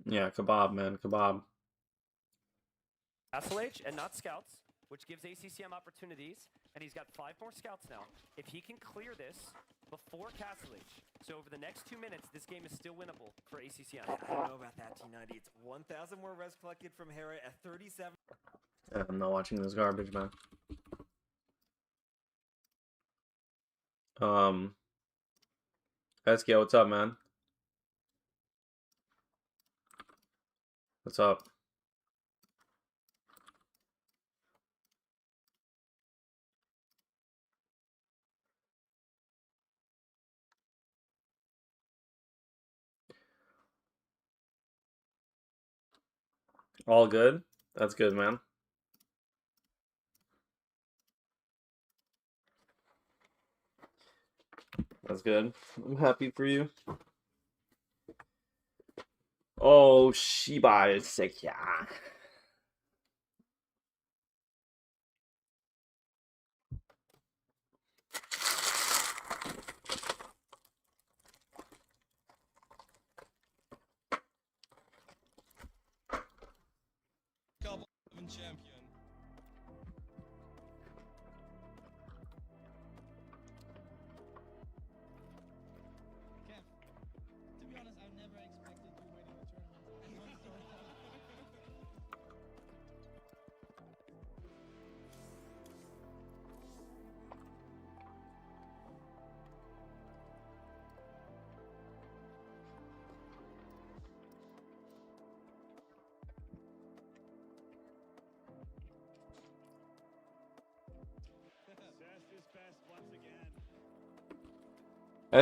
Yeah, kebab, man, kebab. SLH and not scouts, which gives ACCM opportunities, and he's got 5 more scouts now. If he can clear this before Castle H, so over the next 2 minutes, this game is still winnable for ACCM. I don't know about that, T90. It's 1,000 more res collected from Hera at 37. I'm not watching this garbage, man. SK, what's up, man? What's up? All good? That's good, man. That's good. I'm happy for you. Oh, Shiba is sick, yeah. Champion. Kev, to be honest, I've never expected you winning the tournament.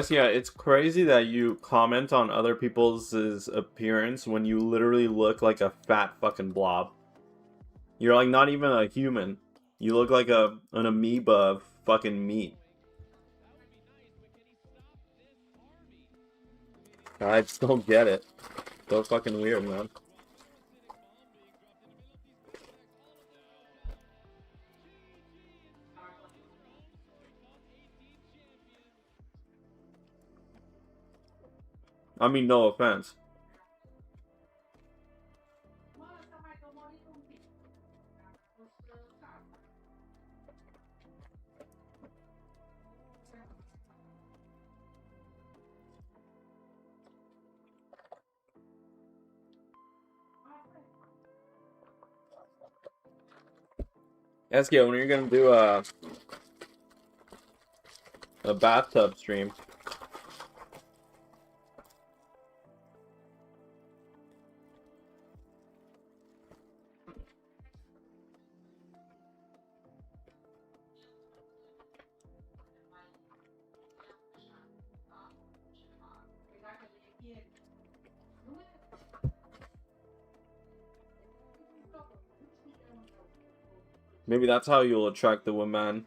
Yeah, it's crazy that you comment on other people's appearance when you literally look like a fat fucking blob. You're like not even a human. You look like an amoeba of fucking meat. I just don't get it. So fucking weird, man. I mean, no offense. SK, when are you gonna do a bathtub stream? Maybe that's how you'll attract the woman.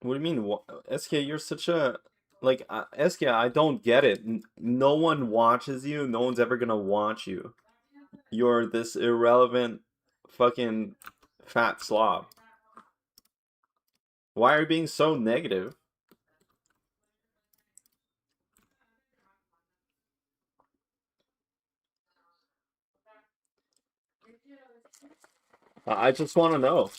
What do you mean? SK, you're such a like SK. I don't get it. No one watches you. No one's ever gonna watch you. You're this irrelevant, fucking fat slob. Why are you being so negative? I just want to know.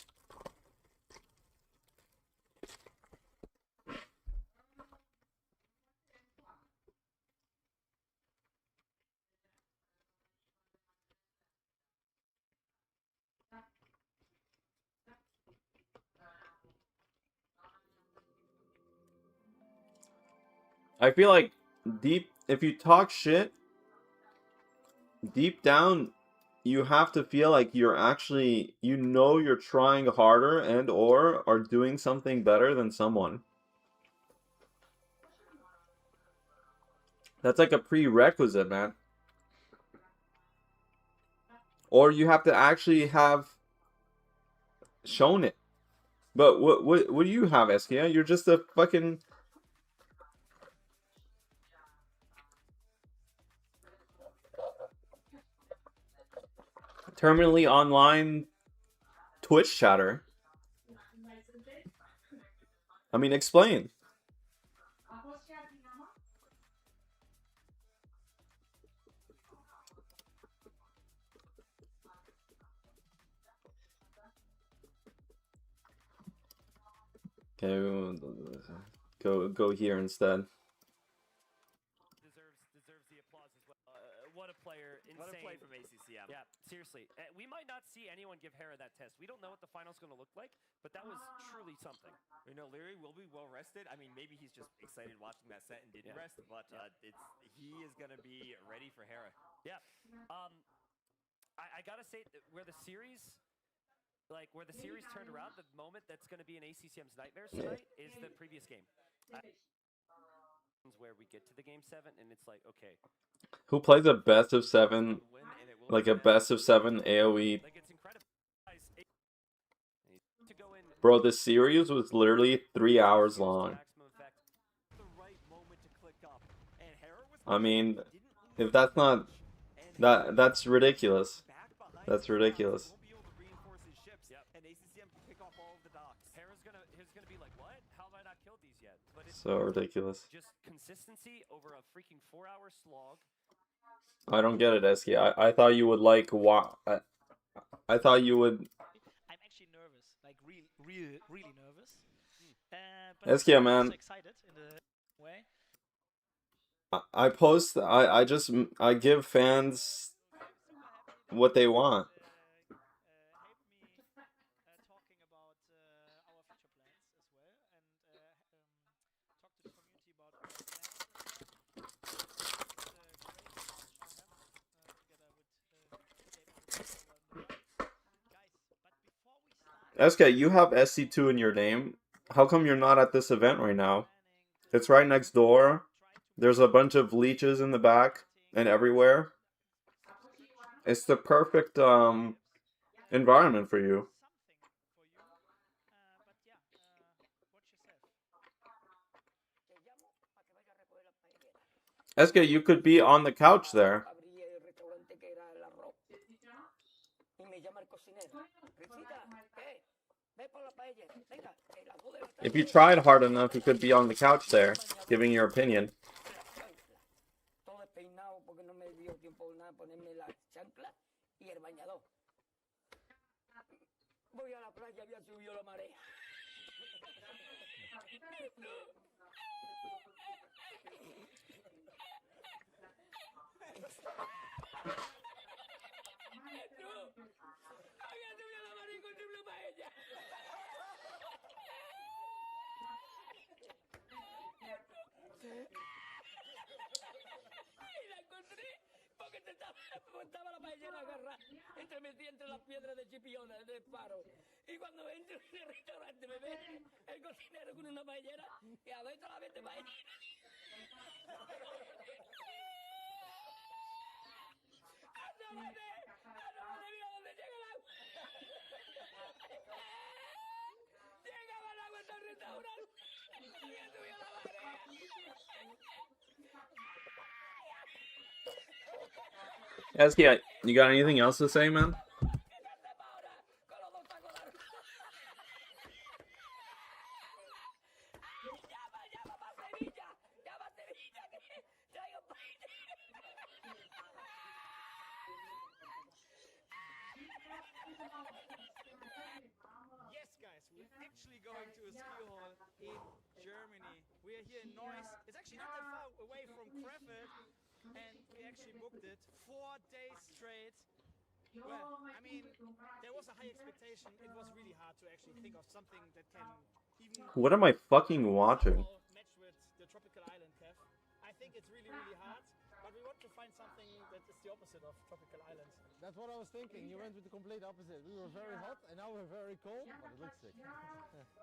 I feel like if you talk shit, deep down, you have to feel like you're actually, you're trying harder and or are doing something better than someone. That's like a prerequisite, man. Or you have to actually have shown it. But what do you have, Eskia? You're just a fucking terminally online Twitch chatter. I mean, explain. Okay, go here instead. Deserves the applause as well. What a player! Insane. What a play from ACCM. Yeah, seriously. We might not see anyone give Hera that test. We don't know what the final's going to look like, but that was truly something. You know, Leary will be well rested. I mean, maybe he's just excited watching that set and didn't rest, but he is going to be ready for Hera. Yeah. I gotta say that where the series turned around, the moment that's going to be in ACCM's nightmares tonight is the previous game. Where we get to the game 7 and it's like, okay, Who plays a best of 7, like a best of 7 AoE? like it's incredible. To go in, Bro, this series was literally 3 hours long. The right moment to click up. And Hera was I mean, if that's not that's ridiculous. That's ridiculous. Won't be able to reinforce his ships, and ACCM can pick off all of the docks. Hera's gonna be like, what? How have I not killed these yet? But it's So ridiculous. just consistency over a freaking 4-hour slog. I don't get it, Eski. I thought you would like I thought you would. I'm actually nervous, like really nervous. But Eskia, I'm man. also excited in the way. I post. I give fans what they want. Help me talking about our future plans as well, and talk to the community about our plans. SK, you have SC2 in your name. How come you're not at this event right now? It's right next door. There's a bunch of leeches in the back and everywhere. It's the perfect environment for you. SK, you could be on the couch there. If you tried hard enough, you could be on the couch there, giving your opinion. Estaba la paellera agarrada, metida entre las piedras de chipiona del faro. Y cuando entro en el restaurante me ve el cocinero con una paellera y adentro la vende paellera. ¡Asómate! ¡Asómate! ¡Mira dónde llega el agua! ¡Llega el agua hasta el restaurante! ¡Había subido la marea! SK, you got anything else to say, man? Yes, guys, we're actually going to a ski hall in Germany. We're here in Neuss. It's actually not that far away from Krefeld, and we actually booked it 4 days straight. Well, I mean, there was a high expectation. It was really hard to actually think of something that can even What am I fucking watching? match with the tropical island, Kev. I think it's really hard, but we want to find something that is the opposite of tropical islands. That's what I was thinking. You went with the complete opposite. We were very hot and now we're very cold, but it looks sick.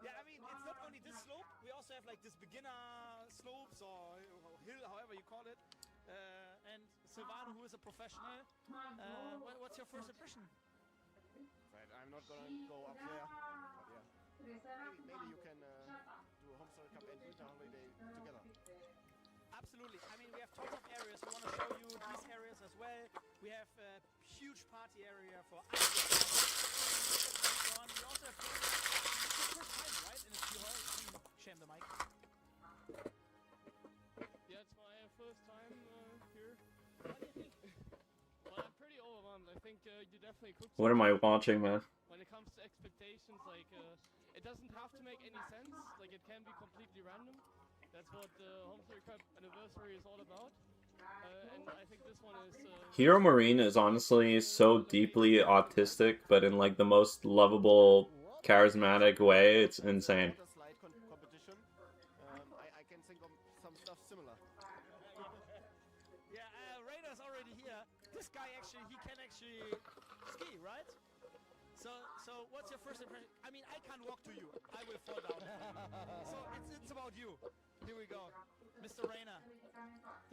Yeah, I mean, it's not only this slope, we also have like this beginner slopes or hill, however you call it. and Silvano, who is a professional. What's your first impression? Right, I'm not gonna go up there, but yeah. Maybe you can do a Homestar Cup and winter holiday together. Absolutely. I mean, we have tons of areas. We want to show you these areas as well. We have a huge party area for ice. We also have it's your first time, right? In a ski hall. Shame the mic. Yeah, it's my first time here. What do you think? Well, I'm pretty overwhelmed. I think you definitely cooked. What am I watching, man? When it comes to expectations, like it doesn't have to make any sense. Like it can be completely random. That's what the Homestar Cup anniversary is all about. And I think this one is. Hero Marine is honestly so deeply autistic, but in like the most lovable, charismatic way. It's insane. Water slide competition. I can think of some stuff similar. Yeah, Raider's already here. This guy actually, he can actually ski, right? So what's your first impression? I mean, I can't walk to you. I will fall down. So it's about you. Here we go. Mr. Rainer,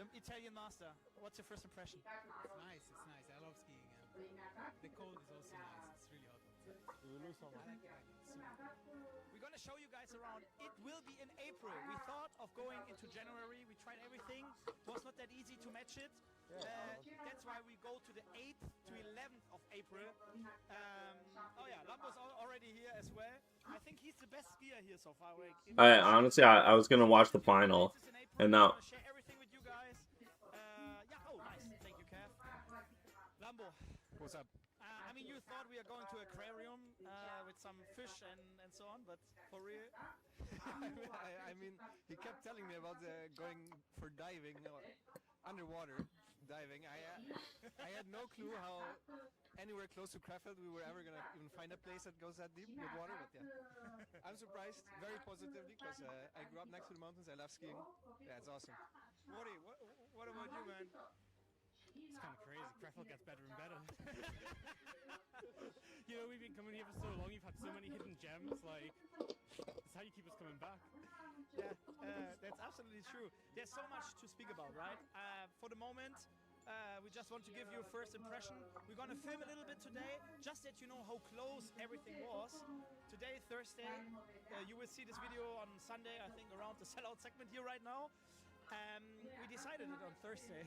the Italian master. What's your first impression? It's nice, it's nice. I love skiing. And the cold is also nice. It's really hot outside. You lose so I like it. It's super cool. We're gonna show you guys around. It will be in April. We thought of going into January. We tried everything. Was not that easy to match it. That's why we go to the 8th to 11th of April. Oh yeah, Lambo's already here as well. I think he's the best skier here so far. Honestly, I was gonna watch the final, and now. Share everything with you guys. Yeah. Oh, nice. Thank you, Kev. Lambo. What's up? I mean, you thought we are going to aquarium with some fish and so on, but for real. I mean, he kept telling me about going for diving, underwater diving. I had no clue how anywhere close to Krefeld we were ever gonna even find a place that goes that deep with water. But yeah, I'm surprised very positively because I grew up next to the mountains. I love skiing. Yeah, it's awesome. Woody, what about you, man? It's kind of crazy. Krefeld gets better and better. You know, we've been coming here for so long. You've had so many hidden gems. Like, it's how you keep us coming back. Yeah, that's absolutely true. There's so much to speak about, right? For the moment, we just want to give you a first impression. We're going to film a little bit today, just that you know how close everything was. Today, Thursday, you will see this video on Sunday, I think, around the sellout segment here right now. We decided it on Thursday,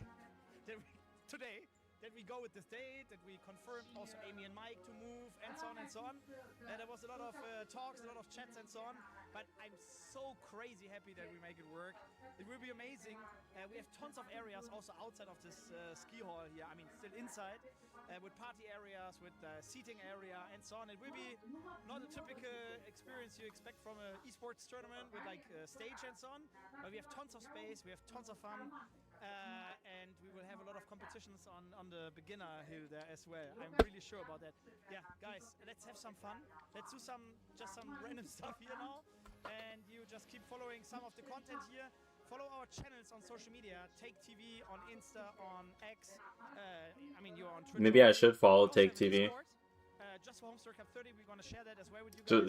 that we go with this date, that we confirmed also Amy and Mike to move, and so on and so on. There was a lot of talks, a lot of chats and so on, but I'm so crazy happy that we make it work. It will be amazing. We have tons of areas also outside of this ski hall here, I mean still inside, with party areas, with seating area and so on. It will be not a typical experience you expect from an esports tournament with like stage and so on, but we have tons of space, we have tons of fun. And we will have a lot of competitions on the beginner hill there as well. I'm really sure about that. Yeah, guys, let's have some fun. Let's do some random stuff here now. And you just keep following some of the content here. Follow our channels on social media. Take TV on Insta, on X. I mean, you're on Twitter. Maybe I should follow Take TV. Just for Homestar Cup 30, we're going to share that as well with you guys.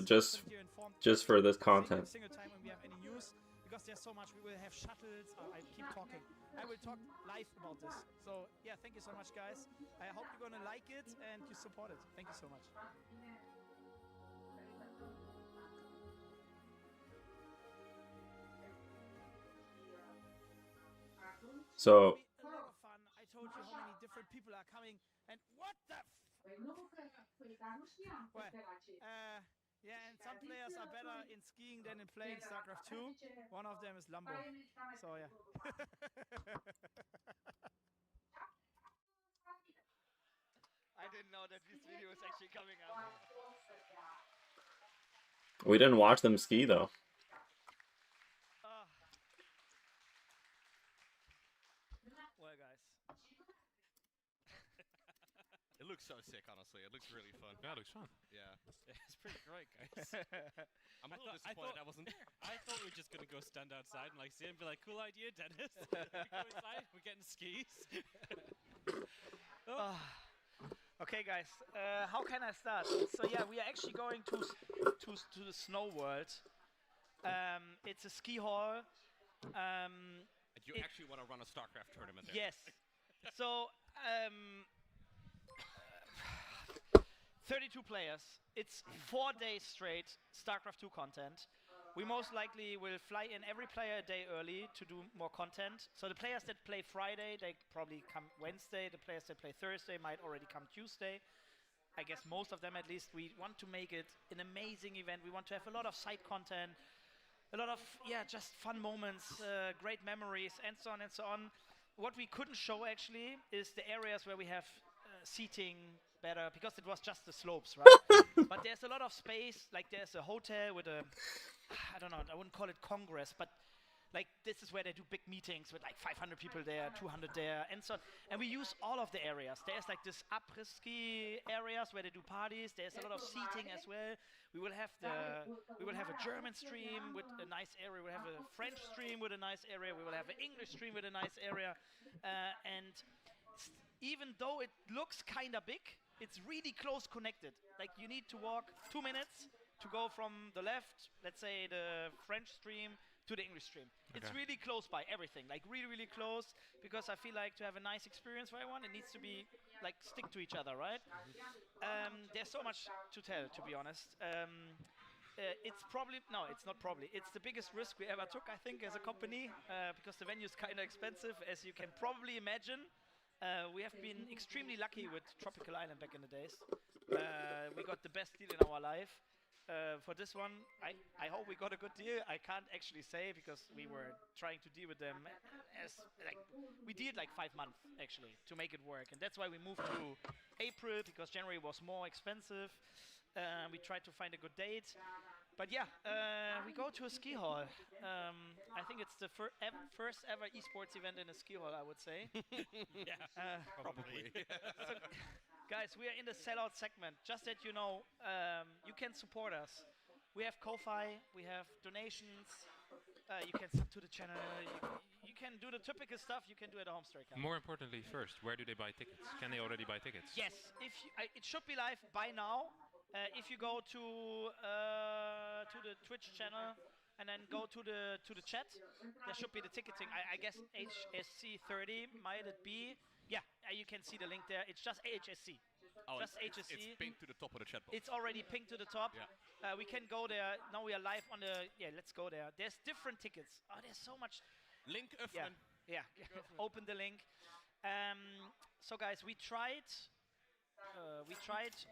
Just for this content. Single time when we have any news. Because there's so much, we will have shuttles. I keep talking. I will talk live about this. So yeah, thank you so much, guys. I hope you're gonna like it and you support it. Thank you so much. So. A lot of fun. I told you how many different people are coming. And what the? Well, yeah, and some players are better in skiing than in playing StarCraft 2. One of them is Lambo. So yeah. I didn't know that this video is actually coming up. We didn't watch them ski though. Well, guys. It looks so sick, honestly. It looks really fun. Yeah, it looks fun. Yeah. It's pretty great, guys. I'm a little disappointed I wasn't there. I thought we were just gonna go stand outside and like see it and be like, cool idea, Dennis. We go inside, we're getting skis. Okay, guys. How can I start? So yeah, we are actually going to the snow world. It's a ski hall. And you actually want to run a StarCraft tournament there. Yes. So, 32 players. It's 4 days straight StarCraft 2 content. We most likely will fly in every player a day early to do more content. So the players that play Friday, they probably come Wednesday. The players that play Thursday might already come Tuesday. I guess most of them at least. We want to make it an amazing event. We want to have a lot of side content, a lot of, just fun moments, great memories, and so on and so on. What we couldn't show actually is the areas where we have seating better, because it was just the slopes, right? But there's a lot of space, like there's a hotel with a, I don't know, I wouldn't call it Congress, but like this is where they do big meetings with like 500 people there, 200 there, and so on. And we use all of the areas. There's like this après-ski areas where they do parties. There's a lot of seating as well. We will have a German stream with a nice area. We'll have a French stream with a nice area. We will have an English stream with a nice area. And even though it looks kind of big, it's really close connected. Like you need to walk 2 minutes to go from the left, let's say the French stream, to the English stream. Okay. It's really close by everything, like really, really close, because I feel like to have a nice experience for everyone, it needs to be like stick to each other, right? There's so much to tell, to be honest. It's probably, no, it's not probably, it's the biggest risk we ever took, I think, as a company, because the venue is kind of expensive, as you can probably imagine. We have been extremely lucky with Tropical Island back in the days. We got the best deal in our life. For this one, I hope we got a good deal. I can't actually say because we were trying to deal with them as like we did like 5 months actually to make it work, and that's why we moved to April, because January was more expensive. We tried to find a good date, but yeah, we go to a ski hall. I think it's the first ever esports event in a ski hall, I would say. Yeah, probably. So, guys, we are in the sellout segment. Just that you know, you can support us. We have Ko-Fi, we have donations. You can sub to the channel. You can do the typical stuff you can do at a Homestar Cup. More importantly, first, where do they buy tickets? Can they already buy tickets? Yes, it should be live by now. If you go to the Twitch channel and then go to the chat, there should be the ticketing. I guess HSC 30 might it be. Yeah, you can see the link there. It's just HSC. Oh, just it's HSC. pinned to the top of the chat box. It's already pinned to the top. Yeah. We can go there. Now we are live on the... Yeah, let's go there. There's different tickets. Oh, there's so much... Link öffnen. Yeah. Open the link. So guys, we tried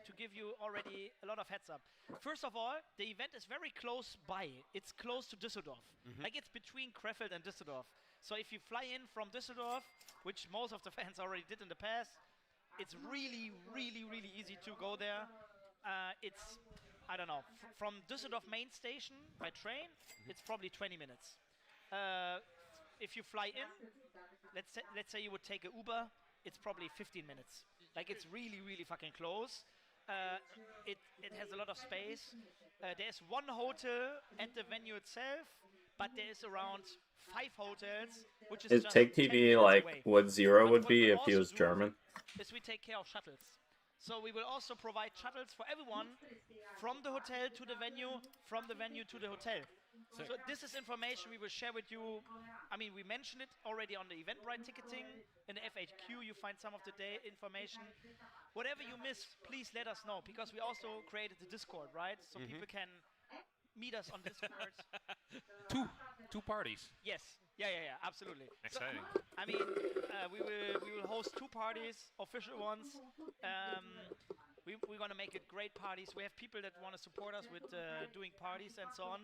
to give you already a lot of heads up. First of all, the event is very close by. It's close to Düsseldorf. Like it's between Krefeld and Düsseldorf. So if you fly in from Düsseldorf, which most of the fans already did in the past, it's really, really, really easy to go there. It's, I don't know, from Düsseldorf main station by train, it's probably 20 minutes. If you fly in, let's say you would take an Uber, it's probably 15 minutes. Like it's really, really fucking close. It has a lot of space. There's one hotel at the venue itself, but there is around 5 hotels, which is just Take 10 TV minutes like away. what Zero But would what be we if he also was do German? is we take care of shuttles. So we will also provide shuttles for everyone from the hotel to the venue, from the venue to the hotel. So this is information we will share with you. I mean, we mentioned it already on the Eventbrite ticketing. In the FAQ, you find some of the day information. Whatever you miss, please let us know, because we also created the Discord, right? So people can meet us on Discord. Two parties. Yes. Yeah, absolutely. Exciting. So, I mean, we will host 2 parties, official ones. We're gonna make it great parties. We have people that want to support us with doing parties and so on.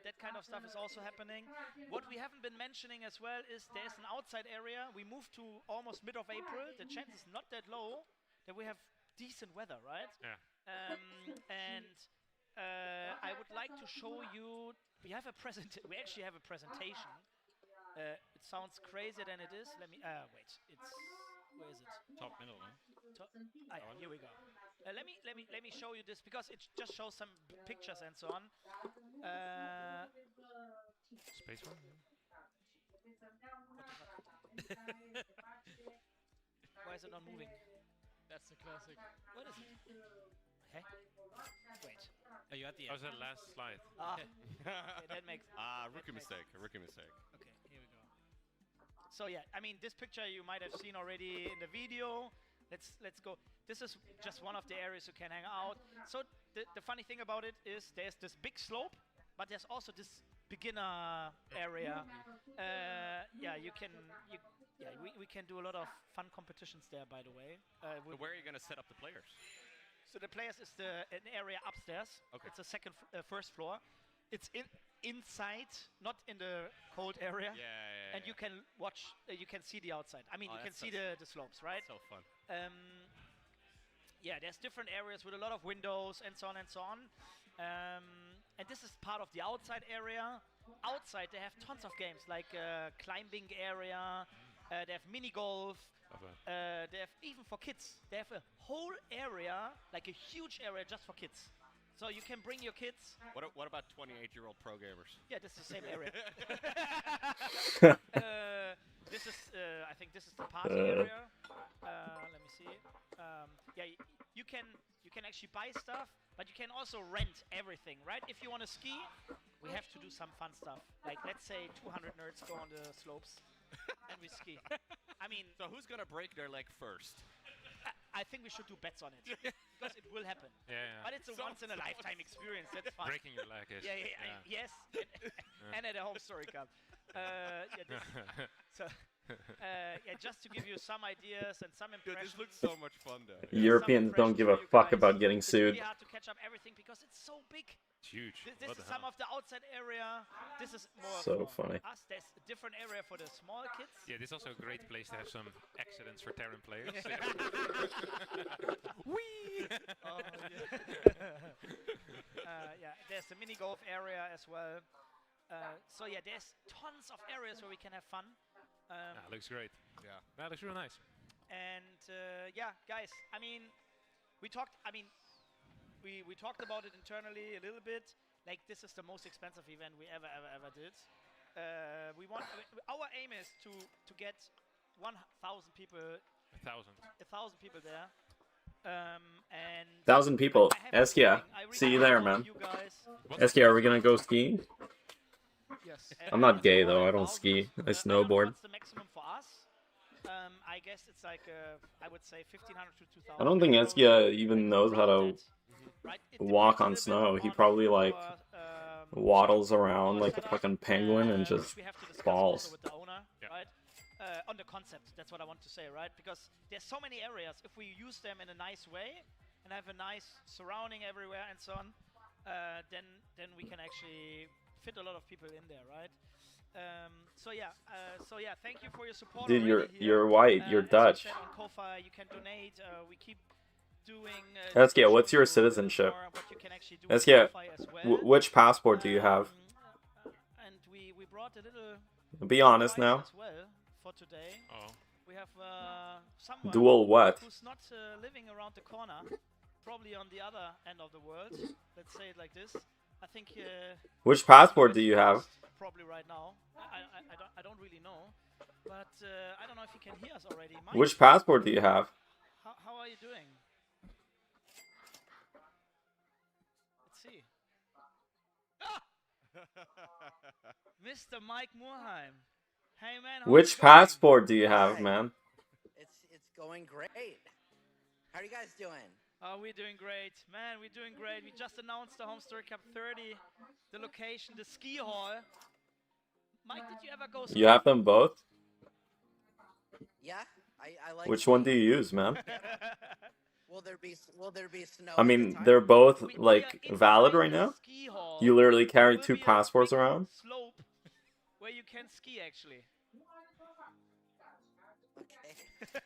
That kind of stuff is also happening. What we haven't been mentioning as well is there's an outside area. We moved to almost mid of April. The chance is not that low that we have decent weather, right? Yeah. I would like to show you. We actually have a presentation. It sounds crazier than it is. Let me. Wait. Where is it? Top middle, huh? Here we go. Let me show you this, because it just shows some pictures and so on. Space one. Why is it not moving? That's the classic. What is it? Hey? Wait. Oh, you at the That end. was that last slide. Okay, that makes. Rookie mistake. Okay, here we go. So yeah, I mean, this picture you might have seen already in the video. Let's go. This is just one of the areas you can hang out. So the funny thing about it is there's this big slope, but there's also this beginner area. Yeah, we can do a lot of fun competitions there, by the way. So where are you going to set up the players? So the players is an area upstairs. Okay. It's a first floor. It's inside, not in the cold area. Yeah. And you can watch. You can see the outside. I mean, you can see the slopes, right? So fun. Yeah, there's different areas with a lot of windows and so on and so on. And this is part of the outside area. Outside, they have tons of games like climbing area. They have mini golf. They have even for kids. They have a whole area, like a huge area just for kids. So you can bring your kids. What about 28-year-old pro gamers? Yeah, this is the same area. This is, I think, this is the party area. Let me see. Yeah, you can actually buy stuff, but you can also rent everything, right? If you want to ski, we have to do some fun stuff. Like, let's say 200 nerds go on the slopes, and we ski. I mean, so who's gonna break their leg first? I think we should do bets on it because it will happen. Yeah. But it's a once-in-a-lifetime experience. That's fun. Breaking your leg is. Yes. And at a home story cup. Just to give you some ideas and some impressions. This looks so much fun, though. Europeans don't give a fuck about getting sued. It's really hard to catch up everything because it's so big. It's huge. This is some of the outside area. This is more so for funny. us. There's a different area for the small kids. Yeah, this is also a great place to have some accidents for Terran players. Whee! Oh, yeah. There's the mini golf area as well. So yeah, there's tons of areas where we can have fun. Looks great. Yeah, that looks really nice. And yeah, guys. I mean, we talked. I mean, we talked about it internally a little bit. Like, this is the most expensive event we ever did. We want. Our aim is to get 1,000 people. 1,000 people there. And 1,000 people. Eskia, see you there, man. Eskia, are we gonna go skiing? Yes. I'm not gay though. I don't ski. I snowboard. What's the maximum for us? I guess it's like I would say 1,500 to 2,000. I don't think Eskia even knows how to walk on snow. He probably like waddles around like a fucking penguin and just falls. On the concept, that's what I want to say, right? Because there's so many areas. If we use them in a nice way and have a nice surrounding everywhere and so on, then we can actually fit a lot of people in there, right? So yeah, thank you for your support. Dude, you're white. You're Dutch. On Ko-Fi, you can donate. We keep doing. Eskia, what's your citizenship? Eskia, which passport do you have? And we brought a little. Be honest now. As well for today. We have someone Dual what? who's not living around the corner, probably on the other end of the world. Let's say it like this. I think. Which passport do you have? Probably right now. I don't really know, but I don't know if you can hear us already. Mike? Which passport do you have? How are you doing? Let's see. Mr. Mike Moorheim. Hey man. Which passport do you have, man? It's going great. How are you guys doing? Oh, we're doing great. Man, we're doing great. We just announced the Home Story Cup 30, the location, the ski hall. Mike, did you ever go skiing? You have them both? Yeah, I like. Which one do you use, man? Will there be snow? I mean, they're both like valid right now. You literally carry two passports around. Slope where you can ski actually. Okay.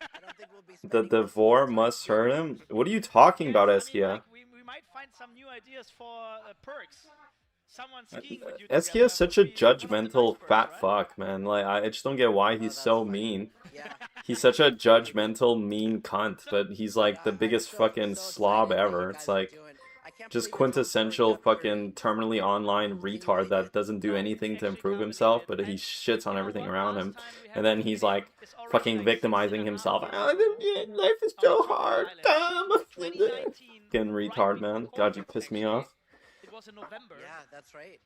I don't think we'll be. The Devore must hurt him. What are you talking about, Eskia? Like, we might find some new ideas for perks. Someone skiing with you. Eskia is such a judgmental fat fuck, man. Like, I just don't get why he's so mean. Yeah. He's such a judgmental, mean cunt, but he's like the biggest fucking slob ever. It's like just quintessential fucking terminally online retard that doesn't do anything to improve himself, but he shits on everything around him. And then he's like fucking victimizing himself. Oh, life is so hard. Fucking retard, man. God, you pissed me off. It was in November. Yeah, that's right.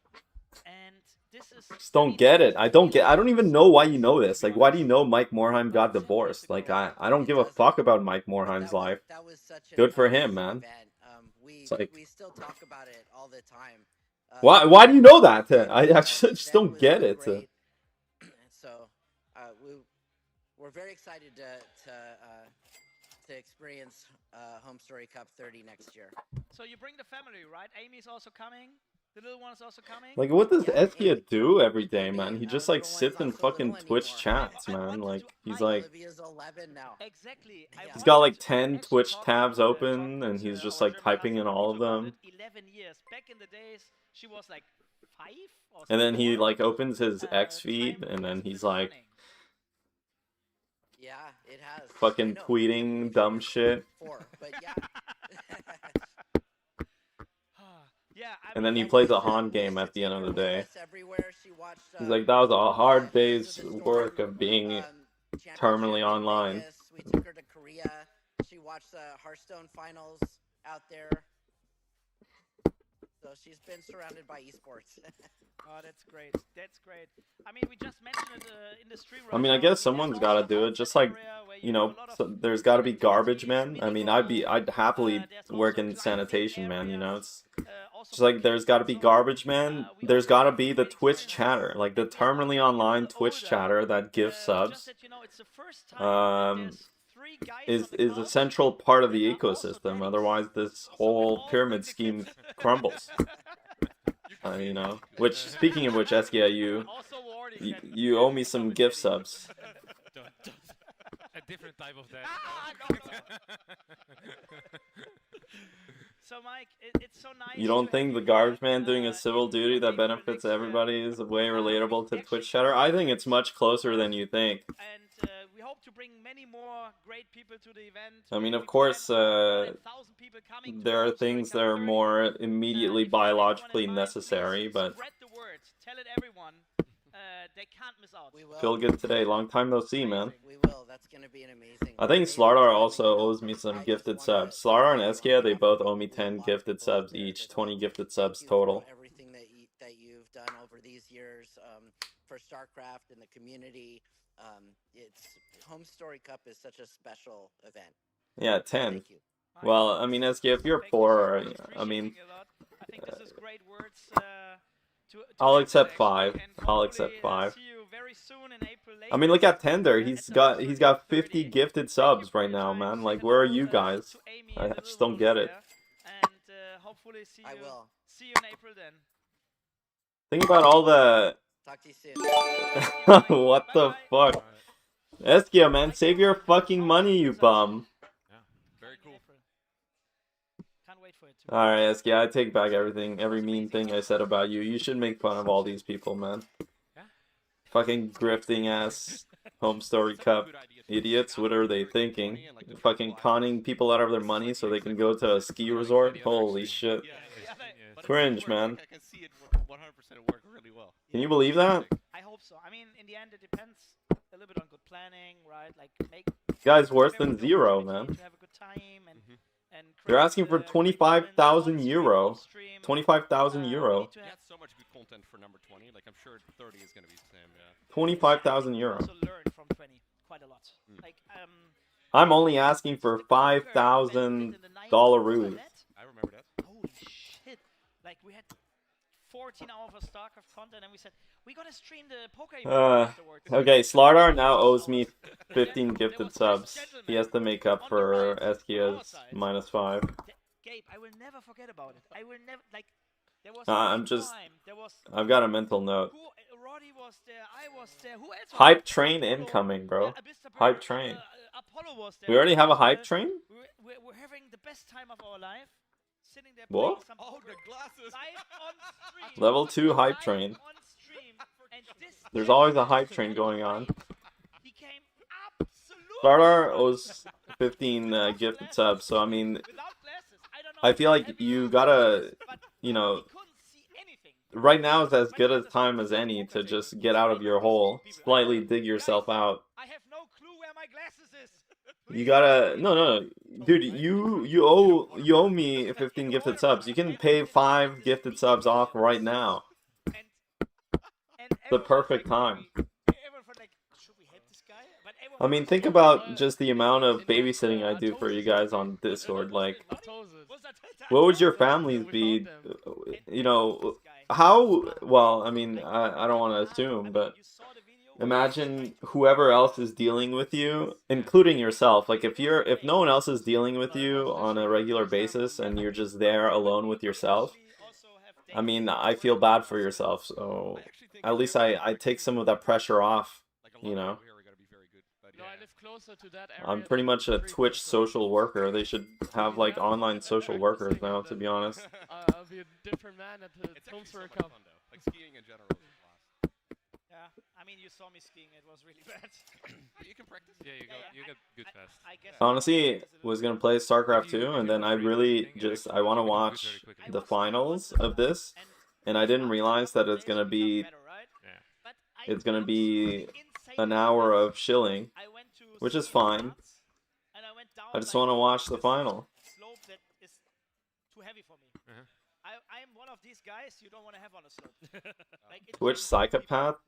And this is Just don't get it. I don't even know why you know this. Like, why do you know Mike Morhaime got divorced? Like, I don't give a fuck about Mike Morhaime's life. That was such an Good for him, amazing man. event. It's like, We still talk about it all the time. why do you know that? I just don't get it. Great. So we're very excited to experience Home Story Cup 30 next year. So you bring the family, right? Amy's also coming. The little one's also coming. Like, what does Eskia do every day, man? He just like sits in fucking Twitch chats, man. Like, he's like, Olivia's 11 now. Exactly. he's got like 10 Twitch tabs open, and he's just like typing in all of them. 11 years. Back in the days, she was like 5 or And then he like opens his X feed, and then he's like, yeah, it has. fucking tweeting dumb shit. 4, but yeah. And then he plays a Han game at the end of the day. He's like, that was a hard day's work of being terminally online. We took her to Korea. She watched the Hearthstone finals out there. So she's been surrounded by esports. Oh, that's great. That's great. I mean, we just mentioned it in the stream. I mean, I guess someone's got to do it. Just like, you know, so there's got to be garbage men. I mean, I'd happily work in sanitation, man. You know, it's just like there's got to be garbage man. There's got to be the Twitch chatter, like the terminally online Twitch chatter that gives subs. Is a central part of the ecosystem. Otherwise, this whole pyramid scheme crumbles. You know. Which, speaking of which, Eskia, you owe me some gift subs. A different type of that. So, Mike, it's so nice. You don't think the garbage man doing a civil duty that benefits everybody is way relatable to Twitch chatter? I think it's much closer than you think. And we hope to bring many more great people to the event. I mean, of course, there are things that are more immediately biologically necessary, but Spread the word. Tell it everyone. They can't miss out. feel good today. Long time no see, man. We will. That's going to be an amazing. I think Slardar also owes me some gifted subs. Slardar and Eskia, they both owe me 10 gifted subs each, 20 gifted subs total. Everything that you've done over these years for StarCraft and the community. It's Home Story Cup is such a special event. Yeah, 10. Well, I mean, Eskia, if you're poor, I mean, I think this is great words. I'll accept 5. I'll accept 5. I mean, look at Tender. He's got 50 gifted subs right now, man. Like, where are you guys? I just don't get it. And hopefully see you in April then. Think about all the... Talk to you soon. What the fuck? Eskia, man, save your fucking money, you bum. Very cool. Can't wait for it to Alright, Eskia, I take back everything, every mean thing I said about you. You should make fun of all these people, man. Fucking grifting ass Home Story Cup idiots. What are they thinking? Fucking conning people out of their money so they can go to a ski resort? Holy shit. Cringe, man. I can see it 100% work really well. Can you believe that? I hope so. I mean, in the end, it depends a little bit on good planning, right? Like, make Guy's worse than zero, man. to have a good time and They're asking for 25,000 euro. 25,000 euro. He had so much good content for number 20. Like, I'm sure 30 is going to be the same, yeah. 25,000 euro. also learn from 20 quite a lot. Like, I'm only asking for 5,000 dollaroos. I remember that. holy shit! Like, we had 14 hours of StarCraft content, and we said we gotta stream the poker event afterwards. Okay, Slardar now owes me 15 gifted subs. He has to make up for Eskia's -5. Gabe, I will never forget about it. I will never, like, there was I'm one just... time, there was I've got a mental note. Roddy was there, I was there, who else was Hype there? train Apollo, incoming, bro. Mr. Hype Bird, train. Apollo was there. We already have a hype train? We're having the best time of our life. Sitting there What? playing some Oh, the glasses. live on stream. Level 2 hype Live train. on stream. And this There's always a hype train going on. became absolutely Slardar owes 15 gifted subs, so I mean, without glasses. I don't know. I feel like you gotta, you know, Couldn't see anything. right now is as good a time as any to just get out of your hole, slightly dig yourself out. I have no clue where my glasses is. You gotta, no, dude, you owe me 15 gifted subs. You can pay 5 gifted subs off right now. the perfect time. Everyone felt like, should we help this guy? But everyone I mean, was think so about just the amount of babysitting I do for you guys on Discord. Like, what would your families be? You know, how? Well, I mean, I don't want to assume, but imagine whoever else is dealing with you, including yourself. Like, if no one else is dealing with you on a regular basis and you're just there alone with yourself, I mean, I feel bad for yourself. So at least I take some of that pressure off, you know. No, I live closer to that area. I'm pretty much a Twitch social worker. They should have like online social workers now, to be honest. I'll be a different man at the Homestar Cup. Like skiing in general is blast. Yeah, I mean, you saw me skiing. It was really bad. But you can practice. Yeah, you got good fast. I guess Honestly, was gonna play StarCraft 2, and then I really just I want to watch the finals of this, and I didn't realize that it's gonna be an hour of shilling, which is fine. I just want to watch the final. Slope that is too heavy for me. I am one of these guys you don't want to have on a slope. Like Twitch psychopath?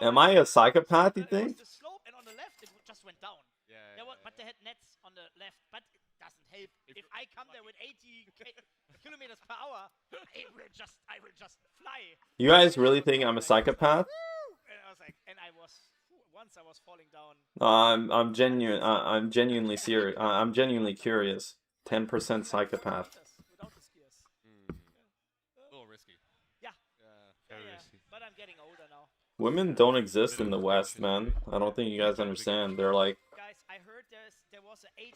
Am I a psychopath, you think? The slope, and on the left it just went down. But they had nets on the left, but it doesn't help. If I come there with 80 kilometers per hour, I will just fly. You guys really think I'm a psychopath? And I was like, once I was falling down. I'm genuine. I'm genuinely serious. I'm genuinely curious. 10% psychopath. Without the skiers. A little risky. Yeah. Very risky. But I'm getting older now. Women don't exist in the West, man. I don't think you guys understand. They're like Guys, I heard there was an $800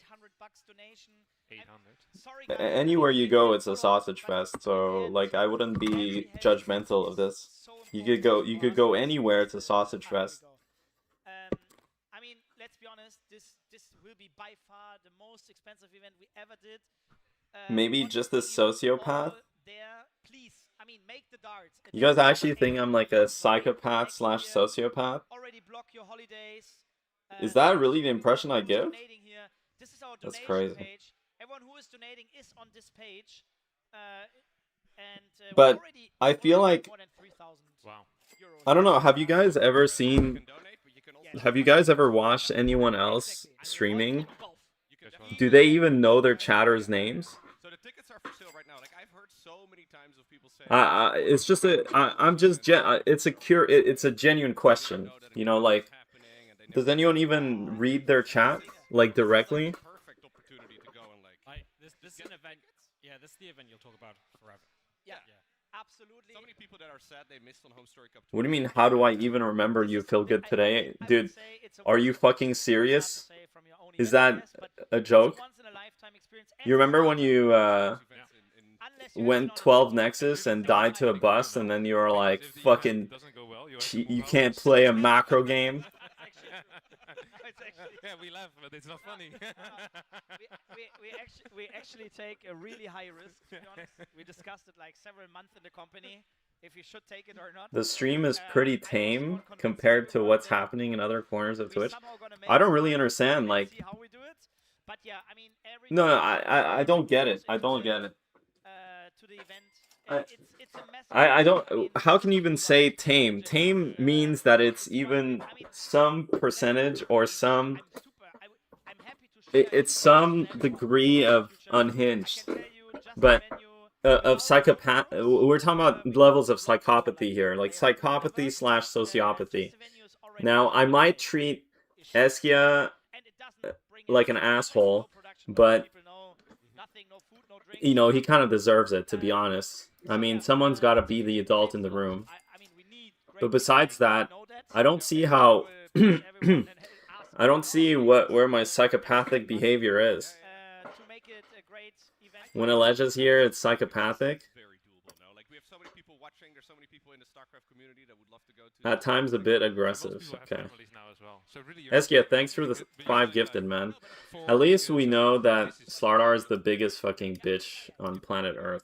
donation. 800. Sorry, guys, anywhere you go, it's a sausage fest. So like, I wouldn't be judgmental of this. You could go anywhere. It's a sausage fest. I mean, let's be honest. This will be by far the most expensive event we ever did. Maybe just a sociopath. There, please. I mean, make the darts. You guys actually think I'm like a psychopath / sociopath? Already block your holidays. Is that really the impression I give? This is our That's donation crazy. page. Everyone who is donating is on this page. But I feel like more than 3,000 Wow. euros. I don't know. Have you guys ever seen? Have you guys ever watched anyone else streaming? Do they even know their chatters' names? So the tickets are for sale right now. Like I've heard so many times of people saying. It's just it's a genuine question. You know, like, does anyone even read their chat like directly? Perfect opportunity to go and like. This is an event. Yeah, this is the event you'll talk about forever. Yeah. Absolutely. So many people that are sad they missed on Home Story Cup. What do you mean? How do I even remember you feel good today, dude? Are you fucking serious? Is that a joke? You remember when you went 12 Nexus and died to a bus, and then you were like, fucking, you can't play a macro game? Yeah, we laugh, but it's not funny. we actually take a really high risk, to be honest. We discussed it like several months in the company, if you should take it or not. The stream is pretty tame compared to what's happening in other corners of Twitch. I don't really understand, like... No, I don't get it. I don't get it. To the event. I don't... How can you even say tame? Tame means that it's even some percentage or some... It's some degree of unhinged. But of psychopath... We're talking about levels of psychopathy here. Like psychopathy / sociopathy. Now, I might treat Eskia like an asshole, but... You know, he kind of deserves it, to be honest. I mean, someone's got to be the adult in the room. But besides that, I don't see how... I don't see where my psychopathic behavior is. When Elijah's here, it's psychopathic. At times a bit aggressive. Okay. Eskia, thanks for the 5 gifted, man. At least we know that Slardar is the biggest fucking bitch on planet Earth.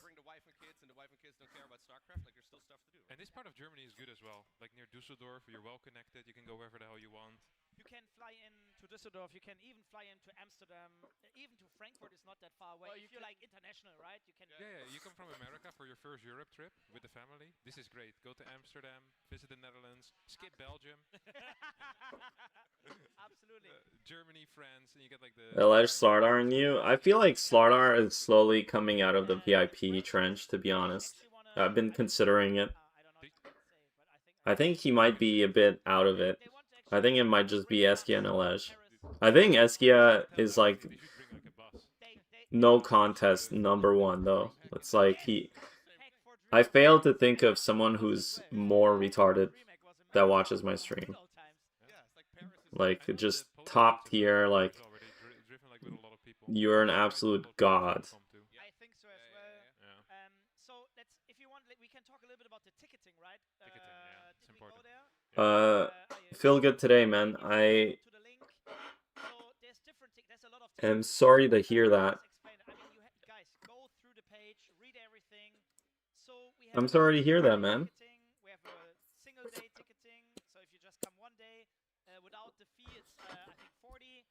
And this part of Germany is good as well. Like near Dusseldorf, you're well connected. You can go wherever the hell you want. You can fly in to Düsseldorf. You can even fly into Amsterdam. Even to Frankfurt is not that far away. Well, if you're like international, right? You can. Yeah, you come from America for your first Europe trip with the family. This is great. Go to Amsterdam, visit the Netherlands, skip Belgium. Absolutely. Germany, France, and you get like the... Alleged Slardar in you? I feel like Slardar is slowly coming out of the VIP trench, to be honest. I've been considering it. I think he might be a bit out of it. I think it might just be Eskia and Alej. I think Eskia is like no contest #1 though. It's like I fail to think of someone who's more retarded that watches my stream. Like just top tier, like you're an absolute god. I think so as well. So if you want, we can talk a little bit about the ticketing, right? It's important. Feel good today, man. I am sorry to hear that. Guys, go through the page, read everything. So we have I'm sorry to hear that, man. We have a single day ticketing. So if you just come one day without the fee, it's I think 40.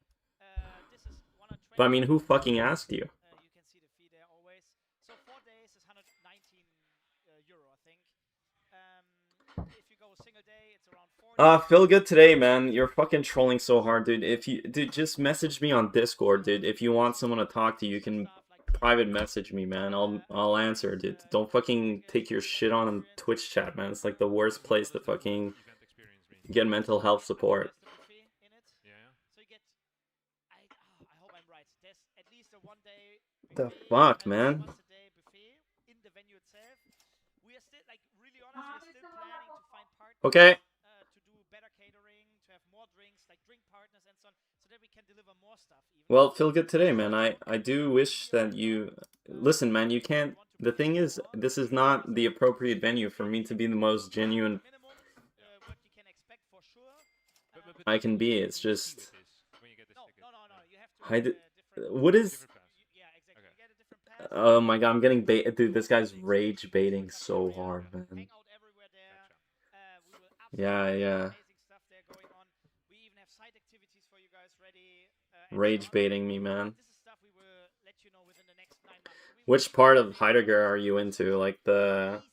This is 120. But I mean, who fucking asked you? You can see the fee there always. So 4 days is 119 euro, I think. If you go a single day, it's around 40. Feel good today, man. You're fucking trolling so hard, dude. Dude, just message me on Discord, dude. If you want someone to talk to, you can private message me, man. I'll answer, dude. Don't fucking take your shit on Twitch chat, man. It's like the worst place to fucking get mental health support. The fuck, man? Okay. Well, feel good today, man. I do wish that you... Listen, man, you can't... The thing is, this is not the appropriate venue for me to be the most genuine I can be. It's just... What is... Oh my god, I'm getting bait. Dude, this guy's rage baiting so hard, man. Yeah. Rage baiting me, man. Which part of Heidegger are you into? Like the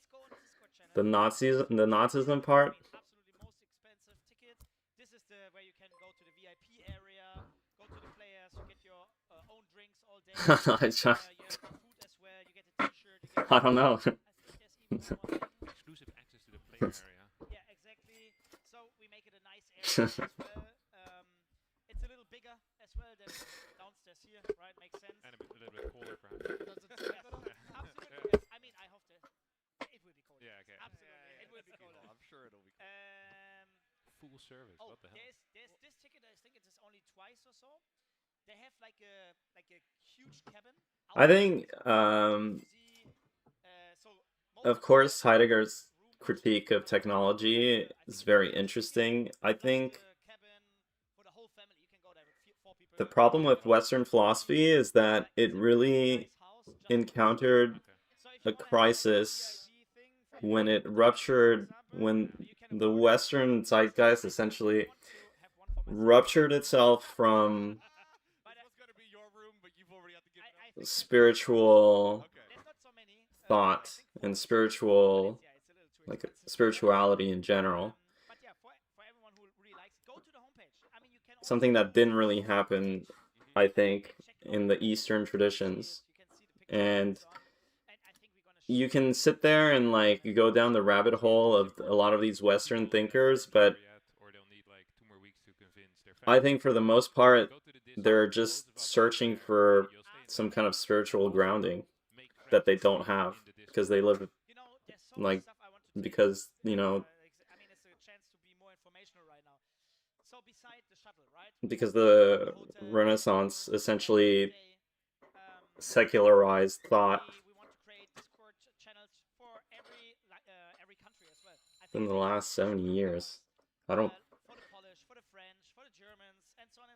Nazism part? This is where you can go to the VIP area, go to the players, you get your own drinks all day. You have food as well, you get a t-shirt. I don't know. Exclusive access to the player area. Yeah, exactly. So we make it a nice area as well. It's a little bigger as well than downstairs here, right? Makes sense. And a little bit colder, perhaps. Absolutely. Yes. I mean, I hope it will be colder. Yeah, okay. Absolutely, it will be colder. I'm sure it'll be colder. Full service. What the hell? There's this ticket. I think it is only twice or so. They have like a huge cabin. I think, of course, Heidegger's critique of technology is very interesting. I think the problem with Western philosophy is that it really encountered a crisis when it ruptured, when the Western zeitgeist essentially ruptured itself from spiritual thought and spirituality in general. Something that didn't really happen, I think, in the Eastern traditions. And you can sit there and like go down the rabbit hole of a lot of these Western thinkers, but I think for the most part, they're just searching for some kind of spiritual grounding that they don't have because they live like, because, you know, because the Renaissance essentially secularized thought in the last 70 years. I don't... For the Polish, for the French, for the Germans, and so on,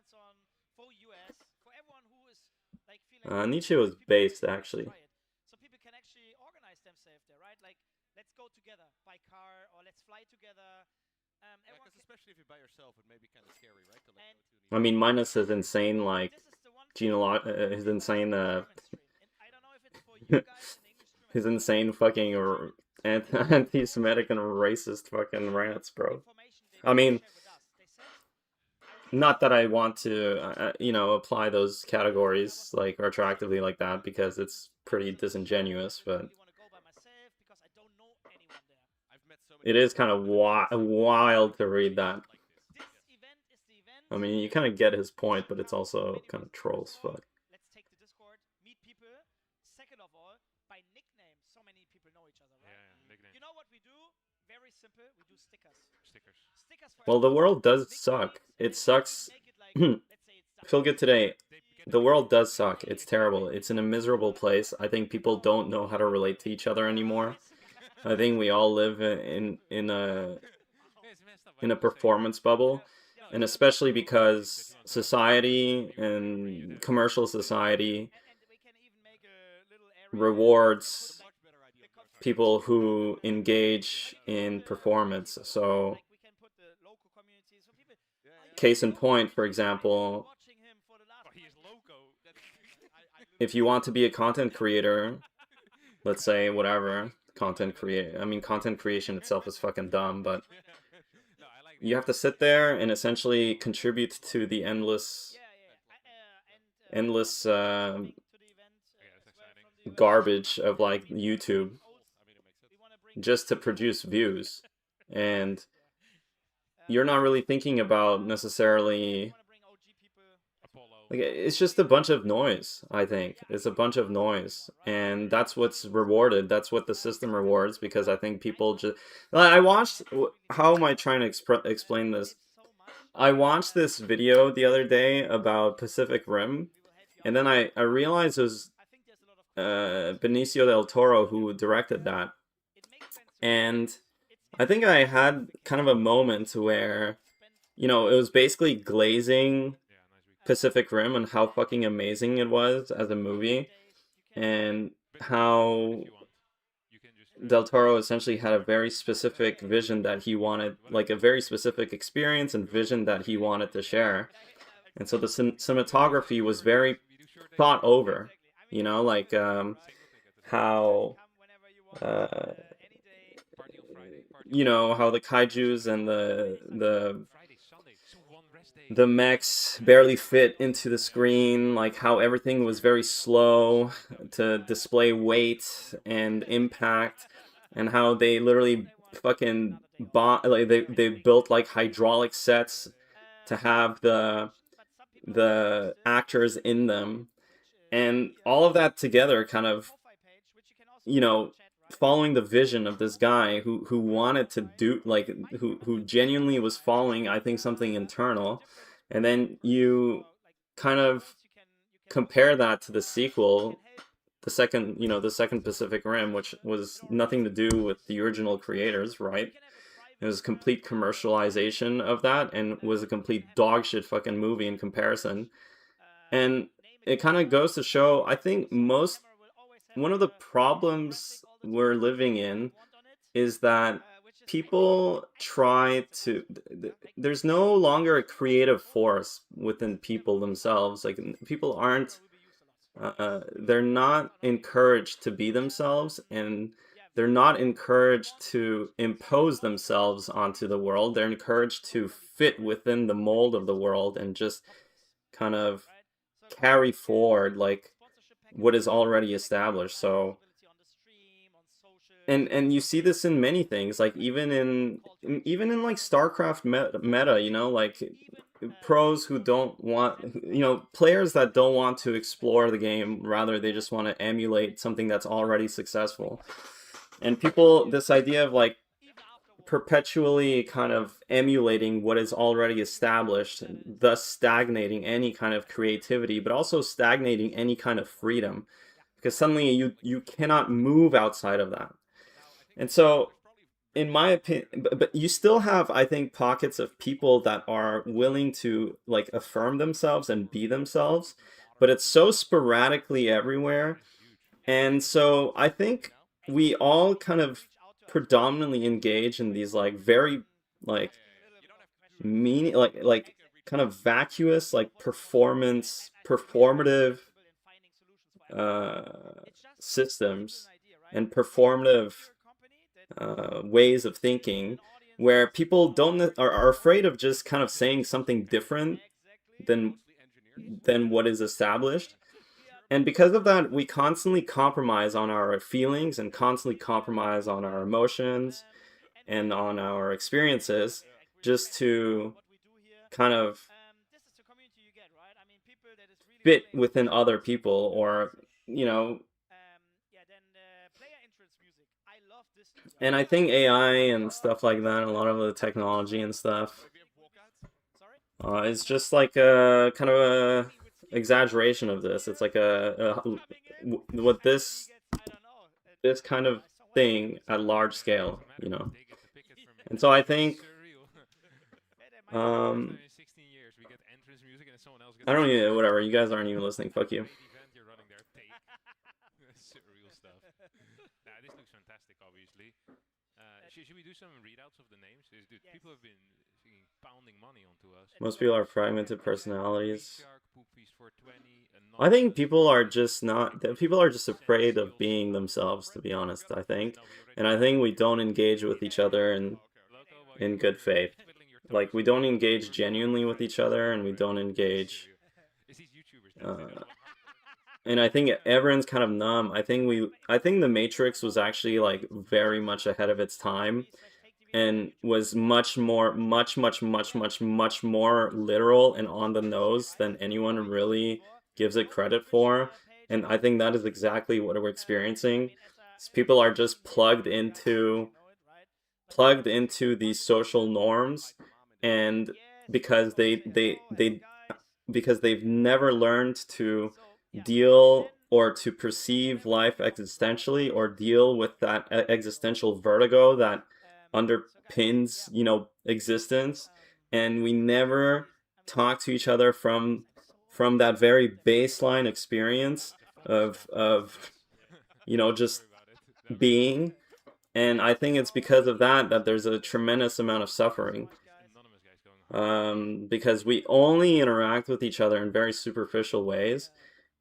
for US, for everyone who is like feeling... Nietzsche was based, actually. So people can actually organize themselves there, right? Like, let's go together by car, or let's fly together. Because especially if you buy your yourself would maybe kind of scary, right? To like go to I mean, minus his insane like his insane his insane fucking or anti-Semitic and racist fucking rants, bro. I mean, not that I want to, you know, apply those categories like retroactively like that because it's pretty disingenuous, but it is kind of wild to read that. I mean, you kind of get his point, but it's also kind of troll as fuck. Let's take the Discord, meet people. Second of all, by nickname, so many people know each other, right? Yeah, nickname. You know what we do? Very simple. We do stickers. Stickers for Well, the world does suck. It sucks. Feel good today. The world does suck. It's terrible. It's in a miserable place. I think people don't know how to relate to each other anymore. I think we all live in a performance bubble, and especially because society and commercial society rewards people who engage in performance. So case in point, for example, if you want to be a content creator, let's say whatever, content creation itself is fucking dumb, but you have to sit there and essentially contribute to the endless garbage of like YouTube just to produce views, and you're not really thinking about necessarily like it's just a bunch of noise. I think it's a bunch of noise, and that's what's rewarded. That's what the system rewards, because I think people just I watched, how am I trying to explain this? I watched this video the other day about Pacific Rim, and then I realized it was Benicio del Toro who directed that. And I think I had kind of a moment where, you know, it was basically glazing Pacific Rim and how fucking amazing it was as a movie, and how Del Toro essentially had a very specific vision that he wanted, like a very specific experience and vision that he wanted to share. And so the cinematography was very thought over, you know, like how you know, how the kaijus and the mechs barely fit into the screen, like how everything was very slow to display weight and impact, and how they literally fucking like they built like hydraulic sets to have the actors in them, and all of that together kind of, you know, following the vision of this guy who wanted to do, like, who genuinely was following, I think, something internal. And then you kind of compare that to the sequel, the second Pacific Rim, which was nothing to do with the original creators, right? It was a complete commercialization of that, and was a complete dogshit fucking movie in comparison. And it kind of goes to show, I think one of the problems we're living in is that people try to, there's no longer a creative force within people themselves. Like, people aren't, they're not encouraged to be themselves, and they're not encouraged to impose themselves onto the world. They're encouraged to fit within the mold of the world and just kind of carry forward like what is already established. So, and you see this in many things, like even in like StarCraft meta, you know, like pros who don't want, you know, players that don't want to explore the game, rather they just want to emulate something that's already successful. And people, this idea of like perpetually kind of emulating what is already established, thus stagnating any kind of creativity, but also stagnating any kind of freedom, because suddenly you cannot move outside of that. And so, in my opinion, but you still have, I think, pockets of people that are willing to like affirm themselves and be themselves, but it's so sporadically everywhere. And so I think we all kind of predominantly engage in these like very like meaning, like kind of vacuous, like performative systems and performative ways of thinking, where people are afraid of just kind of saying something different than what is established. And because of that, we constantly compromise on our feelings and constantly compromise on our emotions and on our experiences just to kind of fit within other people, or, you know. And I think AI and stuff like that, a lot of the technology and stuff, is just like a kind of a exaggeration of this. It's like what this kind of thing at large scale, you know. And so I think I don't even, whatever, you guys aren't even listening, fuck you. Surreal stuff. Nah, this looks fantastic, obviously. Should we do some readouts of the names? Dude, people have been pounding money onto us. Most people are fragmented personalities. I think people are just afraid of being themselves, to be honest, I think. And I think we don't engage with each other in good faith. Like, we don't engage genuinely with each other, and we don't engage... and I think everyone's kind of numb. I think the Matrix was actually, like, very much ahead of its time, and was much more literal and on the nose than anyone really gives it credit for. And I think that is exactly what we're experiencing. People are just plugged into these social norms, and because because they've never learned to deal or to perceive life existentially, or deal with that existential vertigo that underpins, you know, existence. And we never talk to each other from that very baseline experience of you know, just being. And I think it's because of that there's a tremendous amount of suffering. Because we only interact with each other in very superficial ways,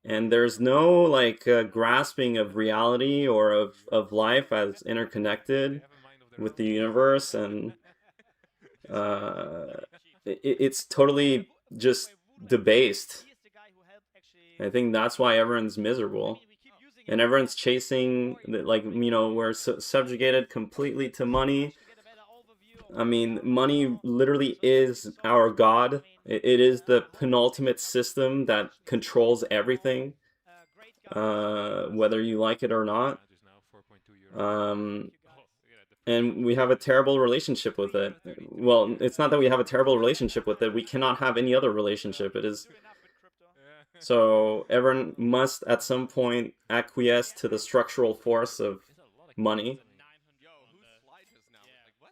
and there's no, like, grasping of reality or of life as interconnected with the universe, and it's totally just debased. I think that's why everyone's miserable, and everyone's chasing, like, you know, we're subjugated completely to money. I mean, money literally is our god. It is the penultimate system that controls everything, whether you like it or not. And we have a terrible relationship with it. Well, it's not that we have a terrible relationship with it. We cannot have any other relationship. It is... So everyone must at some point acquiesce to the structural force of money,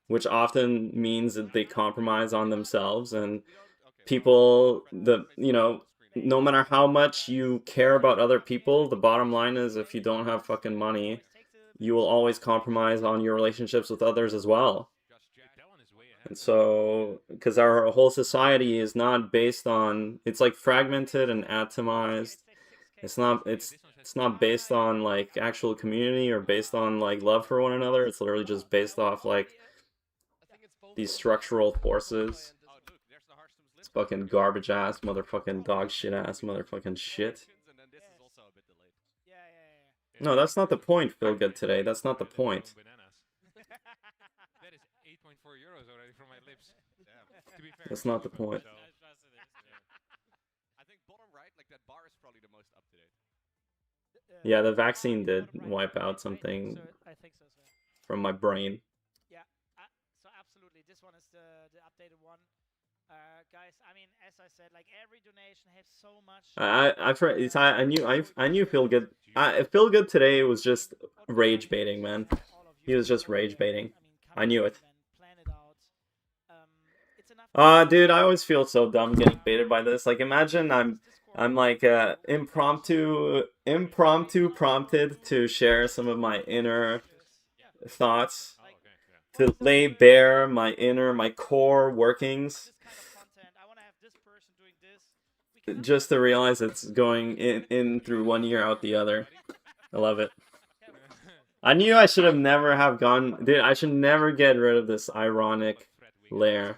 which often means that they compromise on themselves. And people, you know, no matter how much you care about other people, the bottom line is, if you don't have fucking money, you will always compromise on your relationships with others as well. And so, because our whole society is not based on, it's like fragmented and atomized. It's not based on, like, actual community or based on, like, love for one another. It's literally just based off, like, these structural forces. It's fucking garbage ass, motherfucking dog shit ass, motherfucking shit. No, that's not the point, Feel Good Today. That's not the point. That is 8.4 euros already from my lips. To be fair, That's not the point. I think bottom right, like that bar is probably the most up to date. Yeah, the vaccine did wipe out something from my brain. Yeah, so absolutely, this one is the updated one. Guys, I mean, as I said, like, every donation has so much. I knew Feel Good. Feel Good Today was just rage baiting, man. He was just rage baiting. I knew it. Dude, I always feel so dumb getting baited by this. Like, imagine I'm like impromptu prompted to share some of my inner thoughts, to lay bare my core workings, just to realize it's going in through one ear out the other. I love it. I knew I should have never have gone. Dude, I should never get rid of this ironic layer.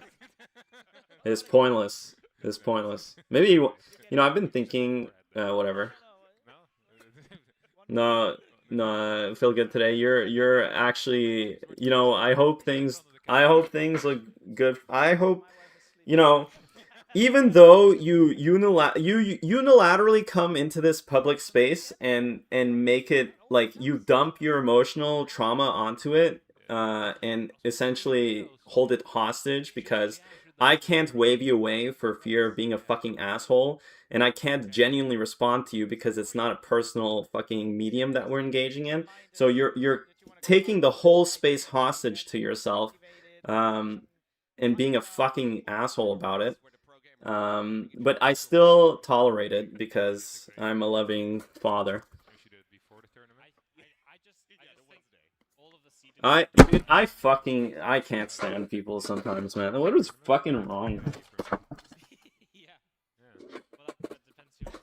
It's pointless. It's pointless. Maybe, you know, I've been thinking, whatever. No, no, I feel good today. You're actually, you know, I hope things look good. I hope, you know, even though you unilaterally come into this public space and make it like you dump your emotional trauma onto it, and essentially hold it hostage because I can't wave you away for fear of being a fucking asshole, and I can't genuinely respond to you because it's not a personal fucking medium that we're engaging in. So you're taking the whole space hostage to yourself, and being a fucking asshole about it. But I still tolerate it because I'm a loving father. I can't stand people sometimes, man. What is fucking wrong?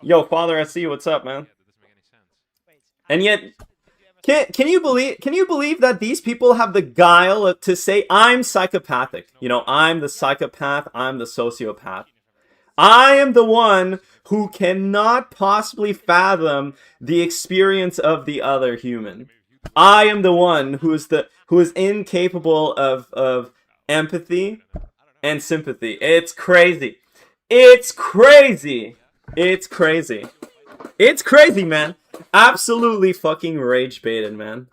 Yo, Father SC, what's up, man? And yet, can you believe that these people have the guile to say I'm psychopathic? You know, I'm the psychopath, I'm the sociopath. I am the one who cannot possibly fathom the experience of the other human. I am the one who is incapable of empathy and sympathy. It's crazy. It's crazy. It's crazy. It's crazy, man. Absolutely fucking rage baited, man.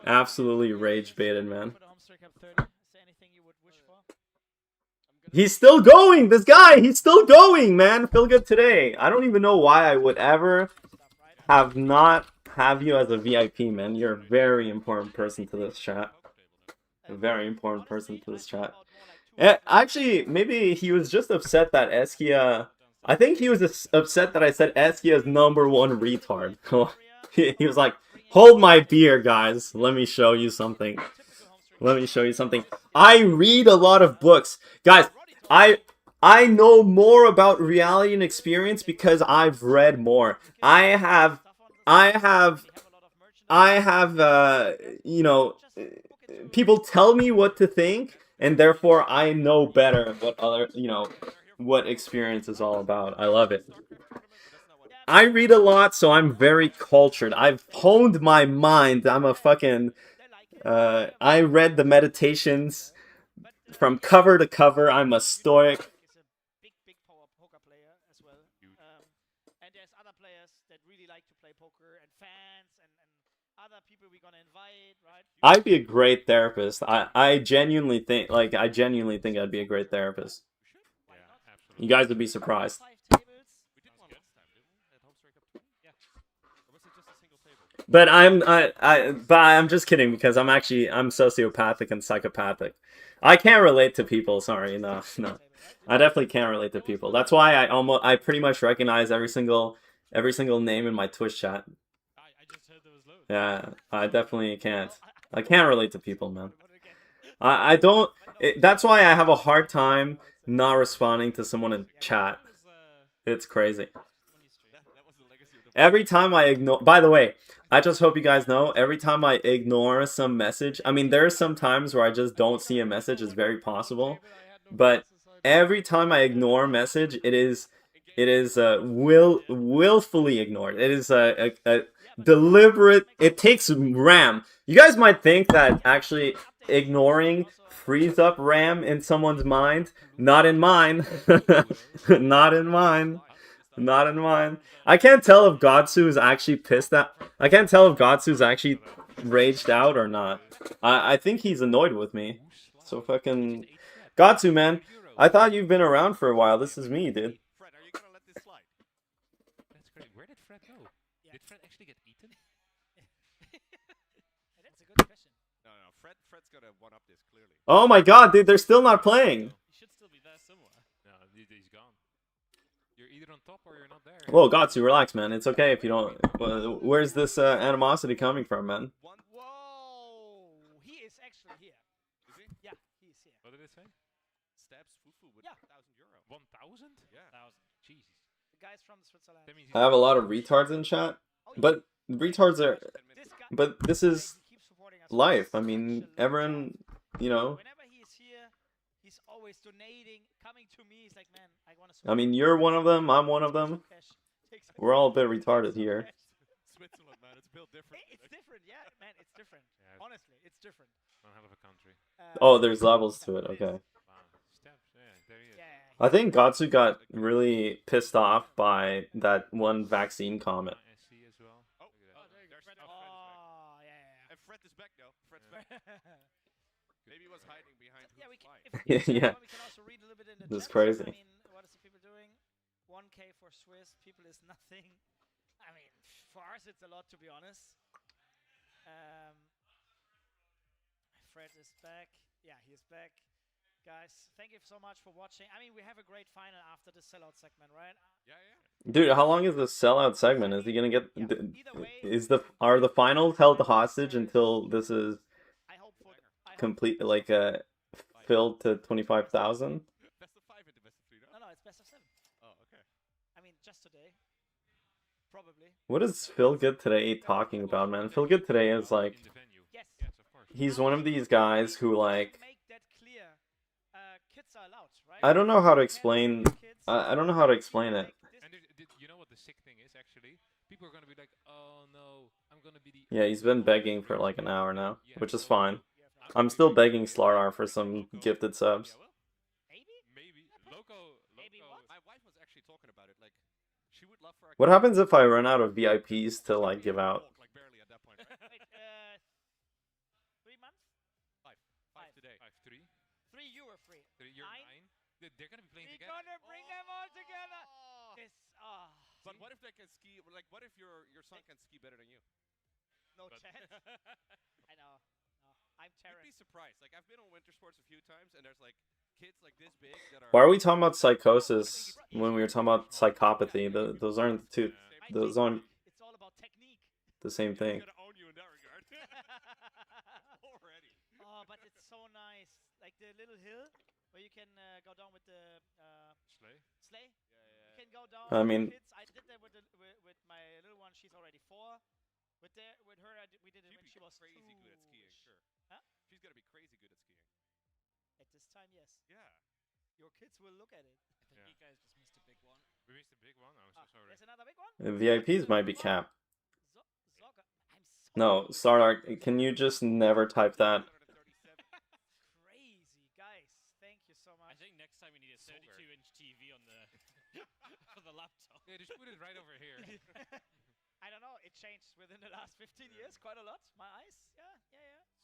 Absolutely rage baited, man. He's still going! This guy! He's still going, man! Feel good today. I don't even know why I would ever not have you as a VIP, man. You're a very important person to this chat. A very important person to this chat. Actually, maybe he was just upset that Eskia... I think he was upset that I said Eskia's #1 retard. He was like, hold my beer, guys. Let me show you something. Let me show you something. I read a lot of books. Guys, I know more about reality and experience because I've read more. I have you know, people tell me what to think, and therefore I know better what other, you know, what experience is all about. I love it. I read a lot, so I'm very cultured. I've honed my mind. I'm a fucking... I read the meditations from cover to cover. I'm a stoic. And there's other players that really like to play poker, and fans and other people we're gonna invite, right? I'd be a great therapist. I genuinely think I'd be a great therapist. You guys would be surprised. But I'm just kidding because I'm sociopathic and psychopathic. I can't relate to people. Sorry, no. I definitely can't relate to people. That's why I pretty much recognize every single name in my Twitch chat. Yeah, I definitely can't. I can't relate to people, man. I don't. That's why I have a hard time not responding to someone in chat. It's crazy. Every time I ignore... By the way, I just hope you guys know, every time I ignore some message... I mean, there are some times where I just don't see a message. It's very possible. But every time I ignore a message, it is willfully ignored. It is a deliberate... It takes RAM. You guys might think that actually ignoring frees up RAM in someone's mind. Not in mine. Not in mine. Not in mine. I can't tell if Godsu is actually pissed at... I can't tell if Godsu's actually raged out or not. I think he's annoyed with me. So fucking... Godsu, man. I thought you've been around for a while. This is me, dude. Fred, are you gonna let this slide? That's great. Where did Fred go? Did Fred actually get eaten? That's a good question. No, Fred's gonna one-up this, clearly. Oh my god, dude, they're still not playing. He should still be there somewhere. No, he's gone. You're either on top or you're not there. Whoa, Godsu, relax, man. It's okay if you don't... Where's this animosity coming from, man? Whoa! He is actually here. Is he? Yeah, he is here. What did it say? Stabs Fufu with Yeah. €1,000. 1,000? Yeah. 1,000. Jesus. guys from Switzerland. That means I have a lot of retards in chat, but retards are. But this is life. I mean, everyone, you know. Whenever he's here, he's always donating, coming to me. He's like, man, I want to. I mean, you're one of them. I'm one of them. We're all a bit retarded here. Switzerland, man, it's built different. It's different, yeah, man, it's different. Yeah. Honestly, it's different. One hell of a country. Oh, there's levels to it. Okay. Wow. Steps. Yeah, there he is. I think Gatsu got really pissed off by that one vaccine comment. SC as well. Oh, Look at that. there's Fred. Fred is back. Oh, yeah. And Fred is back now. Fred's back. Maybe he was hiding behind Yeah, we Hoop's can. mic. Yeah. We can also read a little bit in the This is chat. crazy. I mean, what is the people doing? 1K for Swiss people is nothing. I mean, for us it's a lot, to be honest. Fred is back. Yeah, he is back. Guys, thank you so much for watching. I mean, we have a great final after the sellout segment, right? Yeah, yeah. Dude, how long is the sellout segment? Is he gonna get? Are the finals held hostage until this is complete? Like filled to 25,000? Best of 5 into best of 3, no? No, it's best of 7. Oh, okay. I mean, just today. Probably. What is Phil Good Today talking about, man? Phil Good Today is like, In the venue. Yes. Yes, of course. he's one of these guys who like, Make that clear. Kids are allowed, right? I don't know how to explain. I don't know how to explain it. And you know what the sick thing is, actually? People are going to be like, oh no, I'm going to be the... Yeah, he's been begging for like an hour now, which is fine. I'm still begging Slardar for some gifted subs. Yeah, well, maybe. Loco. My wife was actually talking about it. Like, she would love for. What happens if I run out of VIPs to like give out? Like barely at that point, right? Wait, 3 months? 5 today. 5-3. 3, you were free. You're 9. 9. They're going to be playing We're together. gonna bring them all together. This, But what if they can ski? Like, what if your son can ski better than you? no chance. I know. No, I'm You'd Terran. be surprised. Like, I've been on winter sports a few times, and there's like kids like this big that are. Why are we talking about psychosis when we were talking about psychopathy? Those aren't the two. Those aren't It's all about technique. the same thing. He's gonna own you in that regard. Already. Oh, but it's so nice. Like the little hill where you can go down with the Slay. sleigh. Yeah. You can go down. I with mean- kids. I did that with my little one. She's already 4. With her, we did it She'd when be she was crazy good at skiing, 2. sure. Huh? She's gonna be crazy good at skiing. At this time, yes. Yeah. Your kids will look at it. I think you guys just missed a big one. We missed a big one. I'm so sorry. There's another big one. The VIPs might be capped. Zoga. I'm so No, Slardar, can you just never type that? 137. crazy, guys. Thank you so much. I think next time we need a 32-inch TV on the for the laptop. Yeah, just put it right over here. I don't know. It changed within the last 15 years quite a lot. My eyes, yeah.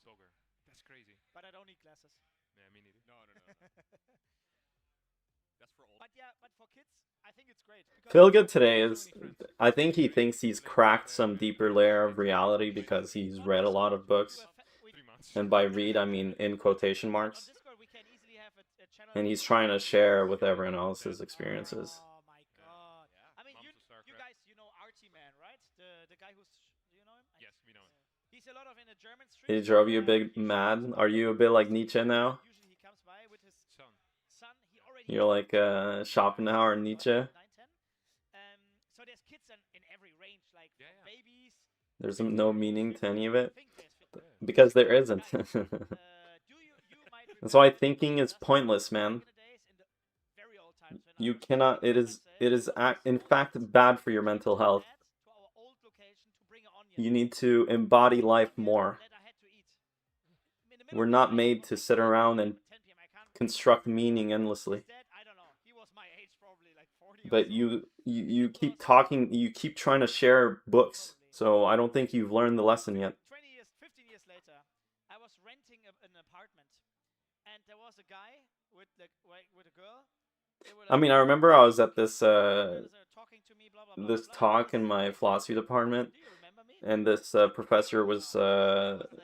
Soger. That's crazy. But I don't need glasses. Yeah, me neither. No. That's for old. But yeah, but for kids, I think it's great. Feel Good Today is. I think he thinks he's cracked some deeper layer of reality because he's read a lot of books. 3 months. And by read, I mean in quotation On marks. Discord, we can easily have a channel. And he's trying to share with everyone else his experiences. Oh my god. Yeah. I mean, Moms you of StarCraft. guys, you know Artie Man, right? The guy who's, do you know him? Yes, we know him. He's a lot of in the German street. He drove you a bit mad? Are you a bit like Nietzsche now? Usually he comes by with his Son. son. He already. You're like Schopenhauer and Nietzsche? 9, 10. So there's kids in every range, like Yeah, from yeah. babies. There's no meaning to any of it. I think there's Because there isn't. you might That's why remember thinking is us pointless, back man. in the days, in the very old times when You I was cannot, it is in fact bad for your mental health. to our old location to bring an onion You need to embody life more. that I had to eat. In the middle We're of not the night, made it to was sit like around and 10 p.m. I can't construct meaning endlessly. His dad, I don't know. He was my age, probably like 40 or But so. you keep talking, you keep trying to share books. So I don't think you've learned the lesson yet. 20 years, 15 years later, I was renting an apartment, and there was a guy with a girl. They were I mean, I like, remember I was at this talking to me, blah, blah, blah, this blah, blah. talk in my philosophy department, Do you remember me? and this professor was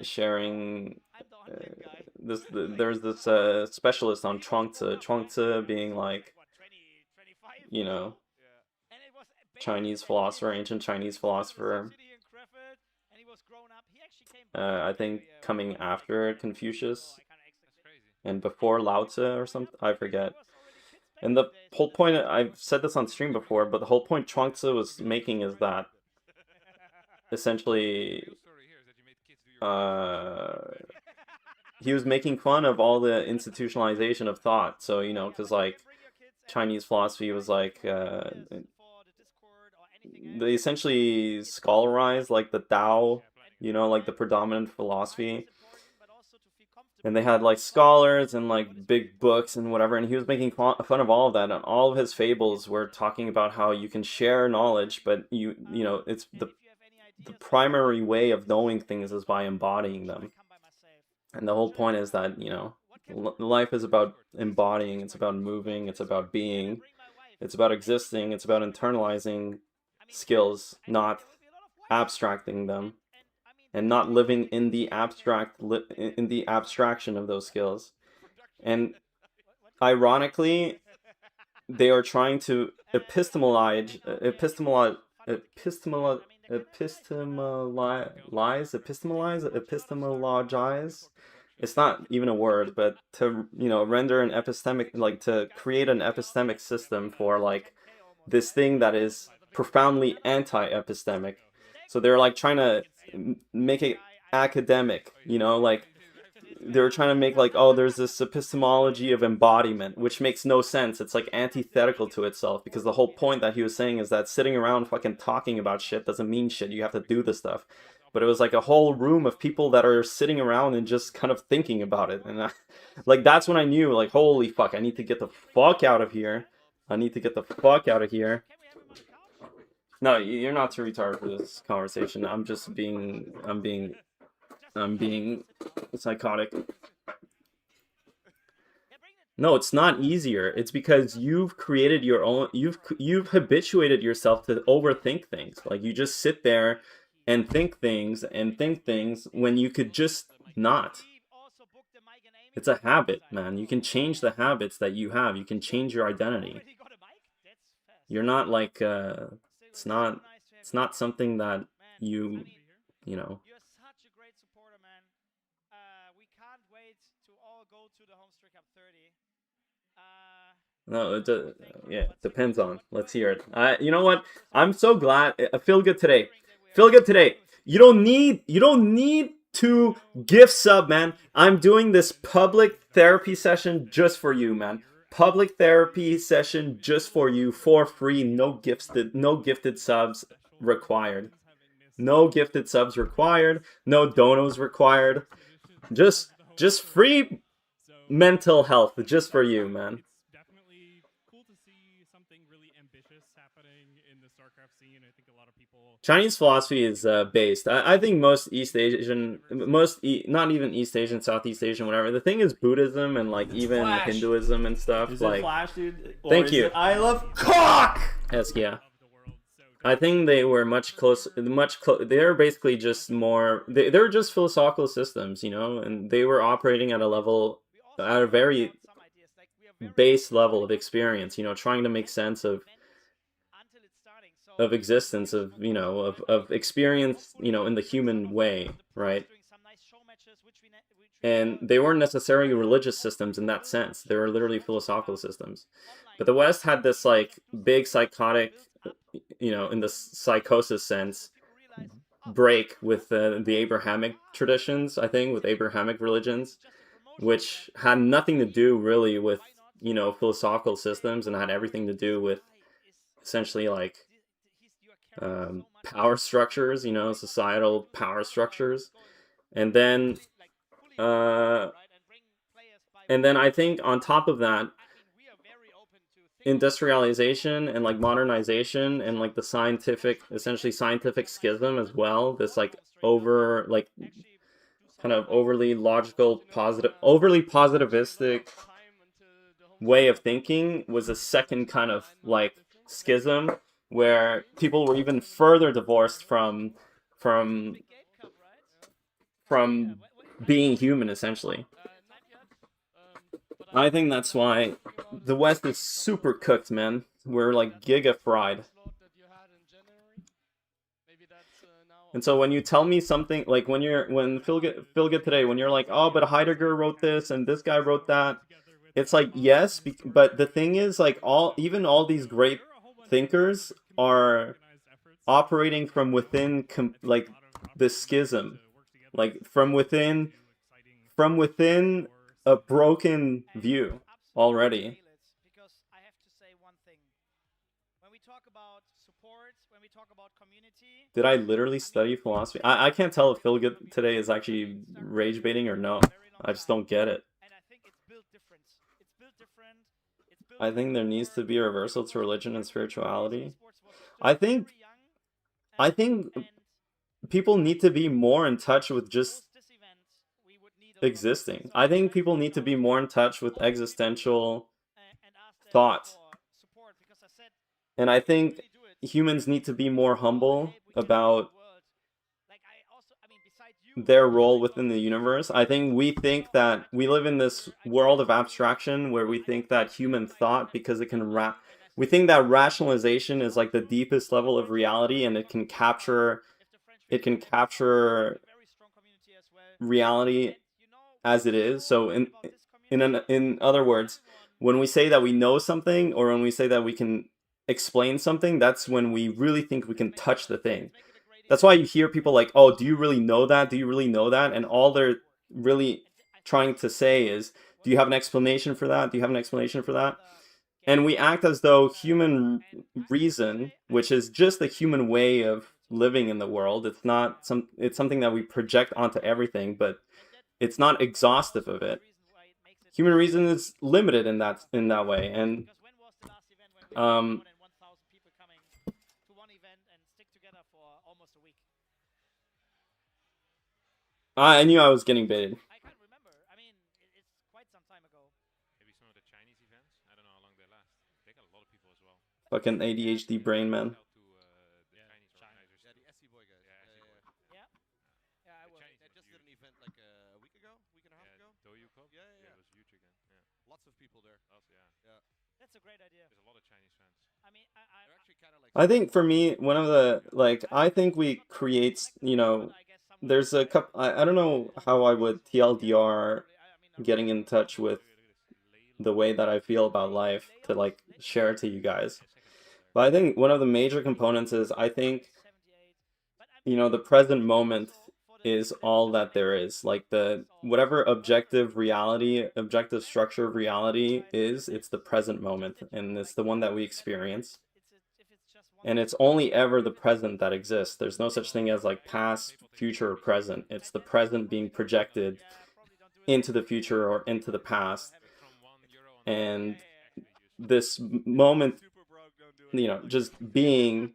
sharing I'm the onion guy. there's this specialist on Chuang Tzu being like, What, 20, 25? you know, Yeah. And it was basically Chinese like philosopher, this. ancient Chinese He was in the philosopher. city in Krefeld, and he was grown up. He actually came I back think area coming when I was after like, Confucius I kinda That's expected- crazy. and before Lao Tzu or something. I forget. There was already kids And the whole point, I've said this on stream before, but the whole point Chuangzi was making is that essentially he was making fun of all the institutionalization of thought. So, you know, because like Chinese philosophy was like they essentially scholarized like the Tao, you know, like the predominant philosophy. And they had like scholars and like big books and whatever, and he was making fun of all of that. And all of his fables were talking about how you can share knowledge, but you know, it's the primary way of knowing things is by embodying them. And the whole point is that, you know, life is about embodying, it's about moving, it's about being, it's about existing, it's about internalizing skills, not abstracting them, and not living in the abstraction of those skills. And ironically, they are trying to epistemologize. It's not even a word, but to, you know, render an epistemic, like to create an epistemic system for like this thing that is profoundly anti-epistemic. So they're like trying to make it academic, you know, like they were trying to make like, oh, there's this epistemology of embodiment, which makes no sense. It's like antithetical to itself, because the whole point that he was saying is that sitting around fucking talking about shit doesn't mean shit. You have to do the stuff. But it was like a whole room of people that are sitting around and just kind of thinking about it. And like, that's when I knew, like, holy fuck, I need to get the fuck out of here. I need to get the fuck out of here. No, you're not too retarded for this conversation. I'm just being, I'm being psychotic. No, it's not easier. It's because you've created your own, you've habituated yourself to overthink things. Like, you just sit there and think things when you could just not. It's a habit, man. You can change the habits that you have. You can change your identity. You're not like, it's not something that you know. You're such a great supporter, man. We can't wait to all go to the Homestore Cup 30. No, yeah, depends on. Let's hear it. You know what? I'm so glad. I feel good today. Feel good today. You don't need to gift sub, man. I'm doing this public therapy session just for you, man. Public therapy session just for you, for free. No gifted subs required. No gifted subs required. No donos required. Just free mental health just for you, man. It's definitely cool to see something really ambitious happening in the StarCraft scene. I think a lot of people... Chinese philosophy is based. I think most East Asian, not even East Asian, Southeast Asian, whatever. The thing is Buddhism and like even Flash. Hinduism and stuff. Is like, it Flash, dude? Or thank is you. it I love cock. Yes, yeah. I think they were they're basically just more, they're just philosophical systems, you know, and they were operating at a very base level of experience, you know, trying to make sense of existence, of, you know, of experience, you know, in the human way, right? And they weren't necessarily religious systems in that sense. They were literally philosophical systems. But the West had this like big psychotic, you know, in the psychosis sense, break with the Abrahamic traditions, I think, with Abrahamic religions, which had nothing to do really with, you know, philosophical systems, and had everything to do with essentially like power structures, you know, societal power structures. And then I think on top of that, industrialization and like modernization and like the essentially scientific schism as well, this like kind of overly logical, overly positivistic way of thinking was a second kind of like schism, where people were even further divorced from being human, essentially. I think that's why the West is super cooked, man. We're like giga fried. And so when you tell me something, like when Phil get today, when you're like, oh, but Heidegger wrote this and this guy wrote that, it's like, yes, but the thing is, like, even all these great thinkers are operating from within, like, the schism, like from within a broken view already. Because I have to say one thing. When we talk about support, when we talk about community, Did I literally study philosophy? I can't tell if Phil Good today is actually rage baiting or no. I just don't get it. and I think it's built different. It's built different. It's built I think there needs to be a reversal to religion and spirituality. I think people need to be more in touch with just existing. I think people need to be more in touch with existential thought. And I think humans need to be more humble about their role within the universe. I think we think that we live in this world of abstraction where we think that human thought, because it can we think that rationalization is like the deepest level of reality, and it can capture reality as it is. So in other words, when we say that we know something, or when we say that we can explain something, that's when we really think we can touch the thing. That's why you hear people like, oh, do you really know that? Do you really know that? And all they're really trying to say is, do you have an explanation for that? Do you have an explanation for that? And we act as though human reason, which is just the human way of living in the world, it's something that we project onto everything, but it's not exhaustive of it. Human reason is limited in that way. And I knew I was getting baited. I can't remember. I mean, it's quite some time ago. Maybe some of the Chinese events. I don't know how long they last. They got a lot of people as well. Fucking ADHD brain, man. Yeah, I was. They just did an event like a week and a half ago. Yeah. It was huge again. Yeah. Lots of people there. Yeah. That's a great idea. There's a lot of Chinese fans. I mean, They're actually kind of like. I think for me, one of the, like, I think we create, there's a couple, I don't know how I would TLDR getting in touch with the way that I feel about life to, like, share to you guys. But I think one of the major components is, I think, the present moment is all that there is. Like, whatever objective structure of reality is, it's the present moment, and it's the one that we experience. And it's only ever the present that exists. There's no such thing as like past, future, or present. It's the present being projected into the future or into the past. And this moment, just being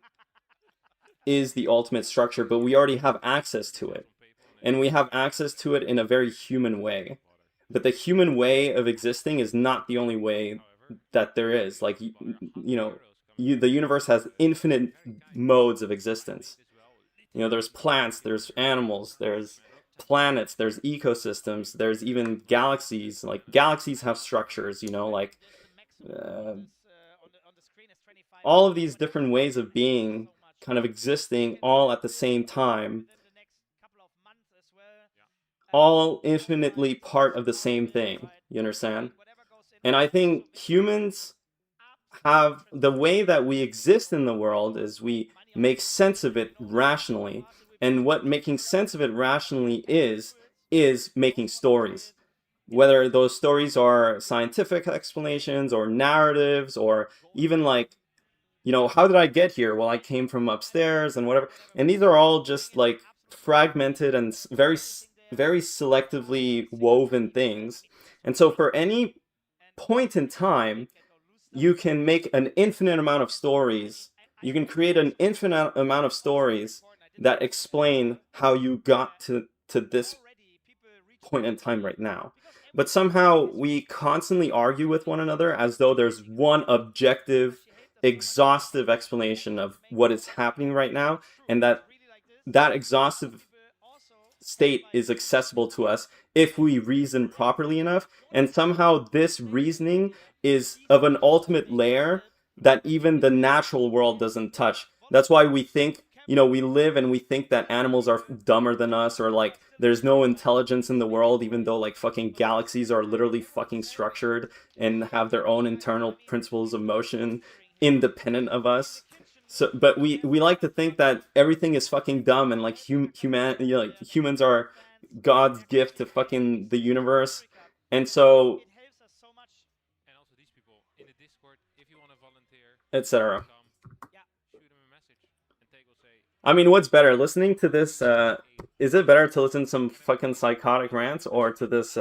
is the ultimate structure, but we already have access to it. And we have access to it in a very human way. But the human way of existing is not the only way that there is. Like, the universe has infinite modes of existence. There's plants, there's animals, there's planets, there's ecosystems, there's even galaxies. Like, galaxies have structures, like all of these different ways of being kind of existing all at the same time, all infinitely part of the same thing. You understand? And I think humans have, the way that we exist in the world is we make sense of it rationally. And what making sense of it rationally is making stories. Whether those stories are scientific explanations or narratives, or even like, how did I get here? Well, I came from upstairs and whatever. And these are all just like fragmented and very, very selectively woven things. And so for any point in time, you can make an infinite amount of stories. You can create an infinite amount of stories that explain how you got to this point in time right now. But somehow we constantly argue with one another as though there's one objective, exhaustive explanation of what is happening right now, and that exhaustive state is accessible to us if we reason properly enough. And somehow this reasoning is of an ultimate layer that even the natural world doesn't touch. That's why we think you know, we live and we think that animals are dumber than us, or like there's no intelligence in the world, even though like fucking galaxies are literally fucking structured and have their own internal principles of motion independent of us. So, but we like to think that everything is fucking dumb and like like humans are God's gift to fucking the universe, and so And also these people in the Discord, if you want to volunteer, etc. shoot them a message, and they will say, I mean, what's better, listening to this? Is it better to listen to some fucking psychotic rants or to this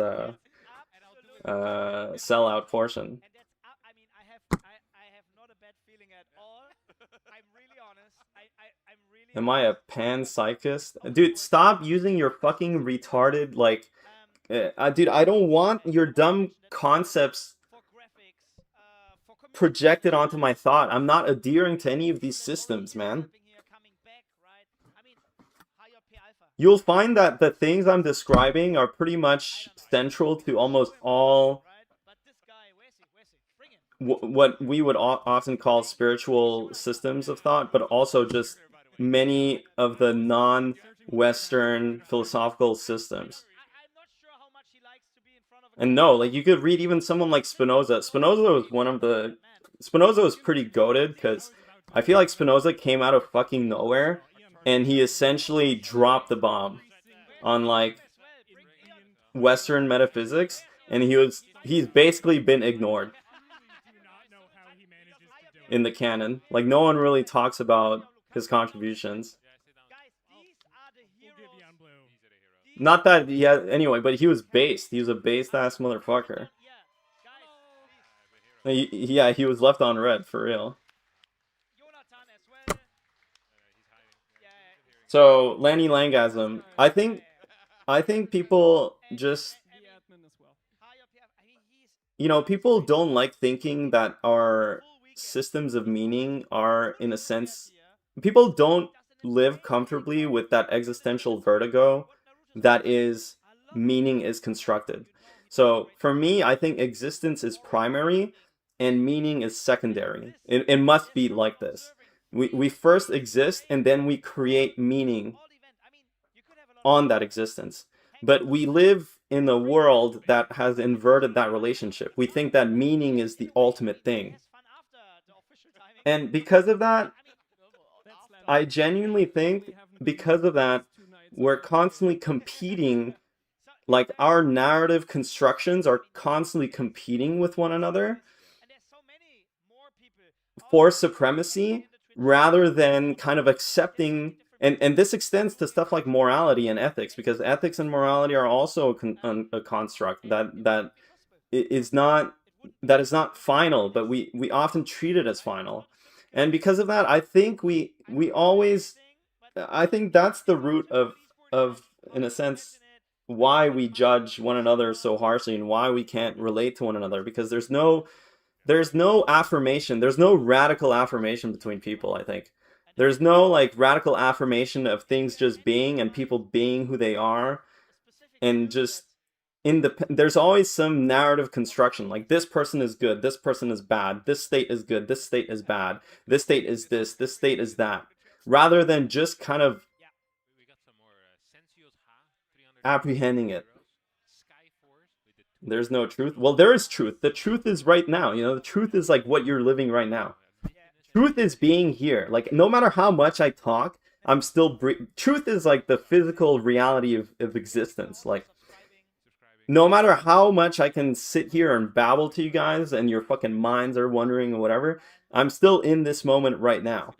sellout portion? I mean, I have not a bad feeling at all. I'm really honest. I'm really. Am I a panpsychist? Dude, stop using your fucking retarded, like... dude, I don't want your dumb concepts projected onto my thought. I'm not adhering to any of these systems, man. You'll find that the things I'm describing are pretty much central to almost all what we would often call spiritual systems of thought, but also just many of the non-Western philosophical systems. And no, like you could read even someone like Spinoza. Spinoza was pretty goated, because I feel like Spinoza came out of fucking nowhere and he essentially dropped the bomb on like Western metaphysics, and he's basically been ignored in the canon. Like no one really talks about his contributions. Not that, yeah, anyway, but he was based. He was a based ass motherfucker. Yeah, he was left on red, for real. So, Lanny Langasm, I think people just, you know, people don't like thinking that our systems of meaning are, in a sense, people don't live comfortably with that existential vertigo that is meaning is constructed. So for me, I think existence is primary and meaning is secondary. It must be like this. We first exist and then we create meaning on that existence. But we live in a world that has inverted that relationship. We think that meaning is the ultimate thing. And because of that, I genuinely think, because of that, we're constantly competing, like our narrative constructions are constantly competing with one another for supremacy, rather than kind of accepting, and this extends to stuff like morality and ethics, because ethics and morality are also a construct that is not final, but we often treat it as final. And because of that, I think I think that's the root of, in a sense, why we judge one another so harshly and why we can't relate to one another, because there's no affirmation, there's no radical affirmation between people, I think. There's no like radical affirmation of things just being and people being who they are, and just there's always some narrative construction, like this person is good, this person is bad, this state is good, this state is bad, this state is this state is that, rather than just kind of apprehending it. There's no truth. Well, there is truth. The truth is right now. You know, the truth is like what you're living right now. Truth is being here. Like no matter how much I talk, I'm still truth is like the physical reality of existence. Like no matter how much I can sit here and babble to you guys and your fucking minds are wondering or whatever, I'm still in this moment right now.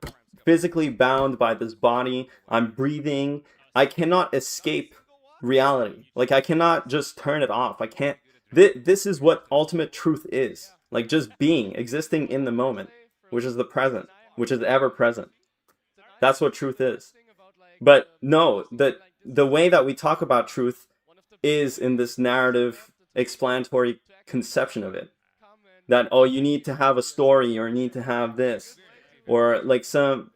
Physically bound by this body. I'm breathing. I cannot escape reality. Like I cannot just turn it off. I can't. This is what ultimate truth is. Like just being, existing in the moment, which is the present, which is ever present. That's what truth is. But no, the way that we talk about truth is in this narrative explanatory conception of it. That, oh, you need to have a story, or you need to have this, or like some...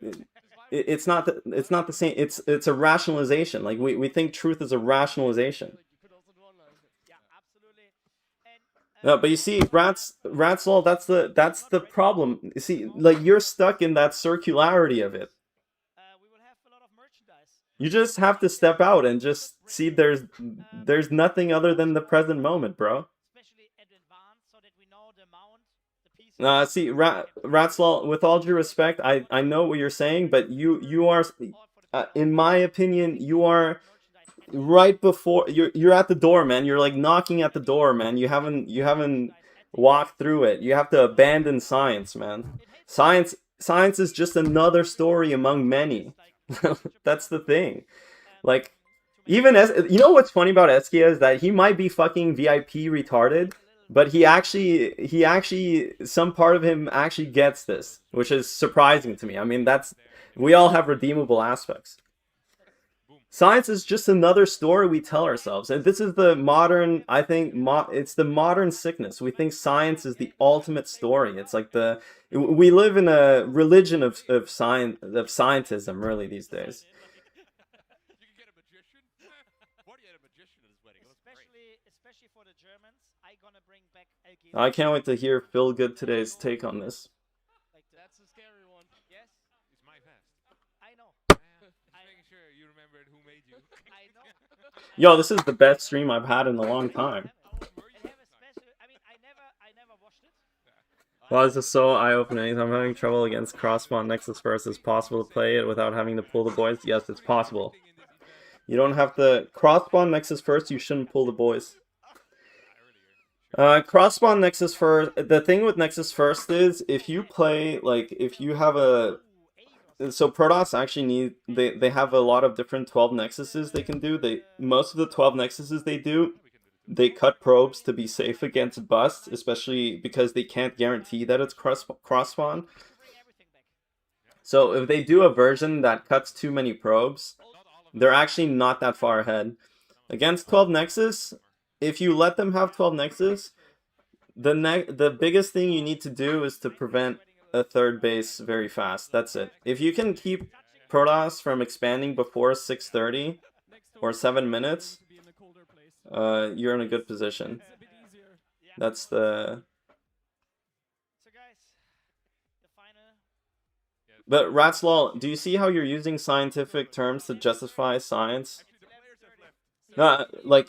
It's not the same. It's a rationalization. Like we think truth is a rationalization. No, but you see, Ratslaw, that's the problem. You see, like you're stuck in that circularity of it. You just have to step out and just see there's nothing other than the present moment, bro. See, Ratslaw, with all due respect, I know what you're saying, but you are, in my opinion, you are right before you're at the door, man. You're like knocking at the door, man. You haven't walked through it. You have to abandon science, man. Science is just another story among many. That's the thing. Like, even as you know, what's funny about Eskia is that he might be fucking VIP retarded, but he actually, some part of him actually gets this, which is surprising to me. I mean, we all have redeemable aspects. Science is just another story we tell ourselves, and this is the modern. I think it's the modern sickness. We think science is the ultimate story. It's like we live in a religion of science, of scientism, really, these days. Especially for the Germans, I gonna bring back I can't wait to hear Phil Good today's take on this. That's a scary one. Yes. It's my fast. I know. I'm making sure you remembered who made you. I know. Yo, this is the best stream I've had in a long time. I never watched it. Well, this is so eye-opening. I'm having trouble against cross-spawn Nexus first. Is possible to play it without having to pull the boys? Yes, it's possible. You don't have to cross-spawn Nexus first. You shouldn't pull the boys. Cross-spawn Nexus first. The thing with Nexus first is if you play, like, if you have a... So Protoss actually need... They have a lot of different 12 Nexuses they can do. Most of the 12 Nexuses they do, they cut probes to be safe against busts, especially because they can't guarantee that it's cross-spawn. So if they do a version that cuts too many probes, they're actually not that far ahead. Against 12 Nexus, if you let them have 12 Nexus, the biggest thing you need to do is to prevent a third base very fast. That's it. If you can keep Protoss from expanding before 6:30 or 7 minutes, you're in a good position. That's the... But Ratslaw, do you see how you're using scientific terms to justify science? Like,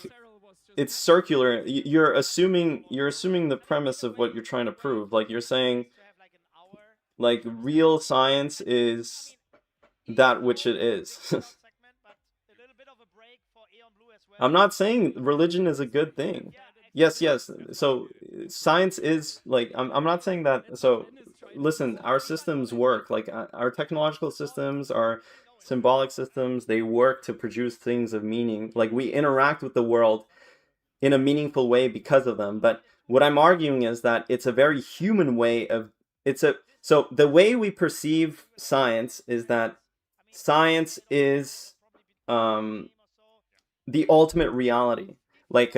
it's circular. You're assuming the premise of what you're trying to prove. Like, you're saying, like, real science is that which it is. I'm not saying religion is a good thing. Yes. So science is, like, I'm not saying that. So listen, our systems work. Like, our technological systems, our symbolic systems, they work to produce things of meaning. Like, we interact with the world in a meaningful way because of them. But what I'm arguing is that it's a very human way of... So the way we perceive science is that science is the ultimate reality. Like,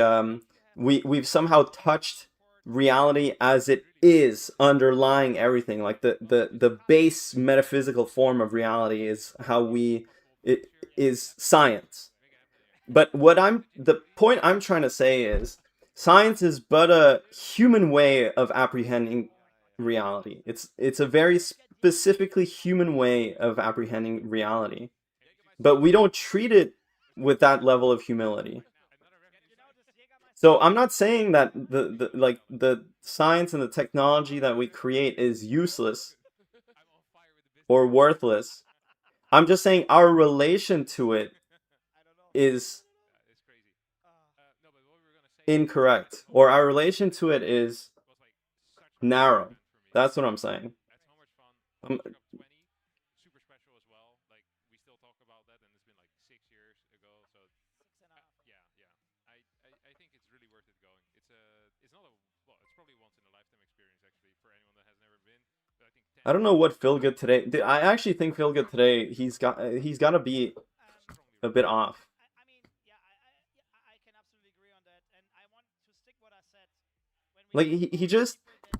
we've somehow touched reality as it is, underlying everything. Like, the base metaphysical form of reality is how it is science. But the point I'm trying to say is, science is but a human way of apprehending reality. It's a very specifically human way of apprehending reality. But we don't treat it with that level of humility. So I'm not saying that the science and the technology that we create is useless or worthless. I'm just saying our relation to it is incorrect, or our relation to it is narrow. That's what I'm saying. I don't know what Phil Good today. I actually think Phil Good today, he's got to be a bit off. Like, he just,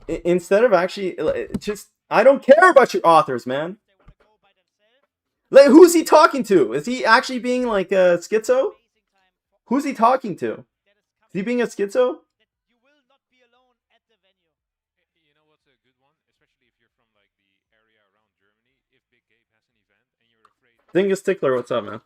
instead of actually just, I don't care about your authors, man. Like, who's he talking to? Is he actually being like a schizo? Who's he talking to? Is he being a schizo? Dingus Tickler, what's up, man?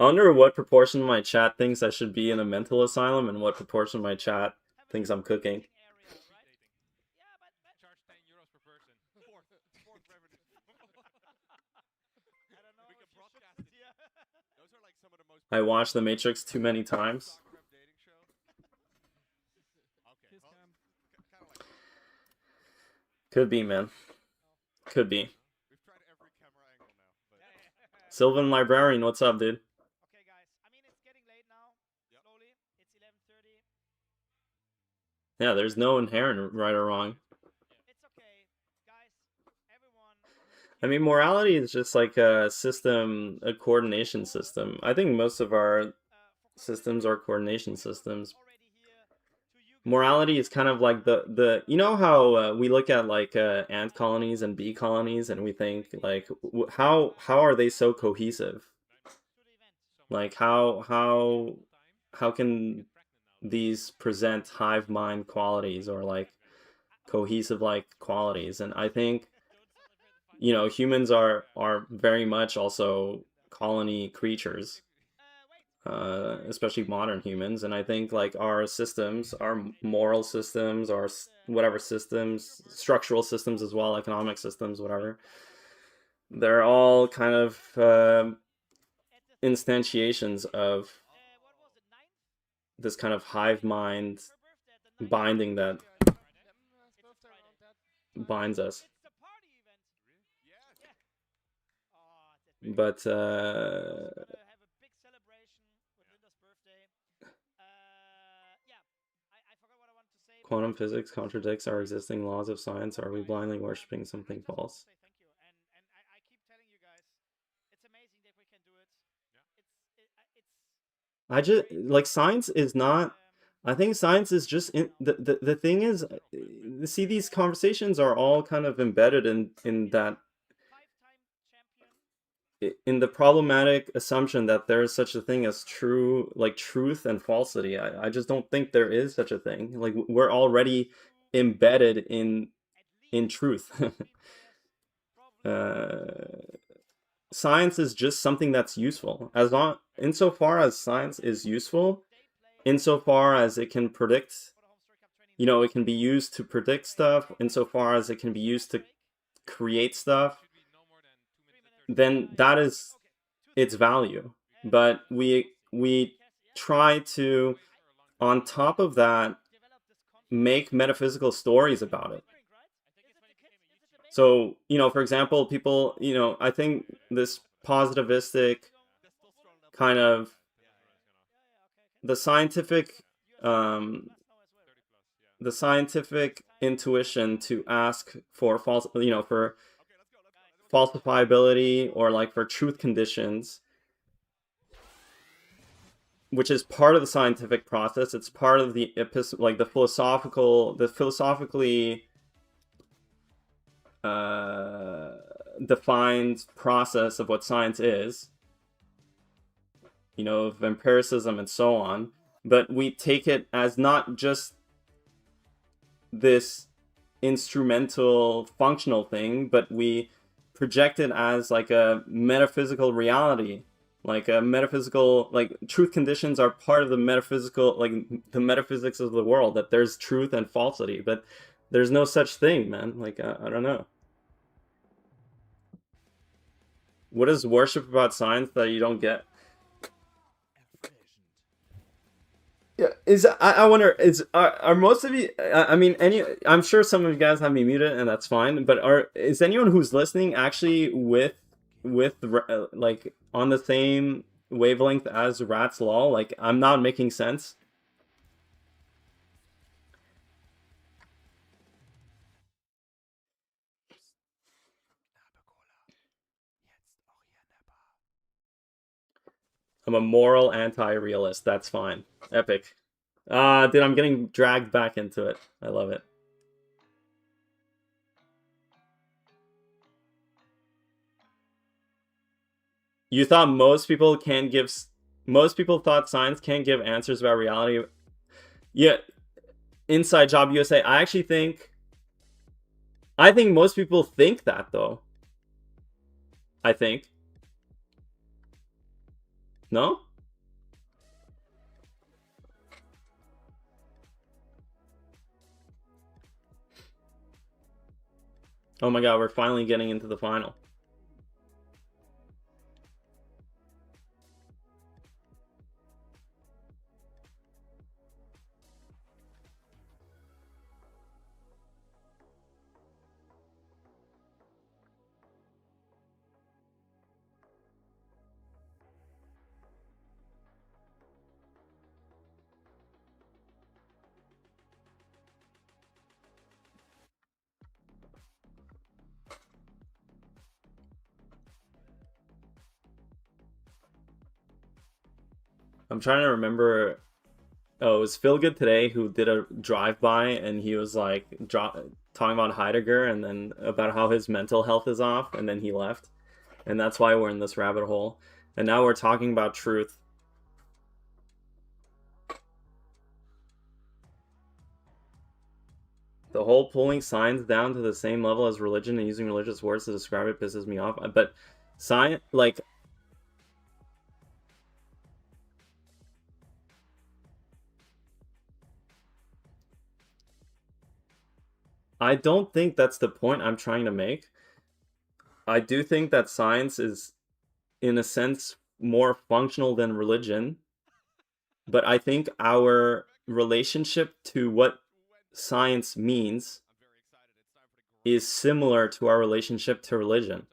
I wonder what proportion of my chat thinks I should be in a mental asylum and what proportion of my chat thinks I'm cooking. I watched The Matrix too many times. Could be, man. Could be. Sylvan Librarian, what's up, dude? Okay, guys. I mean, it's getting late now. Slowly. It's 11:30. Yeah, there's no inherent right or wrong. It's okay, guys. Everyone. I mean, morality is just like a system, a coordination system. I think most of our systems are coordination systems. Morality is kind of like the you know how we look at like ant colonies and bee colonies and we think like how are they so cohesive? Like how can these present hive mind qualities or like cohesive like qualities? And I think, you know, humans are very much also colony creatures, especially modern humans. And I think like our systems, our moral systems, our whatever systems, structural systems as well, economic systems, whatever, they're all kind of instantiations of this kind of hive mind binding that binds us. But quantum physics contradicts our existing laws of science. Are we blindly worshipping something false? I just like science is not. I think science is just the thing is, see, these conversations are all kind of embedded in that, in the problematic assumption that there is such a thing as true, like truth and falsity. I just don't think there is such a thing. Like we're already embedded in truth. Science is just something that's useful. As long, insofar as science is useful, insofar as it can predict, you know, it can be used to predict stuff, insofar as it can be used to create stuff, then that is its value. But we try to, on top of that, make metaphysical stories about it. So, you know, for example, people, you know, I think this positivistic kind of, the scientific intuition to ask for false, you know, for falsifiability or like for truth conditions, which is part of the scientific process. It's part of the like the philosophically defined process of what science is, you know, of empiricism and so on. But we take it as not just this instrumental functional thing, but we project it as like a metaphysical reality, like a metaphysical, like truth conditions are part of the metaphysical, like the metaphysics of the world, that there's truth and falsity, but there's no such thing, man. Like I don't know. What is worship about science that you don't get? Yeah, I wonder, are most of you, I mean, I'm sure some of you guys have me muted and that's fine, but is anyone who's listening actually with like on the same wavelength as Rat's Law? Like, I'm not making sense. I'm a moral anti-realist. That's fine. Epic. Dude, I'm getting dragged back into it. I love it. You thought most people thought science can't give answers about reality. Yeah, Inside Job USA. I think most people think that, though. I think. No? Oh my god, we're finally getting into the final. I'm trying to remember. Oh, it was Phil Good today who did a drive-by, and he was like talking about Heidegger and then about how his mental health is off, and then he left. And that's why we're in this rabbit hole. And now we're talking about truth. The whole pulling science down to the same level as religion and using religious words to describe it pisses me off. But science, like... I don't think that's the point I'm trying to make. I do think that science is, in a sense, more functional than religion. But I think our relationship to what science means is similar to our relationship to religion.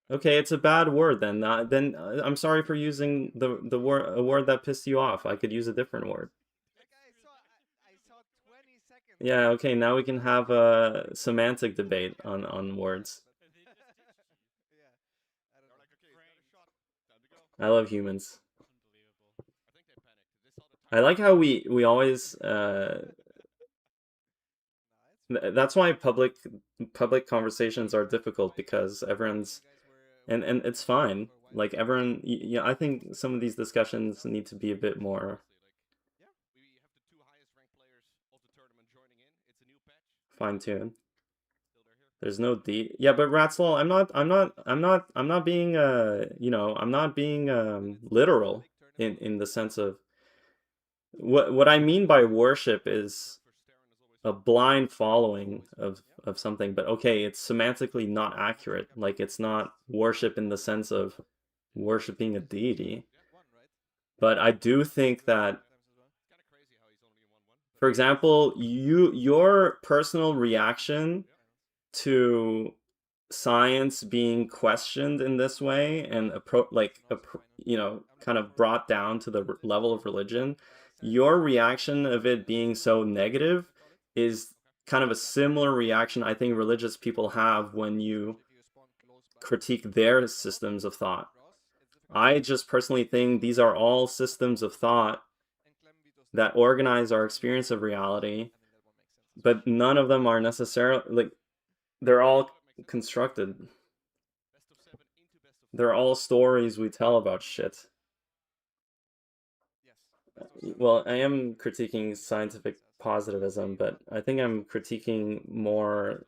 Okay, it's a bad word then. I'm sorry for using a word that pissed you off. I could use a different word. Yeah, okay, now we can have a semantic debate on words. I love humans. I like how we always that's why public conversations are difficult, because everyone's and it's fine. Like everyone, I think some of these discussions need to be a bit more fine-tuned. There's no D. Yeah, but Ratslaw, I'm not being I'm not being literal in the sense of what I mean by worship is a blind following of something. But okay, it's semantically not accurate. Like it's not worship in the sense of worshiping a deity. But I do think that, for example, your personal reaction to science being questioned in this way and kind of brought down to the level of religion, your reaction of it being so negative is kind of a similar reaction I think religious people have when you critique their systems of thought. I just personally think these are all systems of thought that organize our experience of reality, but none of them are necessarily, like, they're all constructed. They're all stories we tell about shit. Well, I am critiquing scientific positivism, but I think I'm critiquing more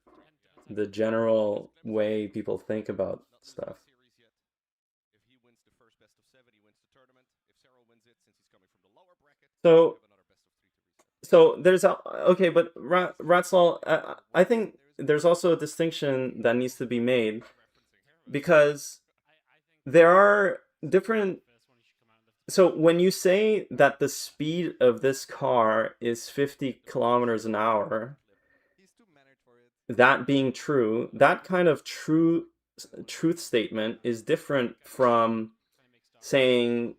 the general way people think about stuff. So there's okay, but Ratslaw, I think there's also a distinction that needs to be made, because there are different. So when you say that the speed of this car is 50 kilometers an hour, that being true, that kind of truth statement is different from saying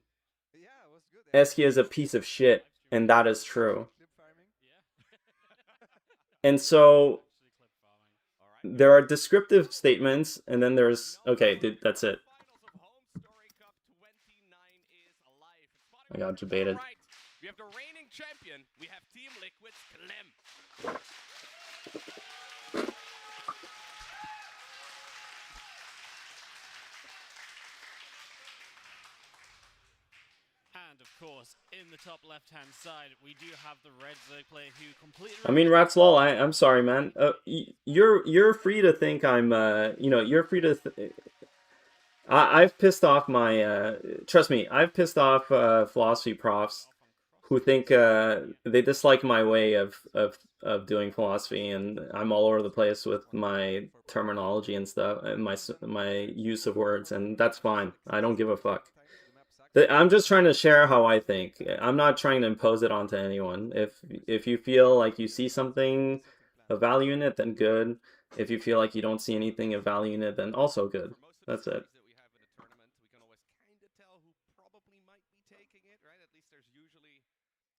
Eskia is a piece of shit, and that is true. And so there are descriptive statements, and then there's, okay, dude, that's it. I got debated. We have the reigning champion. We have Team Liquid's Clem. And of course, in the top left-hand side, we do have the red Zerg player who completely. I mean, Ratslaw, I'm sorry, man. You're free to think I'm, you're free to. I've pissed off my trust me, I've pissed off philosophy profs who think they dislike my way of doing philosophy, and I'm all over the place with my terminology and stuff and my use of words, and that's fine. I don't give a fuck. I'm just trying to share how I think. I'm not trying to impose it onto anyone. If you feel like you see something of value in it, then good. If you feel like you don't see anything of value in it, then also good. That's it.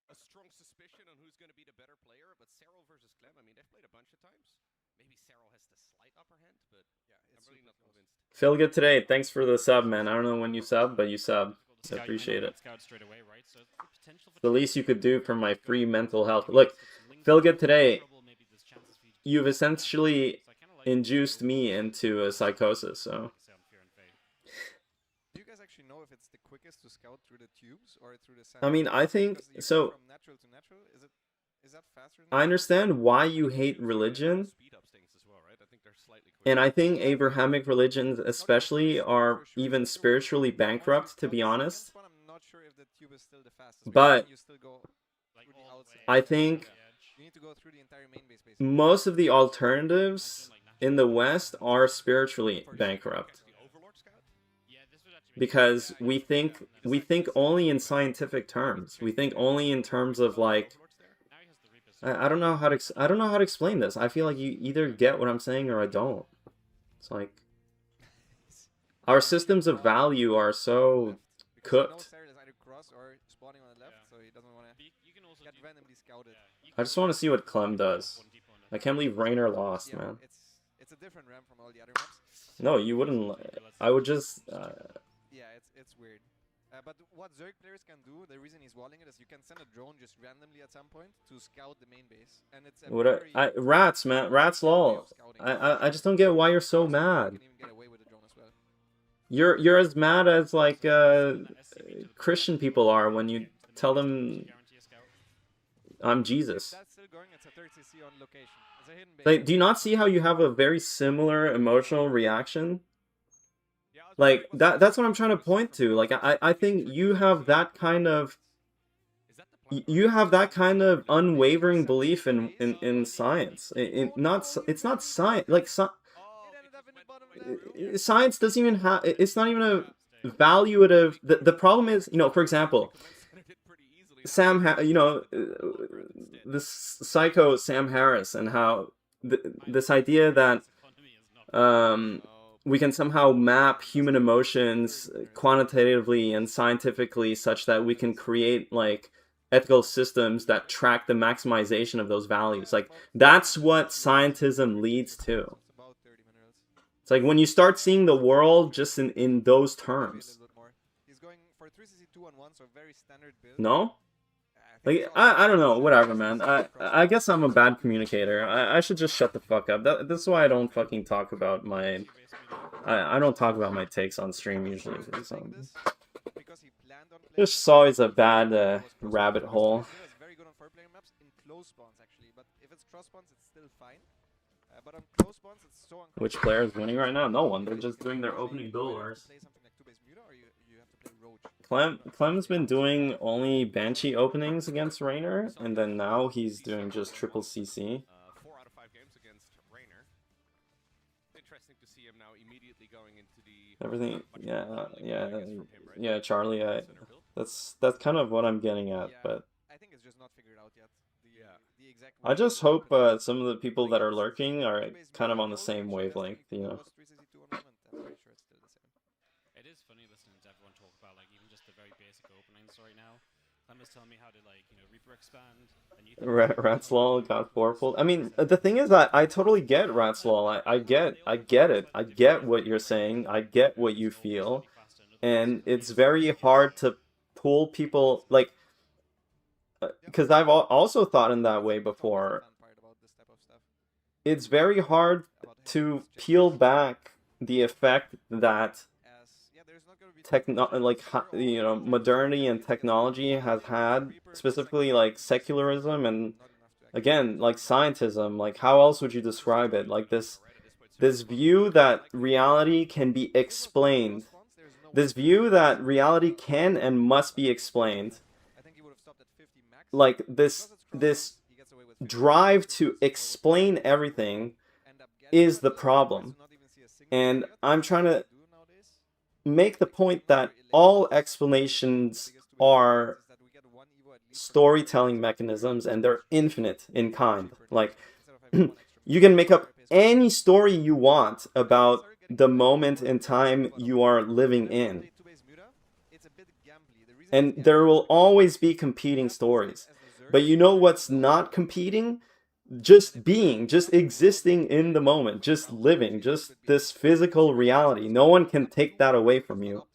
A strong suspicion on who's going to be the better player, but Cero versus Clem, I mean, they've played a bunch of times. Maybe Cero has the slight upper hand, but yeah, I'm really not convinced. Feel good today. Thanks for the sub, man. I don't know when you sub, but you sub. I appreciate it. The least you could do for my free mental health. Look, feel good today. You've essentially induced me into a psychosis, so. Do you guys actually know if it's the quickest to scout through the tubes or through the sand? I mean, I think so. From natural to natural, is that faster? I understand why you hate religion, and I think Abrahamic religions especially are even spiritually bankrupt, to be honest. But I think most of the alternatives in the West are spiritually bankrupt. Because we think only in scientific terms. We think only in terms of like I don't know how to explain this. I feel like you either get what I'm saying or I don't. It's like our systems of value are so cooked. I just want to see what Clem does. I can't believe Rainer lost, man. It's a different RAM from all the other maps. No, you wouldn't. I would just. Yeah, it's weird. But what Zerg players can do, the reason he's walling it is you can send a drone just randomly at some point to scout the main base, and it's a rats, man, rats, lol. I just don't get why you're so mad. You're as mad as like Christian people are when you tell them I'm Jesus. Like, do you not see how you have a very similar emotional reaction? Like that's what I'm trying to point to. Like I think you have that kind of unwavering belief in science. It's not science. Like science doesn't even have. It's not even a valuative. The problem is, you know, for example, this psycho Sam Harris, and how this idea that we can somehow map human emotions quantitatively and scientifically such that we can create like ethical systems that track the maximization of those values. Like that's what scientism leads to. It's like when you start seeing the world just in those terms. No? Like I don't know, whatever, man. I guess I'm a bad communicator. I should just shut the fuck up. This is why I don't fucking talk about my I don't talk about my takes on stream usually. Just always a bad rabbit hole. Which player is winning right now? No one. They're just doing their opening build wars. Clem's been doing only Banshee openings against Rainer, and then now he's doing just triple CC. 4 out of 5 games against Rainer. Interesting to see him now immediately going into the everything. Yeah, Charlie. That's kind of what I'm getting at, but I think it's just not figured out yet. The exact. I just hope some of the people that are lurking are kind of on the same wavelength, you know. Telling me how to, like, you know, Reaper expand, and you Ratslol got fourfold. I mean, the thing is that I totally get Ratslol. I get it. I get what you're saying. I get what you feel, and it's very hard to pull people like, because I've also thought in that way before. It's very hard to peel back the effect that modernity and technology has had, specifically like secularism and again like scientism. Like how else would you describe it? Like this view that reality can be explained this view that reality can and must be explained, like this drive to explain everything is the problem. And I'm trying to make the point that all explanations are storytelling mechanisms and they're infinite in kind. Like, you can make up any story you want about the moment in time you are living in. And there will always be competing stories. But you know what's not competing? Just being, just existing in the moment, just living, just this physical reality. No one can take that away from you.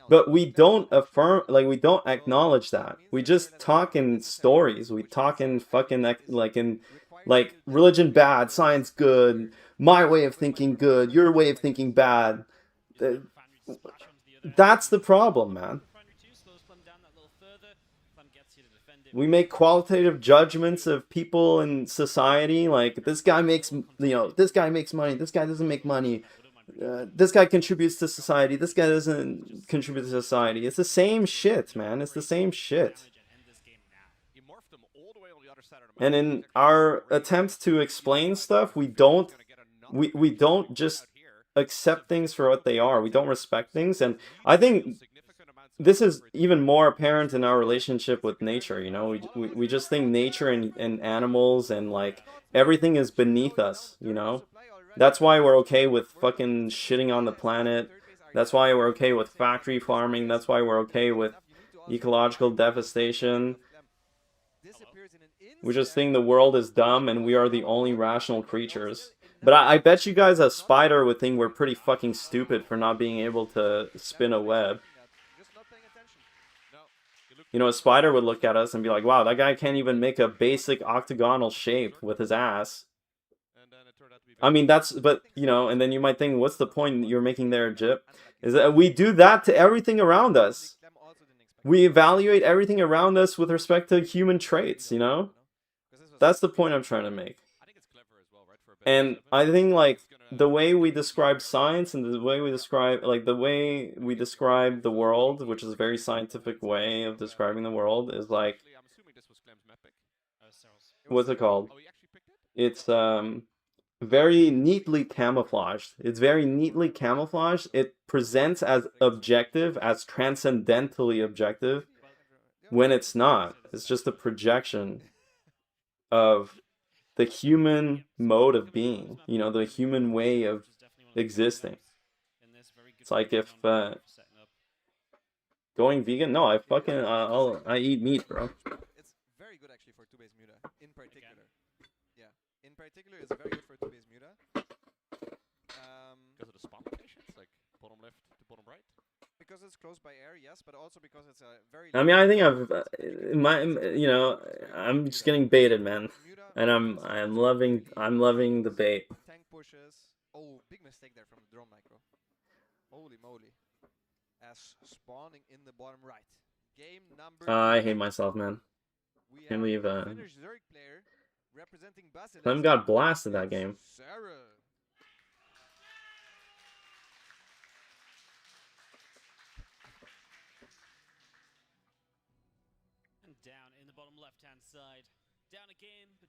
But we don't affirm, like, we don't acknowledge that. We just talk in stories. We talk in fucking, like, religion bad, science good, my way of thinking good, your way of thinking bad. That's the problem, man. We make qualitative judgments of people in society, like, this guy makes, this guy makes money, this guy doesn't make money, this guy contributes to society, this guy doesn't contribute to society. It's the same shit, man. It's the same shit. And in our attempt to explain stuff, we don't just accept things for what they are. We don't respect things. And I think this is even more apparent in our relationship with nature, you know? We just think nature and animals and, like, everything is beneath us, you know? That's why we're okay with fucking shitting on the planet. That's why we're okay with factory farming. That's why we're okay with ecological devastation. We just think the world is dumb and we are the only rational creatures. But I bet you guys a spider would think we're pretty fucking stupid for not being able to spin a web. You know, a spider would look at us and be like, wow, that guy can't even make a basic octagonal shape with his ass. I mean, but, you know, and then you might think, what's the point you're making there, Jip? Is that we do that to everything around us. We evaluate everything around us with respect to human traits, you know? That's the point I'm trying to make. And I think, like, the way we describe science and the way we describe, like, the way we describe the world, which is a very scientific way of describing the world, is like, what's it called? It's, very neatly camouflaged. It's very neatly camouflaged. It presents as objective, as transcendentally objective, when it's not. It's just a projection of the human mode of being, you know, the human way of existing. It's like if going vegan, no, I fucking I eat meat, bro. It's very good actually for two-base muta in particular. Yeah, in particular, it's very good for two-base muta. Because of the spawn locations, like bottom left to bottom right. Because it's close by air, yes, but also because it's a very. I mean, I think you know, I'm just getting baited, man, and I'm loving the bait. Tank pushes. Oh, big mistake there from the drone micro. Holy moly! As spawning in the bottom right. Game number. I hate myself, man. Can't believe Clem got blasted that game.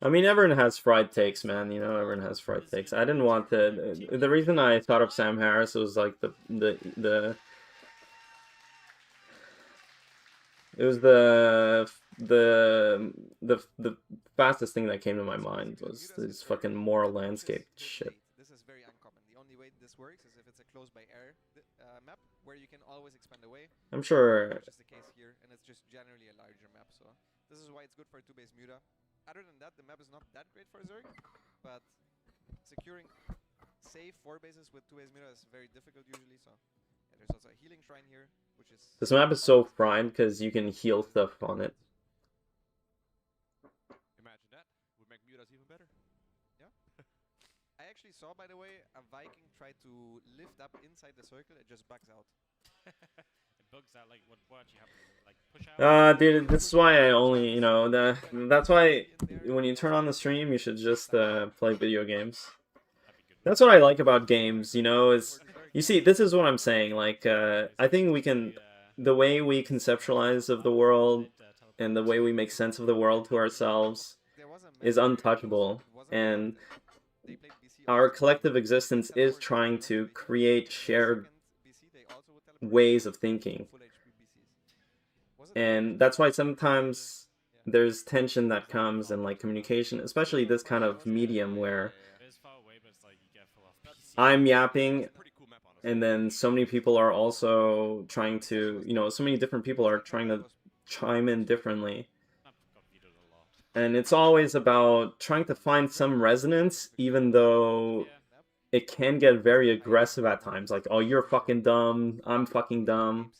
I mean, everyone has fried takes, man. You know, everyone has fried takes. I didn't want to. The reason I thought of Sam Harris was like it was the fastest thing that came to my mind was this fucking moral landscape shit. This is very uncommon. The only way this works is if it's a close by air map where you can always expand away. I'm sure. Which is the case here, and it's just generally a larger map, so this is why it's good for two-base muta. Other than that, the map is not that great for Zerg, but securing safe 4 bases with two-base muta is very difficult usually, so yeah, there's also a healing shrine here, which is... This map is so primed because you can heal stuff on it. Imagine that. Would make mutas even better. Yeah. I actually saw, by the way, a Viking try to lift up inside the circle, it just bugs out. It bugs out, like, what you have to, like, push out? Dude, this is why I only, you know, that's why when you turn on the stream, you should just play video games. That's what I like about games, you know, is You see, this is what I'm saying. Like, I think we can, the way we conceptualize of the world and the way we make sense of the world to ourselves is untouchable. And our collective existence is trying to create shared ways of thinking. And that's why sometimes there's tension that comes in like communication, especially this kind of medium where I'm yapping and then so many people are also trying to, you know, so many different people are trying to chime in differently. And it's always about trying to find some resonance, even though it can get very aggressive at times. Like, oh, you're fucking dumb, I'm fucking dumb.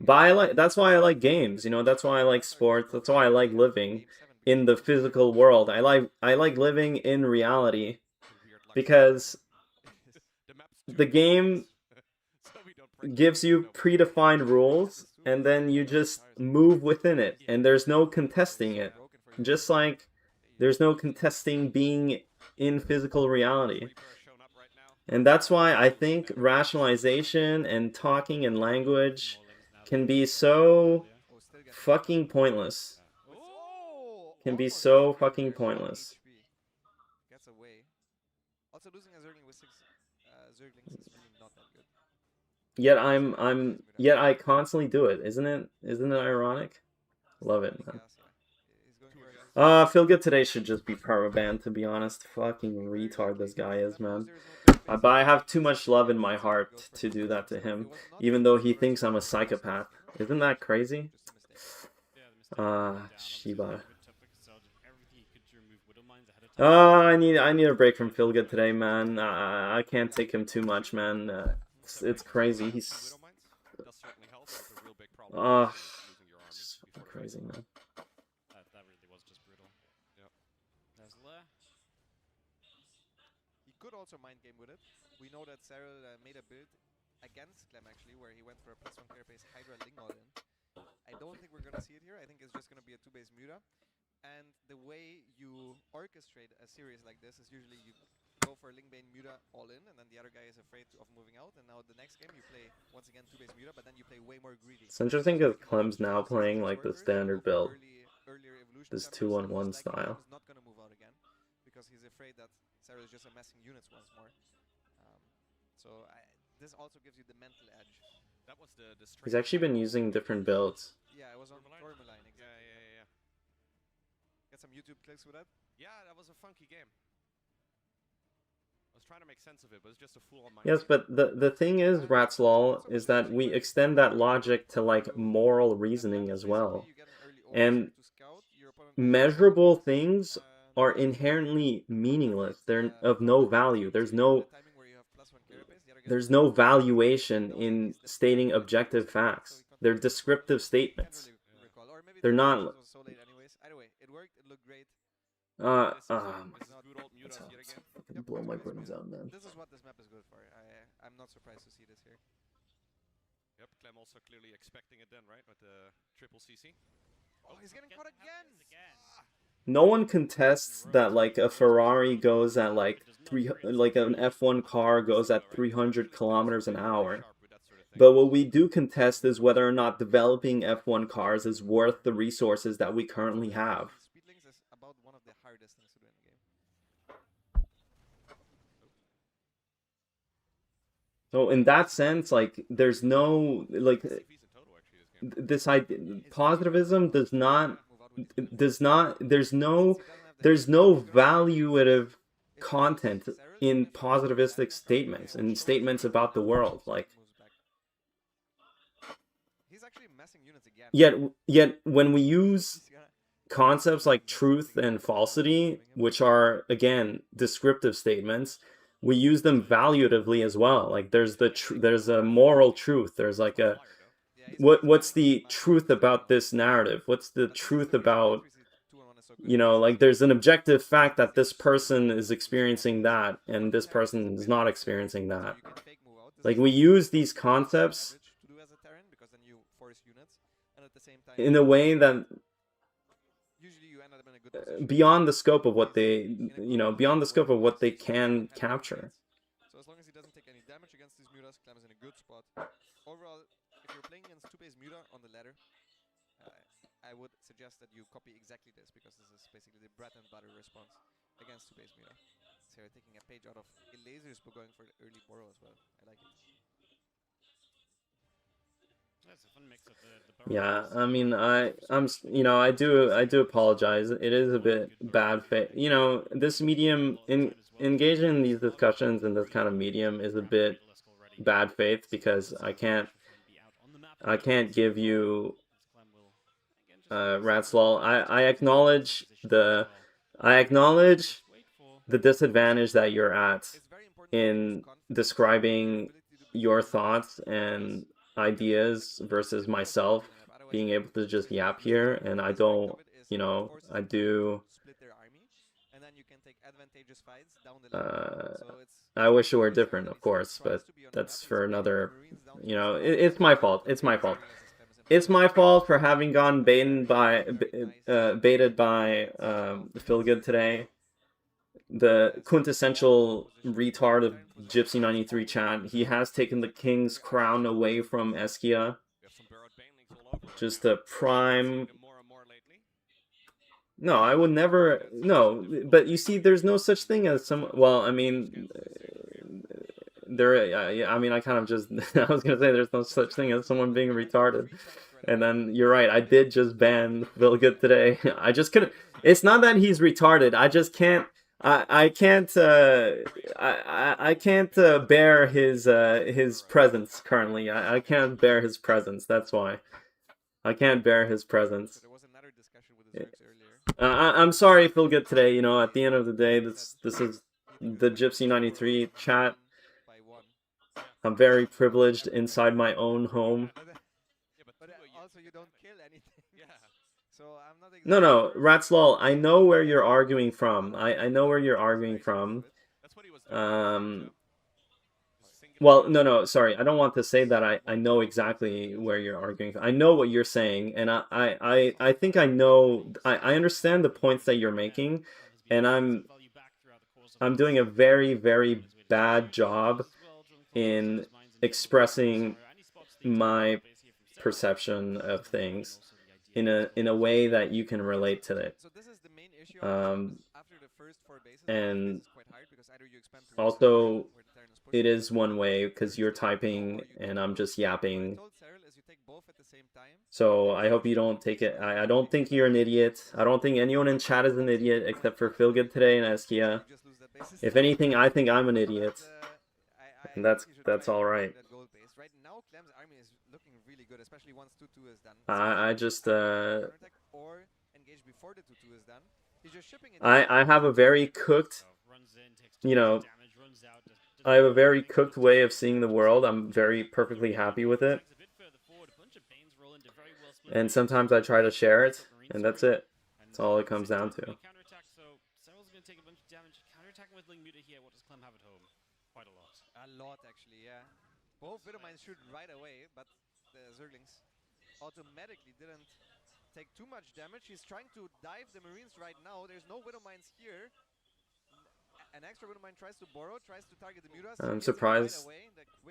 But I like, that's why I like games, you know, that's why I like sports, that's why I like living in the physical world. I like living in reality because the game gives you predefined rules and then you just move within it and there's no contesting it. Just like there's no contesting being in physical reality. And that's why I think rationalization and talking and language can be so fucking pointless. Can be so fucking pointless. Gets away. Also losing a Zergling with 6 Zerglings is really not that good. Yet I constantly do it. Isn't it ironic? Love it, man. Feel Good Today should just be permabanned, to be honest. Fucking retard this guy is, man. But I have too much love in my heart to do that to him, even though he thinks I'm a psychopath. Isn't that crazy? Shiba. I need a break from Feel Good Today, man. I can't take him too much, man. It's crazy. He's just fucking crazy, man. That really was just brutal. Yep. He could also mind game with it. We know that Cyril made a build against Clem actually, where he went for a +1 carry base Hydra Ling all in. I don't think we're gonna see it here. I think it's just gonna be a 2-base Muta. And the way you orchestrate a series like this is usually you go for Lingbane Muta all in, and then the other guy is afraid of moving out. And now the next game you play once again 2-base Muta, but then you play way more greedy. It's interesting because Clem's now playing like the standard build, this 2-1-1 style. He's not gonna move out again because he's afraid that Sarah is just amassing units once more. This also gives you the mental edge. That was the He's actually been using different builds. Yeah, it was on Tourmaline, exactly. Yeah. Get some YouTube clicks with that? Yeah, that was a funky game. I was trying to make sense of it, but it's just a fool on my Yes, but the thing is, Ratslol, is that we extend that logic to like moral reasoning as well. And measurable things are inherently meaningless. They're of no value. There's no valuation in stating objective facts. They're descriptive statements. They're not. Blow my brains out, man. This is what this map is good for. I'm not surprised to see this here. Yep, Clem also clearly expecting it then, right? With the triple CC. Oh, he's getting caught again! No one contests that like a Ferrari goes at like an F1 car goes at 300 kilometers an hour. But what we do contest is whether or not developing F1 cars is worth the resources that we currently have. Speedlings is about one of the hardest things to do in the game. So in that sense, like there's no like this idea, positivism does not there's no valuative content in positivistic statements and statements about the world. Like yet when we use concepts like truth and falsity, which are again descriptive statements, we use them valuatively as well. Like there's a moral truth. There's like a what's the truth about this narrative? What's the truth about, you know, like there's an objective fact that this person is experiencing that and this person is not experiencing that. Like we use these concepts in a way that beyond the scope of what they, beyond the scope of what they can capture. So as long as he doesn't take any damage against these mutas, Mutas, Clem is in a good spot. Overall, if you're playing against 2-base Muta on the ladder, I would suggest that you copy exactly this, because this is basically the bread and butter response against 2-base Muta. So you're taking a page out of lasers, but going for the early Burrow as well. I like it. That's a fun mix of the Yeah, I mean, you know, I do apologize. It is a bit bad faith. You know, this medium, engaging in these discussions in this kind of medium is a bit bad faith, because I can't give you Ratslall. I acknowledge the disadvantage that you're at in describing your thoughts and ideas versus myself being able to just yap here, and I don't, you know, I do. I wish it were different, of course, but that's for another. You know, it's my fault. It's my fault. It's my fault for having gone baited by Feel Good today. The quintessential retard of Gypsy 93 chat. He has taken the king's crown away from Eskia. Just a prime. No, I would never. No, but you see, there's no such thing as some. Well, I mean, I mean, I kind of just. I was gonna say there's no such thing as someone being retarded, and then you're right. I did just ban Feel Good today. I just couldn't. It's not that he's retarded. I just can't. I can't bear his presence currently. I can't bear his presence. That's why. I can't bear his presence. I'm sorry, Feel Good today. You know, at the end of the day, this is the Gypsy 93 chat. I'm very privileged inside my own home. Also, you don't kill anything. Yeah. So I'm not exactly No, Ratslall, I know where you're arguing from. I know where you're arguing from. Well, no, sorry. I don't want to say that I know exactly where you're arguing from. I know what you're saying, and I think I know. I understand the points that you're making, and I'm doing a very, very bad job in expressing my perception of things in a way that you can relate to it. And also, it is one way because you're typing and I'm just yapping. So I hope you don't take it. I don't think you're an idiot. I don't think anyone in chat is an idiot except for Feel Good today and Eskia. If anything, I think I'm an idiot. And that's all right. Right now, Clem's army is looking really good, especially once 2-2 is done. I just or engage before the 2-2 is done. He's just shipping it. I have a very cooked, you know, I have a very cooked way of seeing the world. I'm very perfectly happy with it. And sometimes I try to share it, and that's it. That's all it comes down to. A lot, actually, yeah. Both Widowmines shoot right away, but the Zerglings automatically didn't take too much damage. He's trying to dive the Marines right now. There's no Widowmines here. An extra Widowmine tries to borrow, tries to target the Mutas. I'm surprised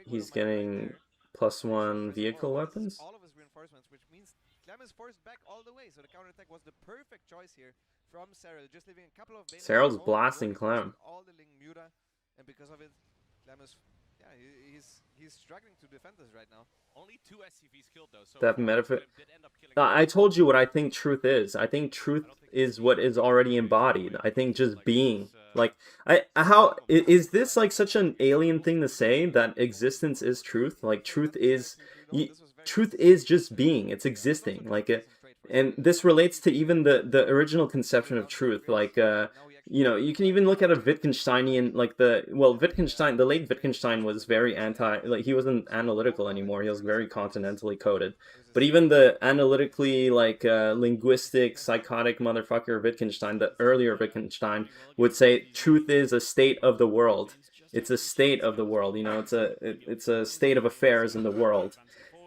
he's getting +1 vehicle weapons. All of his reinforcements, which means Clem is forced back all the way. So the counterattack was the perfect choice here from Cyril, just leaving a couple of Cyril's blasting Clem. All the Ling Muta, and because of it, Clem is, yeah, he's struggling to defend this right now. Only 2 SCVs killed though. So that metaphor. I told you what I think truth is. I think truth is what is already embodied. I think just being like how is this like such an alien thing to say that existence is truth? Like truth is just being. It's existing. Like and this relates to even the original conception of truth. Like you know, you can even look at a Wittgensteinian, like the late Wittgenstein was very like he wasn't analytical anymore. He was very continentally coded. But even the analytically, like, linguistic, psychotic motherfucker Wittgenstein, the earlier Wittgenstein, would say truth is a state of the world. It's a state of the world, you know, it's a state of affairs in the world.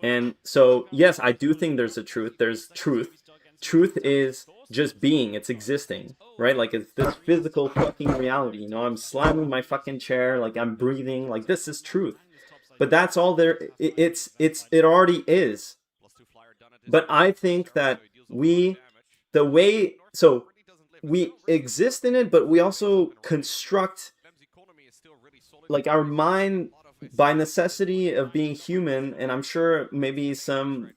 And so, yes, I do think there's a truth. There's truth. Truth is just being, it's existing, right? Like, it's this physical fucking reality, you know, I'm slamming my fucking chair, like, I'm breathing, like, this is truth. but that's all there. It already is. But I think that we exist in it, but we also construct like our mind by necessity of being human, and I'm sure maybe some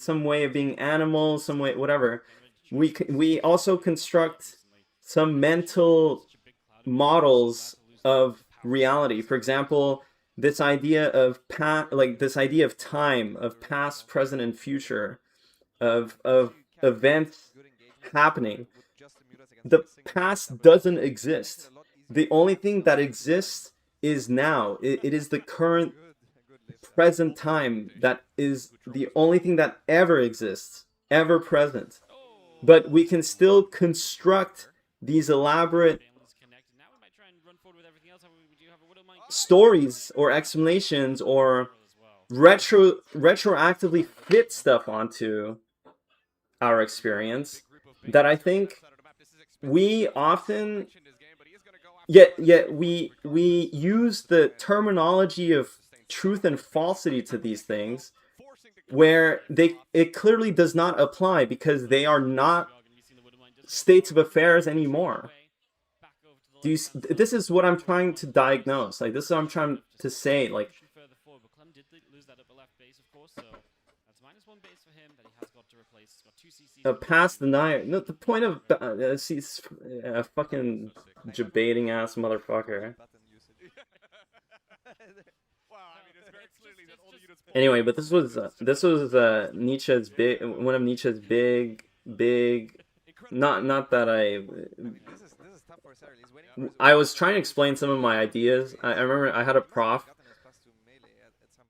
way of being animal, some way whatever. We also construct some mental models of reality. For example, this idea of this idea of time, of past, present, and future, of events happening. The past doesn't exist. The only thing that exists is now. It is the current present time that is the only thing that ever exists, ever present. But we can still construct these elaborate stories or explanations or retroactively fit stuff onto our experience that I think we often yet we use the terminology of truth and falsity to these things where it clearly does not apply because they are not states of affairs anymore. This is what I'm trying to diagnose. Like, this is what I'm trying to say. Like, past denier. No, the point of fucking debating ass motherfucker. Anyway, but this was Nietzsche's one of Nietzsche's big. Not that I was trying to explain some of my ideas. I remember I had a prof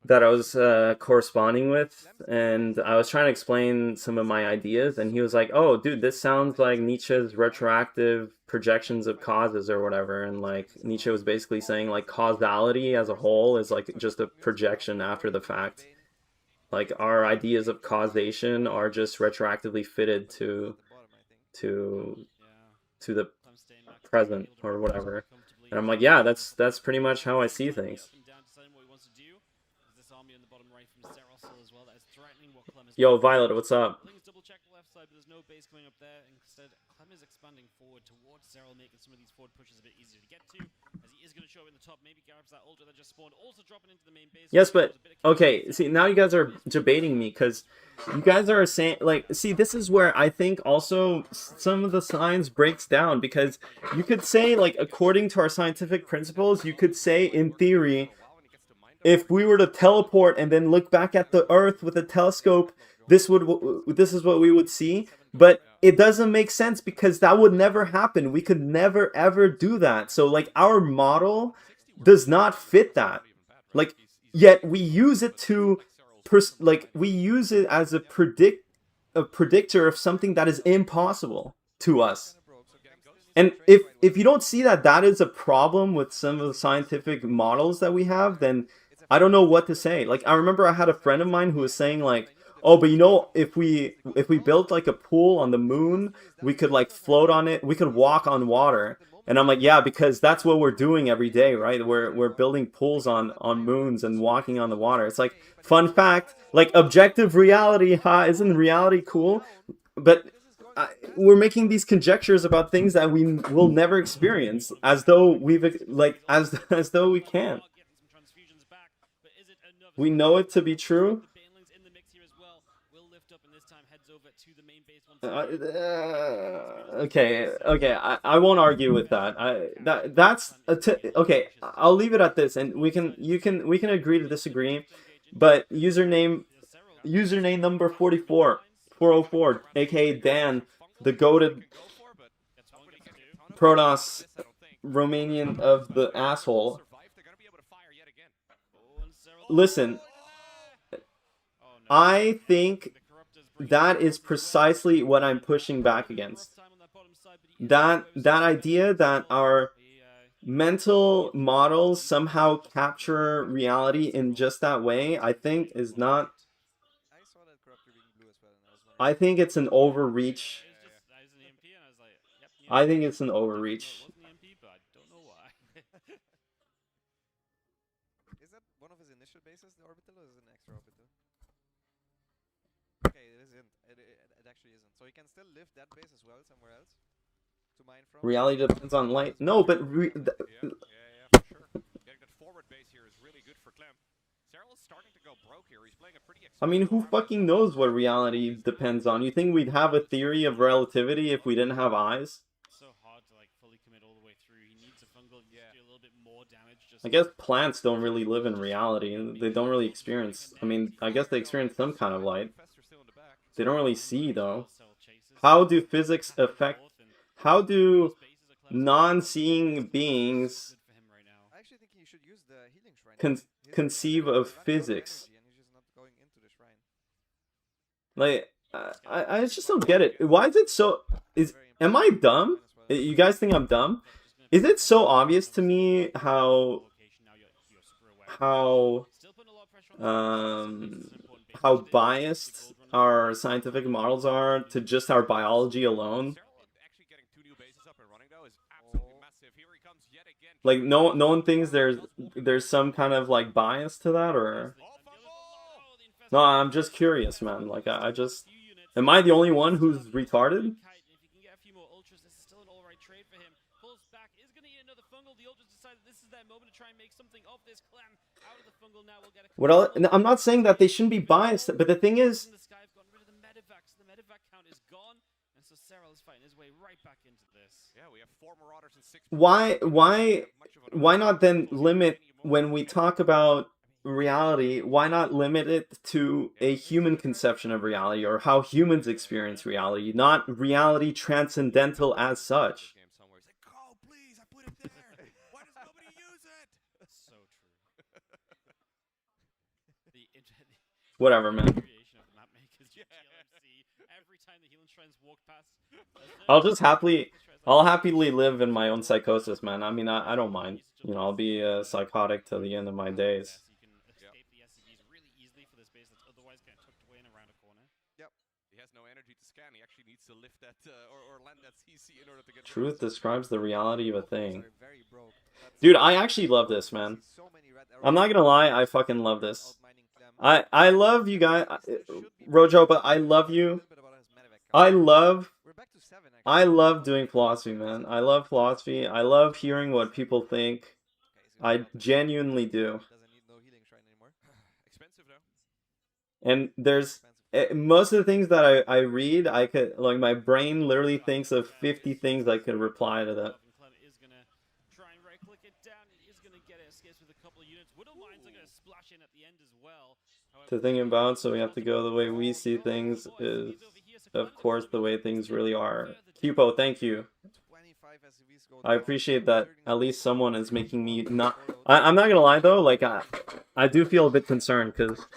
that I was corresponding with, and I was trying to explain some of my ideas, and he was like, "Oh, dude, this sounds like Nietzsche's retroactive projections of causes or whatever." And like Nietzsche was basically saying like causality as a whole is like just a projection after the fact. Like our ideas of causation are just retroactively fitted to the present or whatever. And I'm like, yeah, that's pretty much how I see things. Yo, Violet, what's up? Yes, but okay, see, now you guys are debating me because you guys are saying, like, see, this is where I think also some of the science breaks down, because you could say, like, according to our scientific principles, you could say in theory, if we were to teleport and then look back at the Earth with a telescope, this is what we would see. But it doesn't make sense because that would never happen. We could never ever do that. So like our model does not fit that. Like, yet we use it to we use it as a predictor of something that is impossible to us. And if you don't see that that is a problem with some of the scientific models that we have, then I don't know what to say. Like, I remember I had a friend of mine who was saying like, oh, but you know, if we built like a pool on the moon, we could like float on it, we could walk on water. And I'm like, yeah, because that's what we're doing every day, right? We're building pools on moons and walking on the water. It's like, fun fact, like objective reality, isn't reality cool? But we're making these conjectures about things that we will never experience, as though as though we can. We know it to be true. Okay, I won't argue with that. Okay. I'll leave it at this, and we can agree to disagree. But username number 404, aka Dan, the goated Protoss Romanian of the asshole. Listen, I think that is precisely what I'm pushing back against. That idea that our mental models somehow capture reality in just that way, I think is not... I think it's an overreach. I think it's an overreach. initial bases, the orbital, or is it an extra orbital? Okay, it isn't. It actually isn't. So you can still lift that base as well somewhere else to mine from. Reality depends on light. No, but yeah, for sure. Getting that forward base here is really good for Clem. Cyril is starting to go broke here. He's playing a pretty. I mean, who fucking knows what reality depends on? You think we'd have a theory of relativity if we didn't have eyes? So hard to like fully commit all the way through. He needs a fungal to do a little bit more damage. Just I guess plants don't really live in reality. They don't really experience. I mean, I guess they experience some kind of light. They don't really see though. How do physics affect? How do non-seeing beings conceive of physics? Like, I just don't get it. Why is it so? Am I dumb? You guys think I'm dumb? Is it so obvious to me how biased our scientific models are to just our biology alone? Like no one thinks there's some kind of like bias to that, or no? I'm just curious, man. Like I just, am I the only one who's retarded? What else? I'm not saying that they shouldn't be biased, but the thing is, why not then limit, when we talk about reality, why not limit it to a human conception of reality, or how humans experience reality, not reality transcendental as such? Whatever, man. I'll happily live in my own psychosis, man. I mean, I don't mind. You know, I'll be psychotic till the end of my days. Truth describes the reality of a thing. Dude, I actually love this, man. I'm not gonna lie, I fucking love this. I love you guys, Rojo, but I love you. I love doing philosophy, man. I love philosophy. I love hearing what people think. I genuinely do. And there's most of the things that I read, I could, like, my brain literally thinks of 50 things I could reply to that. To think about, so we have to go the way we see things is, of course, the way things really are. Cupo, thank you. I appreciate that at least someone is making me not... I'm not gonna lie though, like, I do feel a bit concerned, because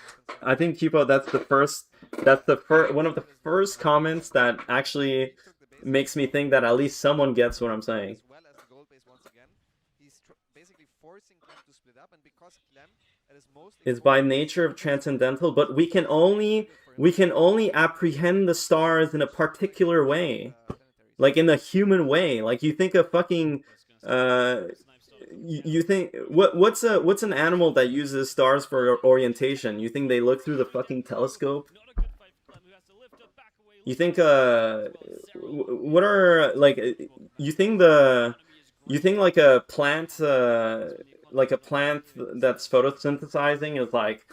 I think, Cupo, that's one of the first comments that actually makes me think that at least someone gets what I'm saying. Is by nature of transcendental, but we can only apprehend the stars in a particular way, like in a human way. Like, you think of fucking you think what's an animal that uses stars for orientation? You think they look through the fucking telescope? You think what are, like, you think like a plant that's photosynthesizing is like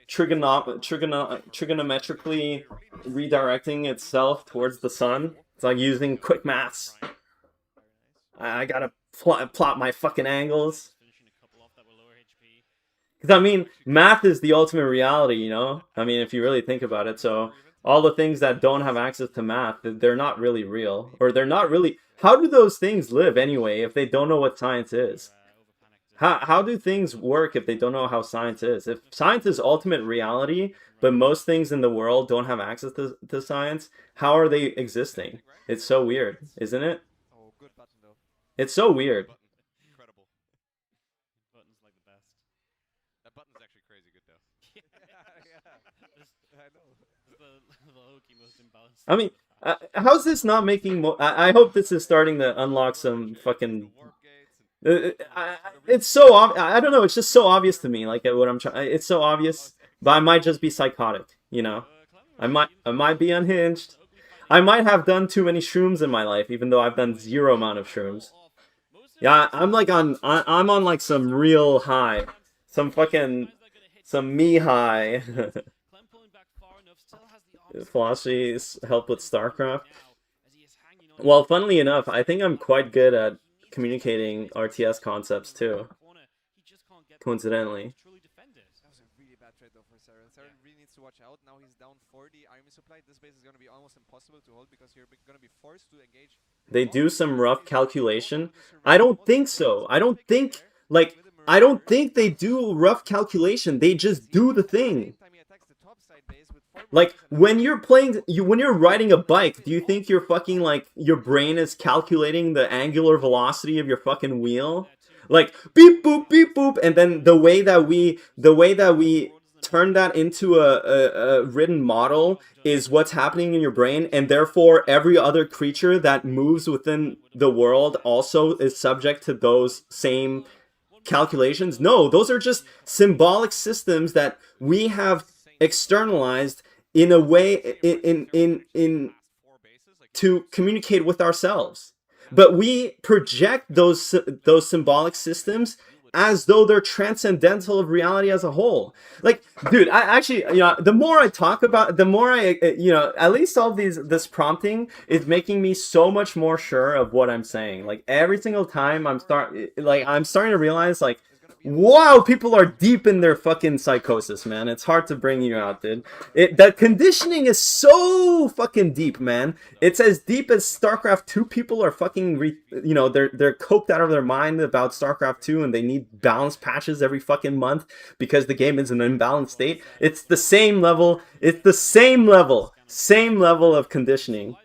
trigonometrically redirecting itself towards the sun? It's like using quick maths. I gotta plot my fucking angles. Because, I mean, math is the ultimate reality, you know? I mean, if you really think about it. So all the things that don't have access to math, they're not really real. Or they're not really... How do those things live anyway if they don't know what science is? How do things work if they don't know how science is? If science is ultimate reality, but most things in the world don't have access to science, how are they existing? It's so weird, isn't it? It's so weird. Incredible. Button's like the best. That button's actually crazy good though. I know. The low-key most imbalanced. I mean, how's this not making more... I hope this is starting to unlock some fucking It's so I don't know. It's just so obvious to me. Like what I'm trying. It's so obvious, but I might just be psychotic. You know, I might be unhinged. I might have done too many shrooms in my life, even though I've done zero amount of shrooms. Yeah, I'm like I'm on like some real high, some me high. Philosophies help with StarCraft. Well, funnily enough, I think I'm quite good at communicating RTS concepts too. Coincidentally. That was a really bad trade though for Sarah. Sarah really needs to watch out. Now he's down 40 army supply. This base is going to be almost impossible to hold because you're going to be forced to engage. They do some rough calculation. I don't think so. I don't think they do rough calculation. They just do the thing. Like when you're when you're riding a bike, do you think you're fucking like your brain is calculating the angular velocity of your fucking wheel? Like beep boop, and then the way that we turn that into a written model is what's happening in your brain, and therefore every other creature that moves within the world also is subject to those same calculations. No, those are just symbolic systems that we have externalized in a way in to communicate with ourselves. But we project those symbolic systems as though they're transcendental of reality as a whole. Like, dude, I actually, the more I talk about, the more I, at least all this prompting is making me so much more sure of what I'm saying. Like every single time I'm starting to realize, like, wow, people are deep in their fucking psychosis, man. It's hard to bring you out, dude. That conditioning is so fucking deep, man. It's as deep as StarCraft 2 people are fucking, they're coked out of their mind about StarCraft 2 and they need balance patches every fucking month because the game is in an imbalanced state. It's the same level. It's the same level of conditioning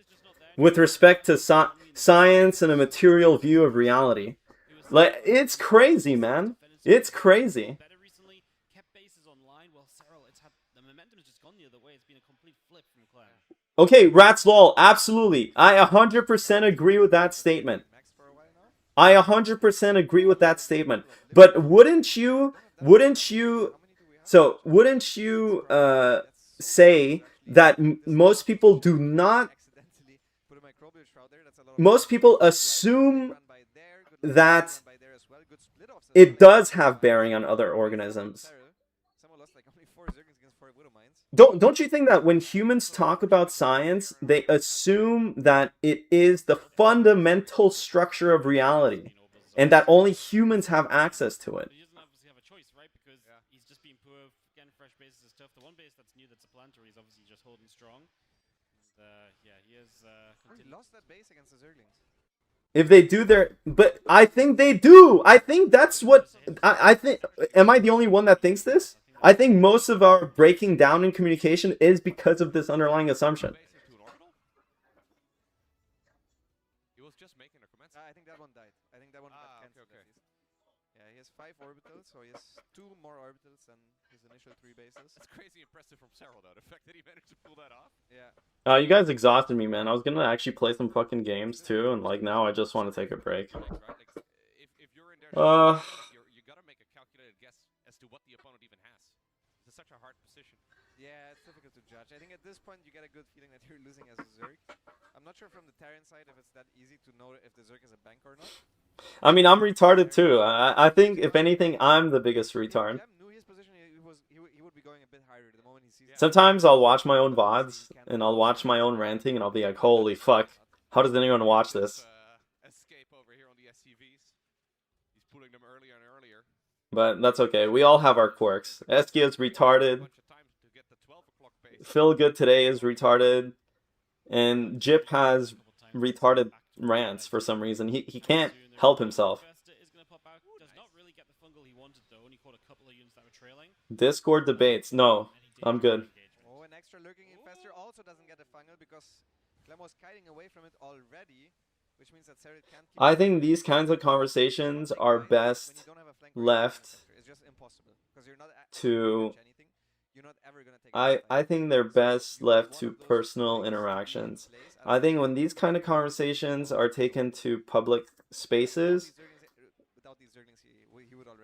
with respect to science and a material view of reality. Like, it's crazy, man. It's crazy. Okay, Rats Lol, absolutely. I 100% agree with that statement. I 100% agree with that statement. But wouldn't you say that most people do not, most people assume that it does have bearing on other organisms. Don't you think that when humans talk about science, they assume that it is the fundamental structure of reality, and that only humans have access to it? He doesn't obviously have a choice, right? Because he's just being poor. Getting fresh bases is tough. The one base that's new, that's a planter, he's obviously just holding strong. And yeah, he has. He lost that base against the Zerglings. If they do but I think they do. I think that's what I think. Am I the only one that thinks this? I think most of our breaking down in communication is because of this underlying assumption. He was just making a comment. I think that one died. I think that one got cancelled. Okay. Yeah, he has 5 orbitals, so he has 2 more orbitals than his initial 3 bases. That's crazy impressive from Cyril, though. The fact that he managed to pull that off. Yeah. You guys exhausted me, man. I was gonna actually play some fucking games too, and like now I just want to take a break. If you're in their you gotta make a calculated guess as to what the opponent even has. It's such a hard position. Yeah, it's difficult to judge. I think at this point you get a good feeling that you're losing as a Zerg. I'm not sure from the Terran side if it's that easy to know if the Zerg is a bank or not. I mean, I'm retarded too. I think if anything, I'm the biggest retard. Sometimes I'll watch my own VODs and I'll watch my own ranting and I'll be like, holy fuck, how does anyone watch this? Escape over here on the SCVs. He's pulling them earlier and earlier. But that's okay. We all have our quirks. Eskia is retarded. Phil Good today is retarded. And Jip has retarded rants for some reason. He can't help himself. Discord debates. No, I'm good. Oh, an extra lurking infestor also doesn't get a fungal because Clemmo's kiting away from it already, which means that Serid can't keep. I think these kinds of conversations are best left to. I think they're best left to personal interactions. I think when these kind of conversations are taken to public spaces,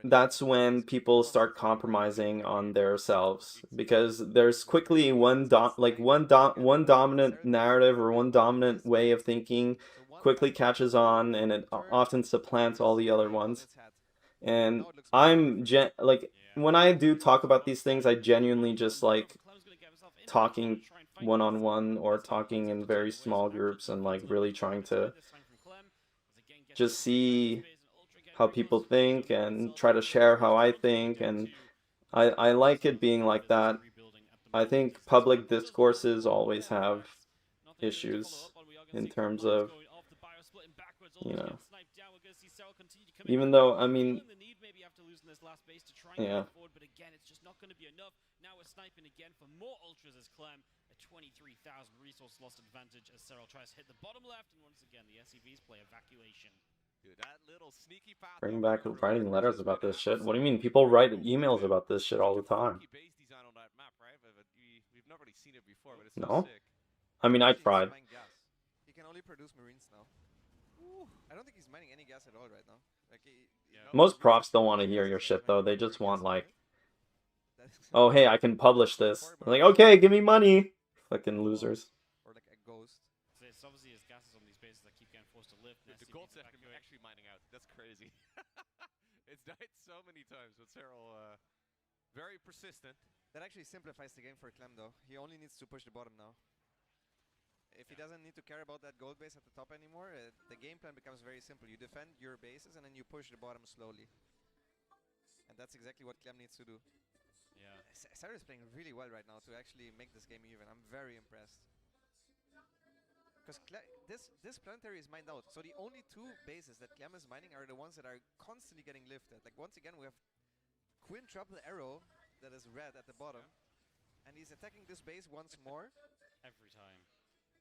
that's when people start compromising on themselves, because there's quickly one dominant narrative or one dominant way of thinking quickly catches on, and it often supplants all the other ones. And when I do talk about these things, I genuinely just like talking one-on-one or talking in very small groups and like really trying to just see how people think and try to share how I think, and I like it being like that. I think public discourses always have issues in terms of, you know, even though, I mean, yeah. But again, it's just not going to be enough. Now we're sniping again for more ultras as Clem, a 23,000 resource lost advantage as Cyril tries to hit the bottom left, and once again the SCVs play evacuation. Dude, that little sneaky path. Bring back writing letters about this shit. What do you mean? People write emails about this shit all the time. Base design on that map, right? But we've not really seen it before, but it's No? so sick. I mean, I tried. He can only produce marines now. I don't think he's mining any gas at all right now. Like Most props don't want to hear your shit though. They just want like, oh hey, I can publish this. I'm like, okay, give me money. Fucking losers. Or like a ghost. So it's obviously his gases on these bases that keep getting forced to lift. Dude, the gold sector actually mining out. That's crazy. It's died so many times, but Cyril, very persistent. That actually simplifies the game for Clem though. He only needs to push the bottom now. If he doesn't need to care about that gold base at the top anymore, the game plan becomes very simple. You defend your bases and then you push the bottom slowly. And that's exactly what Clem needs to do. Yeah. Cyril is playing really well right now to actually make this game even. I'm very impressed. Because this planetary is mined out. So the only two bases that Clem is mining are the ones that are constantly getting lifted. Like once again, we have quintuple arrow that is red at the bottom. And he's attacking this base once more. Every time.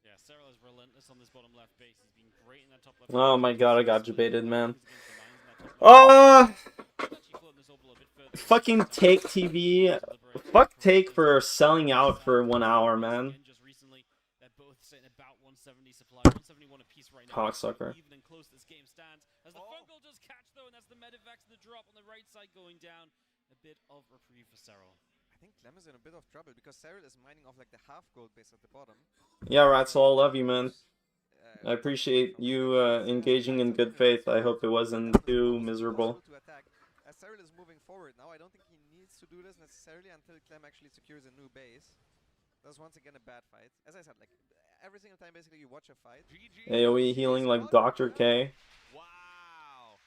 Yeah, Cyril is relentless on this bottom left base. He's been great in that top left. Oh my god, I got debated, man. Fucking Take TV. Fuck Take for selling out for 1 hour, man. Cocksucker. Even and close this game stands as the phone call does catch though, and that's the medivacs and the drop on the right side going down. A bit of reprieve for Cyril. I think Clem is in a bit of trouble because Cyril is mining off like the half gold base at the bottom. Yeah, Ratzel, I love you, man. I appreciate you engaging in good faith. I hope it wasn't too miserable. As Cyril is moving forward now, I don't think he needs to do this necessarily until Clem actually secures a new base. That's once again a bad fight. As I said, like every single time basically you watch a fight. AoE healing like Dr. K. Wow.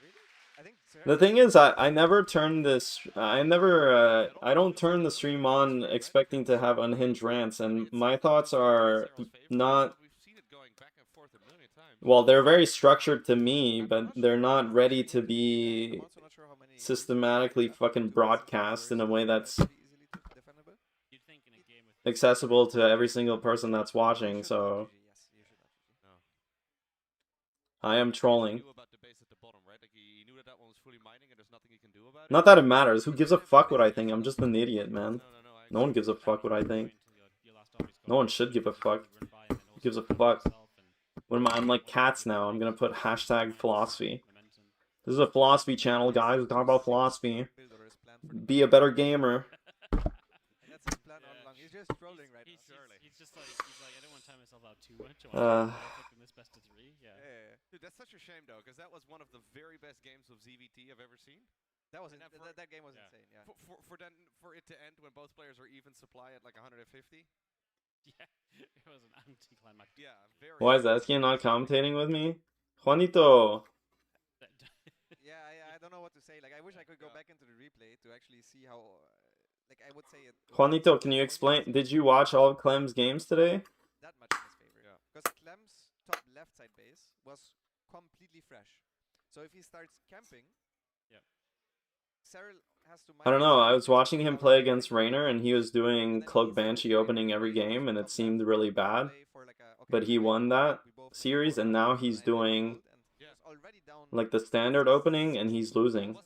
Really? I think the thing is, I never turn this. I don't turn the stream on expecting to have unhinged rants, and my thoughts are not. Well, they're very structured to me, but they're not ready to be systematically fucking broadcast in a way that's accessible to every single person that's watching, so I am trolling. Not that it matters. Who gives a fuck what I think? I'm just an idiot, man. No one gives a fuck what I think. No one should give a fuck. Who gives a fuck? What am I? I'm like cats now. I'm gonna put hashtag philosophy. This is a philosophy channel, guys. We talk about philosophy. Be a better gamer. That's his plan all along. He's just trolling right now. He's just like, I don't want to time myself out too much. I want to in this best of 3. Yeah. Dude, that's such a shame though, because that was one of the very best games of ZVT I've ever seen. That was that game was insane. Yeah. For it to end when both players are even supply at like 150. Yeah, it was an anticlimactic. Yeah, very. Why is Eskia not commentating with me? Juanito! Yeah, I don't know what to say. Like, I wish I could go back into the replay to actually see how, like, I would say it. Juanito, can you explain? Did you watch all of Clem's games today? That much in his favor. Yeah. Because Clem's top left side base was completely fresh. So if he starts camping, yeah, Cyril has to. I don't know. I was watching him play against Raynor, and he was doing Cloak Banshee opening every game, and it seemed really bad. But he won that series, and now he's doing like the standard opening, and he's losing.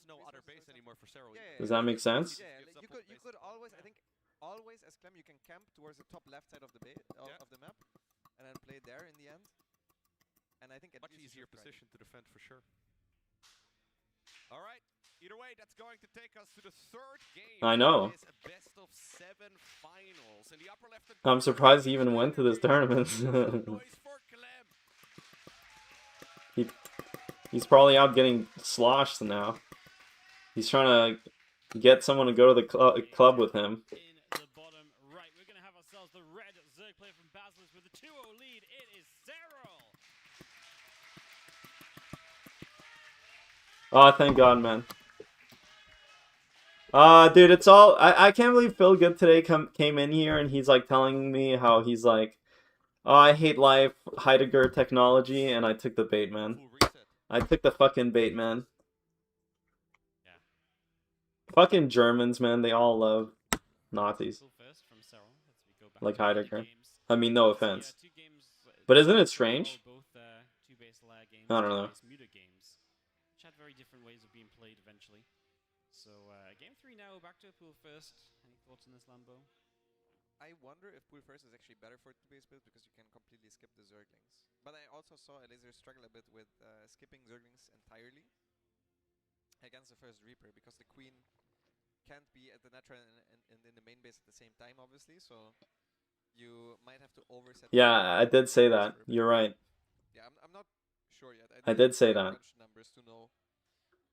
Does that make sense? Yeah, you could always, I think, always as Clem, you can camp towards the top left side of the of the map, and then play there in the end. And I think much easier position to defend for sure. All right. Either way, that's going to take us to the third game. I know. It is a best of 7 finals. In the upper left I'm surprised he even went to this tournament. He's probably out getting sloshed now. He's trying to get someone to go to the club with him. In the bottom right, we're going to have ourselves the red Zerg player from Basilisk with a 2-0 lead. It is Cyril. Oh, thank God, man. Dude, it's all... I can't believe Phil Good today came in here and he's like telling me how he's like, oh, I hate life, Heidegger technology, and I took the bait, man. I took the fucking bait, man. Yeah. Fucking Germans, man, they all love Nazis. Like Heidegger. I mean, no offense. But isn't it strange? I don't know. Which had very different ways of being played eventually. So, game 3 now, back to pool first. Any thoughts on this, Lambo? I wonder if pool first is actually better for two-base build because you can completely skip the Zerglings. But I also saw Eliezer struggle a bit with skipping Zerglings entirely against the first Reaper because the Queen can't be at the natural and in the main base at the same time, obviously. So you might have to overset. Yeah, I did say that. You're right. Yeah, I'm not sure yet. I did say that. Numbers to know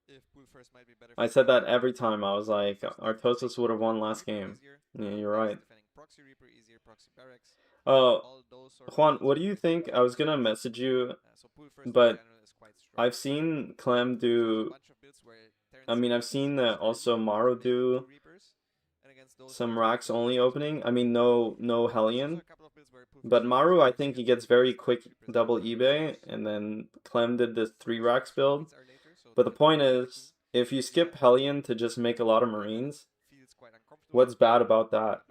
if pool first might be better. I said that every time. I was like, Artosis would have won last game. Yeah, you're right. Proxy Reaper easier, Proxy Barracks. Oh, Juan, what do you think? I was gonna message you, but I've seen Clem do... I mean, I've seen also Maru do some racks only opening. I mean, no Hellion. But Maru, I think he gets very quick double eBay, and then Clem did this 3 racks build. But the point is, if you skip Hellion to just make a lot of Marines, what's bad about that?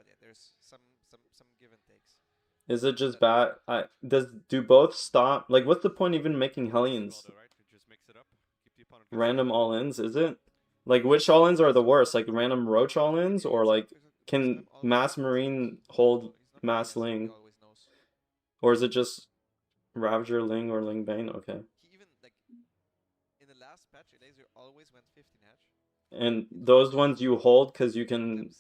Is it just bad? Do both stop? Like, what's the point even making Hellions? Random all-ins, is it? Like, which all-ins are the worst? Like, random Roach all-ins? Or, like, can Mass Marine hold Mass Ling? Or is it just Ravager, Ling, or Ling Bane? Okay. In the last patch, Eliezer always went 15 hatch. And those ones you hold because you can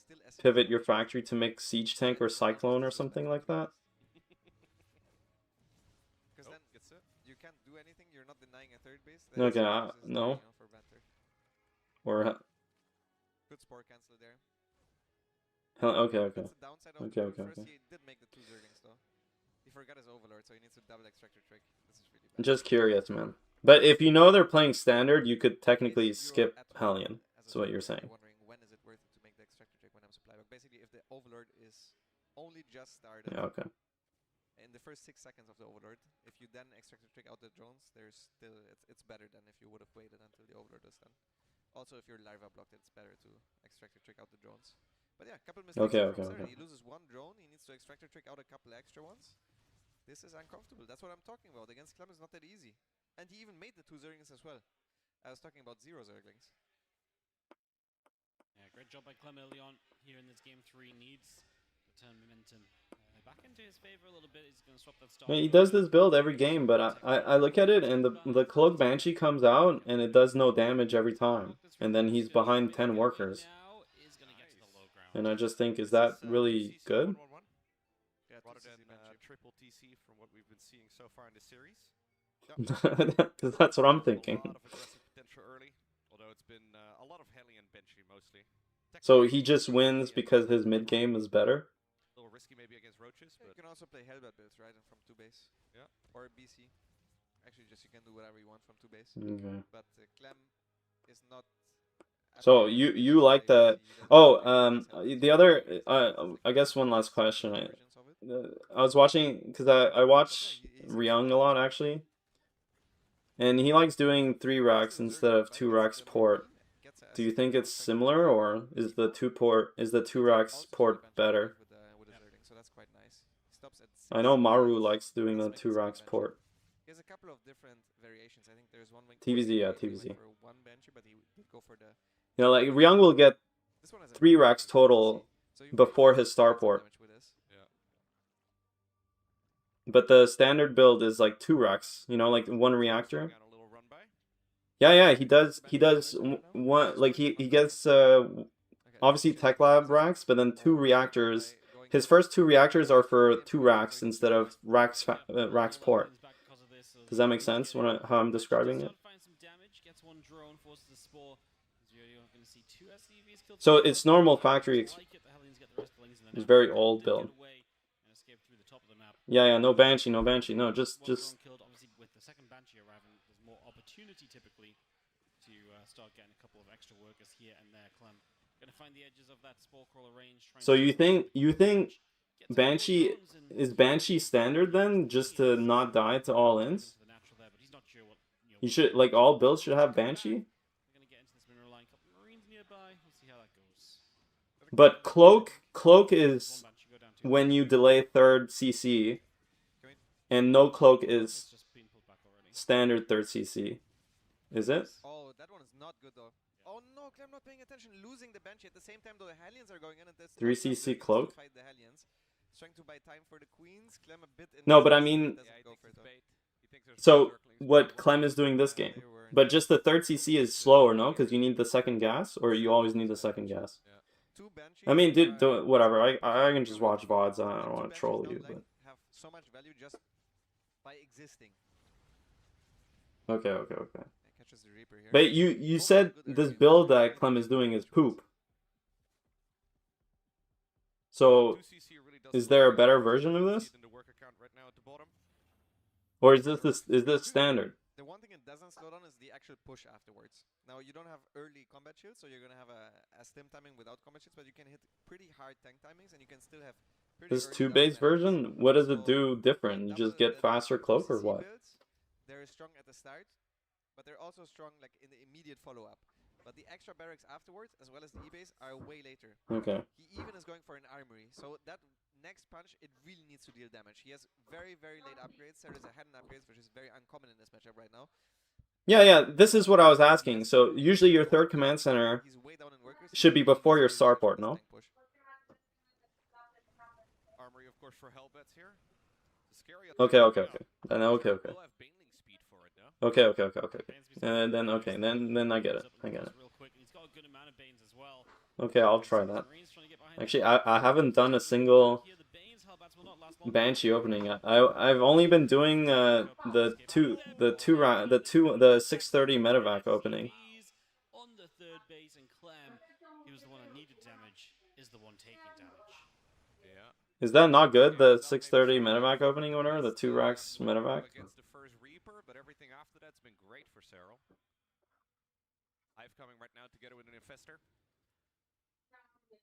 pivot your factory to make Siege Tank or Cyclone or something like that? Because then you can't do anything, you're not denying a third base. Okay, no. Or... Good spore cancel there. Okay. That's the downside of Okay. He did make the 2 Zerglings though. He forgot his Overlord, so he needs to double Extractor Trick. This is really bad. Just curious, man. But if you know they're playing standard, you could technically skip Hellion. That's what you're saying. Wondering when is it worth it to make the Extractor Trick when I'm supply. But basically, if the Overlord is only just started, Yeah, okay. in the first 6 seconds of the Overlord, if you then Extractor Trick out the drones, there's still it's better than if you would have waited until the Overlord is done. Also, if you're Larva blocked, it's better to Extractor Trick out the drones. But yeah, couple mistakes. Okay. He loses 1 drone. He needs to Extractor Trick out a couple extra ones. This is uncomfortable. That's what I'm talking about. Against Clem is not that easy. And he even made the 2 Zerglings as well. I was talking about 0 Zerglings. Yeah, great job by Clem early on here in this game 3. Needs to turn momentum back into his favor a little bit. He's going to swap that start. I mean, he does this build every game, but I look at it and the Cloak Banshee comes out and it does no damage every time. And then he's behind 10 workers. And I just think, is that really good? Yeah, rather than triple TC from what we've been seeing so far in the series. That's what I'm thinking. A lot of aggressive potential early, although it's been a lot of Hellion Banshee mostly. So he just wins because his mid game is better? A little risky maybe against Roaches, but... You can also play Hellbat builds, right? And from 2 base. Yeah. Or BC. Actually, just you can do whatever you want from 2 base. Okay. But Clem is not... So you like the... Oh, the other... I guess one last question. I was watching... Because I watch Ryung a lot, actually. And he likes doing 3 racks instead of 2 racks port. Do you think it's similar, or is the 2 racks port better? So that's quite nice. Stops at I know Maru likes doing the 2 racks port. He has a couple of different variations. I think there's one TVZ, yeah, TVZ. for 1 Banshee, but he did go for the... You know, like, Ryung will get 3 racks total before his star port. But the standard build is like 2 racks, you know, like 1 reactor. Yeah, he does one, like he gets obviously tech lab racks, but then 2 reactors. His first 2 reactors are for 2 racks instead of racks port. Does that make sense how I'm describing it? So it's normal factory. It's very old build. Yeah, no Banshee, no Banshee, no, just. Obviously, with the second Banshee arriving, there's more opportunity typically to start getting a couple of extra workers here and there. Clem gonna find the edges of that spore crawler range. So you think Banshee is Banshee standard then, just to not die to all ins? You should, like, all builds should have Banshee. But cloak is when you delay 3rd CC, and no cloak is standard 3rd CC. Is it? Oh, that one is not good though. Oh no, Clem not paying attention, losing the Banshee at the same time though the Hellions are going in and this 3 CC cloak? fight the Hellions. Trying to buy time for the Queens, Clem a bit in No, but I mean, so what Clem is doing this game, but just the 3rd CC is slower, no? Because you need the second gas, or you always need the second gas. I mean, dude, whatever. I can just watch VODs. I don't want to troll you, but have so much value just by existing. Okay. But you said this build that Clem is doing is poop. So is there a better version of this? Or is this standard? The one thing it doesn't slow down is the actual push afterwards. Now you don't have early combat shields, so you're gonna have a stim timing without combat shields, but you can hit pretty hard tank timings, and you can still have. This 2 base version, what does it do different? You just get faster cloak or what? They're strong at the start, but they're also strong like in the immediate follow-up. But the extra barracks afterwards, as well as the E-base, are way later. Okay. He even is going for an armory, so that next punch, it really needs to deal damage. He has very, very late upgrades. There is a hidden upgrades, which is very uncommon in this matchup right now. Yeah, this is what I was asking. So usually your 3rd command center should be before your starport, no? Armory, of course, for Hellbets here. Okay. Then okay. Okay. Then I get it. Okay, I'll try that. Actually, I haven't done a single Banshee opening yet. I've only been doing the 630 medevac opening. On the 3rd base, and Clem, he was the one that needed damage, is the one taking damage. Yeah. Is that not good? The 630 medevac opening or whatever, the 2 racks medevac. Against the first Reaper, but everything after that's been great for Cyril. Hive coming right now together with an Infestor.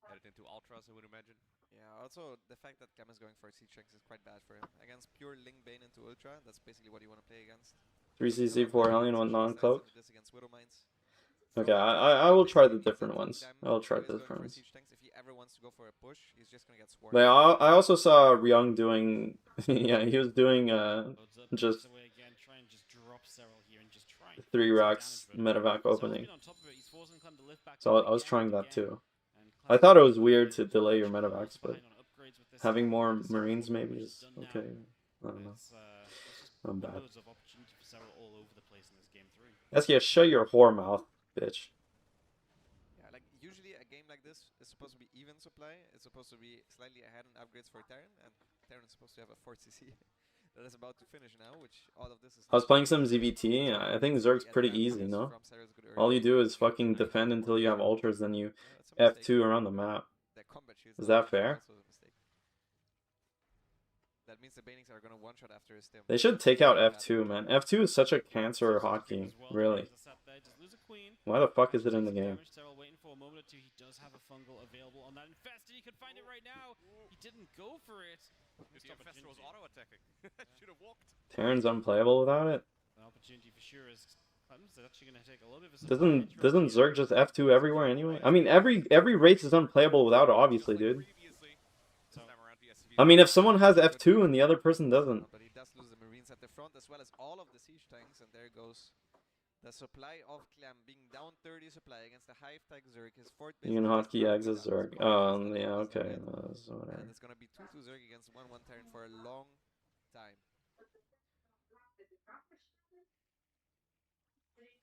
Headed into Ultras, I would imagine. Yeah, also the fact that Clem is going for siege tanks is quite bad for him. Against pure Ling Bane into Ultra, that's basically what you want to play against. 3 CC, 4 Hellion, 1 non-cloak. Okay, I will try the different ones. I'll try the different ones. If he ever wants to go for a push, he's just gonna get swarmed. But I also saw Ryung doing, yeah, he was doing just 3 racks medevac opening. So I was trying that too. I thought it was weird to delay your medevacs, but having more Marines maybe is okay. I don't know. Not bad. Eskia, shut your whore mouth, bitch. Yeah, like usually a game like this is supposed to be even supply. It's supposed to be slightly ahead in upgrades for Terran, and Terran is supposed to have a 4 CC that is about to finish now, which all of this is... I was playing some ZVT. I think Zerg's pretty easy, no? All you do is fucking defend until you have ultras, then you F2 around the map. Is that fair? That means the Banings are gonna one-shot after his stim. They should take out F2, man. F2 is such a cancer hotkey, really. Why the fuck is it in the game? Waiting for a moment or two. He does have a fungal available on that Infestor. He could find it right now. He didn't go for it. The Infestor was auto-attacking. Should have walked. Terran's unplayable without it. An opportunity for sure is actually going to take a little bit of a Doesn't Zerg just F2 everywhere anyway? I mean, every race is unplayable without it, obviously, dude. I mean, if someone has F2 and the other person doesn't. But he does lose the Marines at the front as well as all of the siege tanks, and there goes the supply of Clem being down 30 supply against the Hive Tech Zerg. His fourth base. You can hotkey exit Zerg. Oh, yeah, okay. And it's gonna be 2-2 Zerg against 1-1 Terran for a long time.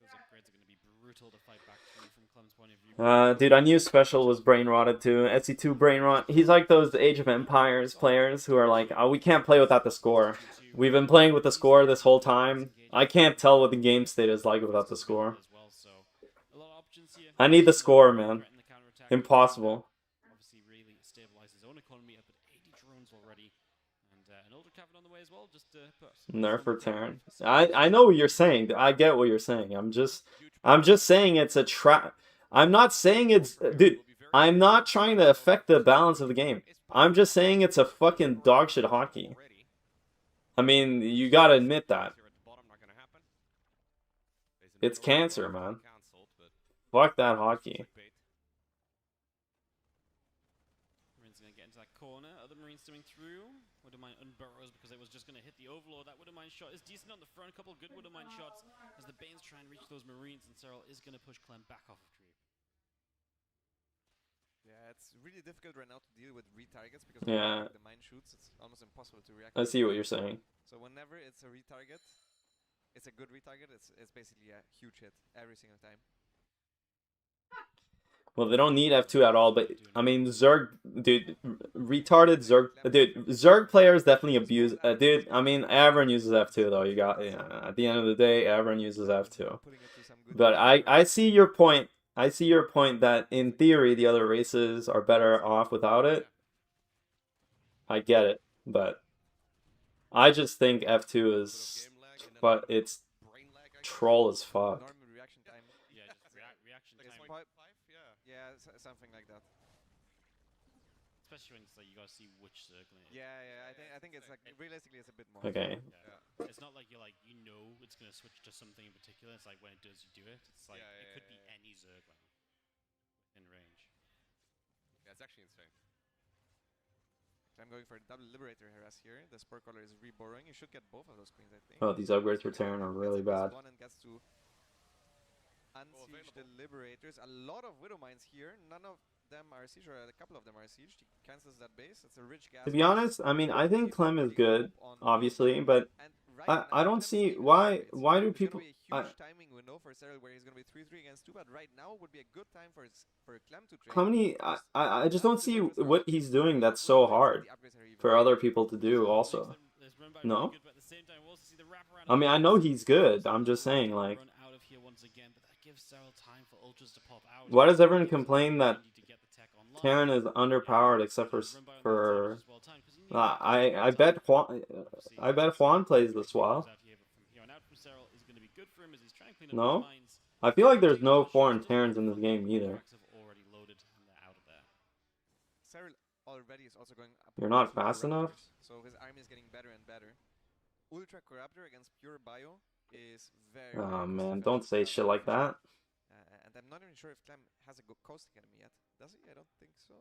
Those upgrades are going to be brutal to fight back through from Clem's point of view. Dude, I knew Special was brain rotted too. SC2 brain rot. He's like those Age of Empires players who are like, oh, we can't play without the score. We've been playing with the score this whole time. I can't tell what the game state is like without the score. I need the score, man. Impossible. Obviously, really stabilize his own economy up at 80 drones already, and an older cabin on the way as well. Just to put Nerf for Terran. I know what you're saying. I get what you're saying. I'm just saying it's a trap. I'm not saying it's, dude. I'm not trying to affect the balance of the game. I'm just saying it's a fucking dogshit hockey. I mean, you gotta admit that. It's cancer, man. Fuck that hockey. Marines going to get into that corner. Other Marines coming through. Widowmine unburrows because it was just going to hit the Overlord. That Widowmine shot is decent on the front. A couple of good Widowmine shots as the Banes try and reach those Marines, and Cyril is going to push Clem back off of Creep. Yeah, it's really difficult right now to deal with retargets because yeah, the mine shoots, it's almost impossible to react. I see what you're saying. So whenever it's a retarget, it's a good retarget, it's basically a huge hit every single time. Well, they don't need F2 at all, but I mean, Zerg, dude, retarded Zerg, dude, Zerg players definitely abuse, dude, I mean, everyone uses F2 though, you got, yeah, at the end of the day, everyone uses F2. But I see your point. I see your point that in theory the other races are better off without it. I get it, but I just think F2 is, but it's troll as fuck. Yeah, something like that. Especially when it's like you gotta see which circle it is. Yeah, I think it's like realistically it's a bit more. Okay. Yeah. It's not like you're like it's gonna switch to something in particular. It's like when it does, you do it. It's like it could be any Zergling in range. Yeah, it's actually insane. I'm going for a double Liberator harass here. The Spur Caller is reborrowing. You should get both of those queens, I think. Oh, these upgrades for Terran are really bad. One and gets to unsiege the Liberators. A lot of Widow Mines here. None of them are sieged, or a couple of them are sieged. He cancels that base. It's a rich gas. To be honest, I mean, I think Clem is good, obviously, but I don't see why do people. Timing window for Cyril where he's gonna be 3-3 against 2, but right now would be a good time for Clem to trade. How many? I just don't see what he's doing that's so hard for other people to do. Also, no. I mean, I know he's good. I'm just saying, like. Why does everyone complain that Terran is underpowered except for I bet Juan plays this well. No? I feel like there's no foreign Terrans in this game either. You're not fast enough? So his army is getting better and better. Ultra Corruptor against Pure Bio is very Oh man, don't say shit like that. And I'm not even sure if Clem has a good Coast Academy yet. Does he? I don't think so.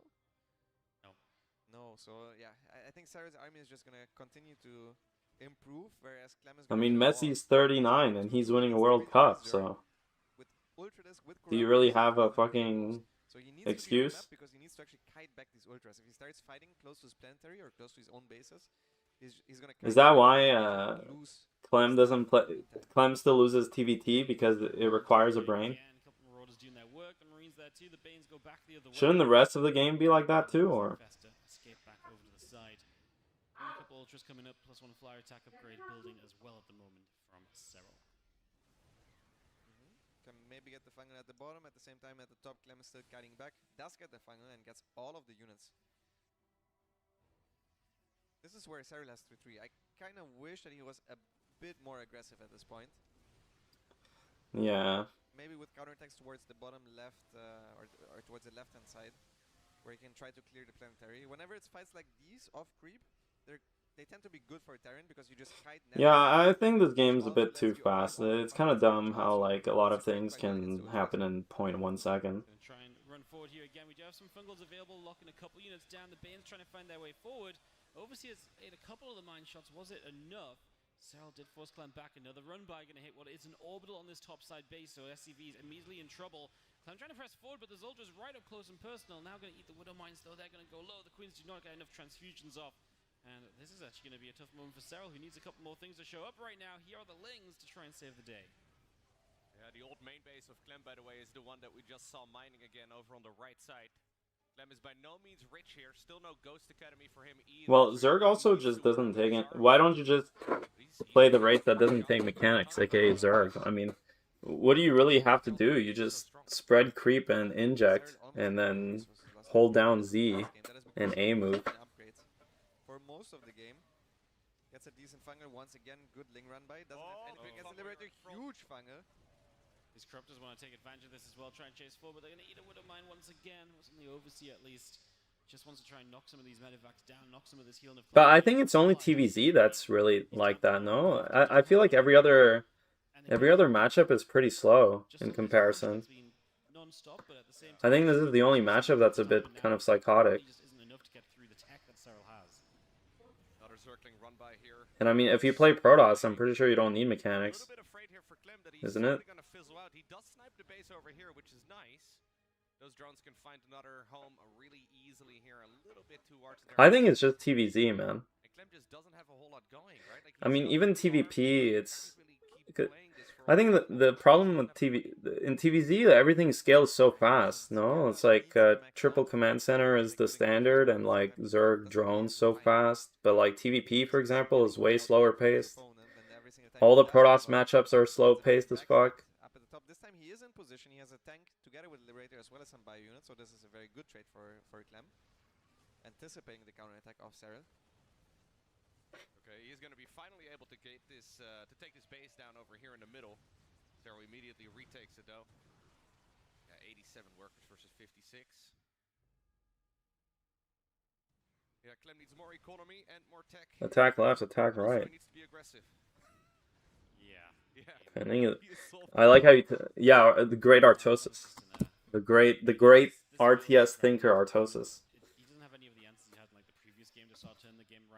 No, so yeah, I think Sarah's army is just gonna continue to improve, whereas Clem is. I mean, Messi's 39 and he's winning a World Cup, so. Do you really have a fucking excuse? Because he needs to actually kite back these ultras. If he starts fighting close to his planetary or close to his own bases, he's gonna. Is that why Clem doesn't play? Clem still loses TVT because it requires a brain. Shouldn't the rest of the game be like that too, or? A couple ultras coming up, +1 flyer attack upgrade building as well at the moment from Cyril. Can maybe get the final at the bottom. At the same time, at the top, Clem is still kiting back. Does get the final and gets all of the units. This is where Cyril has 3-3. I kind of wish that he was a bit more aggressive at this point. Yeah. Maybe with counterattacks towards the bottom left, or towards the left-hand side, where he can try to clear the planetary. Whenever it's fights like these off creep, they tend to be good for Terran because you just kite. Yeah, I think this game's a bit too fast. It's kind of dumb how like a lot of things can happen in 0.1 second. Try and run forward here again. We do have some Fungals available, locking a couple units down. The Bane's trying to find their way forward. Overseer's ate a couple of the mine shots. Was it enough? Cyril did force Clem back. Another run by going to hit what is an orbital on this top side base, so SCV is immediately in trouble. Clem trying to press forward, but the Zoltar's right up close and personal. Now going to eat the Widow Mines, though. They're going to go low. The Queens do not get enough transfusions off. And this is actually going to be a tough moment for Cyril, who needs a couple more things to show up right now. Here are the Lings to try and save the day. Yeah, the old main base of Clem, by the way, is the one that we just saw mining again over on the right side. Clem is by no means rich here. Still no Ghost Academy for him either. Well, Zerg also just doesn't take it. Why don't you just play the race that doesn't take mechanics, aka Zerg? I mean, what do you really have to do? You just spread creep and inject, and then hold down Z and A move. For most of the game, gets a decent fungal once again. Good Ling run by. Doesn't have anything against the Liberator. Huge fungal. These Corruptors want to take advantage of this as well, try and chase forward, but they're going to eat a Widowmine once again. What's on the Overseer at least. Just wants to try and knock some of these Medivacs down, knock some of this heal. But I think it's only TVZ that's really like that, no? I feel like every other matchup is pretty slow in comparison. I think this is the only matchup that's a bit kind of psychotic. And I mean, if you play Protoss, I'm pretty sure you don't need mechanics. Isn't it? He does snipe the base over here, which is nice. Those drones can find another home really easily here. A little bit too hard. I think it's just TVZ, man. Clem just doesn't have a whole lot going, right? Like, I mean, even TVP, it's... I think the problem with in TVZ, everything scales so fast, no? It's like triple command center is the standard, and like Zerg drones so fast. But like TVP, for example, is way slower paced. All the Protoss matchups are slow paced as fuck. Up at the top. This time he is in position. He has a tank together with Liberator as well as some bio units, so this is a very good trade for Clem. Anticipating the counterattack of Cyril. Okay, he's going to be finally able to get this, to take this base down over here in the middle. Cyril immediately retakes it though. Yeah, 87 workers versus 56. Yeah, Clem needs more economy and more tech. Attack left, attack right. Needs to be aggressive. I think I like how you the great Artosis. The great RTS thinker Artosis.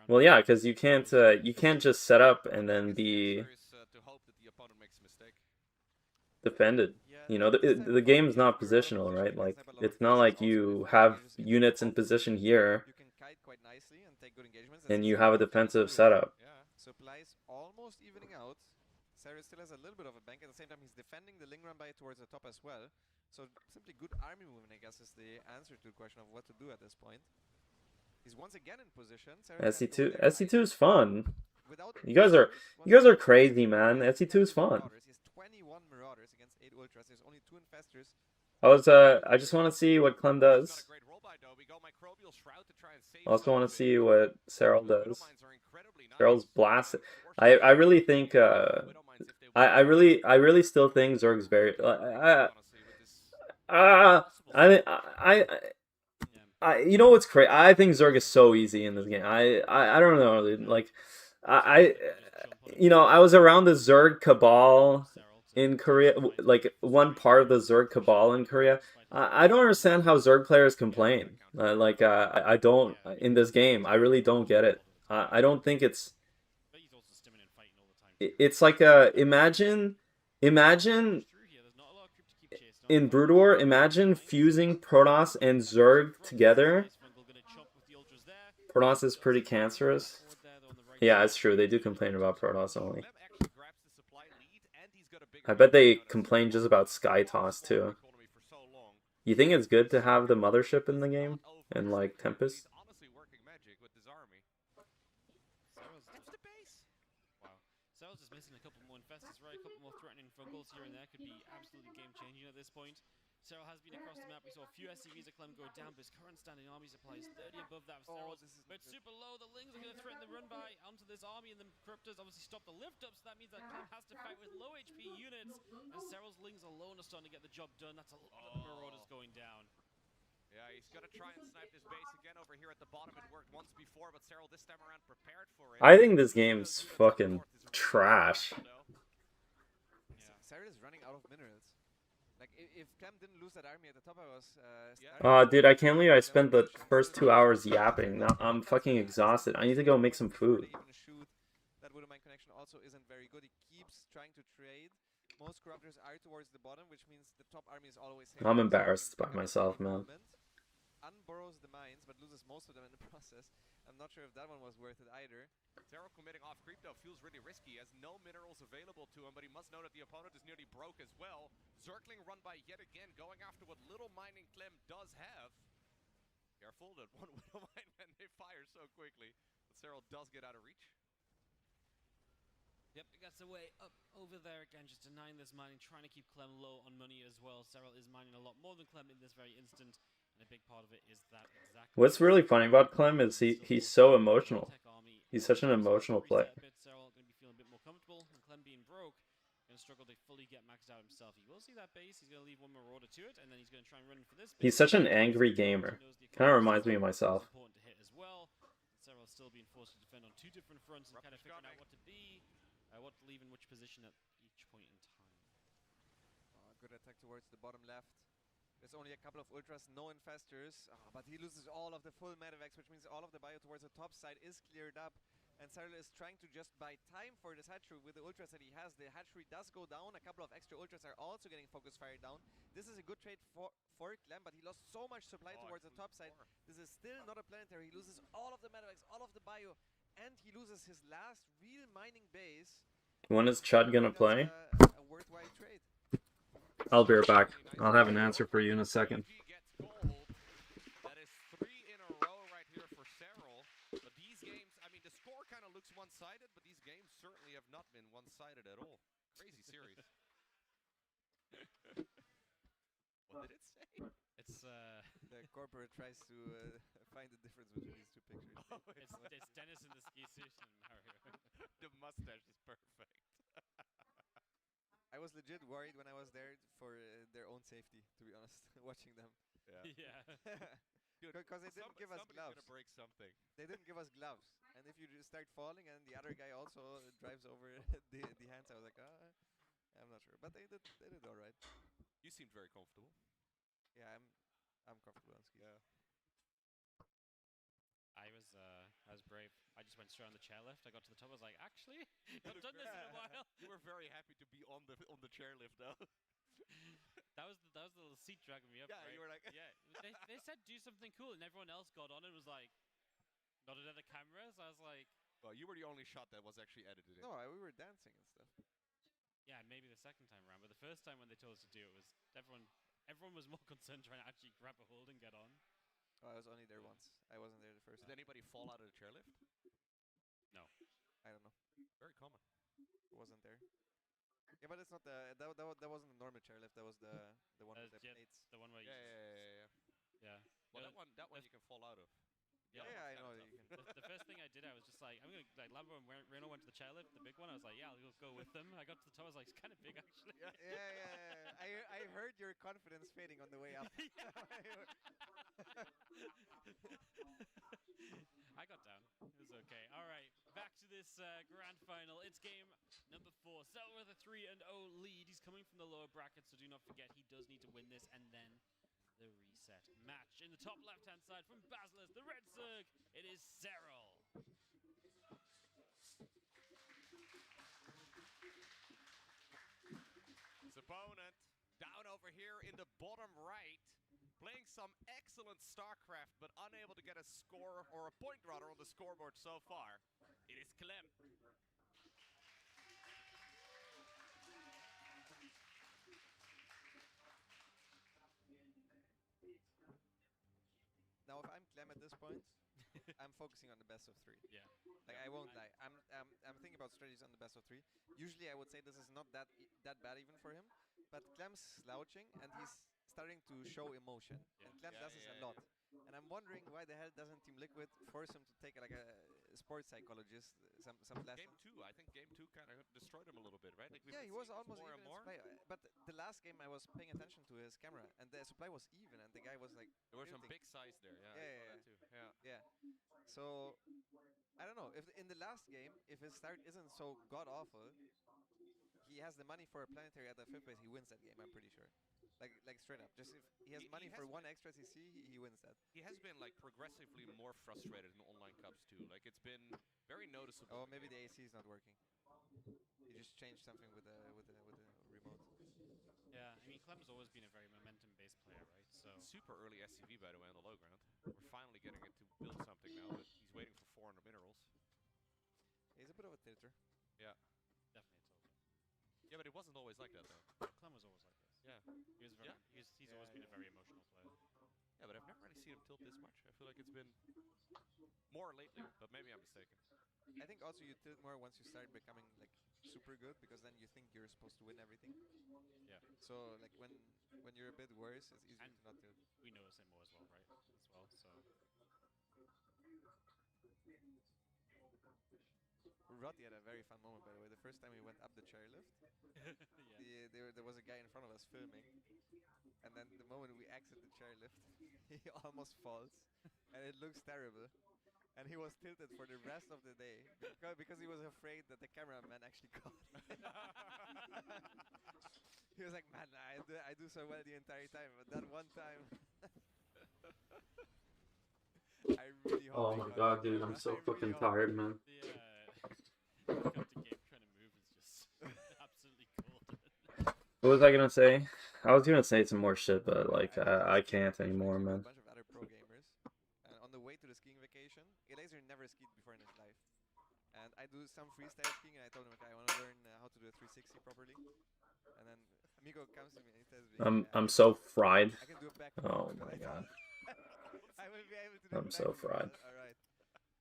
Well, yeah, because you can't just set up and then be defended. You know, the game's not positional, right? Like, it's not like you have units in position here and you have a defensive setup. Supplies almost evening out. Cyrus still has a little bit of a bank. At the same time, he's defending the Ling run by towards the top as well. So simply good army movement, I guess, is the answer to the question of what to do at this point. He's once again in position. SC2 is fun. You guys are crazy, man. SC2 is fun. He has 21 Marauders against 8 Ultras. There's only 2 Infestors. I just want to see what Clem does. I also want to see what Cyril does. Cyril's blasted. I really think I really still think Zerg's very you know what's crazy? I think Zerg is so easy in this game. I don't know, like you know, I was around the Zerg cabal in Korea, like one part of the Zerg cabal in Korea. I don't understand how Zerg players complain. I don't in this game. I really don't get it. I don't think it's like imagine in Brood War, imagine fusing Protoss and Zerg together. Protoss is pretty cancerous. Yeah, it's true. They do complain about Protoss only. I bet they complain just about Sky Toss too. You think it's good to have the mothership in the game? And like Tempest? Here and there could be absolutely game-changing at this point. Cyril has been across the map. We saw a few SCVs of Clem go down, but his current standing army supply is 30 above that of Cyril's. But super low. The Lings are going to threaten the run by onto this army, and the Corruptors obviously stop the lift-up, so that means that Clem has to fight with low HP units, and Cyril's Lings alone are starting to get the job done. That's a lot of Marauders going down. Yeah, he's going to try and snipe this base again over here at the bottom. It worked once before, but Cyril this time around prepared for it. I think this game's fucking trash. Cyril is running out of minerals. Like, if Clem didn't lose that army at the top, I was... dude, I can't believe I spent the first 2 hours yapping. Now I'm fucking exhausted. I need to go make some food. That Widowmine connection also isn't very good. He keeps trying to trade. Most Corruptors are towards the bottom, which means the top army is always... I'm embarrassed by myself, man. unburrows the mines, but loses most of them in the process. I'm not sure if that one was worth it either. Zero committing off creep though feels really risky. He has no minerals available to him, but he must know that the opponent is nearly broke as well. Zergling run by yet again, going after what little mining Clem does have. Careful that one Widow Mine when they fire so quickly. But Cyril does get out of reach. Yep, he gets away up over there again, just denying this mining, trying to keep Clem low on money as well. Cyril is mining a lot more than Clem in this very instant, and a big part of it is that exactly. What's really funny about Clem is he's so emotional. He's such an emotional player. Cyril going to be feeling a bit more comfortable, and Clem being broke, going to struggle to fully get maxed out himself. He will see that base. He's going to leave one more order to it, and then he's going to try and run for this. He's such an angry gamer. Kind of reminds me of myself. Important to hit as well. Cyril still being forced to defend on two different fronts and kind of figuring out what to be. What to leave in which position at each point in time. Good attack towards the bottom left. There's only a couple of ultras, no infestors, but he loses all of the full medevacs, which means all of the bio towards the top side is cleared up. And Cyril is trying to just buy time for this hatchery with the ultras that he has. The hatchery does go down. A couple of extra ultras are also getting focus fire down. This is a good trade for Clem, but he lost so much supply towards the top side. This is still not a planetary. He loses all of the medevacs, all of the bio, and he loses his last real mining base. When is Chud gonna play? A worthwhile trade. I'll be right back. I'll have an answer for you in a second. That is 3 in a row right here for Cyril. But these games, I mean, the score kind of looks one-sided, but these games certainly have not been one-sided at all. Crazy series. What did it say? It's the corporate tries to find the difference between these two pictures. Oh, it's Dennis in the ski suit and Mario. The mustache is perfect. I was legit worried when I was there for their own safety, to be honest, watching them. Yeah. Because they didn't give us gloves. Gonna break something. They didn't give us gloves, and if you just start falling, and the other guy also drives over the hands, I was like, I'm not sure, but they did all right. You seemed very comfortable. Yeah, I'm comfortable on skis. Yeah. I was brave. I just went straight on the chairlift. I got to the top. I was like, actually, I've done this in a while. You were very happy to be on the chairlift, though. That was the little seat dragging me up. Yeah, right? you were like, yeah. They said do something cool, and everyone else got on and was like, nodded at the cameras. I was like, well, you were the only shot that was actually edited in. No, we were dancing and stuff. Yeah, maybe the second time around, but the first time when they told us to do it was everyone was more concerned trying to actually grab a hold and get on. Oh, I was only there once. I wasn't there the first time. Did anybody fall out of the chairlift? No. I don't know. Very common. Wasn't there. Yeah, but it's not that wasn't the normal chairlift. That was the one with the plates. The one where you yeah. Well, that one you can fall out of. Yeah, I know you can. The first thing I did, I was just like, I'm gonna like Lambo and Reno went to the chairlift, the big one. I was like, yeah, I'll go with them. I got to the top. I was like, it's kind of big actually. Yeah. I heard your confidence fading on the way up. I got down. It was okay. All right, back to this grand final. It's game number 4. Cell with a 3-0 lead. He's coming from the lower bracket, so do not forget he does need to win this, and then the reset match. In the top left-hand side from Basilisk, the Red Zerg, it is Cyril. His opponent down over here in the bottom right, playing some excellent StarCraft, but unable to get a score, or a point rather, on the scoreboard so far. It is Clem. Now, if I'm Clem at this point, I'm focusing on the best of 3. Yeah. Like, I won't lie. I'm thinking about strategies on the best of 3. Usually, I would say this is not that bad even for him, but Clem's slouching and he's starting to show emotion. And Clem does this a lot. And I'm wondering why the hell doesn't Team Liquid force him to take like a sports psychologist some lessons. Game 2, I think game 2 kind of destroyed him a little bit, right? Like he was almost more even and more. in supply. But the last game I was paying attention to his camera, and the supply was even, and the guy was like. There were some big size there, yeah. I saw that too. Yeah. So I don't know if in the last game, if his start isn't so god awful, he has the money for a planetary at the 5th base. He wins that game. I'm pretty sure. Like straight up. Just if he has money for one extra CC, he wins that. He has been like progressively more frustrated in online cups too. Like it's been very noticeable. Oh, maybe the AC is not working. He just changed something with the remote. Yeah, I mean, Clem's always been a very momentum-based player, right? So Super early SCV, by the way, on the low ground. We're finally getting it to build something now, but he's waiting for 400 minerals. He's a bit of a tilter. Yeah. definitely a tilter. Yeah, but it wasn't always like that, though. Clem was always like this. Yeah. He was very. He's always been a very emotional player. Yeah, but I've never really seen him tilt this much. I feel like it's been more lately, but maybe I'm mistaken. I think also you tilt more once you start becoming like super good, because then you think you're supposed to win everything. Yeah. So like when you're a bit worse, it's easier to not tilt. We notice him more as well, right? As well, so. Roddy had a very fun moment, by the way. The first time we went up the chairlift, there was a guy in front of us filming, and then the moment we exit the chairlift, he almost falls, and it looks terrible. And he was tilted for the rest of the day because he was afraid that the cameraman actually caught it. He was like, man, I do so well the entire time, but that one time, I really hope. Oh my god, dude, I'm so fucking tired, man. The game trying to move is just absolutely golden. What was I gonna say? I was gonna say some more shit, but like I can't anymore, man. A bunch of other pro gamers, and on the way to the skiing vacation, Elaser never skied before in his life, and I do some freestyle skiing, and I told him, okay, I want to learn how to do a 360 properly, and then Miko comes to me and he tells me, I'm so fried. I can do a back. Oh my god. I will be able to do I'm so fried. All right.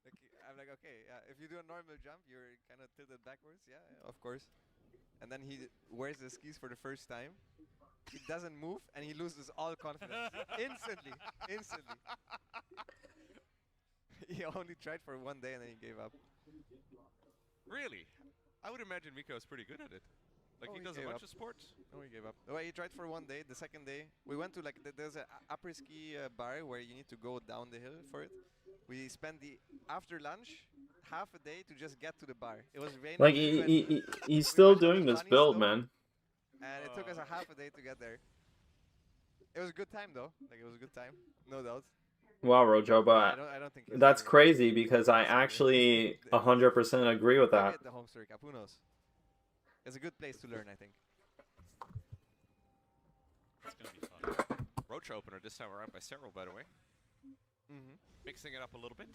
Okay, I'm like, okay, yeah. If you do a normal jump, you're kind of tilted backwards. Yeah, of course. And then he wears the skis for the first time. He doesn't move, and he loses all confidence instantly. Instantly. He only tried for one day, and then he gave up. Really? I would imagine Miko's pretty good at it. Like, he does a bunch of sports. No, he gave up. Well, he tried for one day. The second day, we went to, like, there's a upper ski bar where you need to go down the hill for it. We spent the, after lunch, half a day to just get to the bar. It was raining. Like he's still doing this build, man. And it took us a half a day to get there. It was a good time, though. Like, it was a good time. No doubt. Wow, Rojo, but I don't think that's crazy because I actually 100% agree with that. The home story cup, who knows? It's a good place to learn, I think. It's gonna be fun. Roach opener this time around by Cyril, by the way. Mixing it up a little bit.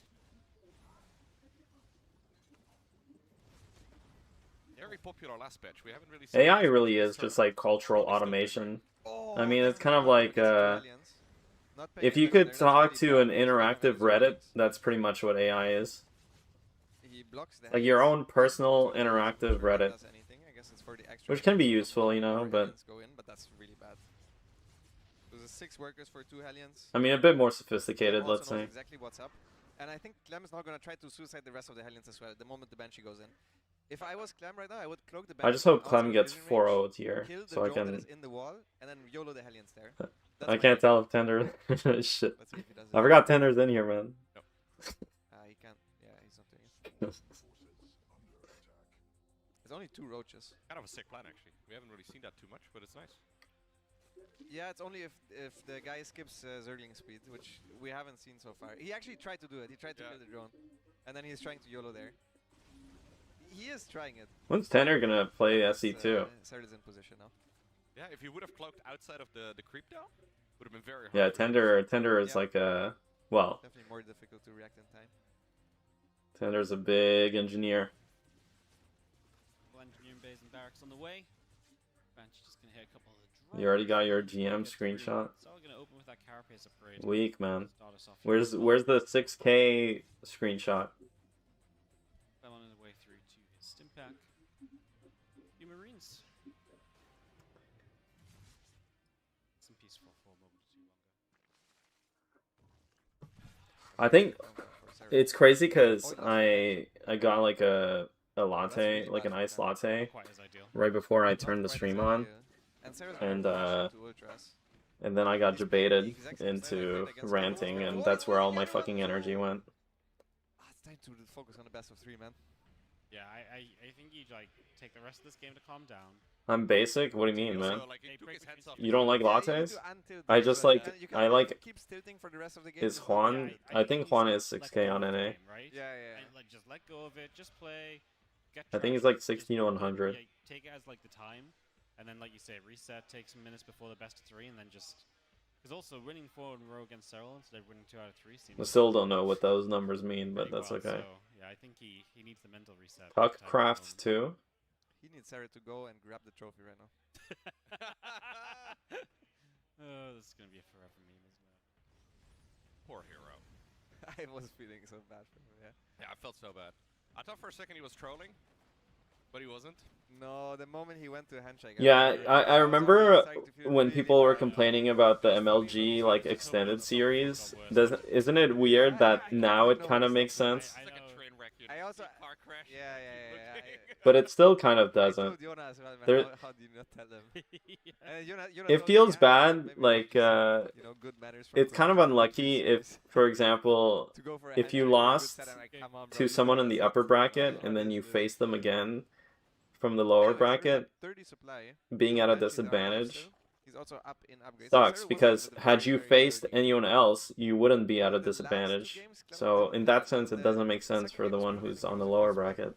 Very popular last batch. We haven't really seen AI really is just like cultural automation. I mean, it's kind of like if you could talk to an interactive Reddit, that's pretty much what AI is. Like your own personal interactive Reddit. Which can be useful, you know, but that's really bad. There's 6 workers for 2 Hellions. I mean, a bit more sophisticated, let's say. Exactly what's up. And I think Clem is not going to try to suicide the rest of the Hellions as well the moment the Banshee goes in. If I was Clem right now, I would cloak the Banshee. I just hope Clem gets 4-0 tier, so I can... that is in the wall, and then YOLO the Hellions there. I can't tell if Tender... Shit. I forgot Tender's in here, man. No. He can't... Yeah, he's not doing it. There's only 2 roaches. Kind of a sick plan, actually. We haven't really seen that too much, but it's nice. Yeah, it's only if the guy skips Zergling speed, which we haven't seen so far. He actually tried to do it. He tried to kill the drone. And then he's trying to YOLO there. He is trying it. When's Tender gonna play SE2? Sarah's in position now. Yeah, if he would have cloaked outside of the creep down, would have been very hard. Yeah, Tender is like a... Well... Definitely more difficult to react in time. Tender's a big engineer. Engineering bays and barracks on the way. Banshee just gonna hit a couple of the drones. You already got your GM screenshot? So we're gonna open with that carapace upgrade. Weak, man. Where's the 6K screenshot? Fell on the way through to his stim pack. Few Marines. Some peaceful for a moment or two longer. I think it's crazy because I got like a latte, like an iced latte, right before I turned the stream on, and then I got debated into ranting, and that's where all my fucking energy went. It's time to focus on the best of 3, man. Yeah, I think you like take the rest of this game to calm down. I'm basic? What do you mean, man? You don't like lattes? I just like, I like, is Juan, I think Juan is 6K on NA. Right? Yeah. And, like, just let go of it, just play. I think he's like 60 to 100. Take it as like the time. And then, like you say, reset, take some minutes before the best of 3, and then just... Because also, winning 4 in a row against Cyril instead of winning 2 out of 3 seems... I still don't know what those numbers mean, but that's okay. So, yeah, I think he needs the mental reset. Puckcraft 2. He needs Sarah to go and grab the trophy right now. Oh, this is going to be a forever meme, isn't it? Poor hero. I was feeling so bad for him, yeah. Yeah, I felt so bad. I thought for a second he was trolling, but he wasn't. No, the moment he went to handshake. Yeah, I remember when people were complaining about the MLG like extended series. Isn't it weird that now it kind of makes sense? I also yeah. But it still kind of doesn't. There, How do you not tell them? it feels bad, like it's kind of unlucky if, for example, if you lost to someone in the upper bracket and then you face them again from the lower bracket, being at a disadvantage sucks, because had you faced anyone else, you wouldn't be at a disadvantage. So in that sense, it doesn't make sense for the one who's on the lower bracket.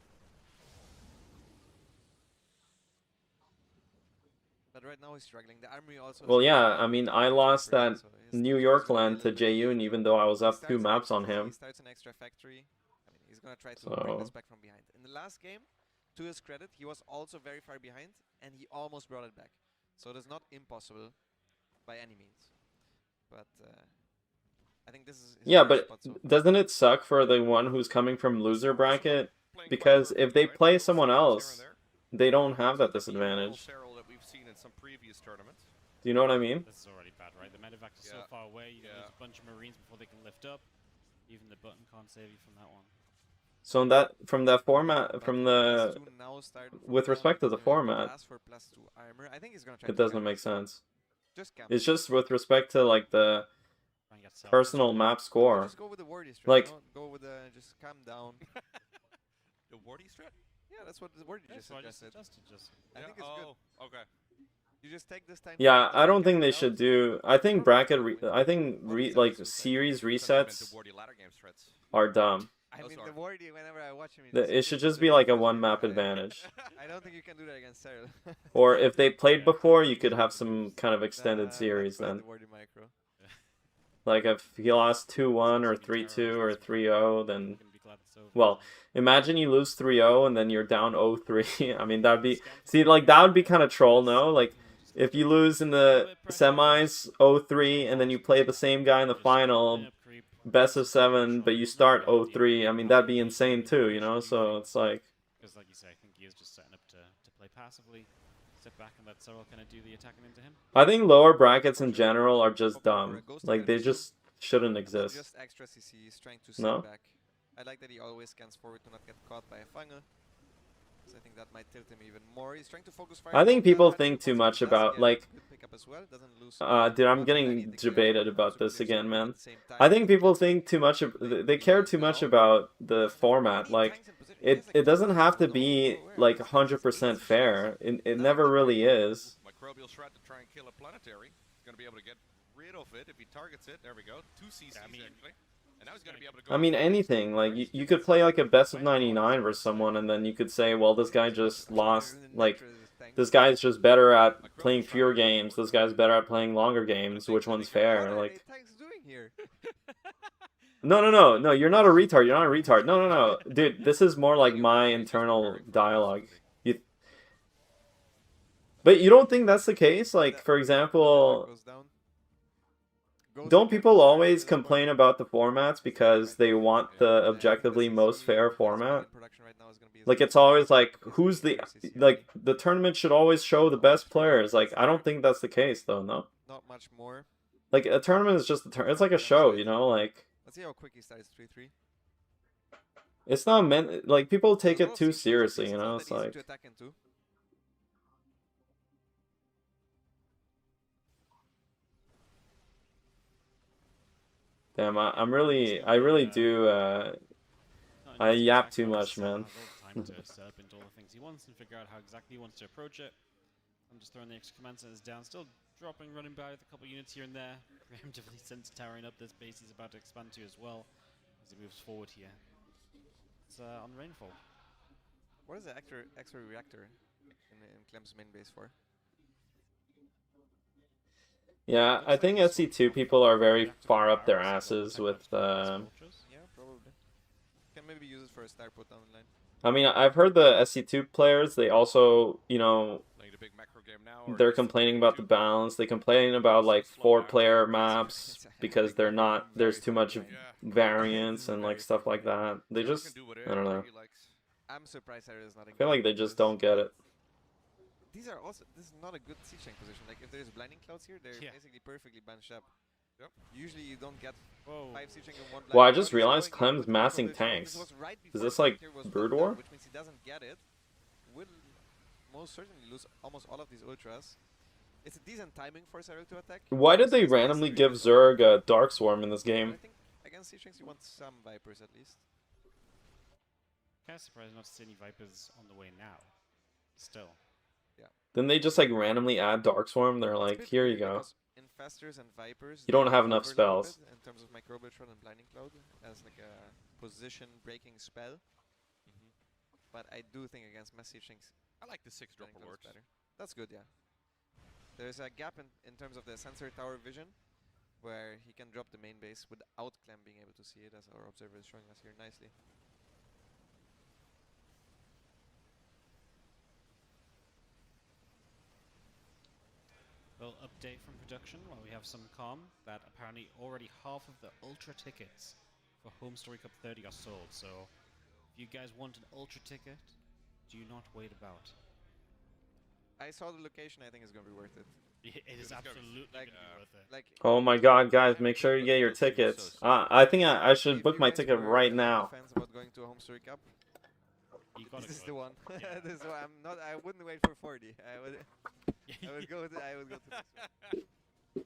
But right now he's struggling. The armory also. Well, yeah, I mean, I lost that New York land to Jaeyoon even though I was up 2 maps on him. He starts an extra factory. I mean, he's gonna try to bring this back from behind. In the last game, to his credit, he was also very far behind, and he almost brought it back. So it is not impossible by any means. But I think this is... Yeah, but doesn't it suck for the one who's coming from loser bracket? Because if they play someone else, they don't have that disadvantage. Do you know what I mean? This is already bad, right? The medevac is so far away, you lose a bunch of Marines before they can lift up. Even the button can't save you from that one. So in that, from that format, from the, with respect to the format, it doesn't make sense. It's just with respect to like the personal map score. Just go with the wardy strat. Like, go with the just calm down. The wardy strat? Yeah, that's what the wardy just suggested. I think it's good. Okay. You just take this time. Yeah, I don't think they should do. I think bracket. Like series resets are dumb. I mean, the wardy, whenever I watch him, It should just be like a 1 map advantage. I don't think you can do that against Cyril. Or if they played before, you could have some kind of extended series then. Like if he lost 2-1 or 3-2 or 3-0, then... Well, imagine you lose 3-0 and then you're down 0-3. I mean, that'd be... See, like, that would be kind of troll, no? Like, if you lose in the semis 0-3 and then you play the same guy in the final, best of 7, but you start 0-3, I mean, that'd be insane too, you know? So it's like... Because like you say, I think he is just setting up to play passively. Sit back and let Cyril kind of do the attacking into him. I think lower brackets in general are just dumb. Like, they just shouldn't exist. Just extra CC, he's trying to sit back. I like that he always scans forward to not get caught by a funnel. I think that might tilt him even more. He's trying to focus fire. I think people think too much about, like... dude, I'm getting debated about this again, man. I think people think too much... They care too much about the format. Like, it doesn't have to be, like, 100% fair. It never really is. Microbial shred to try and kill a planetary. He's going to be able to get rid of it if he targets it. There we go. 2 CCs, actually. And now he's going to be able to go... I mean, anything. Like, you could play, like, a best of 99 versus someone, and then you could say, well, this guy just lost... Like, this guy's just better at playing fewer games. This guy's better at playing longer games. Which one's fair? Like... No, you're not a retard. You're not a retard. No. Dude, this is more like my internal dialogue. But you don't think that's the case? Like, for example... Don't people always complain about the formats because they want the objectively most fair format? Like, it's always like, who's the... Like, the tournament should always show the best players. Like, I don't think that's the case, though, no? Not much more. Like, a tournament is just a it's like a show, you know? Like... Let's see how quick he starts 3-3. It's not meant... Like, people take it too seriously, you know? It's like... Damn, I really do, I yap too much, man. Time to set up into all the things he wants and figure out how exactly he wants to approach it. I'm just throwing the extra command centers down, still dropping running by with a couple units here and there. Preemptively since towering up this base he's about to expand to as well as he moves forward here. It's on Rainfall. What is the extra reactor in Clem's main base for? Yeah, I think SC2 people are very far up their asses with. Yeah, probably. Can maybe use it for a star put down the line. I mean, I've heard the SC2 players. They also, you know, they're complaining about the balance. They complain about like 4-player maps because they're not. There's too much variance and like stuff like that. They just, I don't know. I'm surprised Harry is not. I feel like they just don't get it. These are also. This is not a good siege tank position. Like if there's blinding clouds here, they're basically perfectly bunched up. Yep. Usually you don't get 5 siege tank in one. Well, I just realized Clem's massing tanks. Is this like Brood War? Which means he doesn't get it. Will most certainly lose almost all of these ultras. It's a decent timing for Cyril to attack. Why did they randomly give Zerg a Dark Swarm in this game? I think against siege tanks you want some Vipers at least. Kind of surprised not to see any Vipers on the way now. Still. Yeah. Then they just like randomly add Dark Swarm. They're like, here you go. Infestors and Vipers. You don't have enough spells. In terms of Microbiltron and Blinding Cloud as like a position breaking spell. But I do think against mass siege tanks, I like the 6-drop alerts. Better. That's good, yeah. There's a gap in terms of the sensor tower vision, where he can drop the main base without Clem being able to see it, as our observer is showing us here nicely. Well, update from production while we have some calm that apparently already half of the Ultra tickets for Home Story Cup 30 are sold. So if you guys want an Ultra ticket, do not wait about. I saw the location. I think it's gonna be worth it. It is absolutely gonna be worth it. Like, Oh my god, guys, make sure you get your tickets. I think I should book my ticket right now. Fans about going to a Home Story Cup. This is the one. This is why I'm not. I wouldn't wait for 40. I would go. I would go to this one.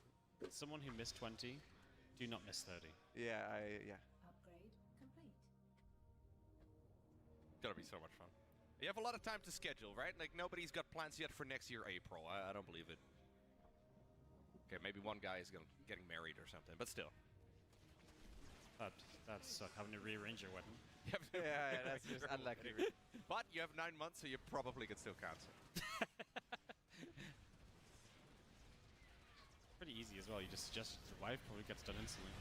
Someone who missed 20, do not miss 30. Yeah, yeah. Upgrade complete. Gonna be so much fun. You have a lot of time to schedule, right? Like nobody's got plans yet for next year April. I don't believe it. Okay, maybe one guy is getting married or something, but still. That's having to rearrange your wedding. Yeah, that's just unlucky. But you have 9 months, so you probably can still cancel. Pretty easy as well. You just suggest the wife, probably gets done instantly.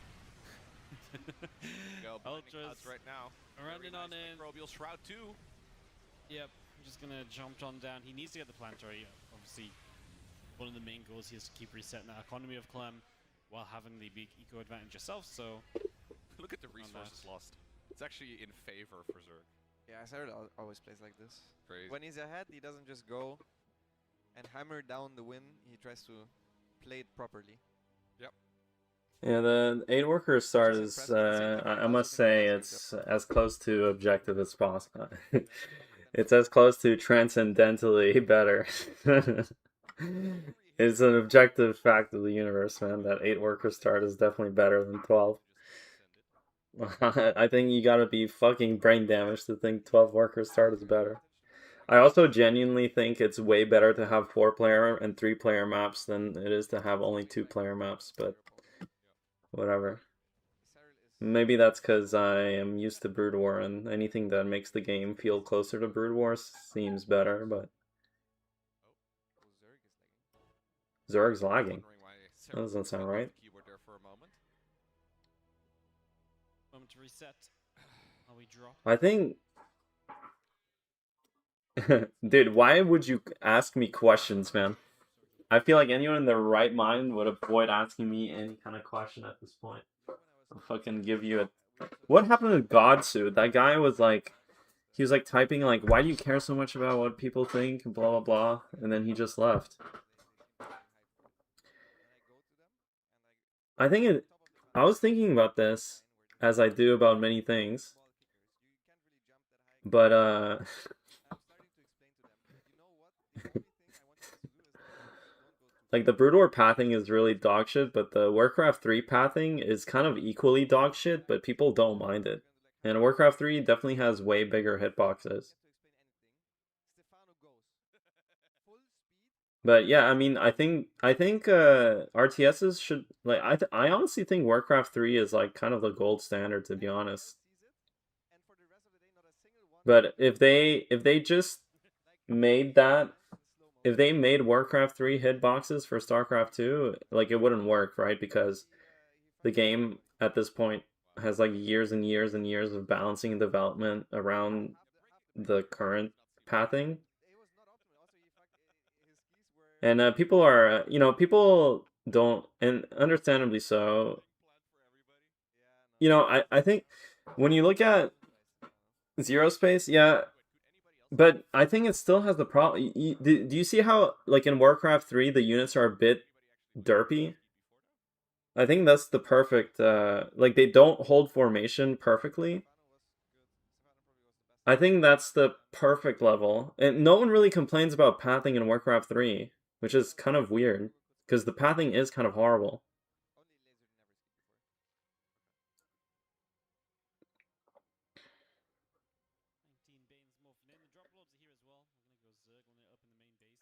Go Ultras right now. Running on in. Microbial Shroud 2. Yep, I'm just gonna jump on down. He needs to get the planetary. Obviously, one of the main goals here is to keep resetting that economy of Clem while having the big eco advantage yourself. So look at the resources lost. It's actually in favor for Zerg. Yeah, Cyril always plays like this. Crazy. When he's ahead, he doesn't just go and hammer down the win. He tries to play it properly. Yep. Yeah, the 8 worker start is, I must say, it's as close to objective as possible. It's as close to transcendentally better. It's an objective fact of the universe, man, that 8 worker start is definitely better than 12. I think you gotta be fucking brain damaged to think 12 worker start is better. I also genuinely think it's way better to have 4-player and 3-player maps than it is to have only 2-player maps, but whatever. Maybe that's because I am used to Brood War, and anything that makes the game feel closer to Brood War seems better, but... Zerg's lagging. That doesn't sound right. Moment to reset. While we drop. I think... Dude, why would you ask me questions, man? I feel like anyone in their right mind would avoid asking me any kind of question at this point. I'll fucking give you a... What happened to Godsuit? That guy was like... He was like typing like, why do you care so much about what people think? Blah, blah, blah. And then he just left. I think I was thinking about this, as I do about many things. But, like, the Brood War pathing is really dog shit, but the Warcraft 3 pathing is kind of equally dog shit, but people don't mind it. And Warcraft 3 definitely has way bigger hitboxes. But yeah, I mean, I think RTSs should, like, I honestly think Warcraft 3 is like kind of the gold standard, to be honest. But if they just made that if they made Warcraft 3 hitboxes for StarCraft 2, like it wouldn't work, right? Because the game at this point has like years and years and years of balancing and development around the current pathing. And people are, people don't, and understandably so. I think when you look at Zero Space, yeah, but I think it still has the problem. Do you see how, like in Warcraft 3, the units are a bit derpy? I think that's the perfect, like they don't hold formation perfectly. I think that's the perfect level. And no one really complains about pathing in Warcraft 3, which is kind of weird, because the pathing is kind of horrible.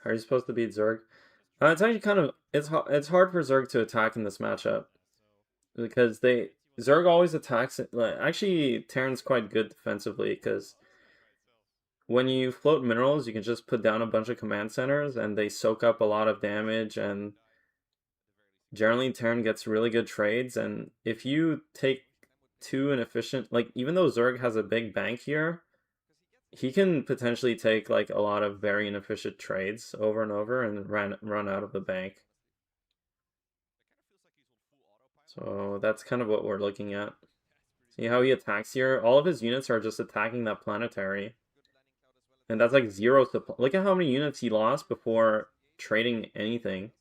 How are you supposed to beat Zerg? It's actually kind of, it's hard for Zerg to attack in this matchup. Because Zerg always attacks it. Like, actually, Terran's quite good defensively, because when you float minerals, you can just put down a bunch of command centers, and they soak up a lot of damage, and generally Terran gets really good trades, and if you take two inefficient, like, even though Zerg has a big bank here, he can potentially take, like, a lot of very inefficient trades over and over and run out of the bank. So that's kind of what we're looking at. See how he attacks here? All of his units are just attacking that planetary. And that's like 0 supply. Look at how many units he lost before trading anything.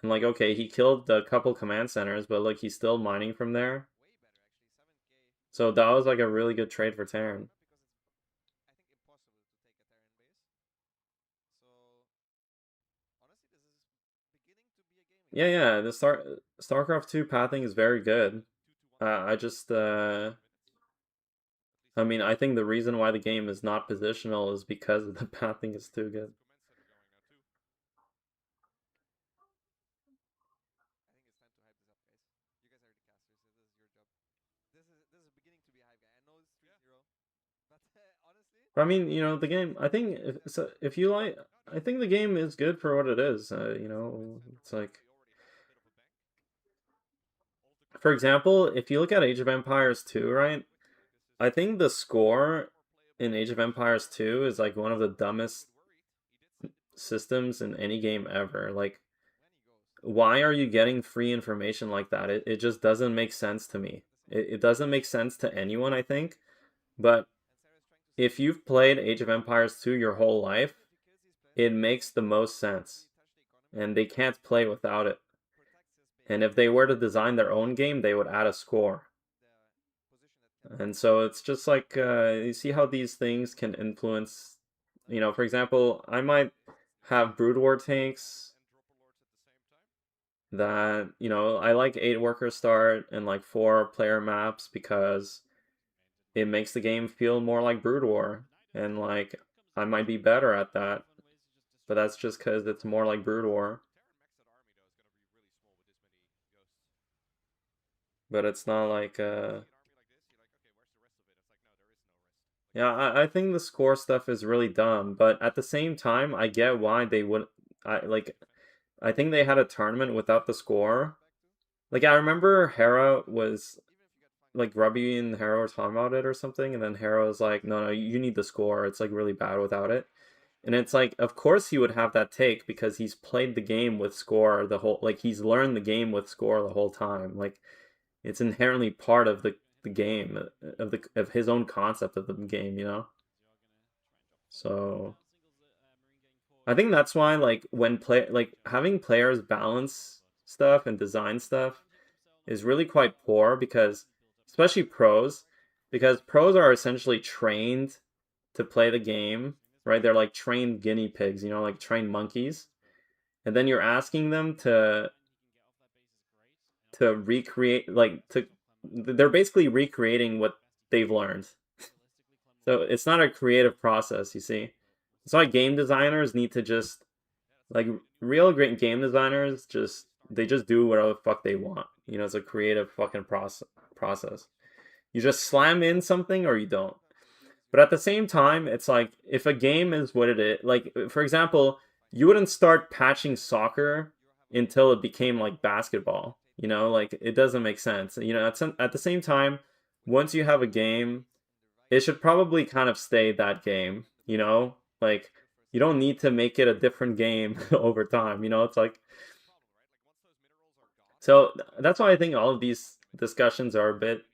And like, okay, he killed a couple command centers, but look, he's still mining from there. So that was like a really good trade for Terran. Yeah, the StarCraft 2 pathing is very good. I mean, I think the reason why the game is not positional is because the pathing is too good. But I mean, the game, I think if you like, I think the game is good for what it is. It's like, for example, if you look at Age of Empires 2, right? I think the score in Age of Empires 2 is like one of the dumbest systems in any game ever. Like, why are you getting free information like that? It just doesn't make sense to me. It doesn't make sense to anyone, I think. But if you've played Age of Empires 2 your whole life, it makes the most sense. And they can't play without it. And if they were to design their own game, they would add a score. And so it's just like, you see how these things can influence, for example, I might have Brood War tanks that, I like 8 worker start and like 4 player maps because it makes the game feel more like Brood War. And like, I might be better at that. But that's just because it's more like Brood War. But it's not like, yeah, I think the score stuff is really dumb, but at the same time, I get why they would. I think they had a tournament without the score. Like, I remember Hera was, like, Grubby and Hera were talking about it or something, and then Hera was like, no, you need the score. It's, like, really bad without it. And it's like, of course he would have that take because he's played the game with score like, he's learned the game with score the whole time. Like, it's inherently part of the game, of his own concept of the game, So I think that's why, like, having players balance stuff and design stuff is really quite poor, because especially pros, because pros are essentially trained to play the game, right? They're like trained guinea pigs, like trained monkeys. And then you're asking them to recreate, they're basically recreating what they've learned. So it's not a creative process, you see. That's why game designers need to just, like, real great game designers they just do whatever the fuck they want. It's a creative fucking process. You just slam in something or you don't. But at the same time, it's like, if a game is what it is, like, for example, you wouldn't start patching soccer until it became like basketball. You know, like it doesn't make sense. You know, at the same time, once you have a game, it should probably kind of stay that game. You know, like you don't need to make it a different game over time. You know, it's like so that's why I think all of these discussions are a bit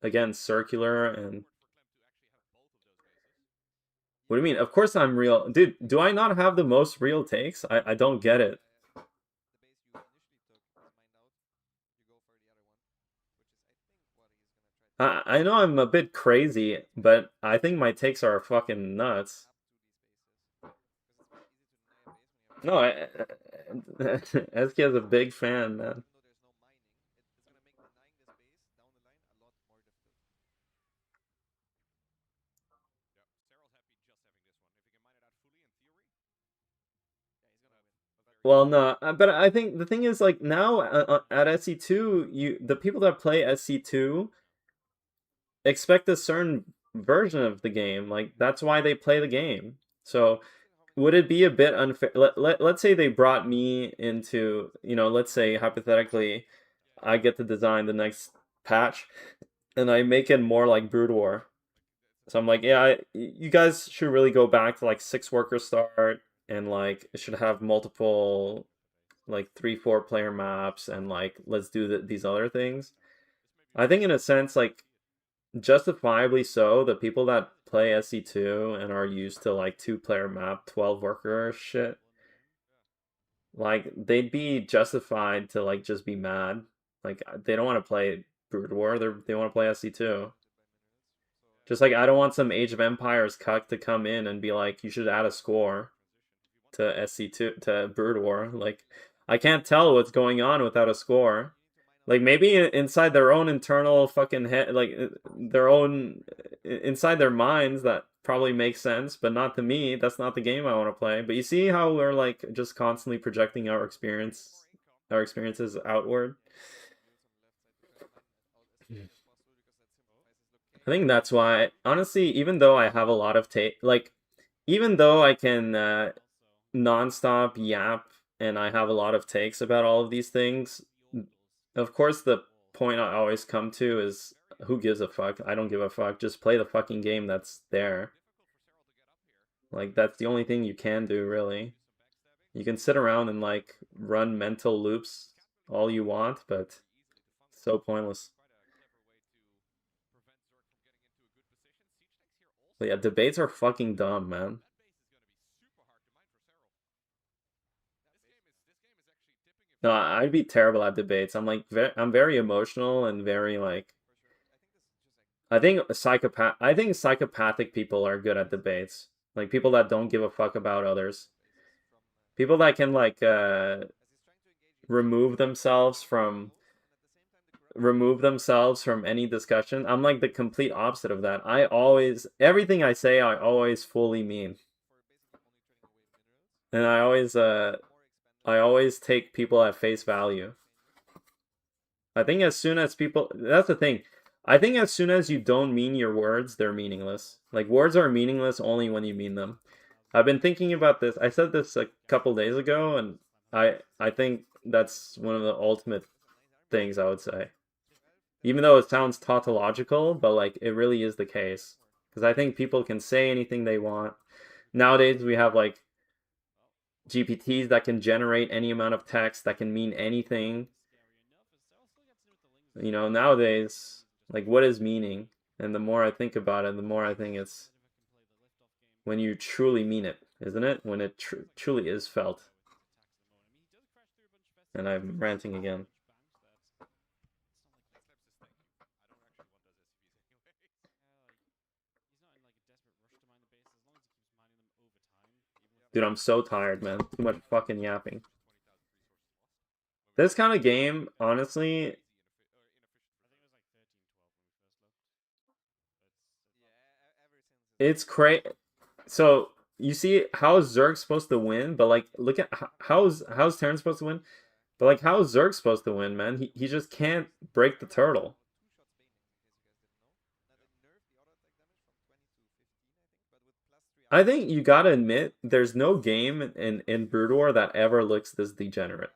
again circular and. What do you mean? Of course I'm real. Dude, do I not have the most real takes? I don't get it. I know I'm a bit crazy, but I think my takes are fucking nuts. No, SK is a big fan, man. Well, no, but I think the thing is like now at SC2, the people that play SC2 expect a certain version of the game. Like that's why they play the game. So would it be a bit unfair? Let's say they brought me into, you know, let's say hypothetically, I get to design the next patch, and I make it more like Brood War. So I'm like, yeah, you guys should really go back to like 6 worker start, and like it should have multiple, like 3-4 player maps, and like let's do these other things. I think in a sense, like justifiably so, the people that play SC2 and are used to like 2-player map, 12 worker shit, like they'd be justified to like just be mad. Like they don't want to play Brood War, they want to play SC2. Just like I don't want some Age of Empires cuck to come in and be like, you should add a score to SC2 to Brood War. Like I can't tell what's going on without a score. Like maybe inside their own internal fucking head, like their own inside their minds, that probably makes sense, but not to me. That's not the game I want to play. But you see how we're like just constantly projecting our experiences outward. I think that's why, honestly, even though I have a lot of like, even though I can nonstop yap and I have a lot of takes about all of these things, of course the point I always come to is who gives a fuck? I don't give a fuck. Just play the fucking game that's there. Like that's the only thing you can do, really. You can sit around and like run mental loops all you want, but it's so pointless. But yeah, debates are fucking dumb, man. No, I'd be terrible at debates. I'm like I'm very emotional and very like I think psychopathic people are good at debates. Like people that don't give a fuck about others. People that can like remove themselves from any discussion. I'm like the complete opposite of that. Everything I say I always fully mean. And I always take people at face value. I think as soon as that's the thing. I think as soon as you don't mean your words, they're meaningless. Like words are meaningless only when you mean them. I've been thinking about this. I said this a couple days ago, and I think that's one of the ultimate things I would say. Even though it sounds tautological, but like it really is the case. Because I think people can say anything they want. Nowadays we have like GPTs that can generate any amount of text that can mean anything. You know, nowadays, like what is meaning? And the more I think about it, the more I think it's when you truly mean it, isn't it? When it truly is felt. And I'm ranting again. Dude, I'm so tired, man. Too much fucking yapping. This kind of game, honestly, it's crazy. So you see how is Zerg supposed to win? But like, look at how's Terran supposed to win? But like, how is Zerg supposed to win, man? He just can't break the turtle. I think you gotta admit, there's no game in Brood War that ever looks this degenerate.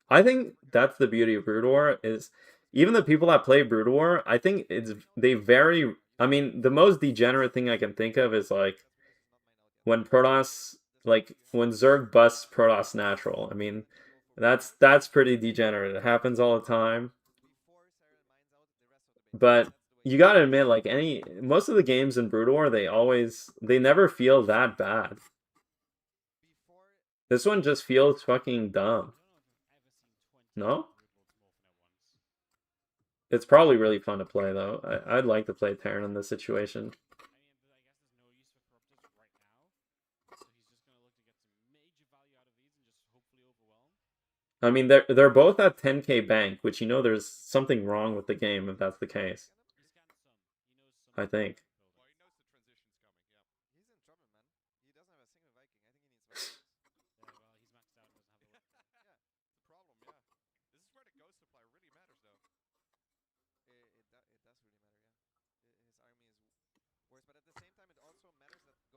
I think that's the beauty of Brood War is even the people that play Brood War, I think they vary. I mean, the most degenerate thing I can think of is like when Protoss, like when Zerg busts Protoss natural. I mean, that's pretty degenerate. It happens all the time. But you gotta admit, like most of the games in Brood War, they never feel that bad. This one just feels fucking dumb. No? It's probably really fun to play though. I'd like to play Terran in this situation. I mean, they're both at 10k bank, which you know there's something wrong with the game if that's the case. I think.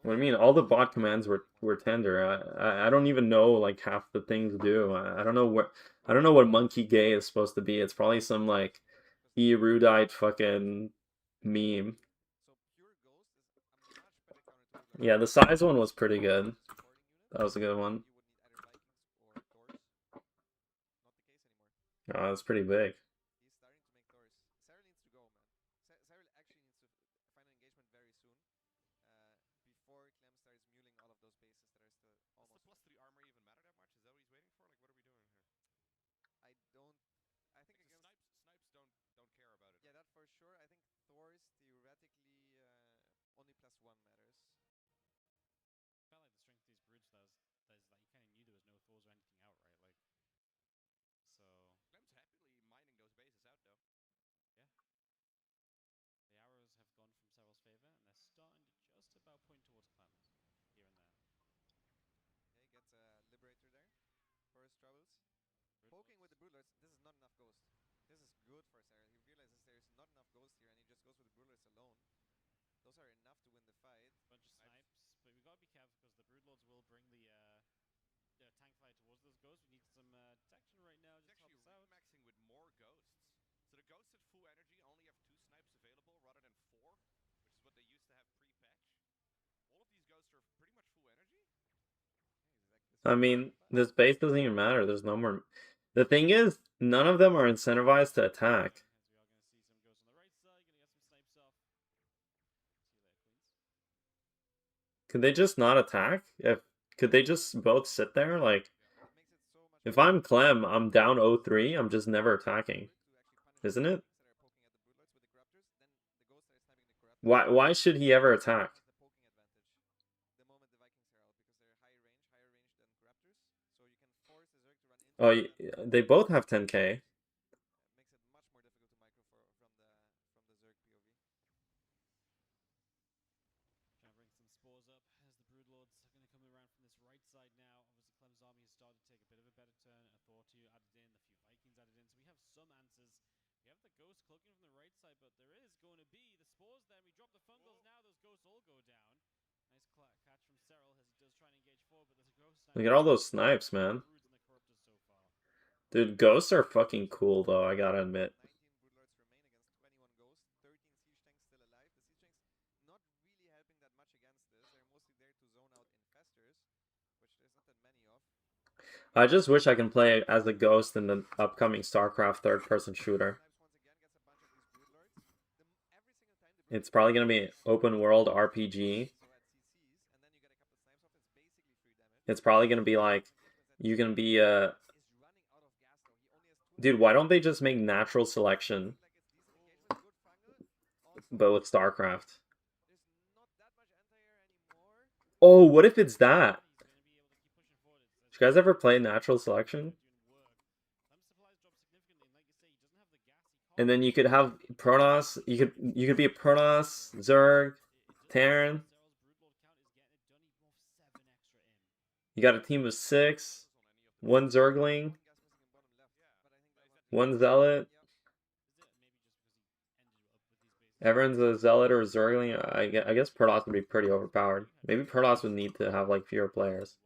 What I mean, all the bot commands were tender. I don't even know like half the things do. I don't know what monkey gay is supposed to be. It's probably some like erudite fucking meme. Yeah, the size one was pretty good. That was a good one. Oh, that's pretty big. Poking with the Broodlords, this is not enough Ghost. This is good for Sarah. He realizes there's not enough Ghost here and he just goes with the Broodlords alone. Those are enough to win the fight. Bunch of snipes, but we gotta be careful because the Broodlords will bring the tank fly towards those ghosts. We need some detection right now just to help us out. Maxing with more ghosts. So the ghosts at full energy only have 2 snipes available rather than 4, which is what they used to have pre-patch. All of these ghosts are pretty much full energy. I mean, this base doesn't even matter. There's no more. The thing is, none of them are incentivized to attack. Could they just not attack? Could they just both sit there? Like, if I'm Clem, I'm down 0-3, I'm just never attacking. Isn't it? Why should he ever attack? Oh, they both have 10k. Look at all those snipes, man. Dude, ghosts are fucking cool, though, I gotta admit. I just wish I can play as a ghost in the upcoming StarCraft third-person shooter. It's probably gonna be open world RPG. It's probably gonna be like, you can be a... Dude, why don't they just make natural selection? But with StarCraft. Oh, what if it's that? Did you guys ever play natural selection? And then you could have Protoss, you could be a Protoss, Zerg, Terran. You got a team of 6, 1 Zergling, 1 Zealot. Everyone's a Zealot or Zergling. I guess Protoss would be pretty overpowered. Maybe Protoss would need to have like fewer players.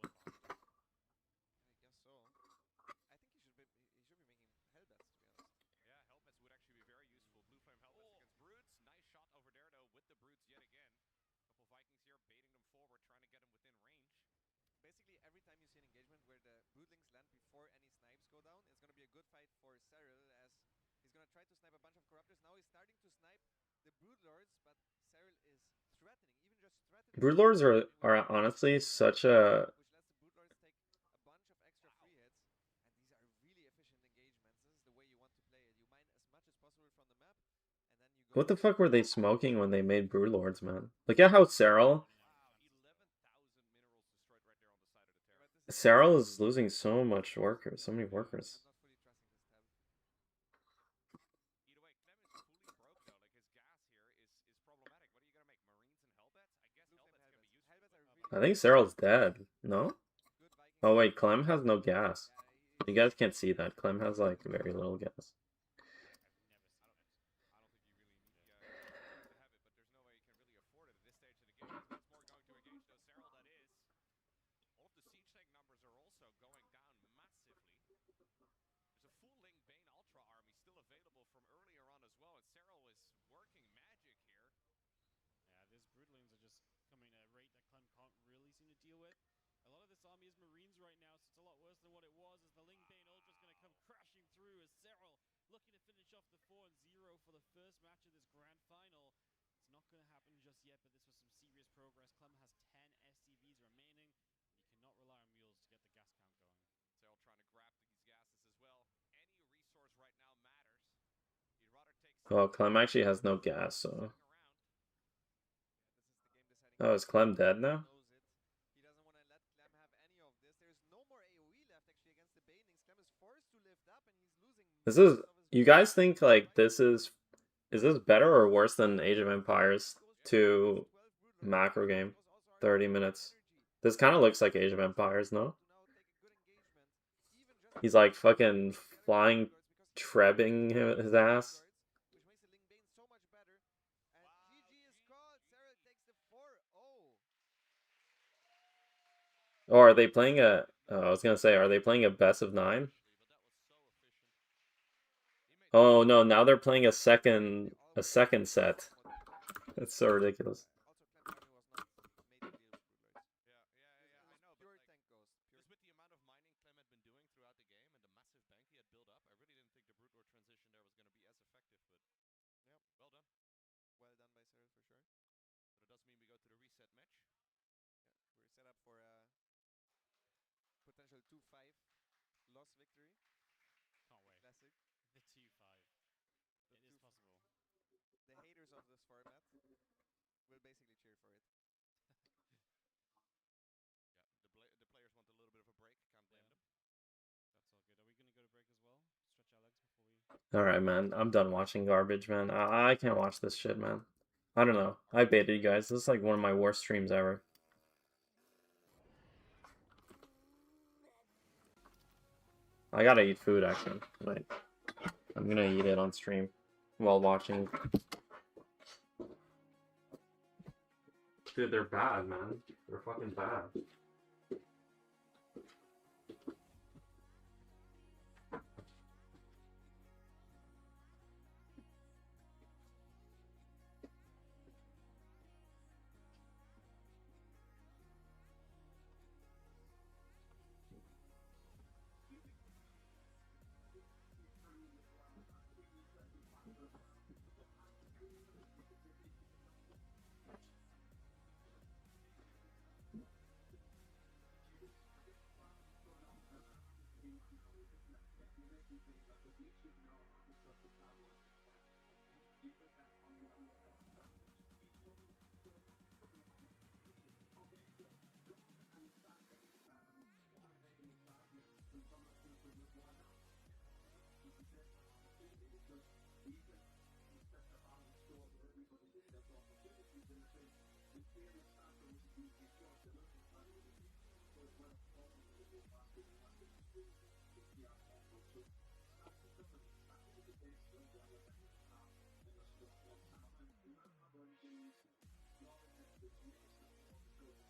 Basically, every time you see an engagement where the broodlings land before any snipes go down, it's going to be a good fight for Cyril, as he's going to try to snipe a bunch of corruptors. Now he's starting to snipe the broodlords, but Cyril is threatening, even just threatening. Broodlords are honestly such a. Which lets the broodlords take a bunch of extra free hits, and these are really efficient engagements. This is the way you want to play it. You mine as much as possible from the map, and then you go. What the fuck were they smoking when they made Broodlords, man? Look at how Cyril is losing so much workers, so many workers. I think Cyril's dead. No? Oh wait, Clem has no gas. You guys can't see that. Clem has like very little gas. Deal with. A lot of this army is Marines right now, so it's a lot worse than what it was, as the Ling Bane Ultra is going to come crashing through as Cyril looking to finish off the 4-0 for the first match of this grand final. It's not going to happen just yet, but this was some serious progress. Clem has 10 SCVs remaining, and you cannot rely on mules to get the gas count going. Cyril trying to grab these gases as well. Any resource right now matters. He'd rather take. Oh, Clem actually has no gas, so. Oh, is Clem dead now? This is, you guys think like this is this better or worse than Age of Empires 2 macro game? 30 minutes. This kind of looks like Age of Empires, no? He's like fucking flying, trebbing his ass. Oh, are they playing a... Oh, I was gonna say, are they playing a best of 9? Oh no, now they're playing a second set. That's so ridiculous. Potential 2-5 loss victory. Can't wait. Classic. The 2-5. It is possible. The haters of this format will basically cheer for it. Yeah, the players want a little bit of a break. Can't blame them. That's all good. Are we going to go to break as well? Stretch our legs before we... Alright, man. I'm done watching garbage, man. I can't watch this shit, man. I don't know. I baited you guys. This is like one of my worst streams ever. I gotta eat food, actually. Like, I'm gonna eat it on stream while watching. Dude, they're bad, man. They're fucking bad.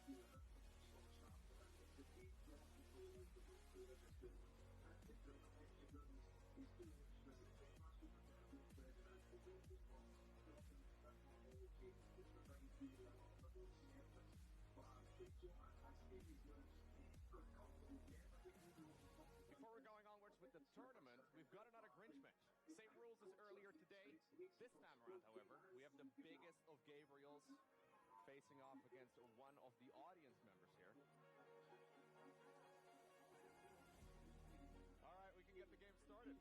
Before we're going onwards with the tournament, we've got another Grinch match. Same rules as earlier today. This time around, however, we have the biggest of Gabriels facing off against one of the audience members here. All right, we can get the game started.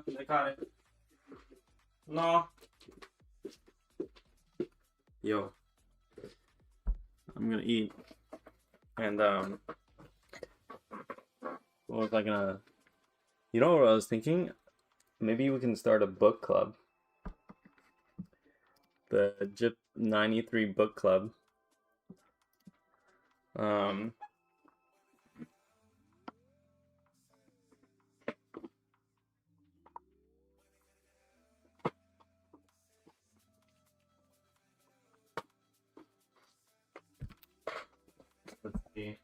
Leccare. No. Yo. I'm gonna eat. And, what was I gonna... You know what I was thinking? Maybe we can start a book club. The JIP 93 book club. Let's see.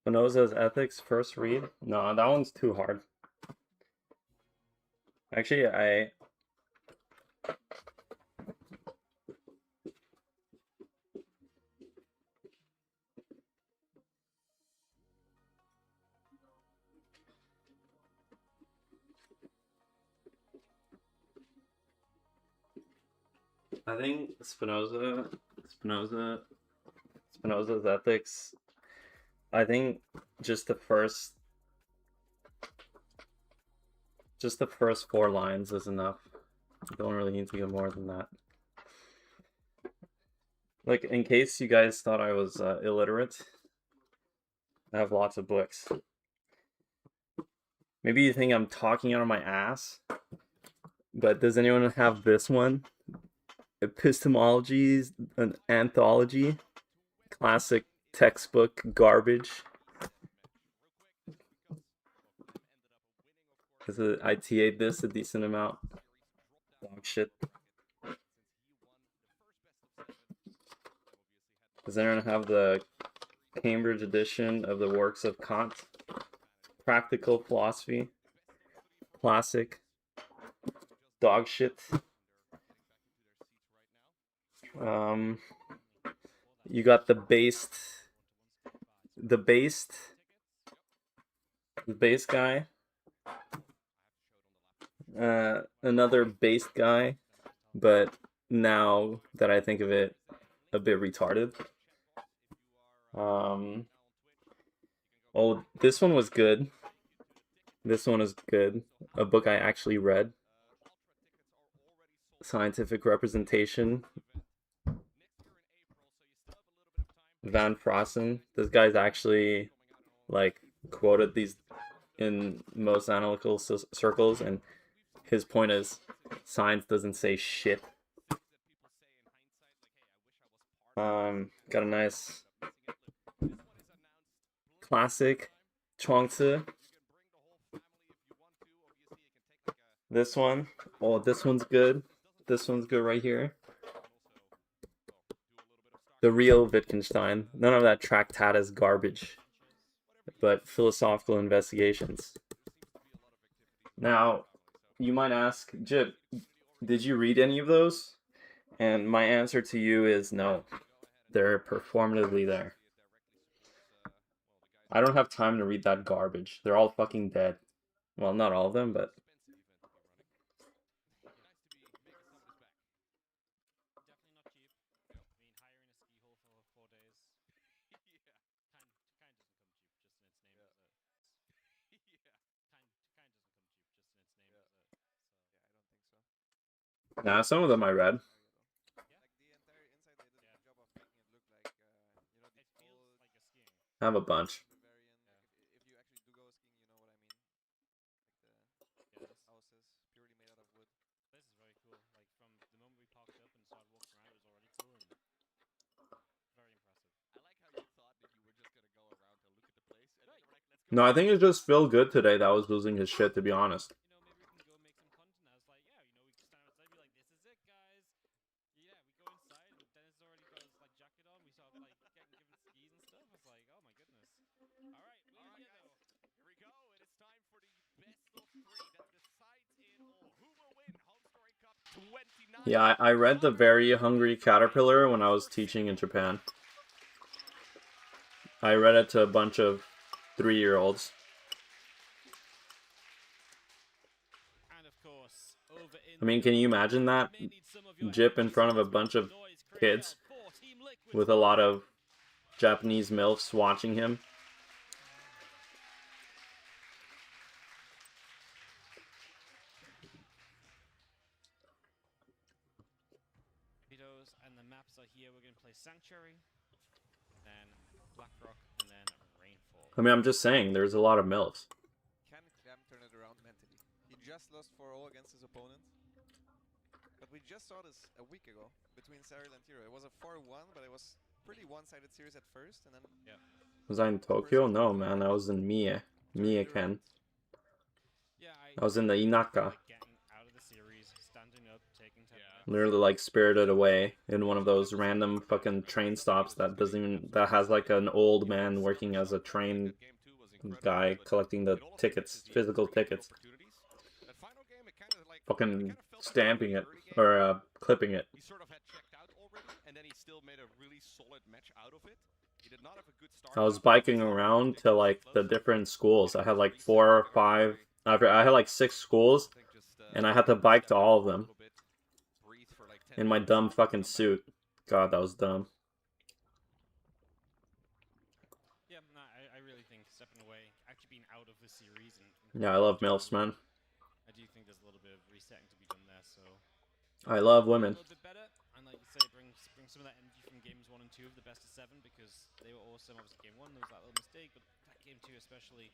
Spinoza's Ethics first read? No, that one's too hard. Actually, I think Spinoza's Ethics, I think just the first 4 lines is enough. You don't really need to get more than that. Like, in case you guys thought I was illiterate, I have lots of books. Maybe you think I'm talking out of my ass, but does anyone have this one? Epistemology, an anthology, classic textbook garbage. I TA'd this a decent amount. Dog shit. Does anyone have the Cambridge edition of the works of Kant? Practical philosophy. Classic. Dog shit. You got the based guy. Another based guy, but now that I think of it, a bit retarded. Oh, this one was good. This one is good. A book I actually read. Scientific Representation. Van Frossen. This guy's actually like quoted these in most analytical circles, and his point is science doesn't say shit. Got a nice classic Chuang-Tzu. This one, oh, this one's good. This one's good right here. The real Wittgenstein. None of that Tractatus garbage, but philosophical investigations. Now, you might ask, Jib, did you read any of those? And my answer to you is no. They're performatively there. I don't have time to read that garbage. They're all fucking dead. Well, not all of them, but... Nah, some of them I read. I have a bunch. No, I think it just Phil Good today that was losing his shit, to be honest. Yeah, I read The Very Hungry Caterpillar when I was teaching in Japan. I read it to a bunch of 3-year-olds. I mean, can you imagine that? Jip in front of a bunch of kids with a lot of Japanese MILFs watching him. And the maps are here. We're going to play Sanctuary, then Blackrock, and then Rainfall. I mean, I'm just saying, there's a lot of MILFs. Can Clem turn it around mentally? He just lost 4-0 against his opponent. But we just saw this a week ago between Cyril and Tiro. It was a 4-1, but it was pretty one-sided series at first, and then... Yeah. Was I in Tokyo? No, man. I was in Mie. Ken. I was in the Inaka. Literally like Spirited Away in one of those random fucking train stops that doesn't even, that has like an old man working as a train guy collecting the tickets, physical tickets. Fucking stamping it or clipping it. He sort of had checked out already, and then he still made a really solid match out of it. He did not have a good start. I was biking around to like the different schools. I had like 4 or 5. I had like 6 schools, and I had to bike to all of them. In my dumb fucking suit. God, that was dumb. Yeah, no, I really think stepping away, actually being out of the series. Yeah, I love MILFs, man. I do think there's a little bit of resetting to be done there, so... I love women. A little bit better, and like you say, bring some of that energy from games 1 and 2 of the best of 7, because they were awesome. Obviously, game 1, there was that little mistake, but that game 2 especially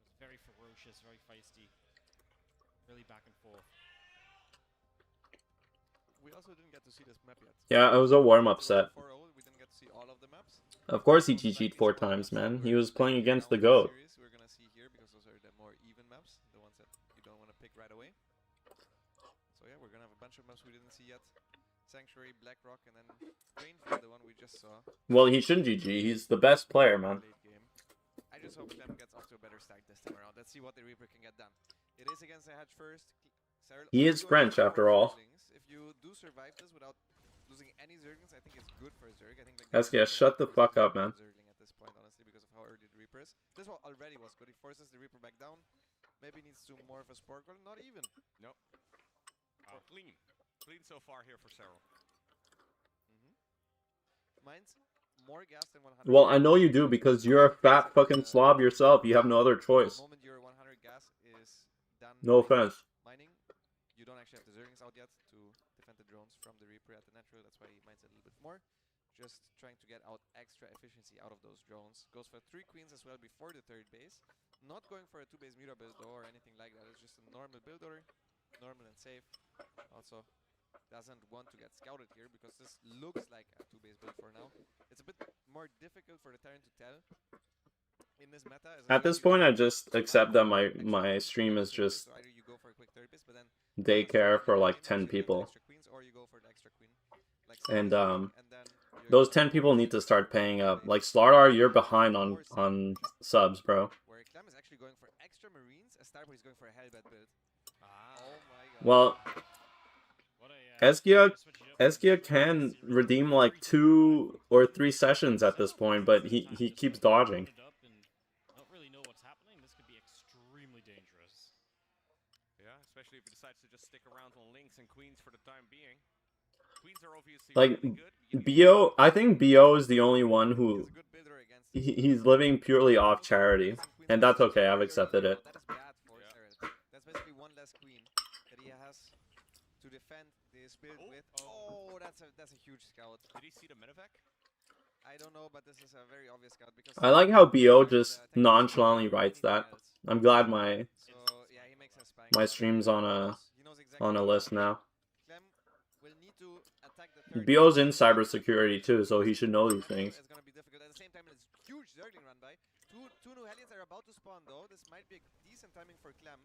was very ferocious, very feisty. Really back and forth. We also didn't get to see this map yet. Yeah, it was a warm-up set. We didn't get to see all of the maps. Of course he GG'd 4 times, man. He was playing against the GOAT. We're gonna see here, because those are the more even maps, the ones that you don't want to pick right away. So yeah, we're gonna have a bunch of maps we didn't see yet. Sanctuary, Blackrock, and then Rainfall, the one we just saw. Well, he shouldn't GG. He's the best player, man. I just hope Clem gets off to a better start this time around. Let's see what the Reaper can get done. It is against the Hedge first. He is French, after all. If you do survive this without losing any Zerglings, I think it's good for Zerg. I think SKS, shut the fuck up, man. Zergling at this point, honestly, because of how early the Reaper is. This one already was good. He forces the Reaper back down. Maybe needs to more of a Spore Golem. Not even. Nope. Clean. Clean so far here for Cyril. Mine's more gas than 100. Well, I know you do, because you're a fat fucking slob yourself. You have no other choice. The moment your 100 gas is done. No offense. Mining, you don't actually have the Zerglings out yet to defend the drones from the Reaper at the natural. That's why he mines a little bit more. Just trying to get out extra efficiency out of those drones. Goes for 3 queens as well before the 3rd base. Not going for a 2-base Mira build or anything like that. It's just a normal build order. Normal and safe. Also doesn't want to get scouted here, because this looks like a 2-base build for now. It's a bit more difficult for the Tyrant to tell in this meta. At this point, I just accept that my stream is just daycare for like 10 people. And those 10 people need to start paying up. Like Slardar, you're behind on subs, bro. Where Clem is actually going for extra Marines, as Starboy is going for a Hellbat build. Oh my god. Well, Eskia can redeem like 2 or 3 sessions at this point, but he keeps dodging. Don't really know what's happening. This could be extremely dangerous. Yeah, especially if he decides to just stick around on Lynx and Queens for the time being. Queens are obviously Like really good. BO, I think BO is the only one who he's living purely off charity, and that's okay. I've accepted it. That is bad for Cyril. That's basically one less queen that he has to defend this build with. Oh, that's a huge scout. Did he see the medevac? I don't know, but this is a very obvious scout, because I like how BO just nonchalantly writes that. I'm glad my stream's on a list now. BO's in cybersecurity too, so he should know these things. It's gonna be difficult. At the same time, it's huge Zergling run by. Two new Hellions are about to spawn though. This might be decent timing for Clem.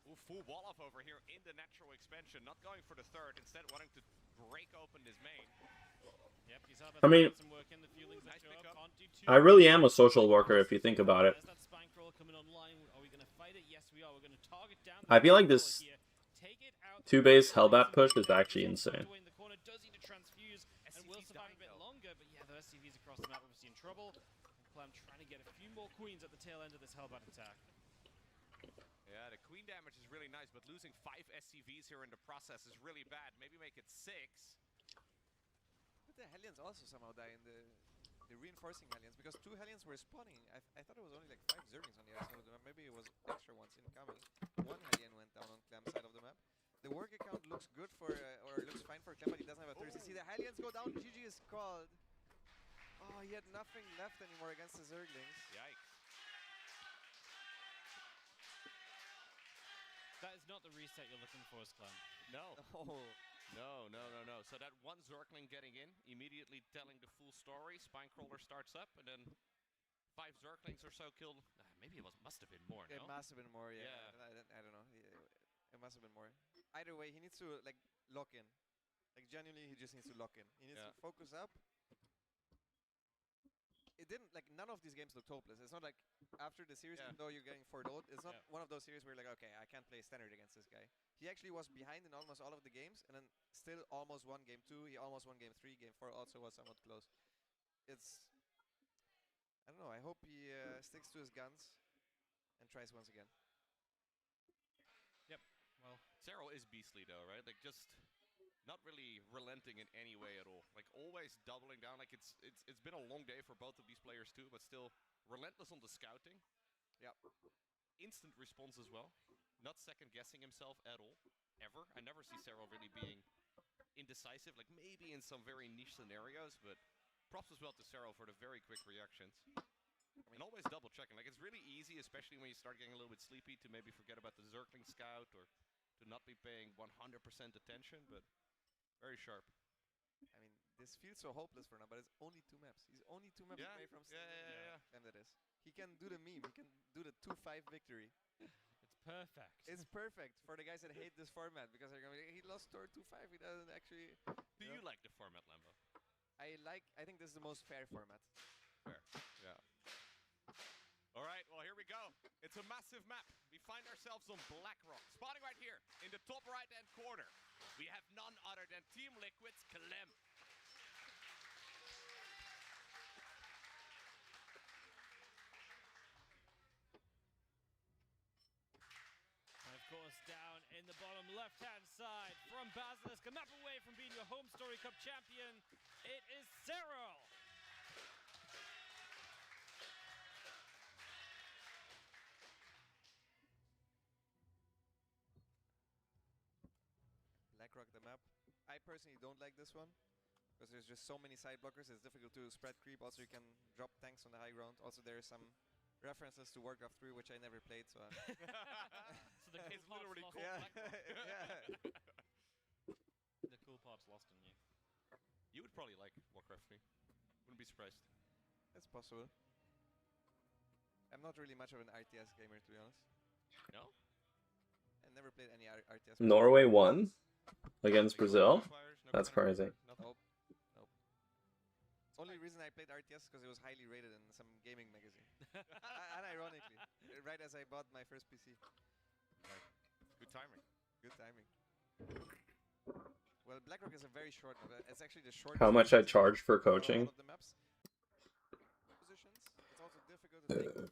Ooh, full wall off over here in the natural expansion, not going for the 3rd, instead wanting to break open his main. Yep, he's I mean, I really am a social worker if you think about it. I feel like this 2 base Hellbat push is actually insane. In the corner, does need to transfuse and will survive a bit longer, but yeah, the SCVs across the map obviously in trouble. And Clem trying to get a few more queens at the tail end of this Hellbat attack. Yeah, the queen damage is really nice, but losing 5 SCVs here in the process is really bad. Maybe make it 6. But the Hellions also somehow die in the reinforcing Hellions, because 2 Hellions were spawning. I thought it was only like 5 Zerglings on the other side of the map. Maybe it was extra ones incoming. 1 Hellion went down on Clem's side of the map. The work account looks good for, or looks fine for Clem, but he doesn't have a 30CC. The Hellions go down, GG is called. Oh, he had nothing left anymore against the Zerglings. Yikes. That is not the reset you're looking for, Clem. No. Oh. No. So that one Zergling getting in, immediately telling the full story. Spinecrawler starts up, and then 5 Zerglings or so killed. Maybe it must have been more, It no? must have been more, yeah. I don't know. It must have been more. Either way, he needs to like lock in. Like genuinely, he just needs to lock in. He needs to focus up. It didn't, like, none of these games looked hopeless. It's not like after the series, even though you're getting 4-0, it's not one of those series where you're like, okay, I can't play standard against this guy. He actually was behind in almost all of the games, and then still almost won game 2. He almost won game 3. Game 4 also was somewhat close. It's, I don't know. I hope he sticks to his guns and tries once again. Yep. Well, Zero is beastly though, right? Like just not really relenting in any way at all. Like always doubling down. Like it's been a long day for both of these players too, but still relentless on the scouting. Yep. Instant response as well. Not second guessing himself at all, ever. I never see Zero really being indecisive. Like maybe in some very niche scenarios, but props as well to Zero for the very quick reactions. And always double checking. Like it's really easy, especially when you start getting a little bit sleepy, to maybe forget about the Zergling scout or to not be paying 100% attention, but very sharp. I mean, this feels so hopeless for now, but it's only 2 maps. He's only 2 maps away from Clem, that is. He can do the meme. He can do the 2-5 victory. It's perfect. It's perfect for the guys that hate this format, because they're going to be, he lost Tor 2-5. He doesn't actually... Do you like the format, Lambo? I think this is the most fair format. Fair, yeah. All right, well, here we go. It's a massive map. We find ourselves on Blackrock. Spotting right here in the top right-hand corner, we have none other than Team Liquid's Clem. And of course, down in the bottom left-hand side from Basilisk, a map away from being your Home Story Cup champion, it is Cyril. Blackrock the map. I personally don't like this one, because there's just so many side blockers. It's difficult to spread creep. Also, you can drop tanks on the high ground. Also, there are some references to Warcraft 3, which I never played, so... So the cool part's lost. The cool part's lost on you. You would probably like Warcraft 3. Wouldn't be surprised. It's possible. I'm not really much of an RTS gamer, to be honest. No? I never played any RTS. Norway won against Brazil? That's crazy. Nope. Only reason I played RTS is because it was highly rated in some gaming magazine. Unironically, right as I bought my first PC. Right. Good timing. Good timing. Well, Blackrock is a very short map. It's actually the shortest. How much I charged for coaching? Of the maps. Positions. It's also difficult to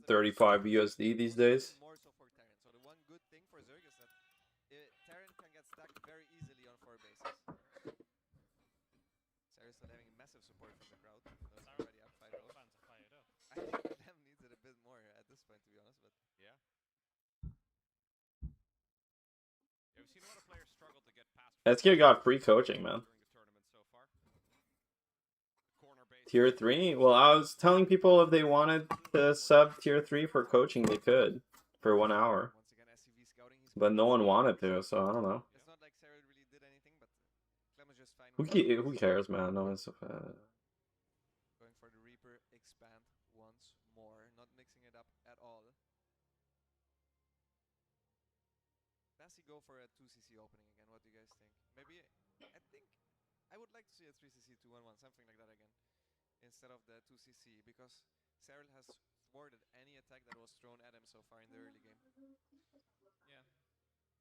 35 USD these days. More so for Terran. So the one good thing for Zerg is that Terran can get stuck very easily on 4 bases. Sarah's still having massive support from the crowd. Those are already up 5-0. Fans are fired up. I think Clem needs it a bit more at this point, to be honest. But yeah. We've seen a lot of players struggle to get past. SK got free coaching, man. Tier 3? Well, I was telling people if they wanted to sub Tier 3 for coaching, they could. For 1 hour. But no one wanted to, so I don't know. it's not like Sarah really did anything, but Clem was just fine with Who cares, man? No one's... going for the Reaper, expand once more, not mixing it up at all. Does he go for a 2cc opening again? What do you guys think? Maybe, I think, I would like to see a 3cc 2-1-1, something like that again, instead of the 2cc, because Cyril has thwarted any attack that was thrown at him so far in the early game. Yeah.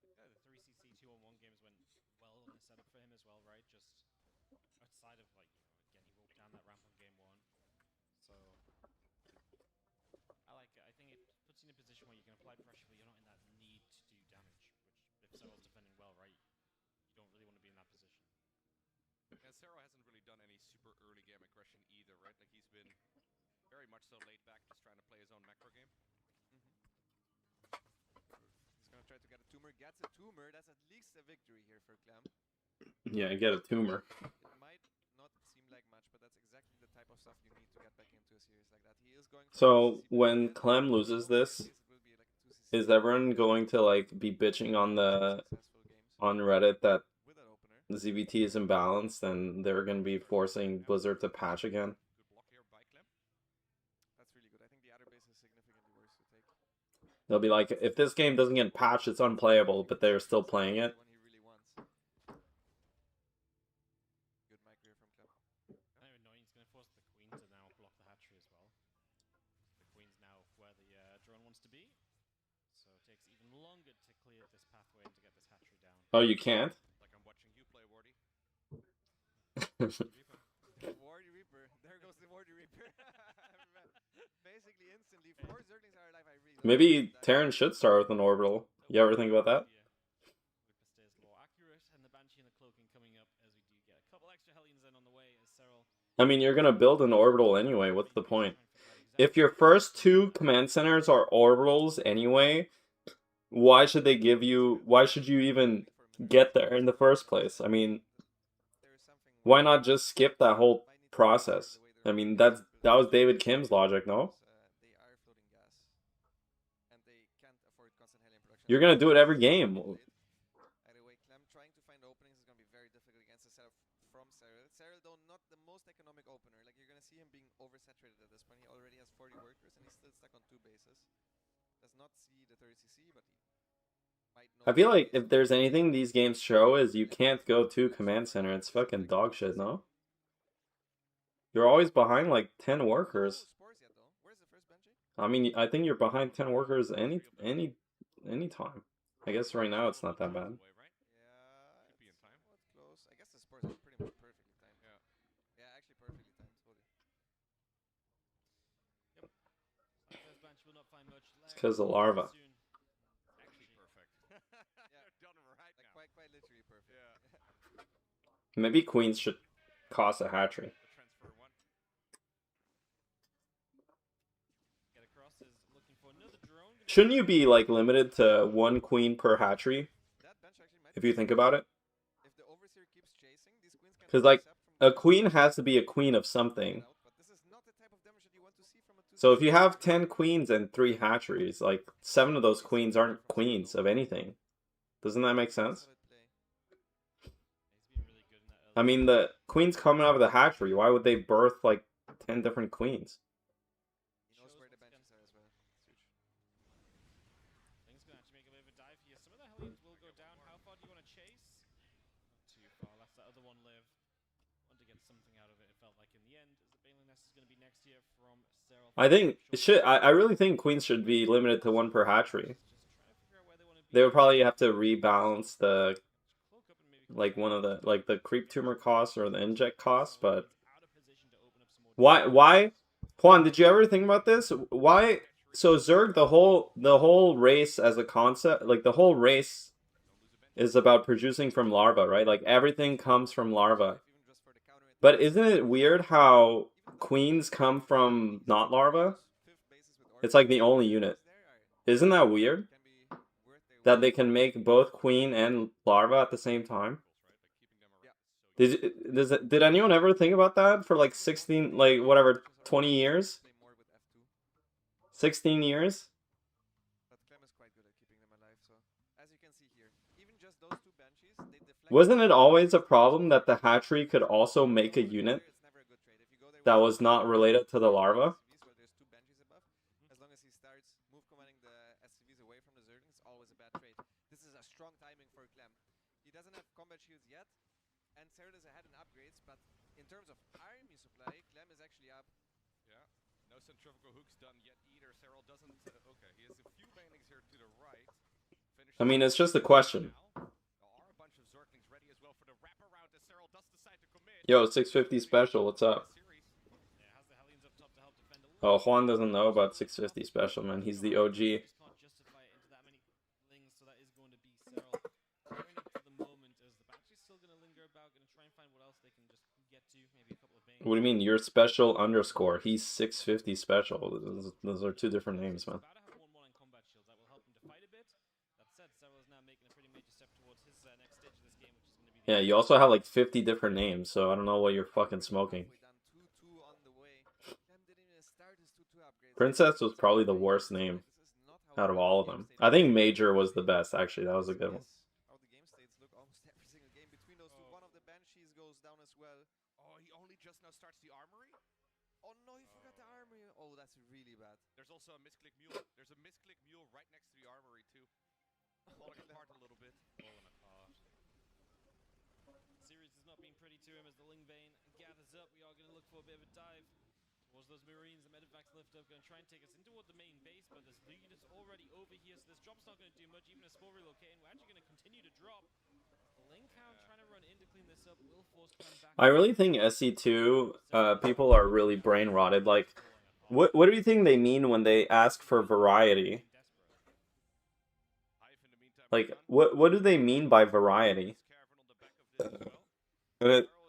Yeah, the 3cc 2-on-1 games went well on the setup for him as well, right? Just outside of like, again, he walked down that ramp on game 1. So I like it. I think it puts you in a position where you can apply pressure, but you're not in that need to do damage. Which, if Serral's defending well, right, you don't really want to be in that position. And Serral hasn't really done any super early game aggression either, right? Like he's been very much so laid back, just trying to play his own macro game. He's gonna try to get a tumor. Gets a tumor. That's at least a victory here for Clem. Yeah, get a tumor. It might not seem like much, but that's exactly the type of stuff you need to get back into a series like that. He is going. So when Clem loses this, is everyone going to like be bitching on Reddit that the ZVT is imbalanced and they're going to be forcing Blizzard to patch again? That's really good. I think the other base is significantly worse to take. They'll be like, if this game doesn't get patched, it's unplayable, but they're still playing it. Good mic here from Clem. I don't know, he's going to force the Queen to now block the hatchery as well. The Queen's now where the drone wants to be. So it takes even longer to clear this pathway and to get this hatchery down. Oh, you can't? Like I'm watching you play, Wardy. Wardy Reaper. There goes the Wardy Reaper. Basically instantly. 4 Zerglings are alive. I really Maybe Terran should start with an orbital. You ever think about that? Reaper stays more accurate, and the Banshee and the Cloaking coming up as we do get a couple extra Hellions in on the way as Serral. I mean, you're going to build an orbital anyway. What's the point? If your first 2 command centers are orbitals anyway, why should they give you... Why should you even get there in the first place? I mean, why not just skip that whole process? I mean, that was David Kim's logic, no? They are floating gas. And they can't afford constant helium production. You're going to do it every game. Either way, Clem trying to find openings is going to be very difficult against a setup from Serral. Serral, though, not the most economic opener. Like, you're going to see him being oversaturated at this point. He already has 40 workers, and he's still stuck on 2 bases. Does not see the 30cc, but he might know. I feel like if there's anything these games show is you can't go to command center. It's fucking dog shit, no? You're always behind like 10 workers. I mean, I think you're behind 10 workers any time. I guess right now it's not that bad. Should be in time. Close. I guess the spores are pretty much perfectly timed. Yeah, actually perfectly timed. Totally. Yep. First Banshee will not find much lag. It's because of larva. Actually perfect. Yeah, done right like now. quite literally perfect. Yeah. Maybe queens should cost a hatchery. Transfer 1. Get across is looking for another drone. Shouldn't you be like limited to 1 queen per hatchery? That bench actually might If you think about it. If the overseer keeps chasing, these queens can Because like a queen has to be a queen of something. but this is not the type of damage that you want to see from a 2. So if you have 10 queens and 3 hatcheries, like 7 of those queens aren't queens of anything. Doesn't that make sense? I mean, the queens coming out of the hatchery, why would they birth like 10 different queens? He knows where the benches are as well. It's huge. Things gonna have to make a bit of a dive here. Some of the Hellions will go down. How far do you want to chase? Not too far. Let's that other one live. Want to get something out of it. It felt like in the end, as the Baneling Nest is going to be next here from Serral. I think it should. I really think queens should be limited to 1 per hatchery. They would probably have to rebalance the like one of the like the creep tumor costs or the inject costs, but why Juan, did you ever think about this? Why so Zerg the whole race as a concept, like the whole race is about producing from larva, right? Like everything comes from larva. But isn't it weird how queens come from not larva? It's like the only unit. Isn't that weird? That they can make both queen and larva at the same time? Did anyone ever think about that for like 16, like whatever, 20 years? 16 years? But Clem is quite good at keeping them alive, so as you can see here, even just those 2 banshees, they deflect. Wasn't it always a problem that the hatchery could also make a unit that was not related to the larva? Well, there's 2 banshees above. As long as he starts move commanding the SCVs away from the Zerglings, it's always a bad trade. This is a strong timing for Clem. He doesn't have combat shields yet, and Serral is ahead in upgrades, but in terms of army supply, Clem is actually up. Yeah. No centrifugal hooks done yet either. Serral doesn't. Okay, he has a few banelings here to the right. I mean, it's just a question. Yo, 650 special, what's up? Oh, Juan doesn't know about 650 special, man. He's the OG. What do you mean? You're special underscore. He's 650 special. Those are two different names, man. Yeah, you also have like 50 different names, so I don't know what you're fucking smoking. Princess was probably the worst name out of all of them. I think Major was the best, actually. That was a good one. How the game states look almost every single game. Between those two, one of the Banshees goes down as well. Oh, he only just now starts the armory? Oh no, he forgot the armory. Oh, that's really bad. There's also a misclick mule. There's a misclick mule right next to the armory too. Falling apart a little bit. Falling apart. Series has not been pretty to him as the Ling Vein gathers up. We are going to look for a bit of a dive towards those Marines. The Medivacs lift up, going to try and take us in toward the main base, but there's units already over here, so this drop's not going to do much, even a small relocating. We're actually going to continue to drop. The Ling Count trying to run in to clean this up will force Clem back. I really think SC2 people are really brain rotted. Like, what do you think they mean when they ask for variety? Like, what do they mean by variety?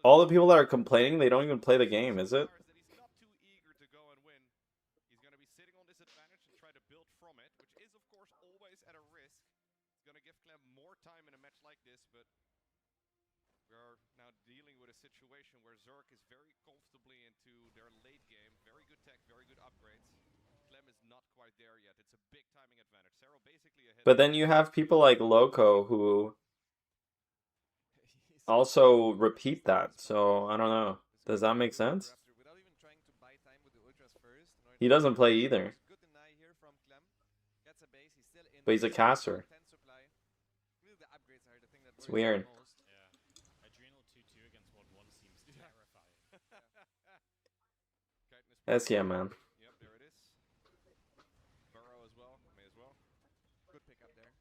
All the people that are complaining, they don't even play the game, is it? Situation where Zerk is very comfortably into their late game. Very good tech, very good upgrades. Clem is not quite there yet. It's a big timing advantage. Cero basically ahead. But then you have people like Loco who also repeat that. So, I don't know. Does that make sense? He doesn't play either. But he's a caster. It's weird. Yes, yeah, man. Yep, there it is. Burrow as well. May as well. Good pick up there.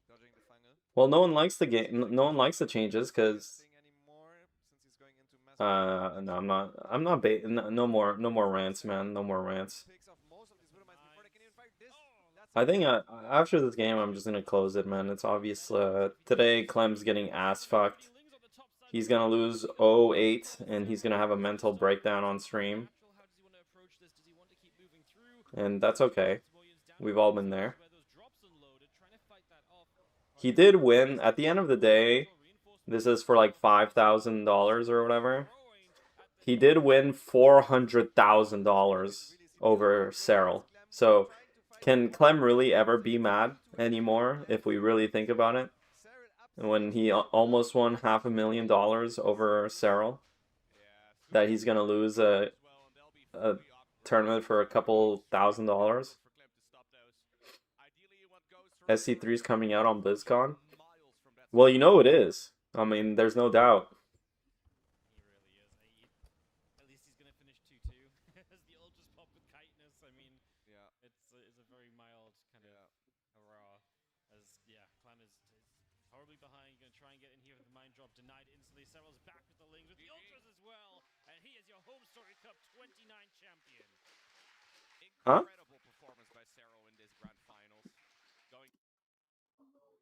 Dodging the final. Well, no one likes the game. No one likes the changes because. No, I'm not. No more rants, man. No more rants. I think after this game, I'm just gonna close it, man. It's obvious. Today, Clem's getting ass fucked. He's gonna lose 0-8, and he's gonna have a mental breakdown on stream. And that's okay. We've all been there. He did win. At the end of the day, this is for like $5,000 or whatever. He did win $400,000 over Cyril. So, can Clem really ever be mad anymore if we really think about it? When he almost won $500,000 over Cyril, that he's gonna lose a tournament for a couple $1,000. SC3's coming out on BlizzCon. Well, you know it is. I mean, there's no doubt. At least he's gonna finish 2-2 as the ultras pop with chitinous. I mean, yeah, it's a very mild kind of hurrah. As Clem is horribly behind. Gonna try and get in here with the mine drop denied instantly. Cyril's back with the Lings with the ultras as well, and he is your Home Story Cup 29 champion. Incredible performance by Cero in this grand finals. Going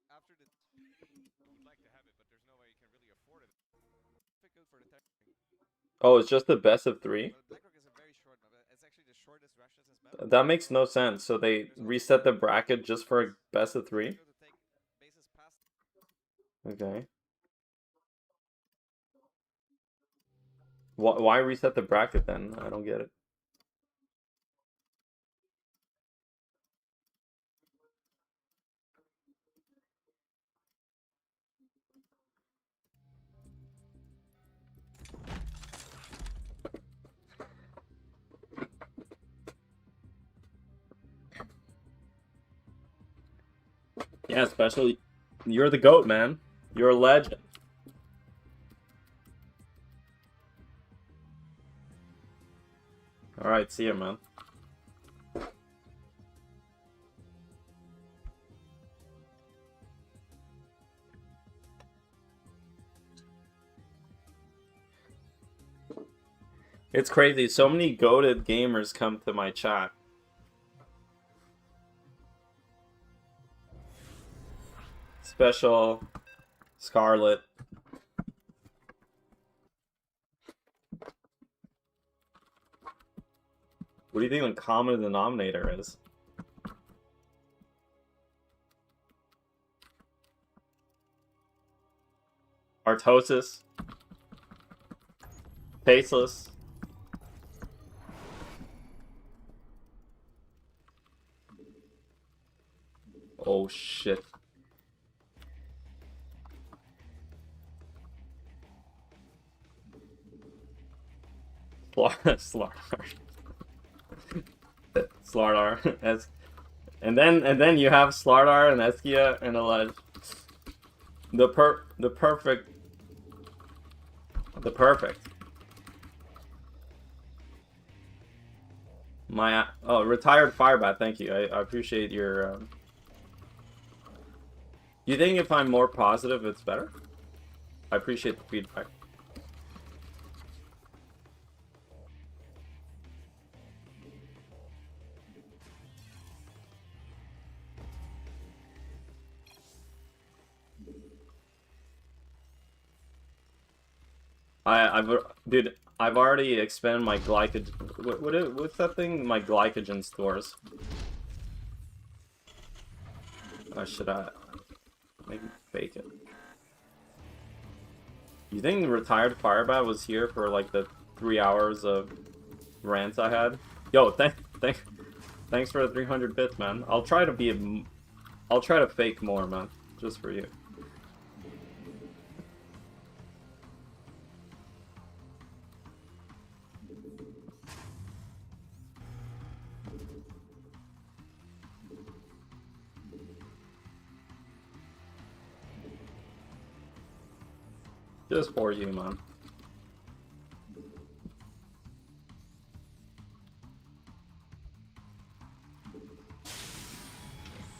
after the would like to have it, but there's no way you can really afford it. Difficult for the Oh, it's just the best of 3? well, BlackRock is a very short map. It's actually the shortest Rashness map. That makes no sense. So they reset the bracket just for a best of 3? Okay. Why reset the bracket then? I don't get it. Yeah, especially you're the GOAT, man. You're a legend. Alright, see ya, man. It's crazy. So many goated gamers come to my chat. Special, Scarlet. What do you think the common denominator is? Artosis. Tasteless. Oh shit. Slardar. Slardar. And then you have Slardar and Eskia and Alej. The perfect. My retired firebat, thank you. I appreciate your You think if I'm more positive it's better? I appreciate the feedback. Dude, I've already expanded my glycogen. What's that thing? My glycogen stores. Or should I maybe fake it? You think the retired firebat was here for like the 3 hours of rants I had? Yo, thanks for the 300 bits, man. I'll try to fake more, man, just for you. Just for you, man.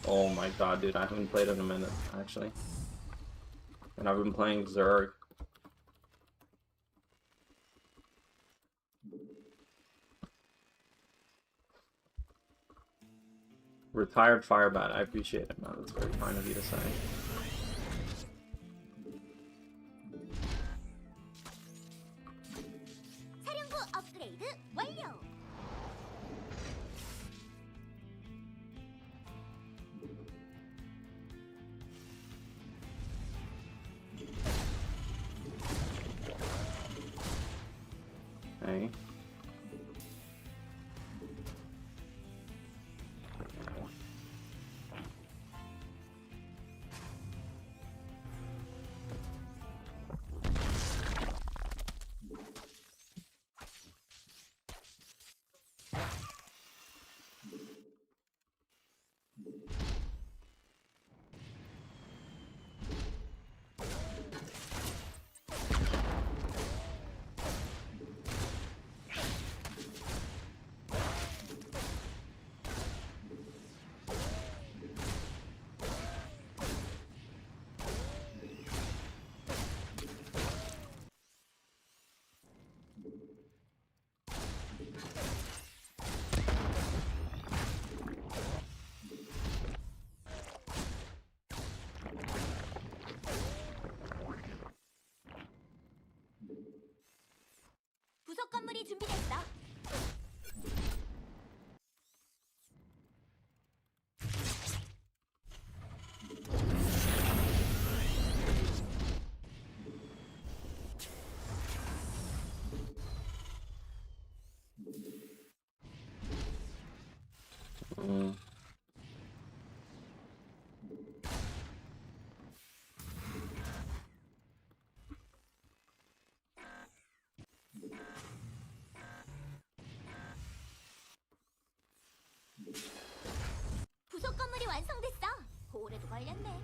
Oh my god, dude, I haven't played in a minute, actually. And I've been playing Zerg. Retired firebat, I appreciate it, man. That's very kind of you to say. Hey. 부속 건물이 준비됐어. 부속 건물이 완성됐어. 오래도 걸렸네.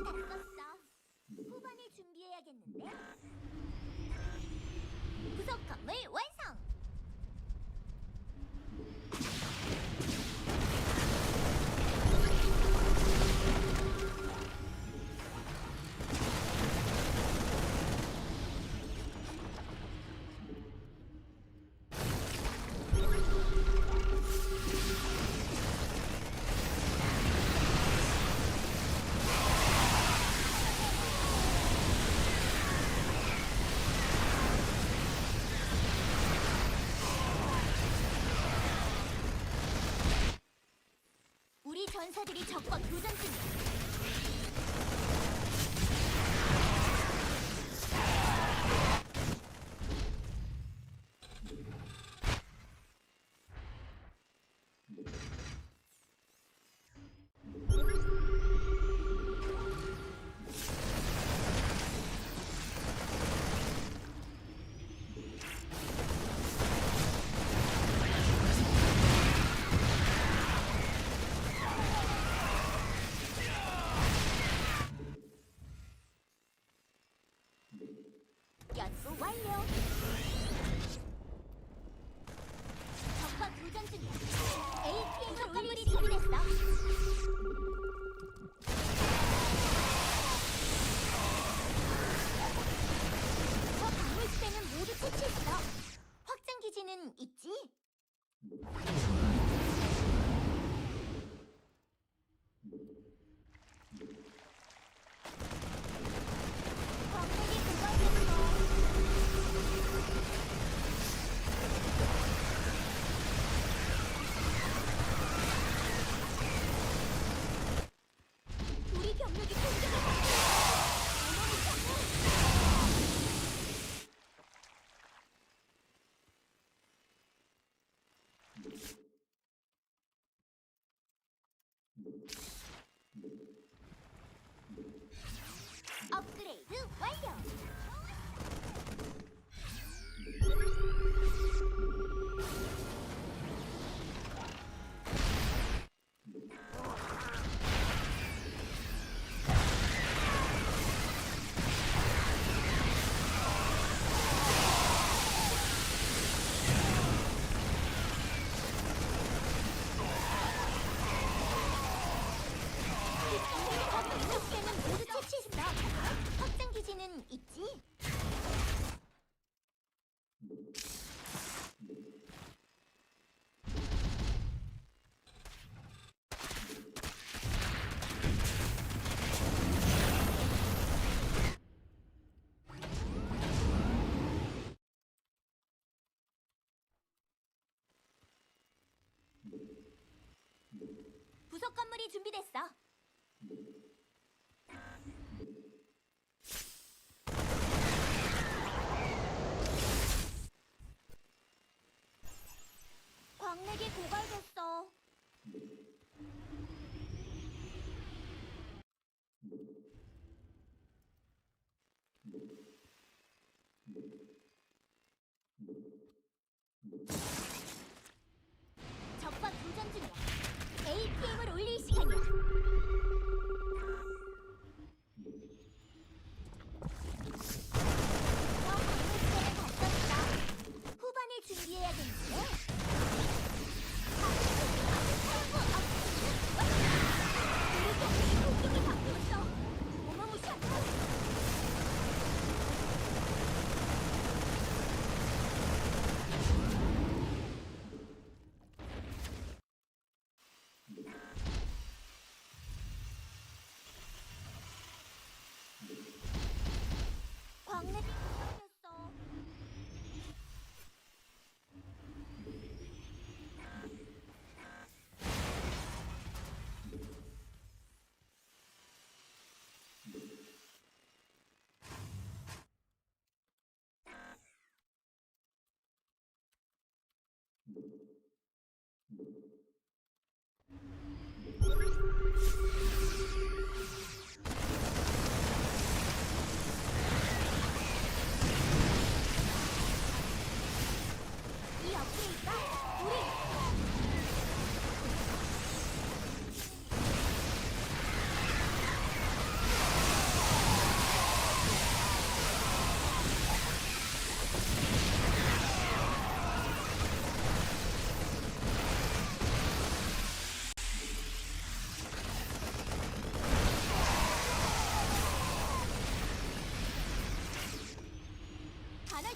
정도는 다 썼어. 후반을 준비해야겠는데. 구석 건물 완성. 우리 전사들이 적과 교전 중이야. 연구 완료. 적과 교전 중이야. APM 건물이 준비됐어. 저 강물 지대는 모두 채취했어. 확장 기지는 있지? 광맥이 고갈됐어. 우리 병력이 공격을 받고 있어. 어머니 장군. 업그레이드 완료. 는 모두 채취했어. 확장 기지는 있지? 부속 건물이 준비됐어. 광맥이 고갈됐어. 적과 교전 중이야. APM을 올릴 시간이야.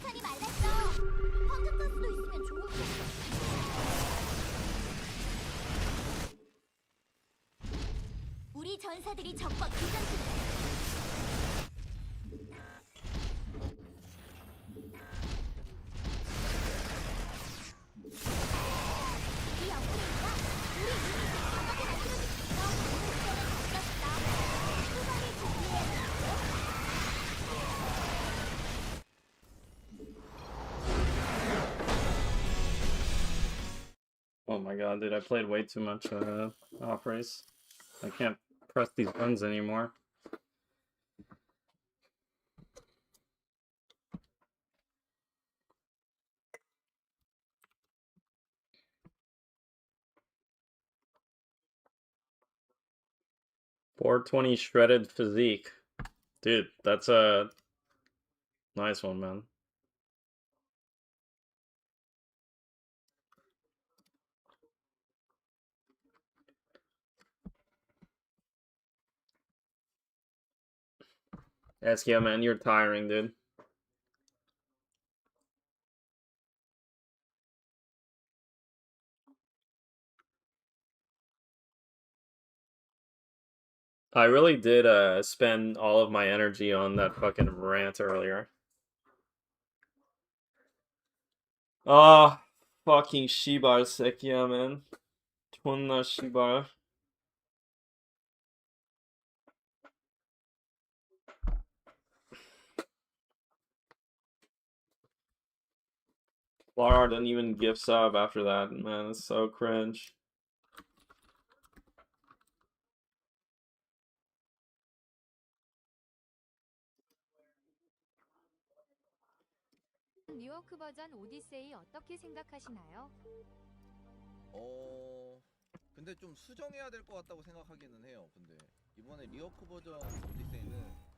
생산이 말랐어. 황금가스도 있으면 좋을 텐데. 우리 전사들이 적과 교전 중이야. 이 업그레이드가 우리 유닛을 강하게 만들어줄 수 있어. 목표는 바뀌었어. 후방을 준비해야 돼. Oh my god, dude, I played way too much off race. I can't press these buttons anymore. .420 shredded physique. Dude, that's a nice one, man. Yeah, man, you're tiring, dude. I really did spend all of my energy on that fucking rant earlier. Ah, fucking 씨발 새끼야, man. 존나 씨발. Lara didn't even give sub after that, man. It's so cringe. 뉴요크 버전 오디세이 어떻게 생각하시나요? 근데 좀 수정해야 될 것 같다고 생각하기는 해요. 근데 이번에 리어크 버전 오디세이는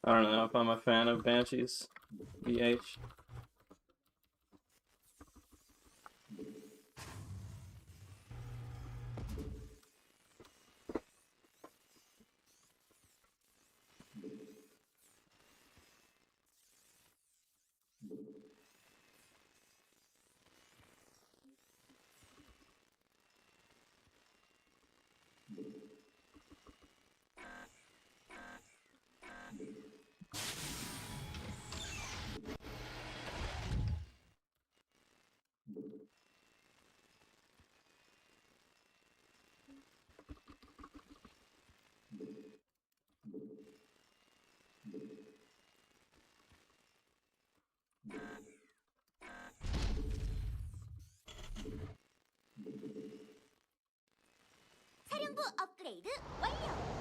I don't know if I'm a fan of Banshees. BH. 사령부 업그레이드 완료.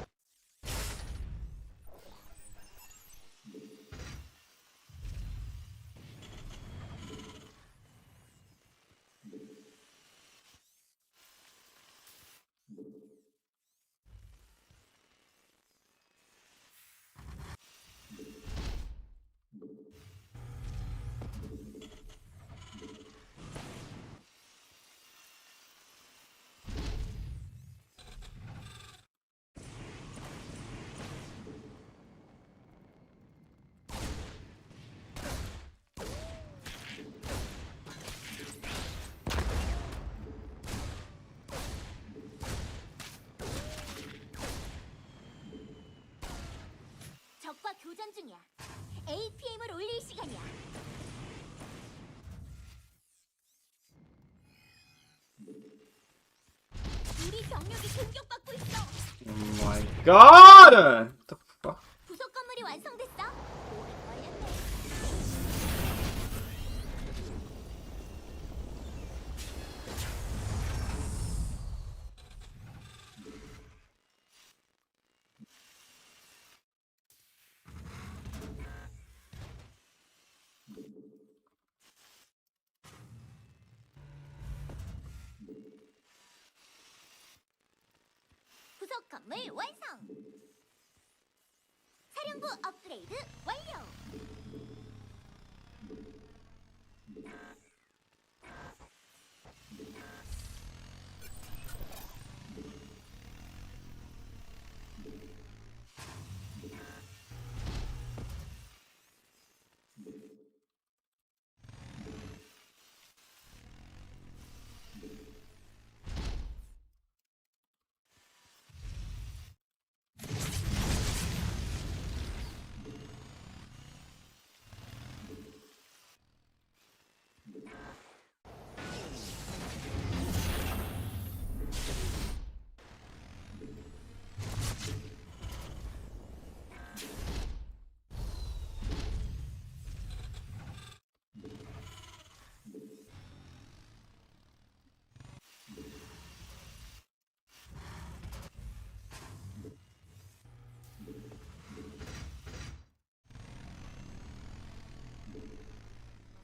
교전 중이야. APM을 올릴 시간이야. 우리 병력이 공격받고 있어. Oh my god! What the fuck? 부속 건물이 완성됐어. 오래 걸렸네. 부속 건물 완성. 사령부 업그레이드 완료.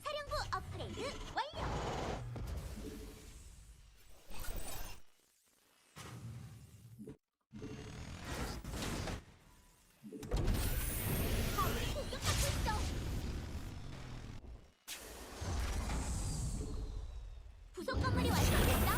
사령부 업그레이드 완료. 아군이 공격받고 있어. 부속 건물이 완성됐어.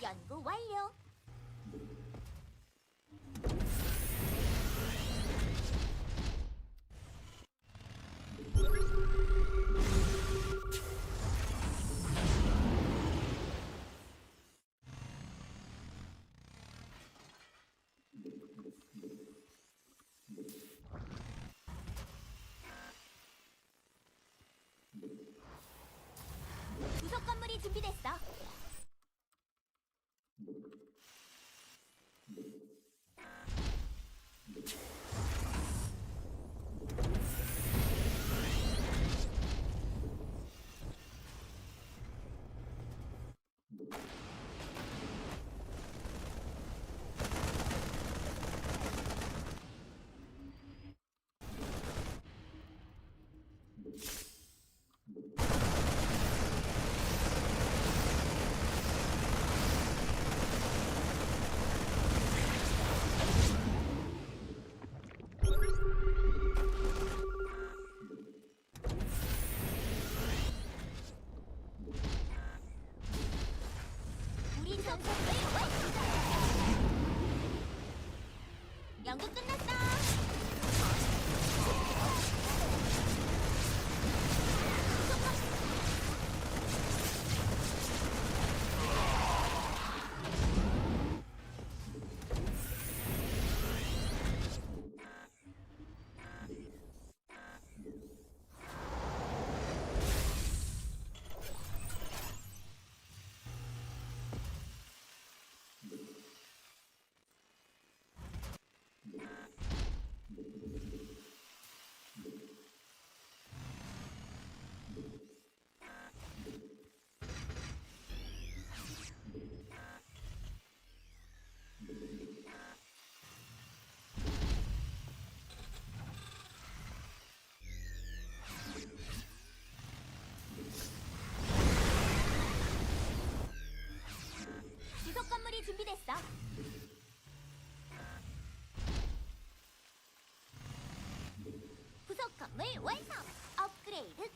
연구 완료. 부속 건물이 준비됐어. 완성! 업그레이드 끝!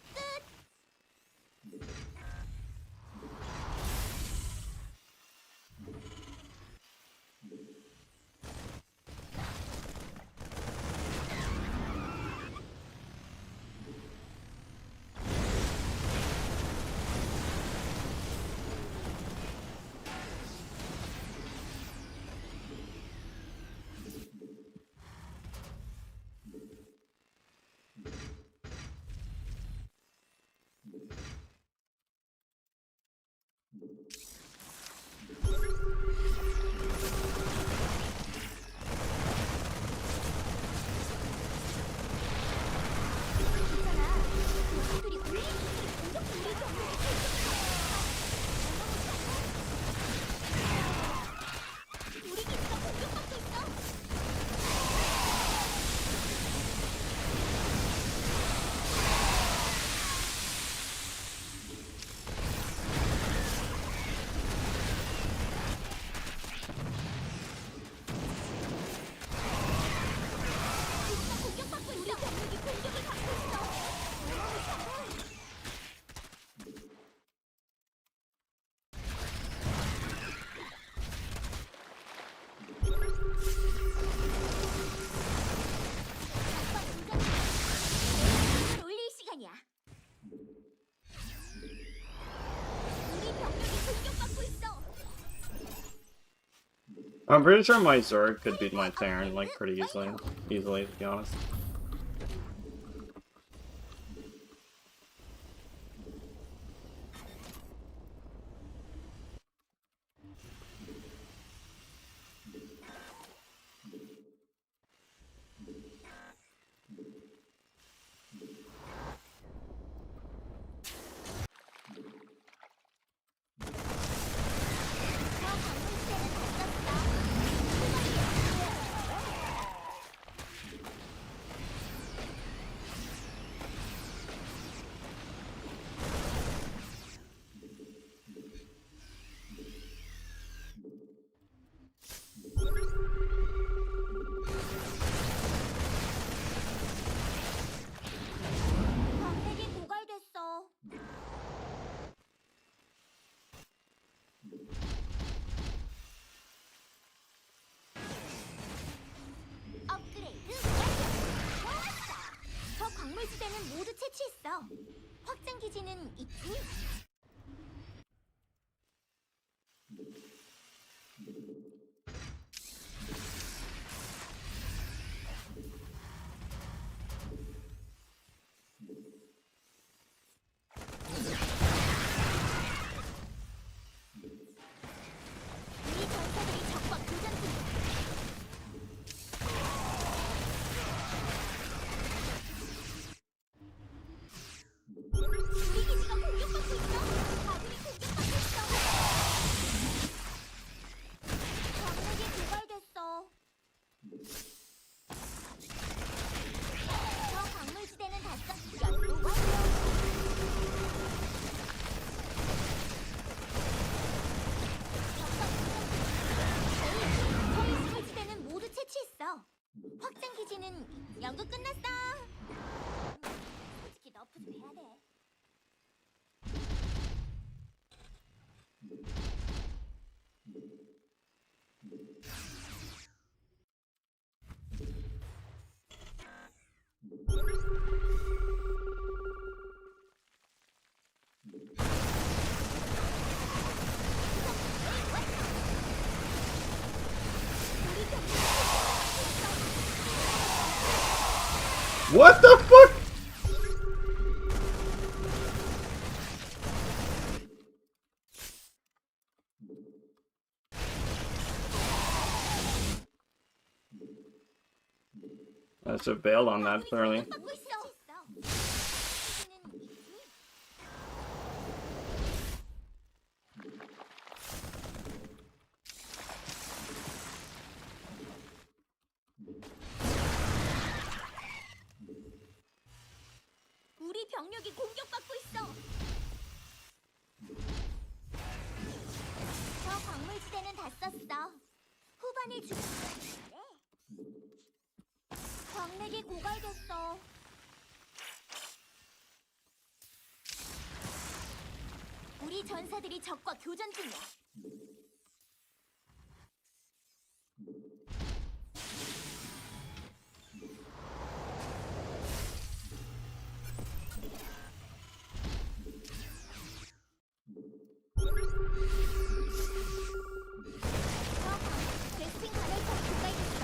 올릴 시간이야. 우리 병력이 공격받고 있어. I'm pretty sure my Zerg could beat my Terran like pretty easily to be honest. 광맥이 고갈됐어. 업그레이드 완료. 좋았어. 저 광물지대는 모두 채취했어. 확장 기지는 있지? 우리 전사들이 적과 교전 중이야. 우리 기지가 공격받고 있어. 아군이 공격받고 있어. 광맥이 고갈됐어. 저 광물지대는 다 써. 연구 완료. 저희 광물지대는 모두 채취했어. 확장 기지는 연구 끝났어. 솔직히 너프 좀 해야 돼. What the fuck? I should have bailed on that clearly. 우리 병력이 공격받고 있어. 저 광물지대는 다 썼어. 후반에 주. 광맥이 고갈됐어. 전사들이 적과 교전 중이야. 베스팅 간헐적 고갈됐어.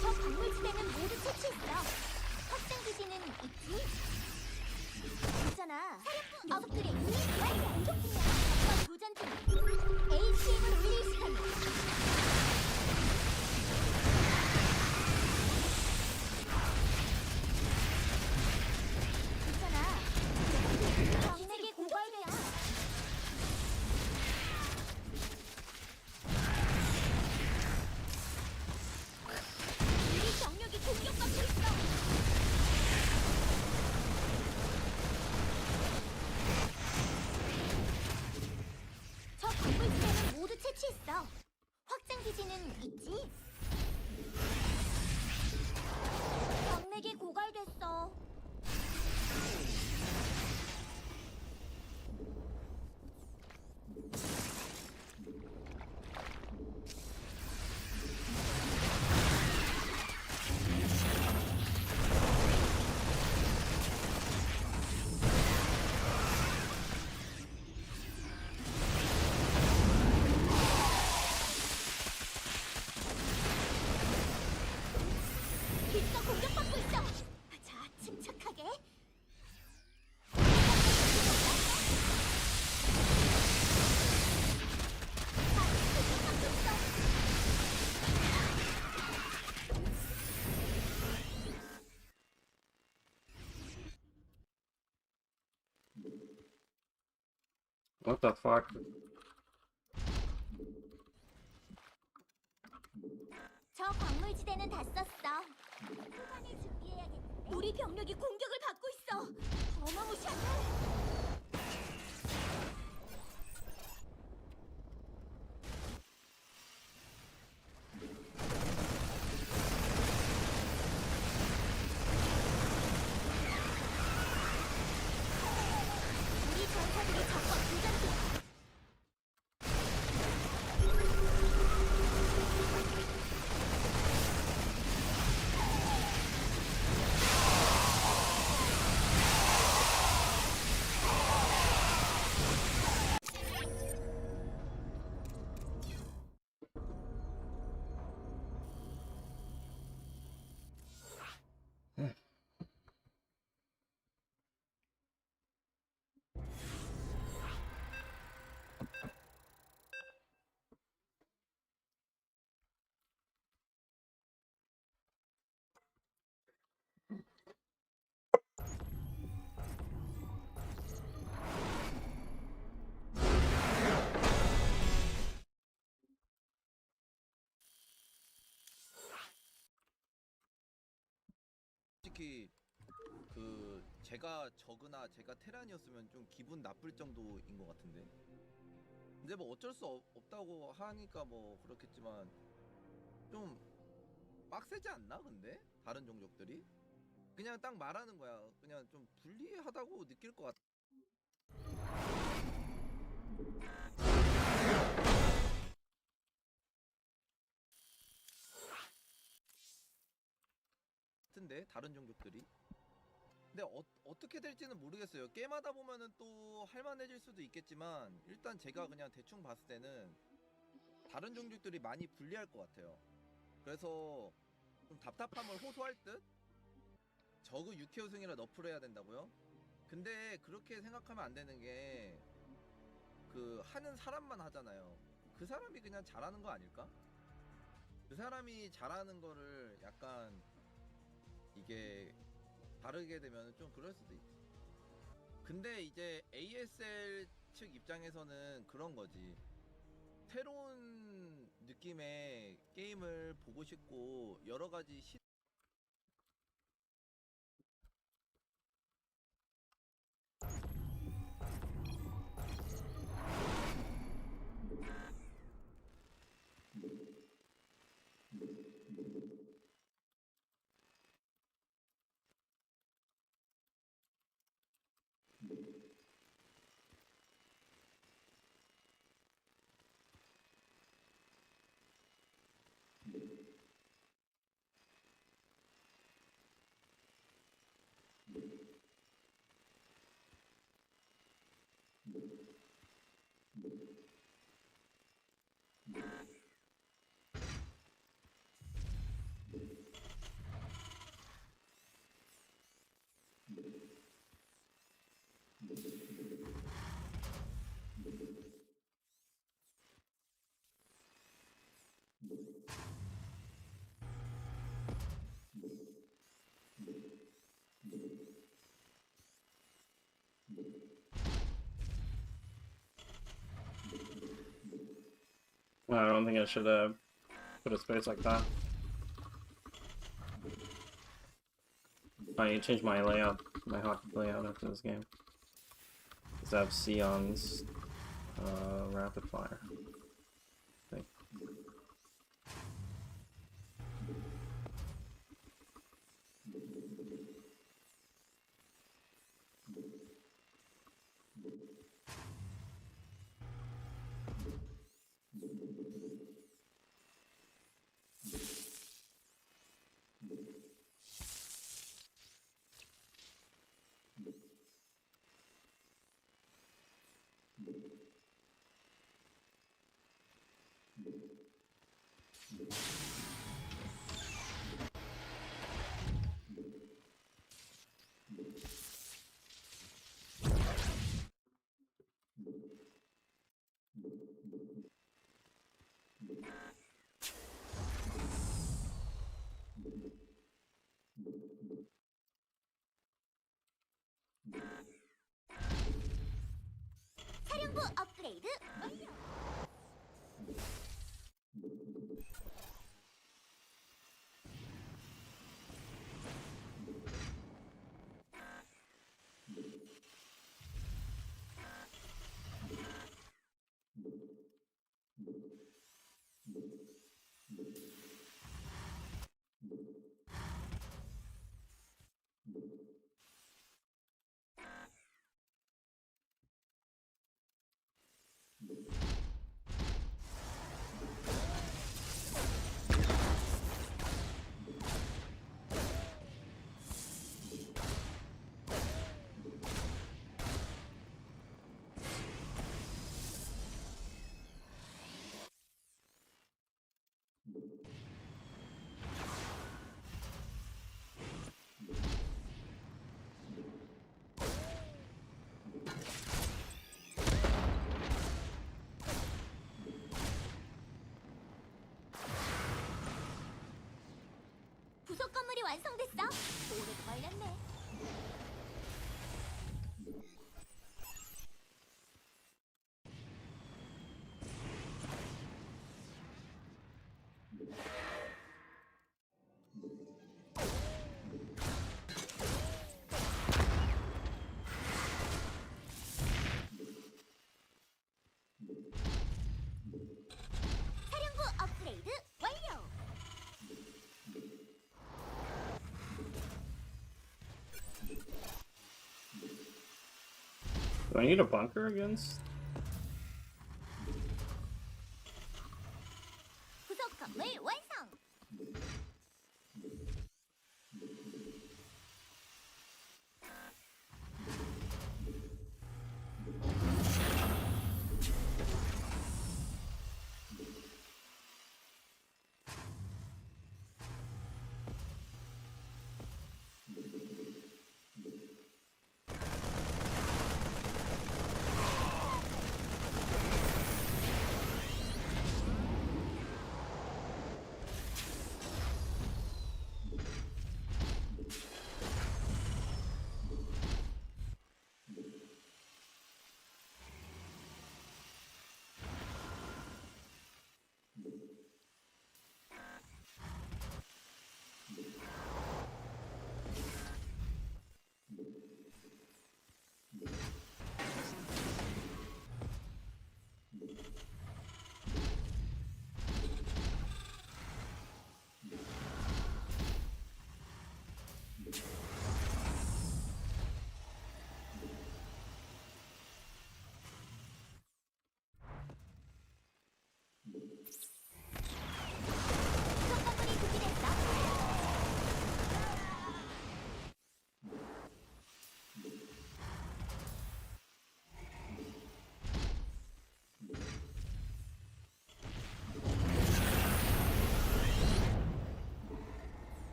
저 광물지대는 모두 채취했어. 확장 기지는 있지? 있잖아. 업그레이드 완료. 공격 중이야. 적과 교전 중. ACM을 올릴 시간이야. 있잖아. 광맥이 고갈돼요. 우리 병력이 공격받고 있어. 저 광물지대는 모두 채취했어. 확장 기지는 있지? 병맥이 고갈됐어. 기지가 공격받고 있어. 자, 침착하게. 공격받고 있어. What the fuck? 저 광물지대는 다 썼어. 후반을 준비해야겠는데. 우리 병력이 공격을 받고 있어. 어마무시하네. 우리 전사들이 적과 교전 중이야. 솔직히 그 제가 저그나 제가 테란이었으면 좀 기분 나쁠 정도인 것 같은데. 근데 뭐 어쩔 수 없다고 하니까 뭐 그렇겠지만 좀 빡세지 않나 근데 다른 종족들이 그냥 딱 말하는 거야. 그냥 좀 불리하다고 느낄 것 같. 같은데 다른 종족들이. 근데 어떻게 될지는 모르겠어요. 게임하다 보면은 또 할만해질 수도 있겠지만 일단 제가 그냥 대충 봤을 때는 다른 종족들이 많이 불리할 것 같아요. 그래서 좀 답답함을 호소할 듯? 저그 6회 우승이라 너프를 해야 된다고요? 근데 그렇게 생각하면 안 되는 게 그 하는 사람만 하잖아요. 그 사람이 그냥 잘하는 거 아닐까? 그 사람이 잘하는 거를 약간 이게 다르게 되면 좀 그럴 수도 있지. 근데 이제 ASL 측 입장에서는 그런 거지. 새로운 느낌의 게임을 보고 싶고 여러 가지 I don't think I should put a space like that. I need to change my layout, my hockey layout after this game. Because I have Sion's rapid fire thing. 사령부 업그레이드 완료. 부속 건물이 완성됐어. 오래 걸렸네. 사령부 업그레이드 완료. Do I need a bunker against? 부속 건물 완성.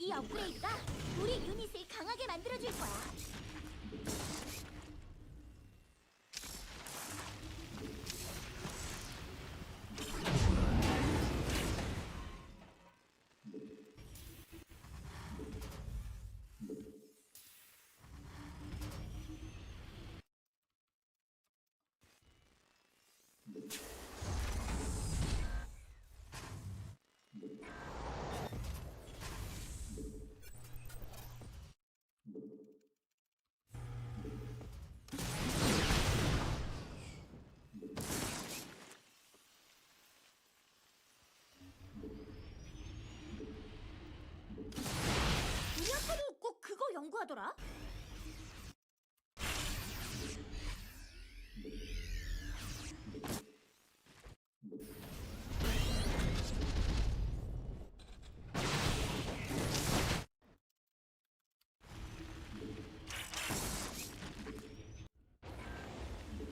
이 업그레이드가 우리 유닛을 강하게 만들어줄 거야. 우리 아빠도 꼭 그거 연구하더라.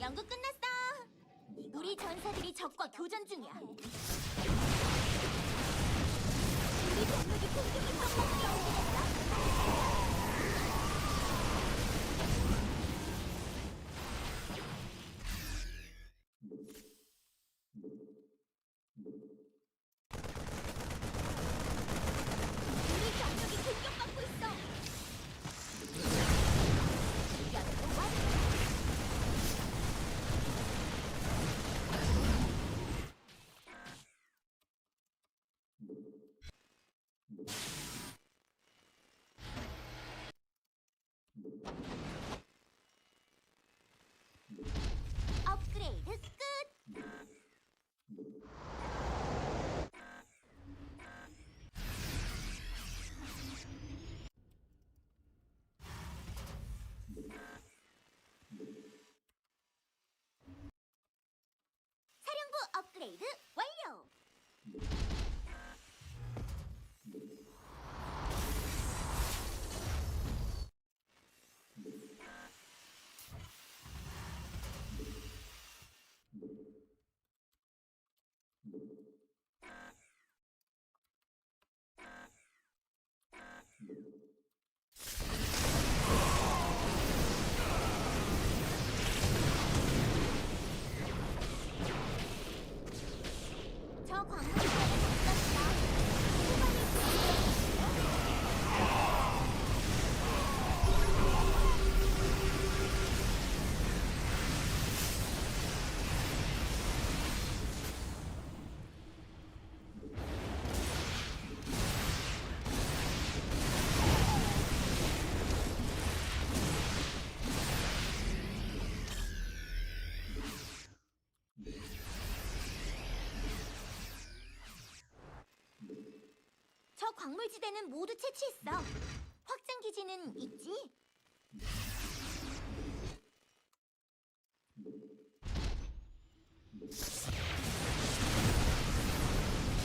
연구 끝났어. 우리 전사들이 적과 교전 중이야. 우리 병력이 공격을 받고 있어. 우리 병력이 공격받고 있어. 연구 완료. 업그레이드 끝. 사령부 업그레이드 완료. 저 광물이 저 광물지대는 모두 채취했어. 확장 기지는 있지?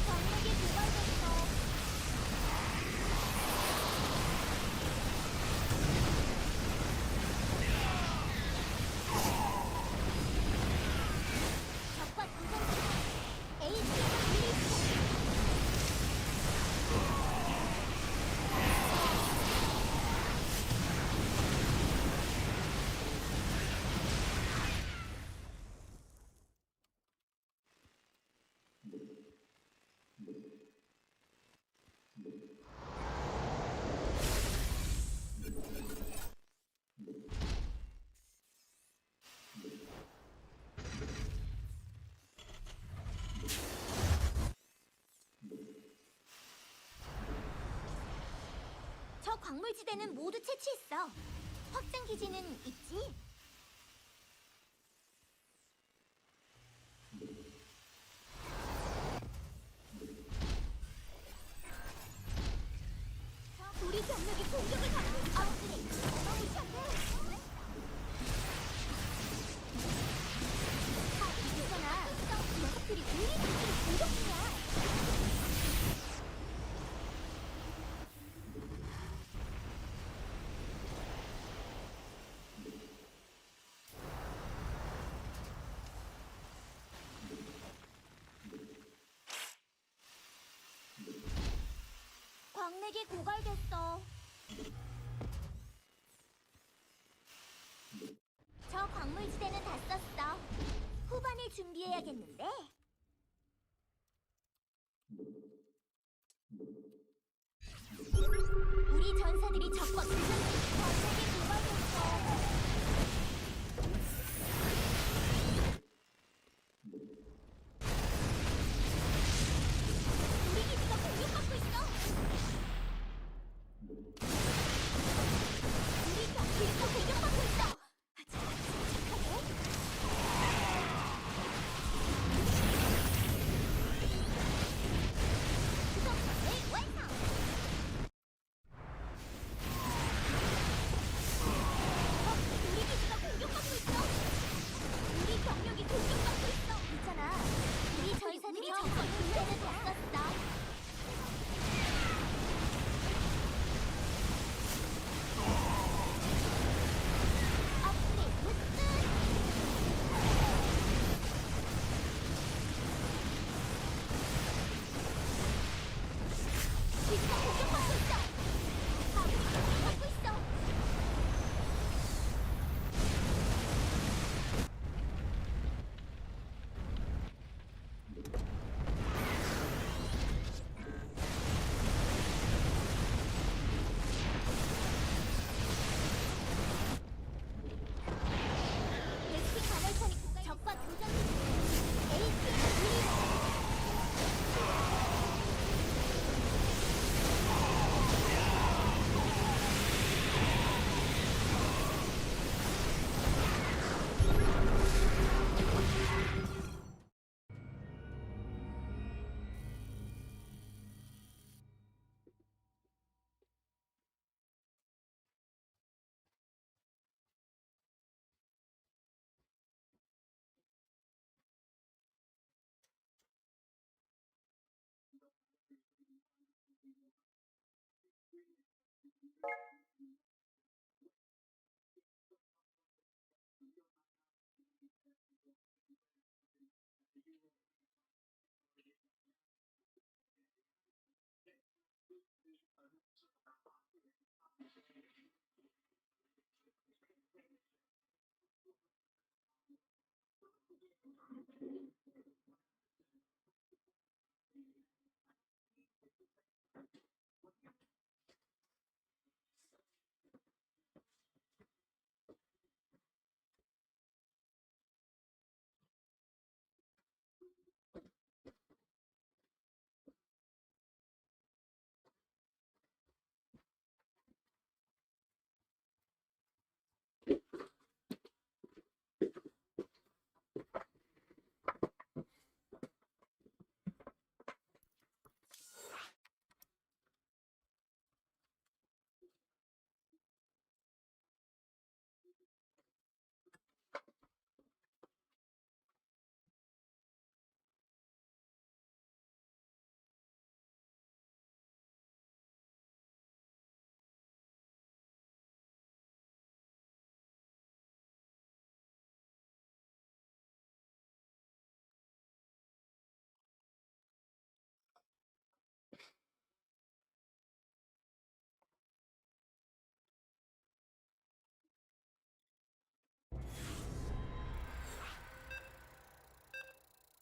광맥이 고갈됐어. 적과 교전 중. 에이스가 리리스. 저 광물지대는 모두 채취했어. 확장 기지는 있지? 우리 병력이 공격을 받고 있어. 업그레이드 너무 착해. 다들 되잖아. 녀석들이 우리 기지를 공격 중이야. 광맥이 고갈됐어. 저 광물지대는 다 썼어. 후반을 준비해야겠는데. 우리 전사들이 적과 광맥이 고갈됐어. 우리 기지가 공격받고 있어. 우리 기지가 공격받고 있어. 우리 기지가 공격받고 있어. 우리 병력이 공격받고 있어. 있잖아. 우리 전사들이 적과 군대를 다 썼어. 업그레이드 끝. 기지가 공격받고 있어. 아군이 공격받고 있어. 베스킨 간헐천이 적과 교전 중. 에이스 우리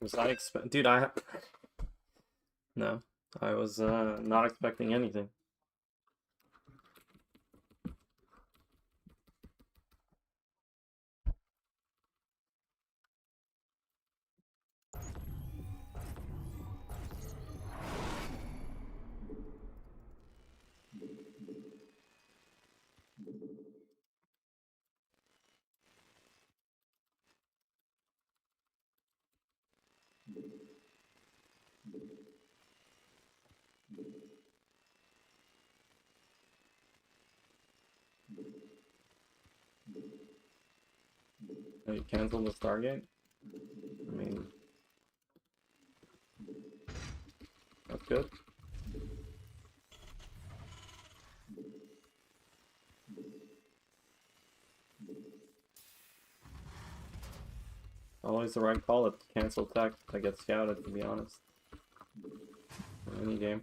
Was I expect? Dude, no, I was not expecting anything. You cancel the Stargate? I mean, that's good. Always the right call to cancel tech that gets scouted, to be honest. In any game.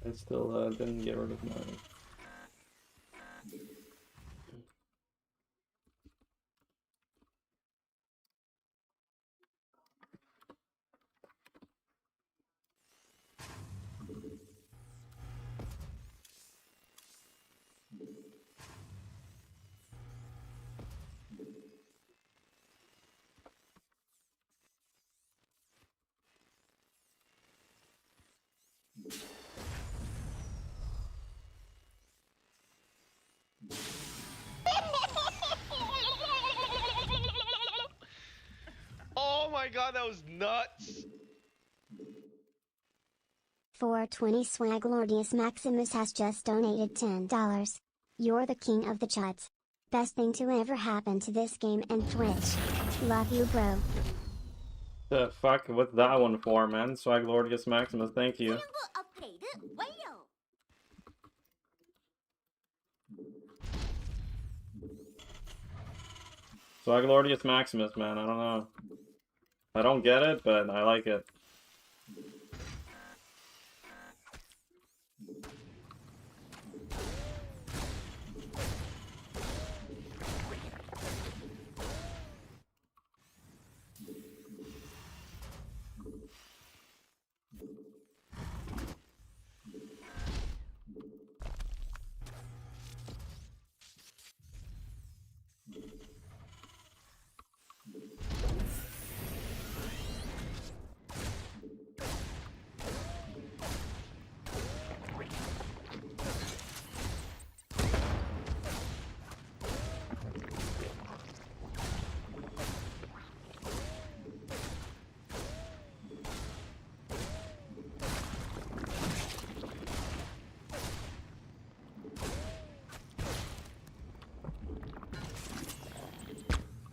I still didn't get rid of mine. Oh my god, that was nuts! 420 Swaglordius Maximus has just donated $10. You're the king of the chuds. Best thing to ever happen to this game and Twitch. Love you, bro. The fuck? What's that one for, man? Swaglordius Maximus, thank you. 업그레이드 완료. Swaglordius Maximus, man, I don't know. I don't get it, but I like it.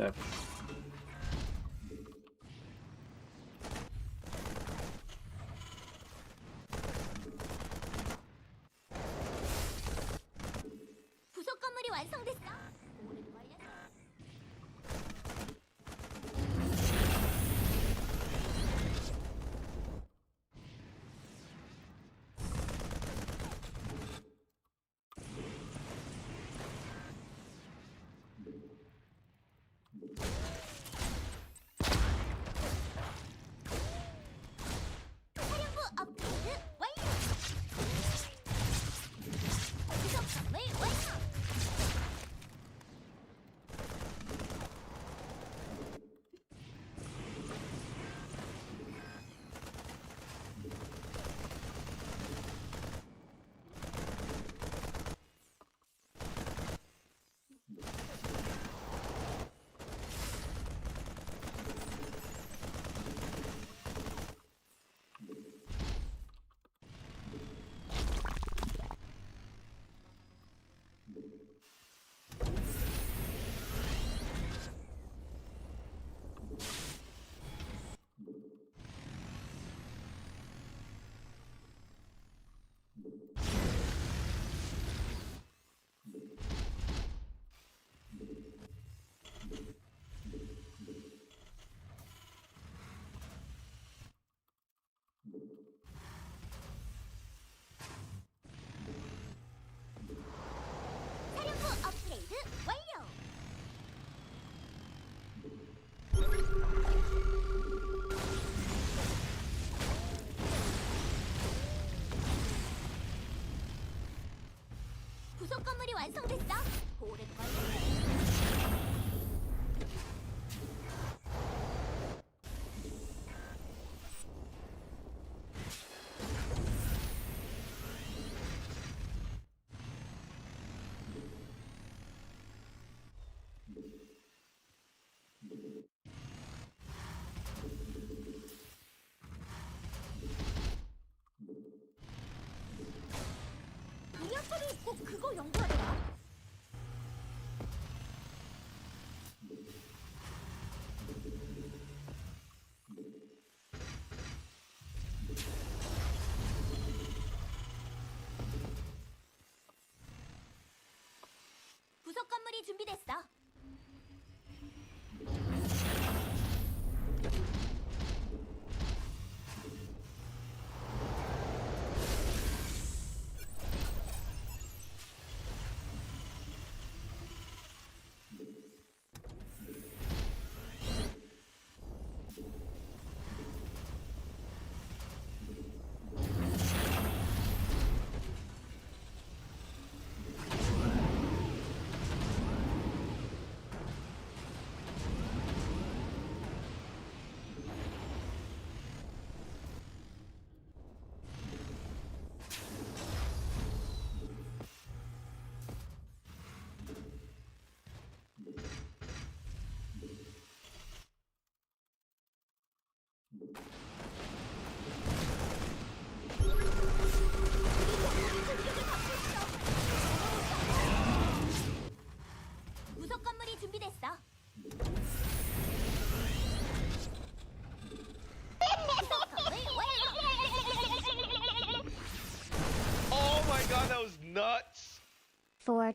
Okay. 부속 건물이 완성됐어. 사령부 업그레이드 완료. 부속 건물 완성. 사령부 업그레이드 완료. 부속 건물이 완성됐어. 고래도 완료. 우리한테도 꼭 그거 연구하더라. 부속 건물이 준비됐어.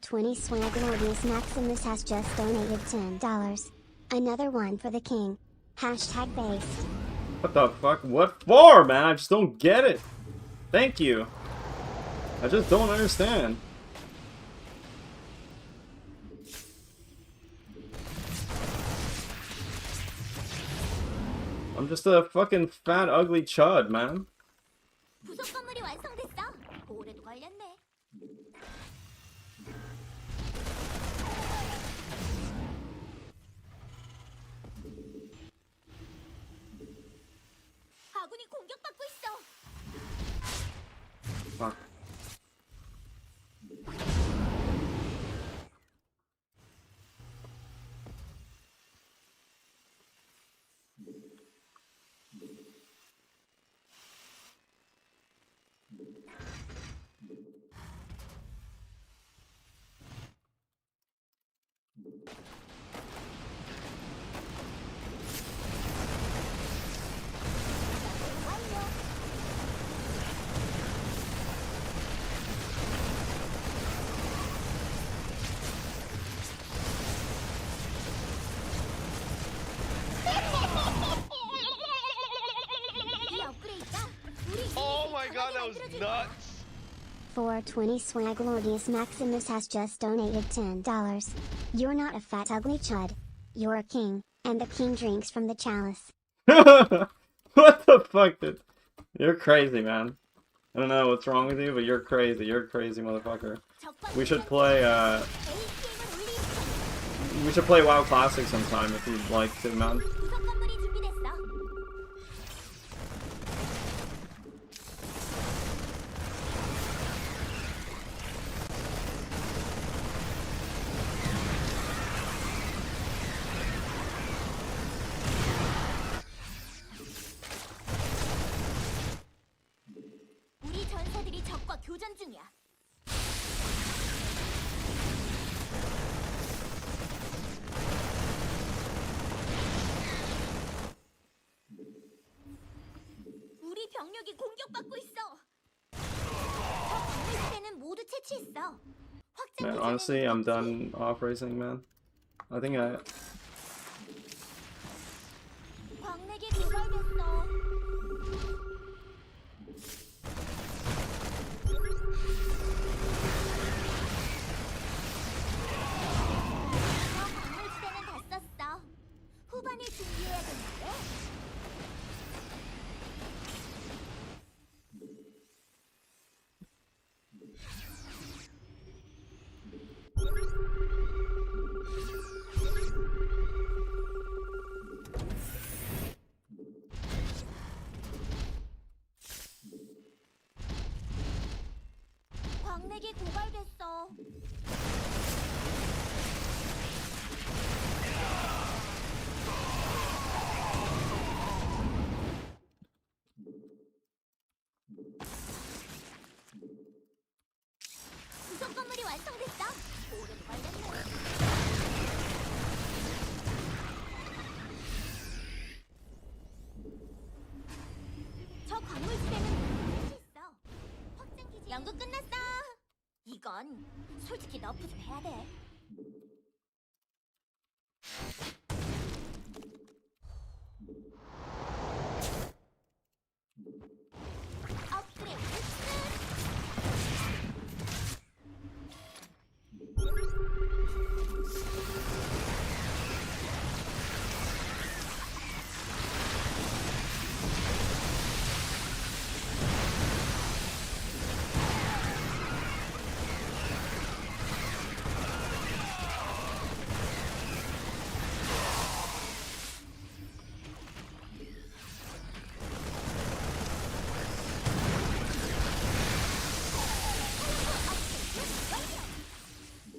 420 Swag Lordius Maximus has just donated $10. Another one for the king. Hashtag based. What the fuck? What for, man? I just don't get it. Thank you. I just don't understand. I'm just a fucking fat, ugly chud, man. 부속 건물이 완성됐어. 오래도 걸렸네. 아군이 공격받고 있어. Fuck. Oh my god, that was nuts! 420 Swag Lordius Maximus has just donated $10. You're not a fat ugly chud. You're a king, and the king drinks from the chalice. What the fuck, dude? You're crazy, man. I don't know what's wrong with you, but you're crazy. You're a crazy motherfucker. We should play, we should play WoW Classic sometime if you'd like to, man. 우리 전사들이 적과 교전 중이야. 우리 병력이 공격받고 있어. 적 건물지대는 모두 채취했어. Man, honestly, I'm done off racing, man. I think I... 광맥이 고갈됐어. 적 광물지대는 다 썼어. 후반을 준비해야겠는데. 광맥이 고갈됐어. 부속 건물이 완성됐어. 오래도 걸렸네. 저 광물지대는 있어. 확장 기지 연구 끝났어. 이건 솔직히 너프 좀 해야 돼. 업그레이드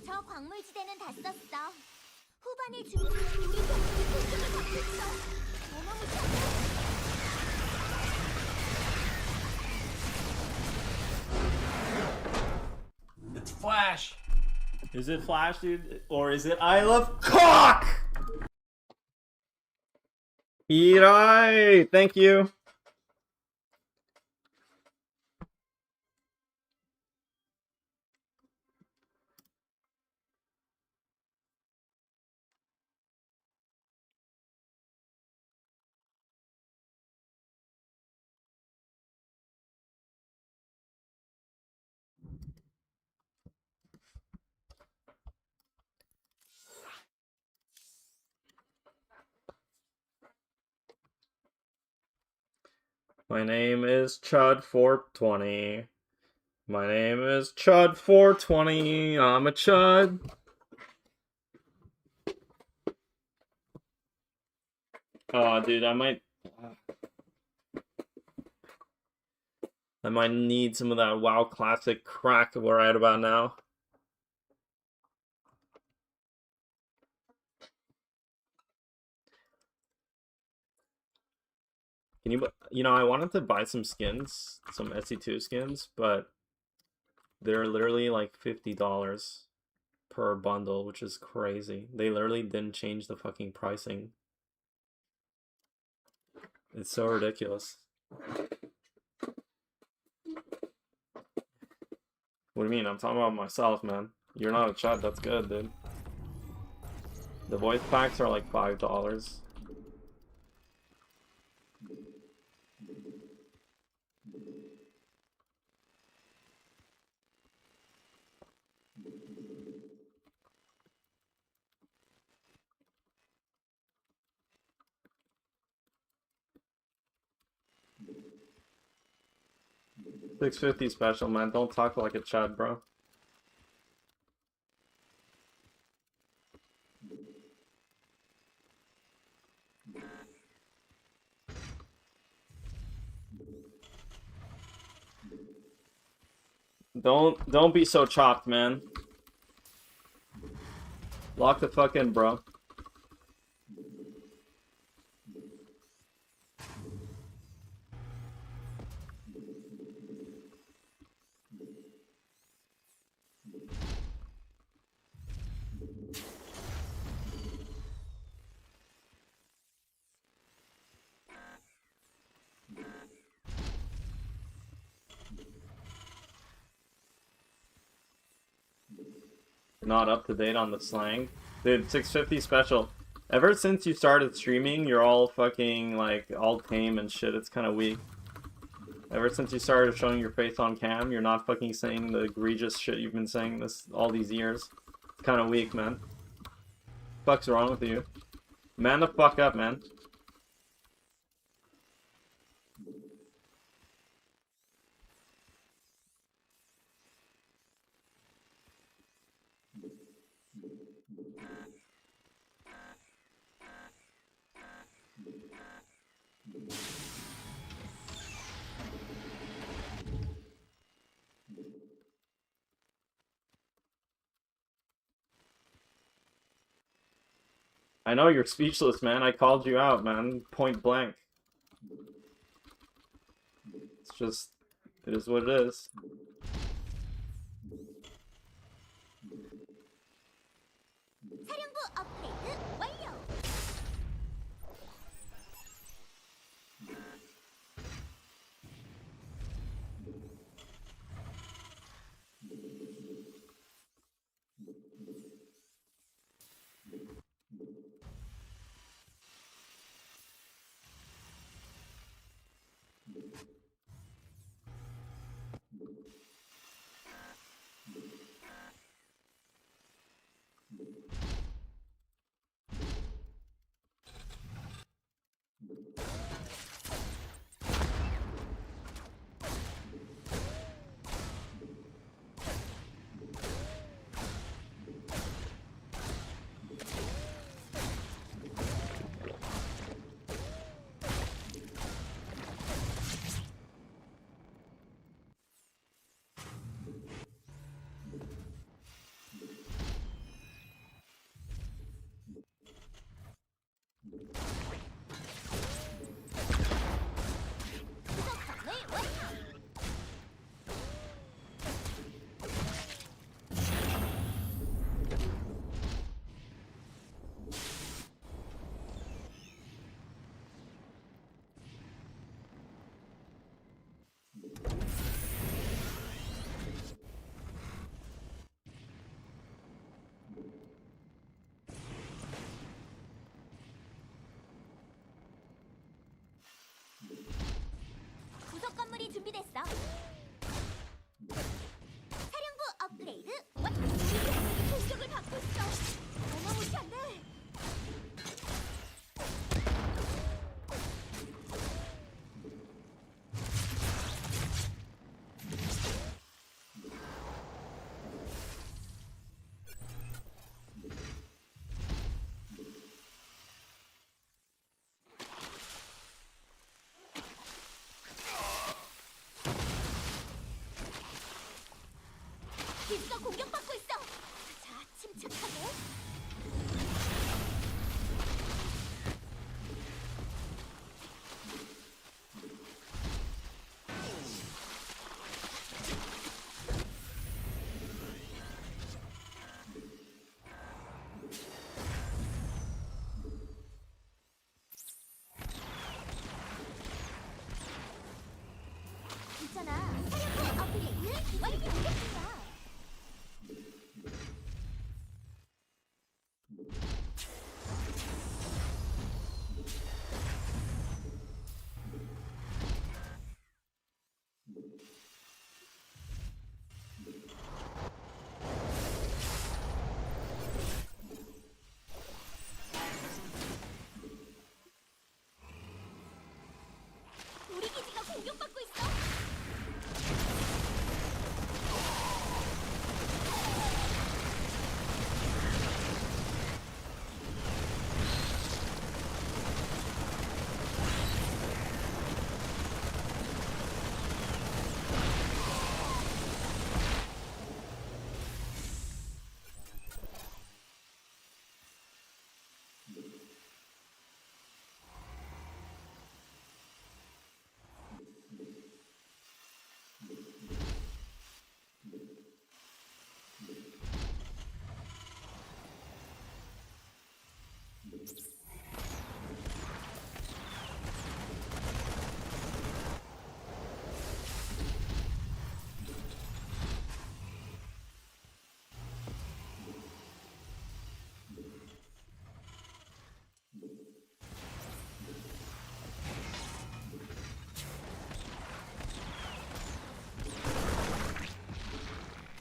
저 광물지대는 다 썼어. 후반을 준비해. 우리 병력이 공격을 받고 있어. 어마무시하네. It's Flash. Is it Flash, dude? Or is it I love cock? Irai, thank you. My name is Chud 420. My name is Chud 420. I'm a Chud. Oh, dude, I might need some of that WoW Classic crack we're at about now. Can you know, I wanted to buy some skins, some SC2 skins, but they're literally like $50 per bundle, which is crazy. They literally didn't change the fucking pricing. It's so ridiculous. What do you mean? I'm talking about myself, man. You're not a Chud, that's good, dude. The voice packs are like $5. $6.50 special, man. Don't talk like a Chud, bro. Don't be so chopped, man. Lock the fuck in, bro. Not up to date on the slang. Dude, $6.50 special. Ever since you started streaming, you're all fucking, like, all tame and shit. It's kind of weak. Ever since you started showing your face on cam, you're not fucking saying the egregious shit you've been saying all these years. It's kind of weak, man. Fuck's wrong with you? Man the fuck up, man. I know you're speechless, man. I called you out, man. Point blank. It's just, it is what it is. 사령부 업그레이드 완료. 기지가 공격받고 있어. 자, 침착하게. 있잖아. 사령부 업그레이드 완료했습니다. 우리 기지가 공격받고 있어.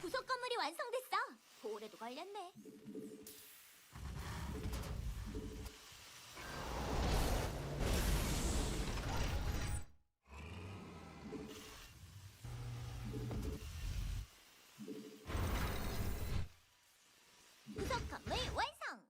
부속 건물이 완성됐어. 오래도 걸렸네. 부속 건물 완성.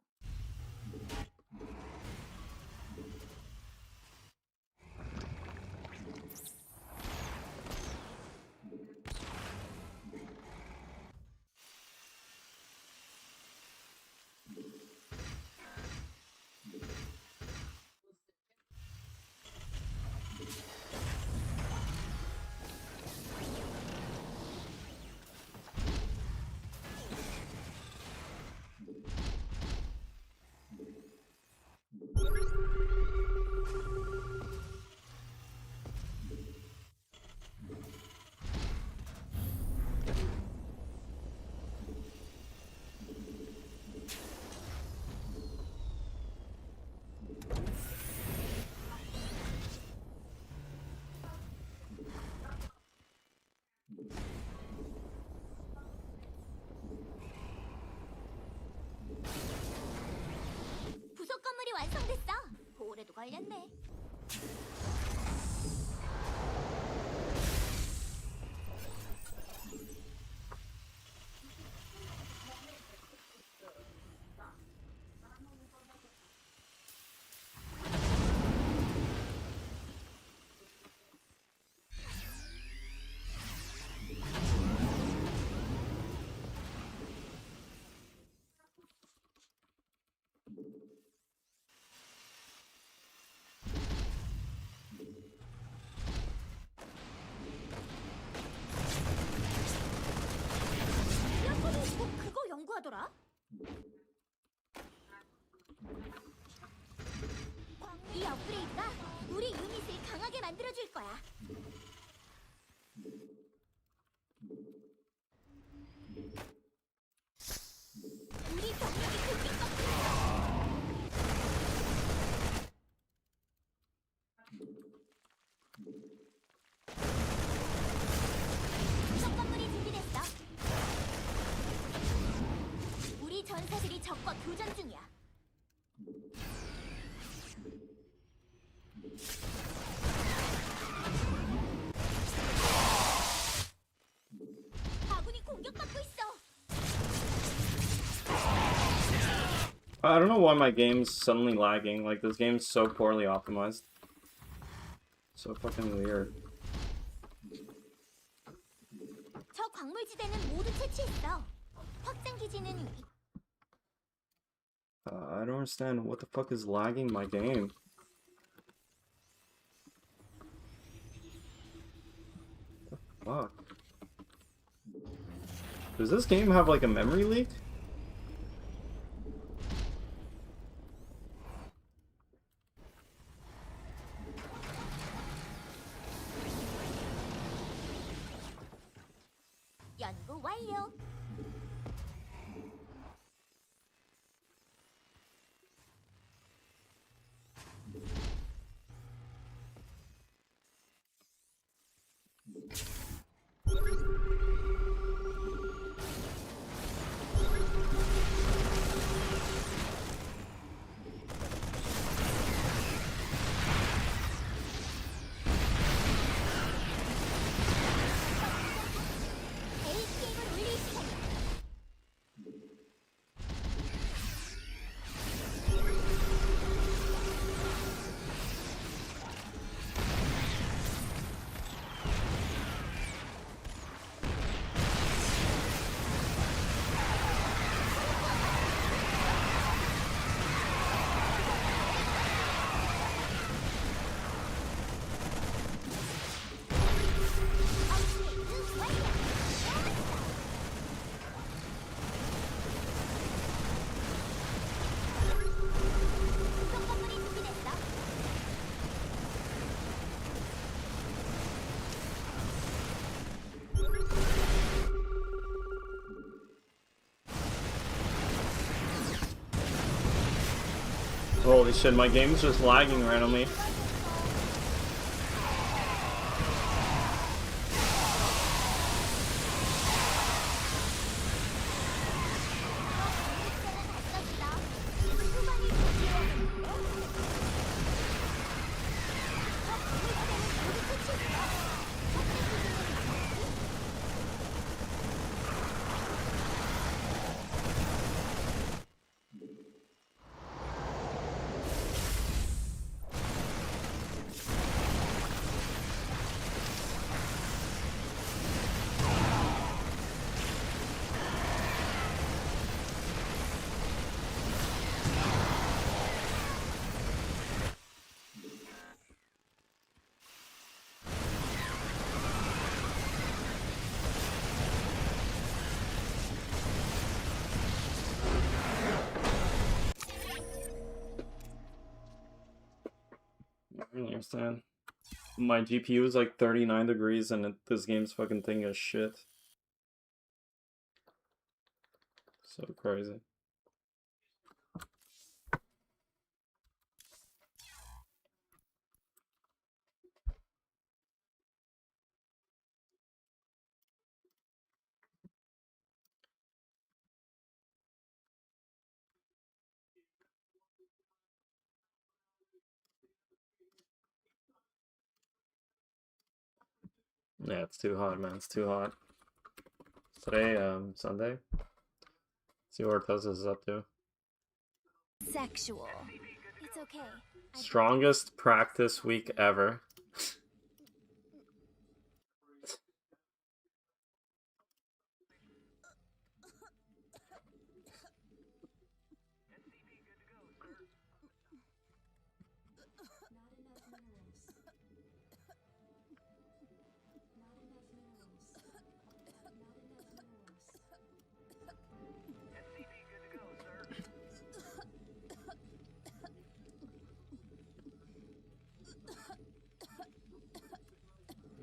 부속 건물이 완성됐어. 오래도 걸렸네. 연구는 꼭 그거 연구하더라. 이 업그레이드가 우리 유닛을 강하게 만들어줄 거야. 우리 병력이 공격받고 부속 건물이 준비됐어. 우리 전사들이 적과 교전 중이야. 아군이 공격받고 있어. I don't know why my game's suddenly lagging. Like, this game's so poorly optimized. So fucking weird. 적 저 광물지대는 모두 채취했어. 확장 기지는 I don't understand what the fuck is lagging my game. What the fuck? Does this game have like a memory leak? 연구 완료. ATM을 올릴 시간이야. Holy shit, my game's just lagging randomly. I don't understand. My GPU is like 39 degrees and this game's fucking thing is shit. So crazy. Yeah, it's too hot, man. It's too hot. Today, Sunday. See what Arteza is up to. Sexual. It's okay. Strongest practice week ever.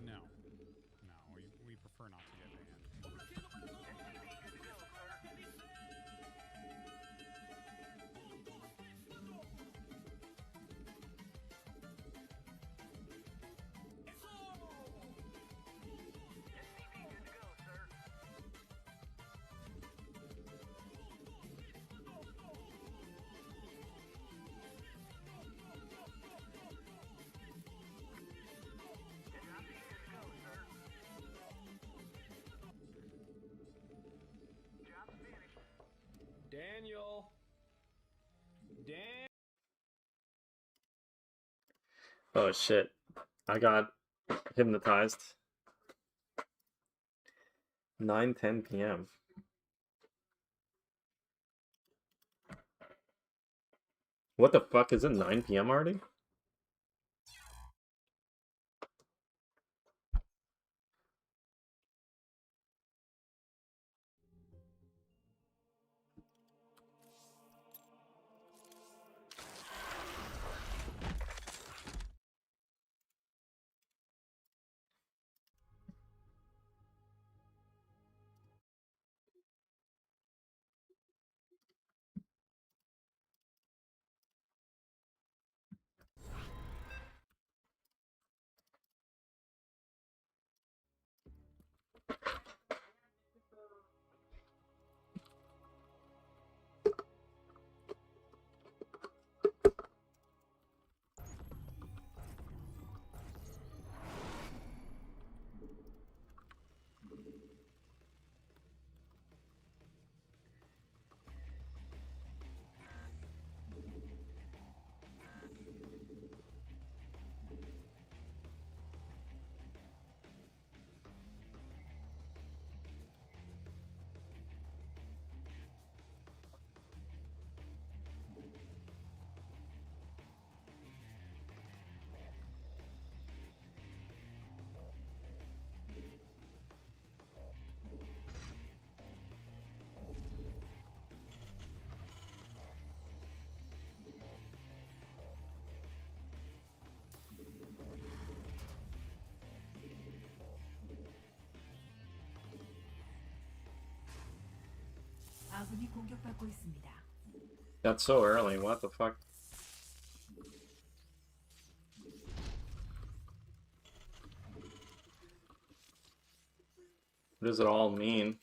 No. No, we prefer not to get banned. Daniel. Oh shit. I got hypnotized. 9:10 p.m. What the fuck, is it 9 p.m. already? 아군이 공격받고 있습니다. That's so early, what the fuck? What does it all mean?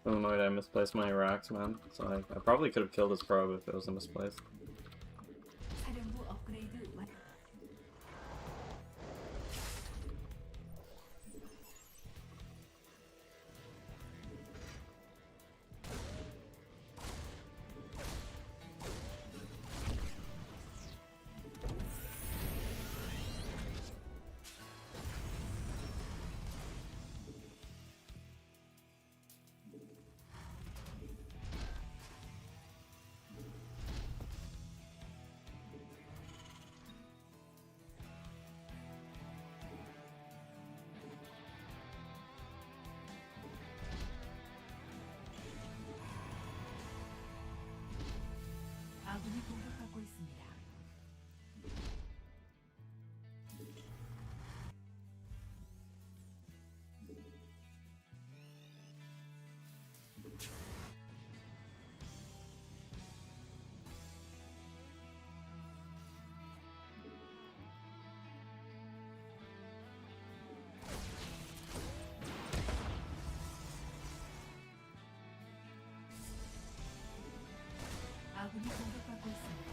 I'm annoyed I misplaced my racks, man. So I probably could have killed this probe if it was a misplaced. 사령부 업그레이드 완. 아군이 공격받고 있습니다. 아군이 공격받고 있습니다.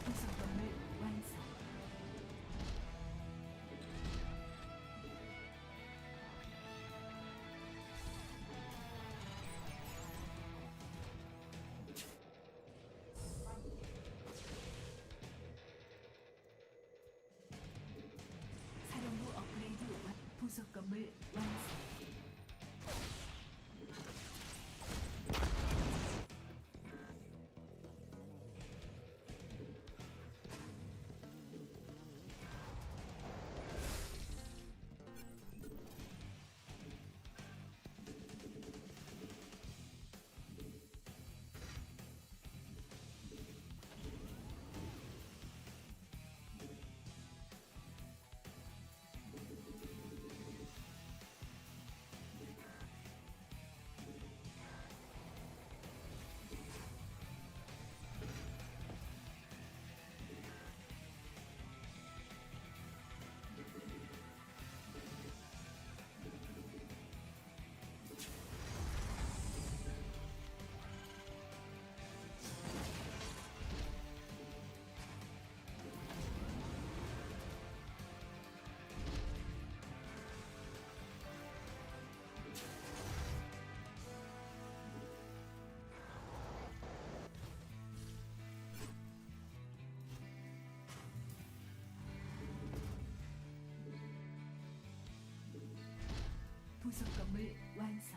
구성 건물 완성. 사령부 업그레이드 완. 부속 건물 완성. 건물 완성.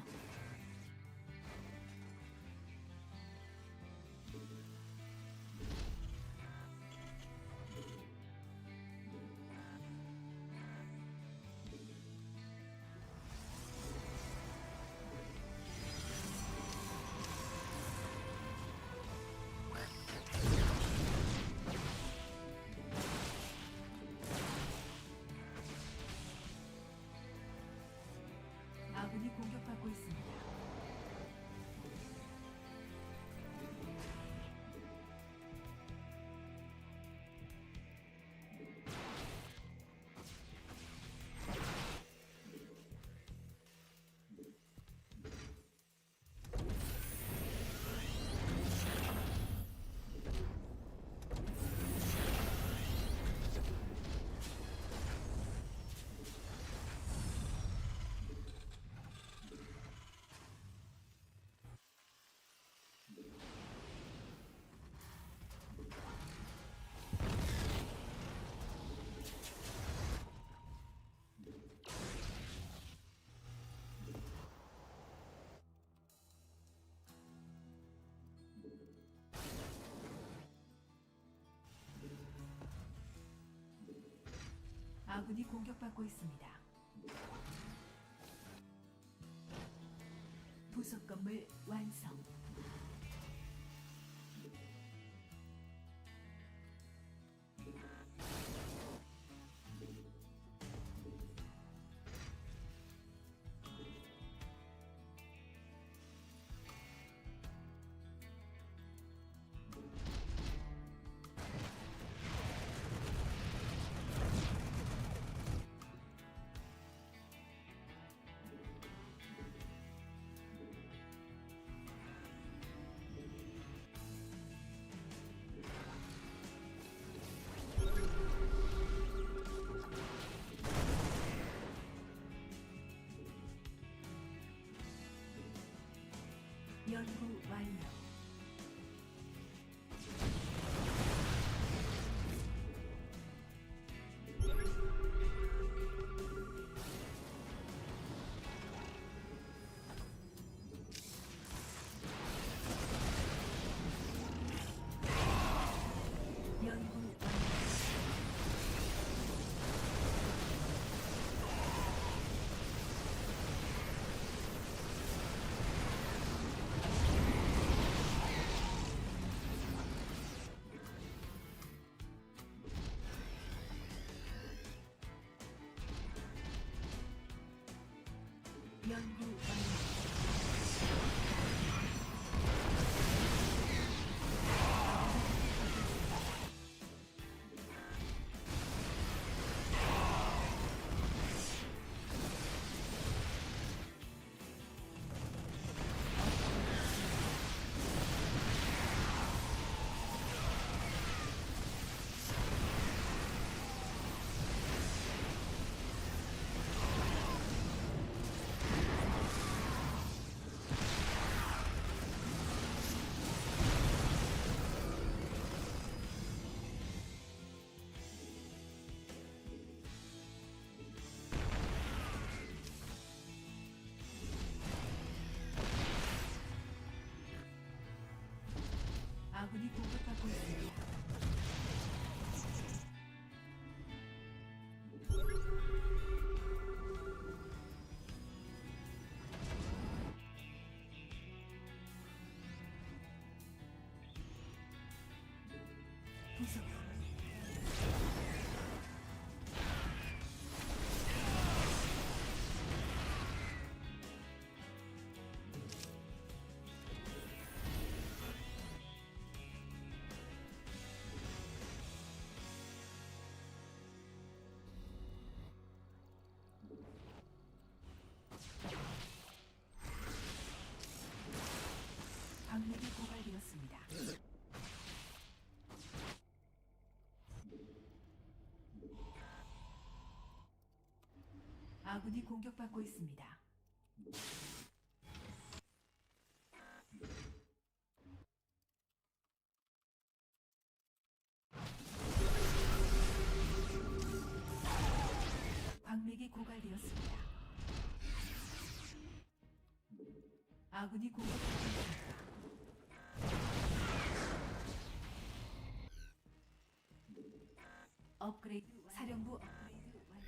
아군이 공격받고 있습니다. 아군이 공격받고 있습니다. 부속 건물 완성. 연구 완료. 연구 연구 아군이 공격받고 있습니다. 부속 방력이 고갈되었습니다. 아군이 공격받고 있습니다. 광맥이 고갈되었습니다. 아군이 공격받고 있습니다. 업그레이드 사령부 업그레이드 완료.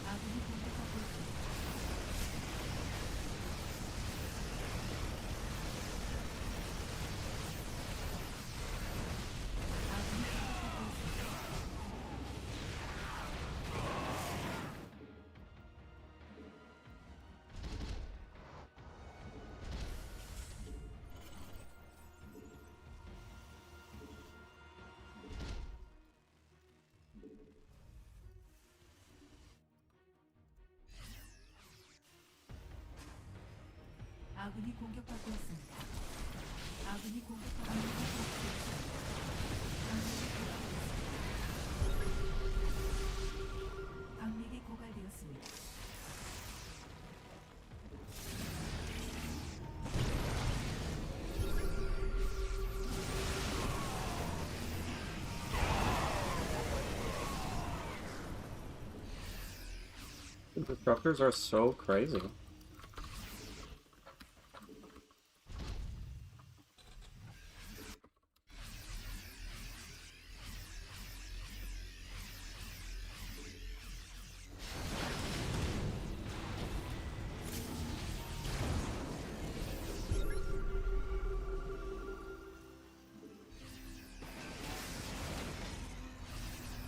아군이 공격받고 있습니다. 아군이 공격받고 있습니다. 아군이 공격받고 있습니다. 아군이 공격받고 있습니다. 광맥이 고갈되었습니다. The disruptors are so crazy.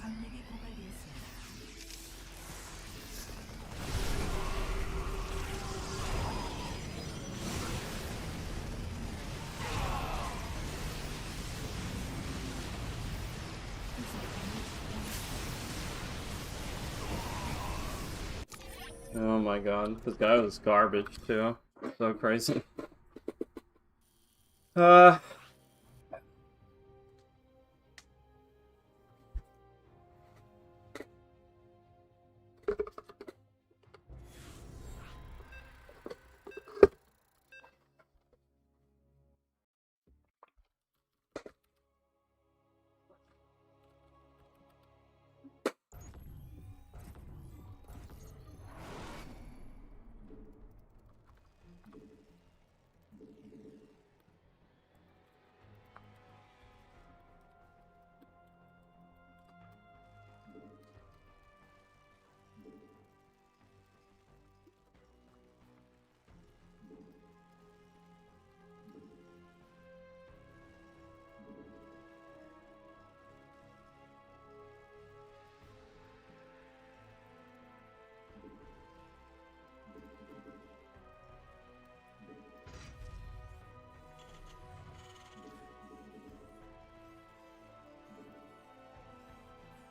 광맥이 고갈되었습니다. Oh my god, this guy was garbage too. So crazy.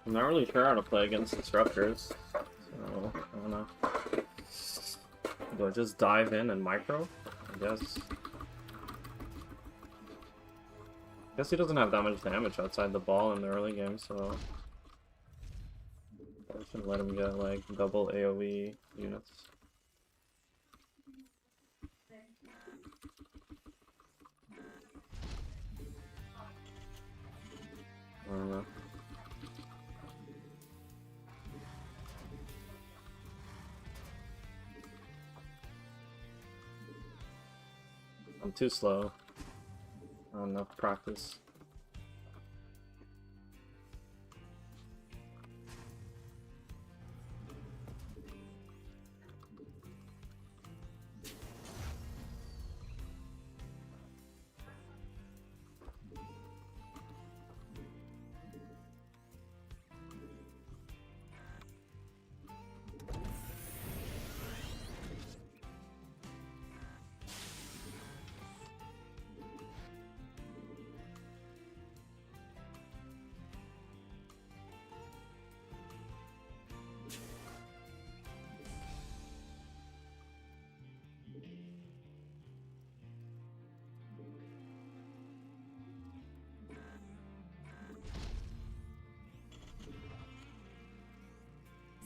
I'm not really sure how to play against disruptors, so I don't know. Do I just dive in and micro? I guess. Guess he doesn't have that much damage outside the ball in the early game, so I should let him get like double AoE units. I don't know. I'm too slow. Not enough practice.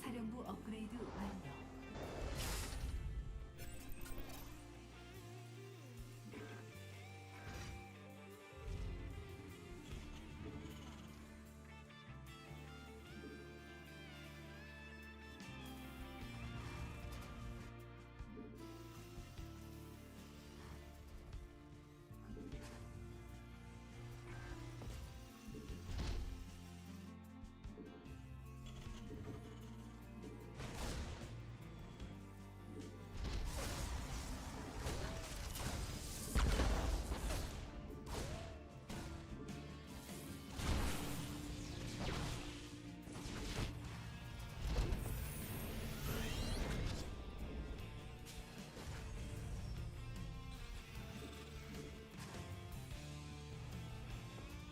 사령부 업그레이드 완료.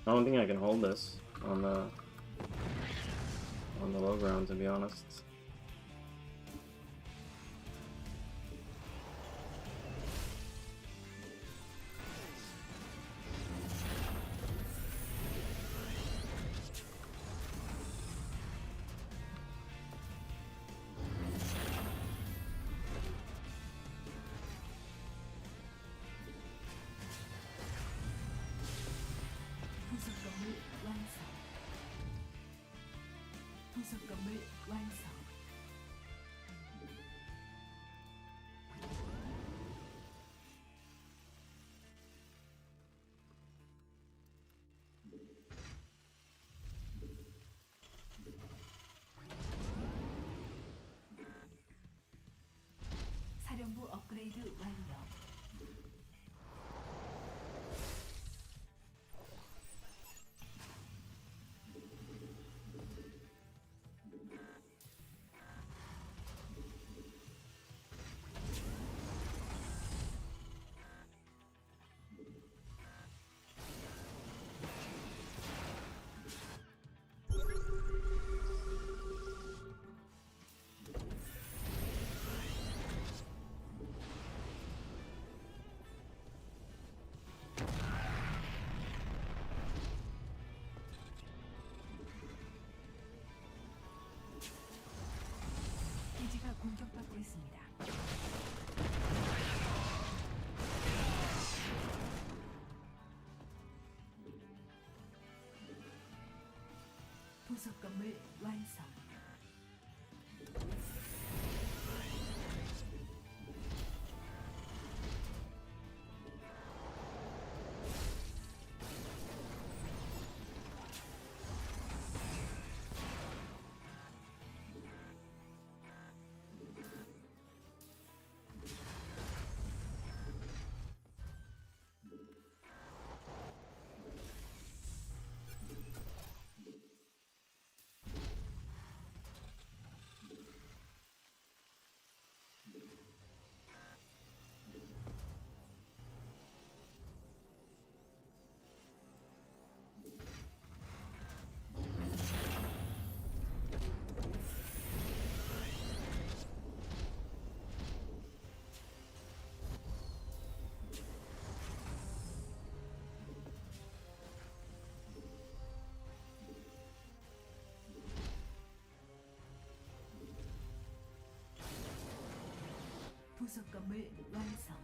I don't think I can hold this on the low ground, to be honest. 부속 건물 완성. 부속 건물 완성. 사령부 업그레이드 완료. 기지가 공격받고 있습니다. 부속 건물 완성. 부속 건물 완성.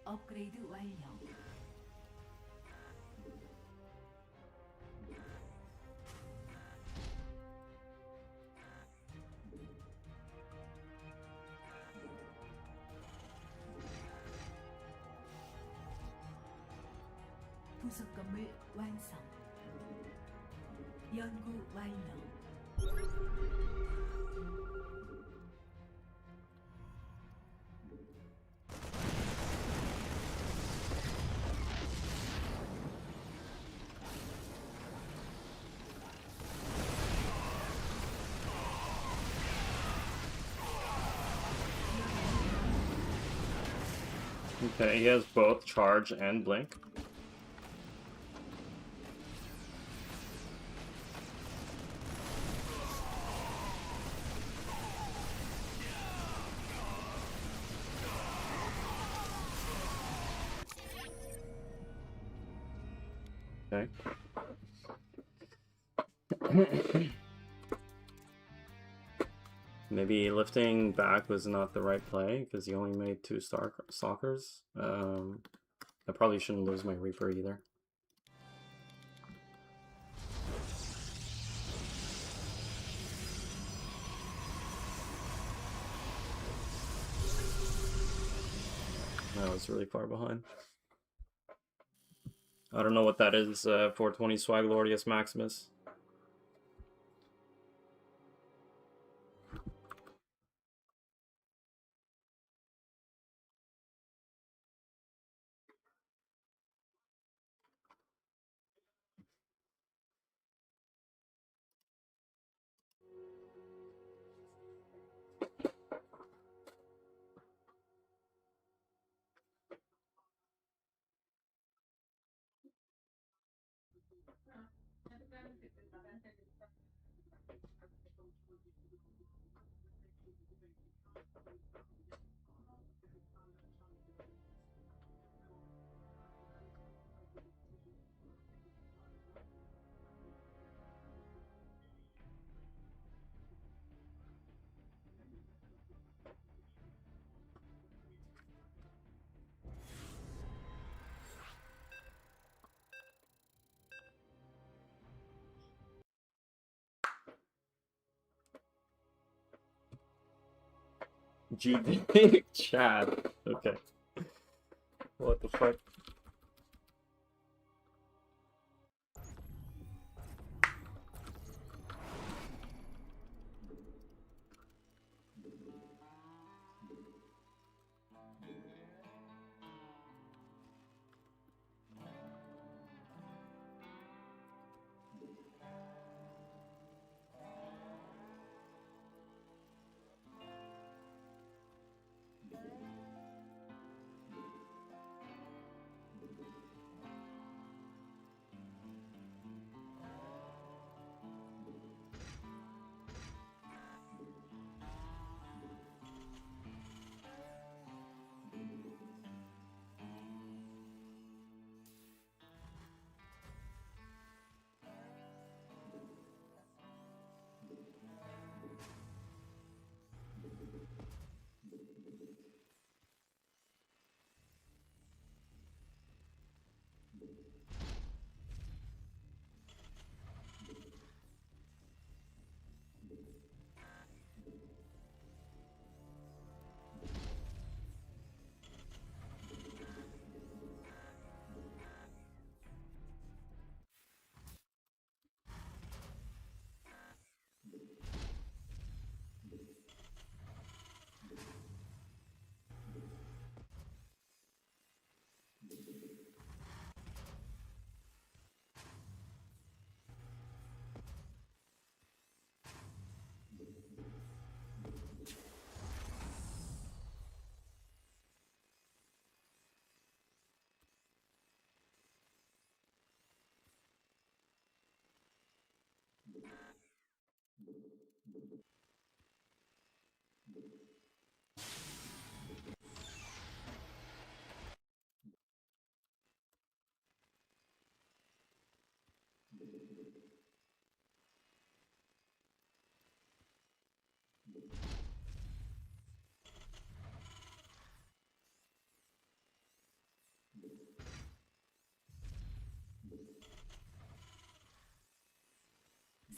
업그레이드 완료. 부속 건물 완성. 연구 완료. Okay, he has both charge and blink. Okay. Maybe lifting back was not the right play because he only made 2 stalkers. I probably shouldn't lose my Reaper either. I was really far behind. I don't know what that is, 420 Swaglordius Maximus. GD Chad. Okay. What the fuck?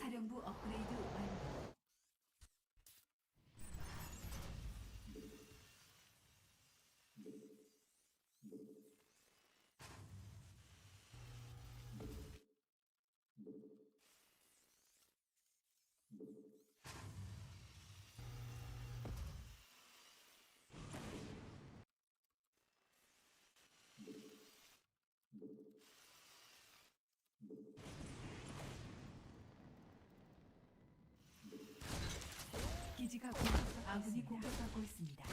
사령부 업그레이드 완료. 기지가 아군이 공격받고 있습니다.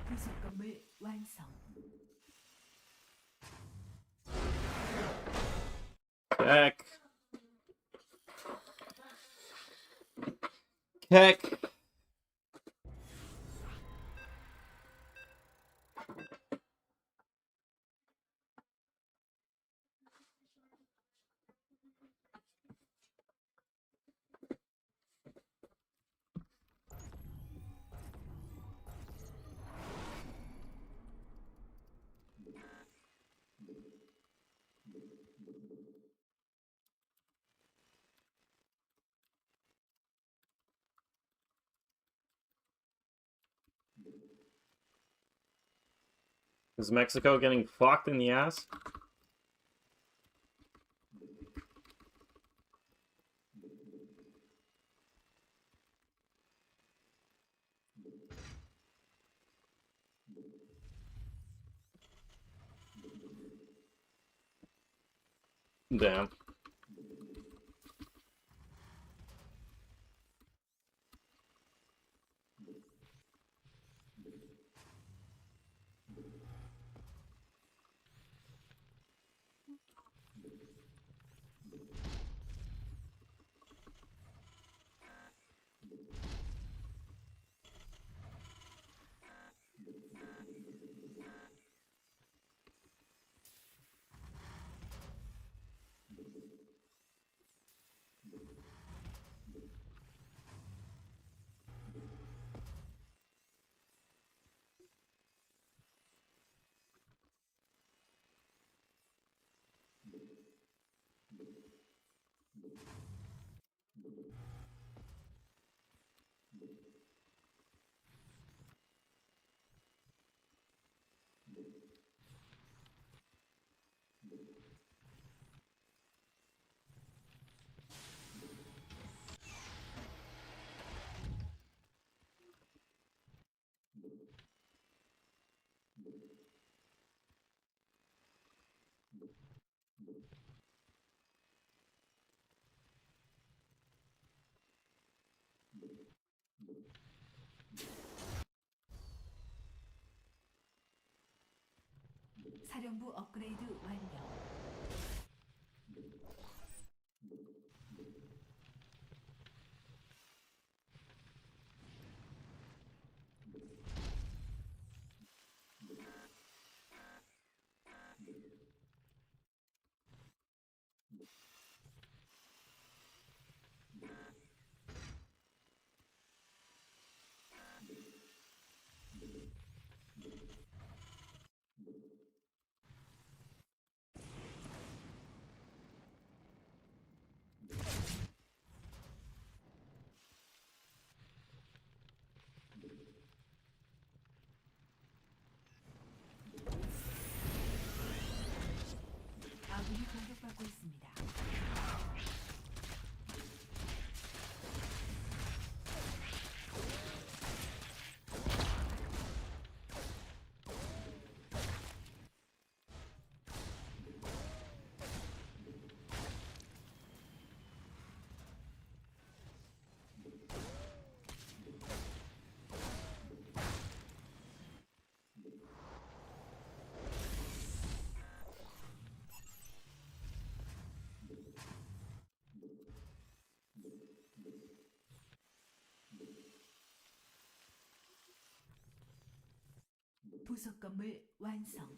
부속 건물 완성. Heck. Heck. Is Mexico getting fucked in the ass? Damn. 사령부 업그레이드 완료. 아군이 공격받고 있습니다. 부속 건물 완성.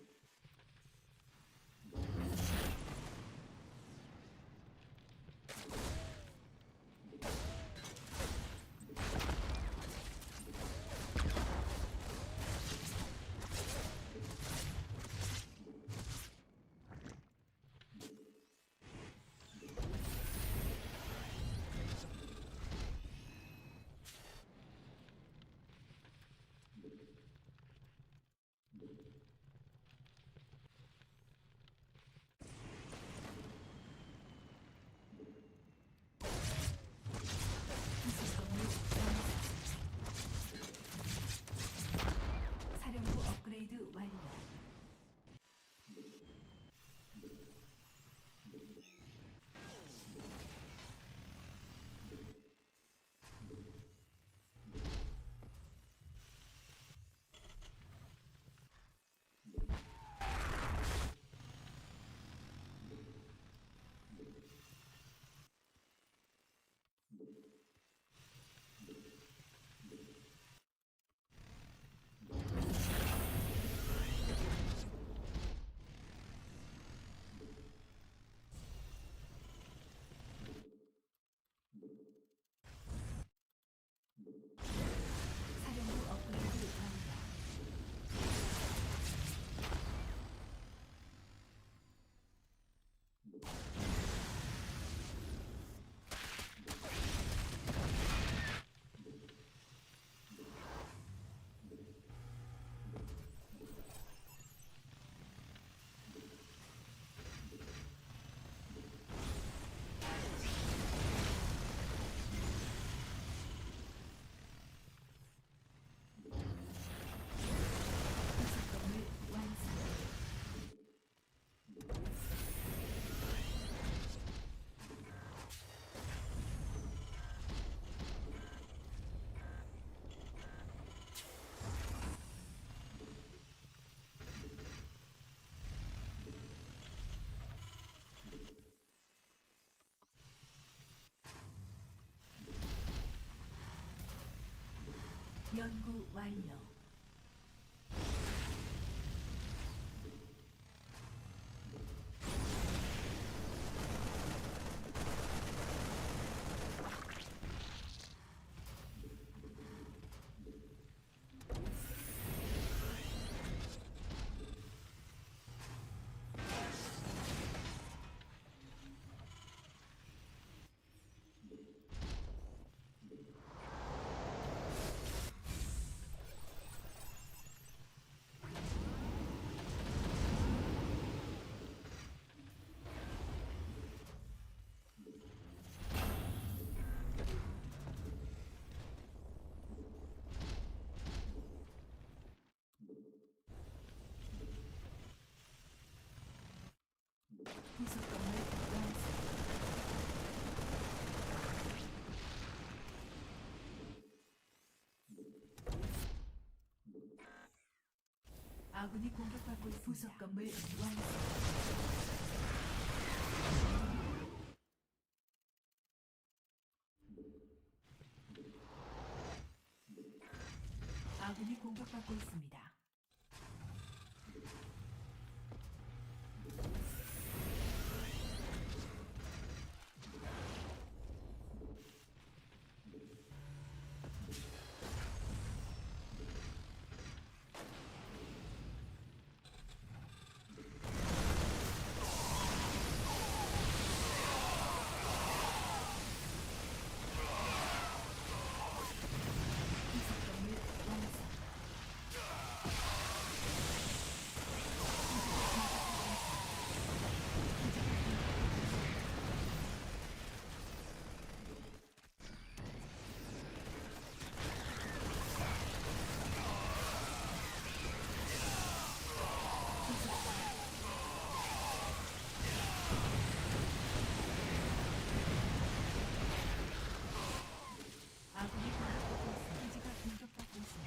연구 완료. 부속 건물 완성. 아군이 공격받고 있습니다. 부속 건물 완성. 아군이 공격받고 있습니다.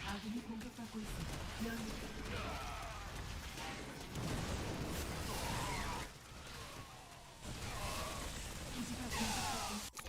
아군이 공격받고 있습니다. 기지가 공격받고 있습니다.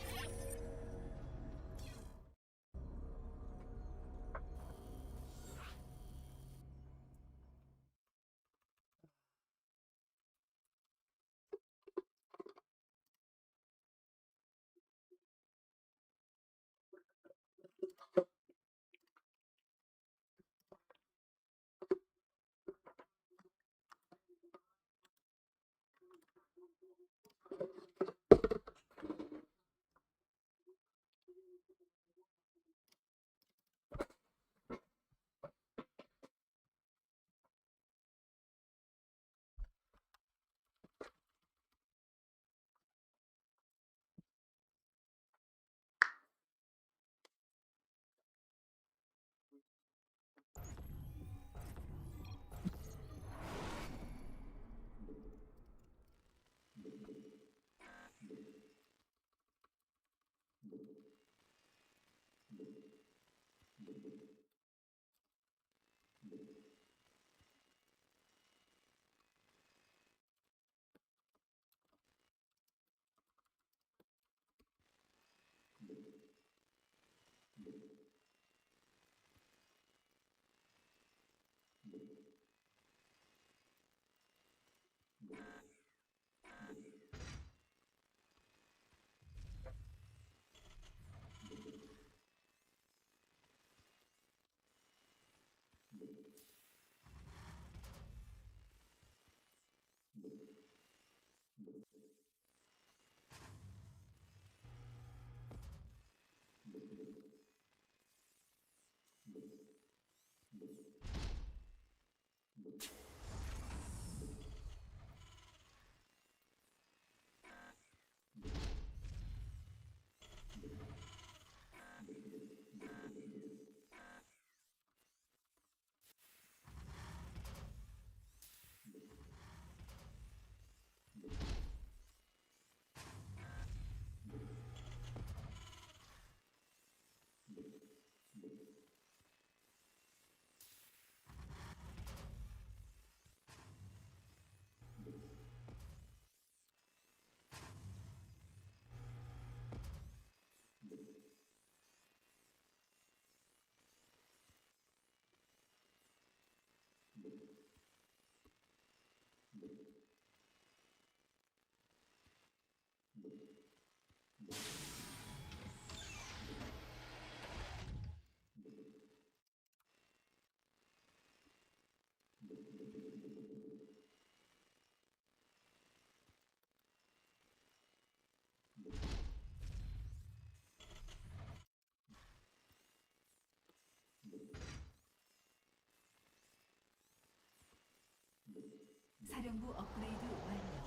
사령부 업그레이드 완료.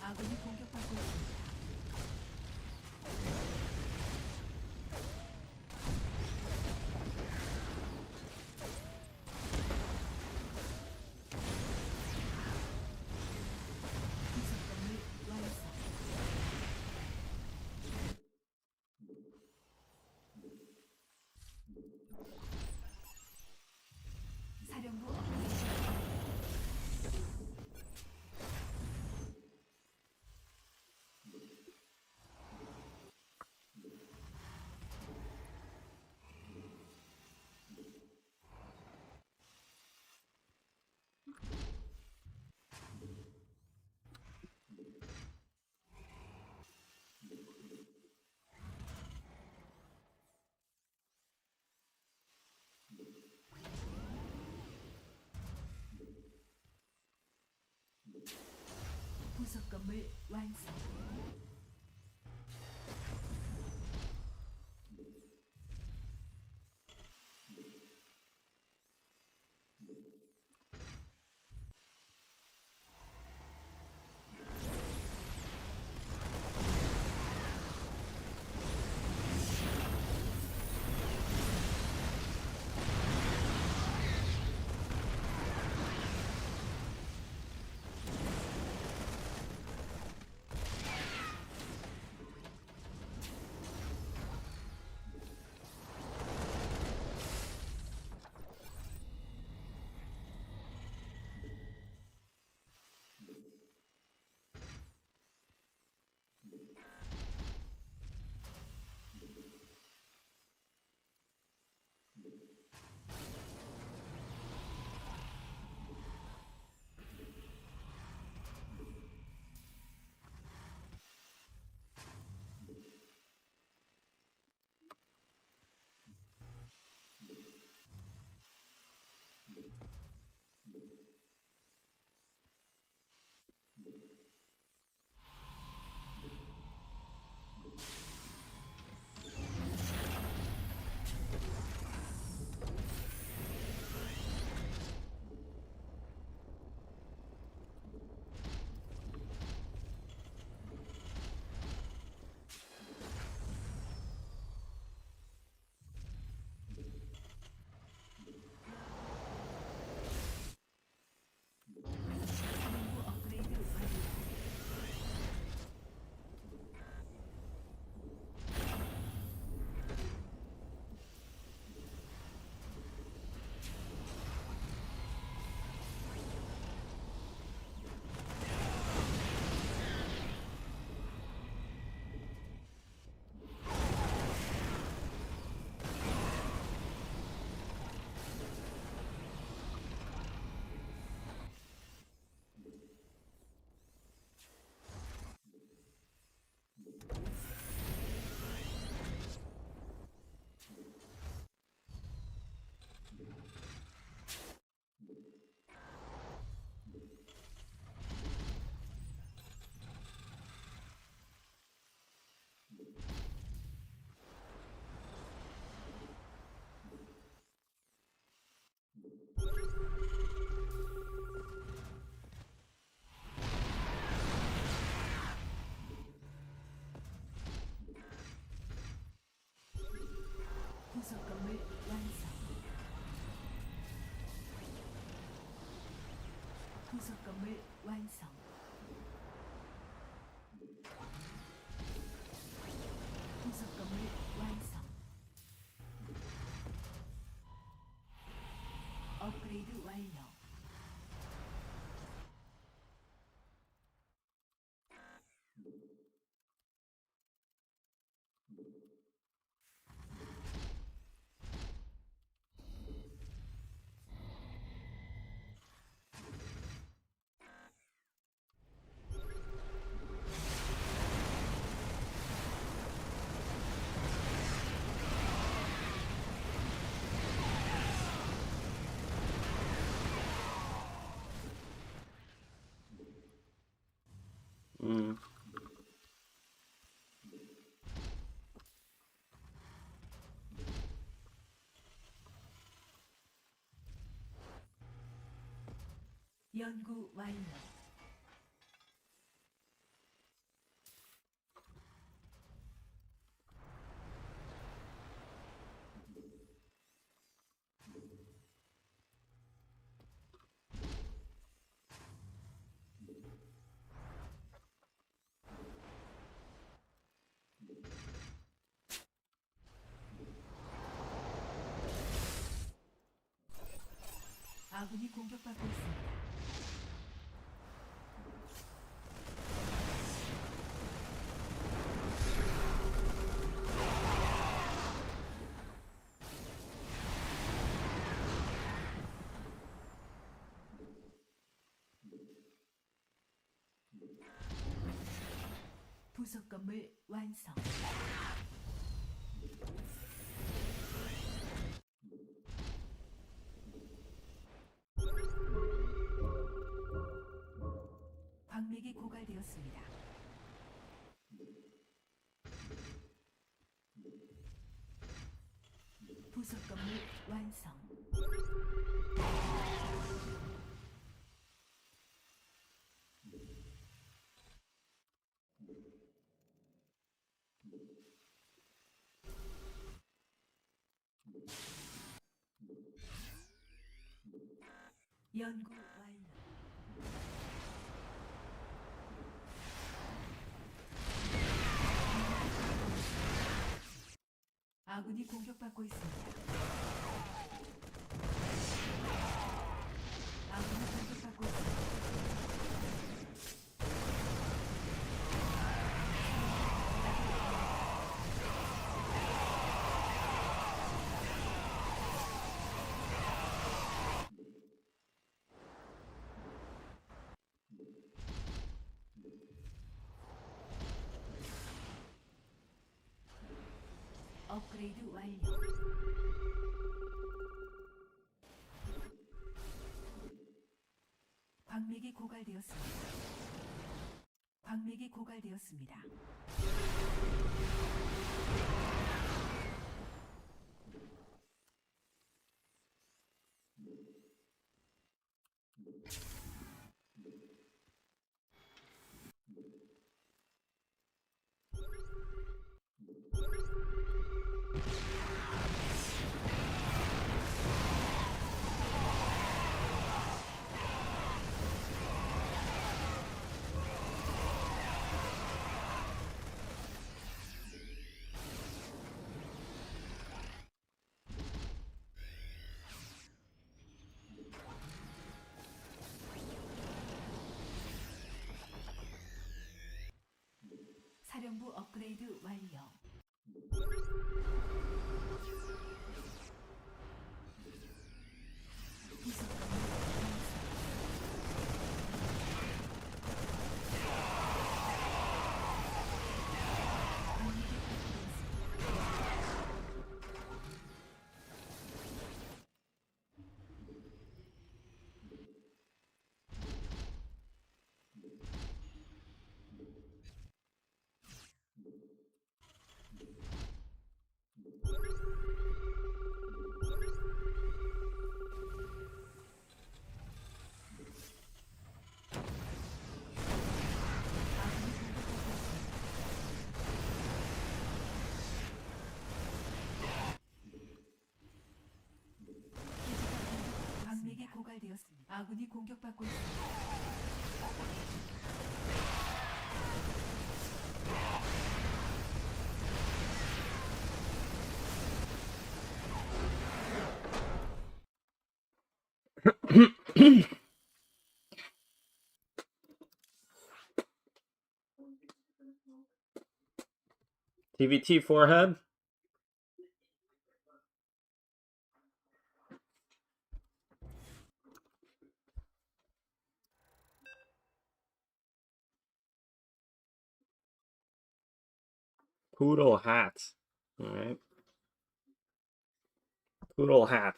아군이 공격받고 있습니다. 부속 건물 완성. 사령부 업그레이드 부속 건물 완성. 부속 건물 완성. 부속 건물 완성. 업그레이드 완료. 연구 완료. 아군이 공격받고 있습니다. 부속 건물 완성. 광맥이 고갈되었습니다. 부속 건물 완성. 연구 완료. 아군이 공격받고 있습니다. 아군이 공격받고 있습니다. 업그레이드 완료. 광맥이 고갈되었습니다. 광맥이 고갈되었습니다. 사령부 업그레이드 완료. 부속 건물 아군이 공격받고 있습니다. TVT forehead. Poodle hat. All right. Poodle hat.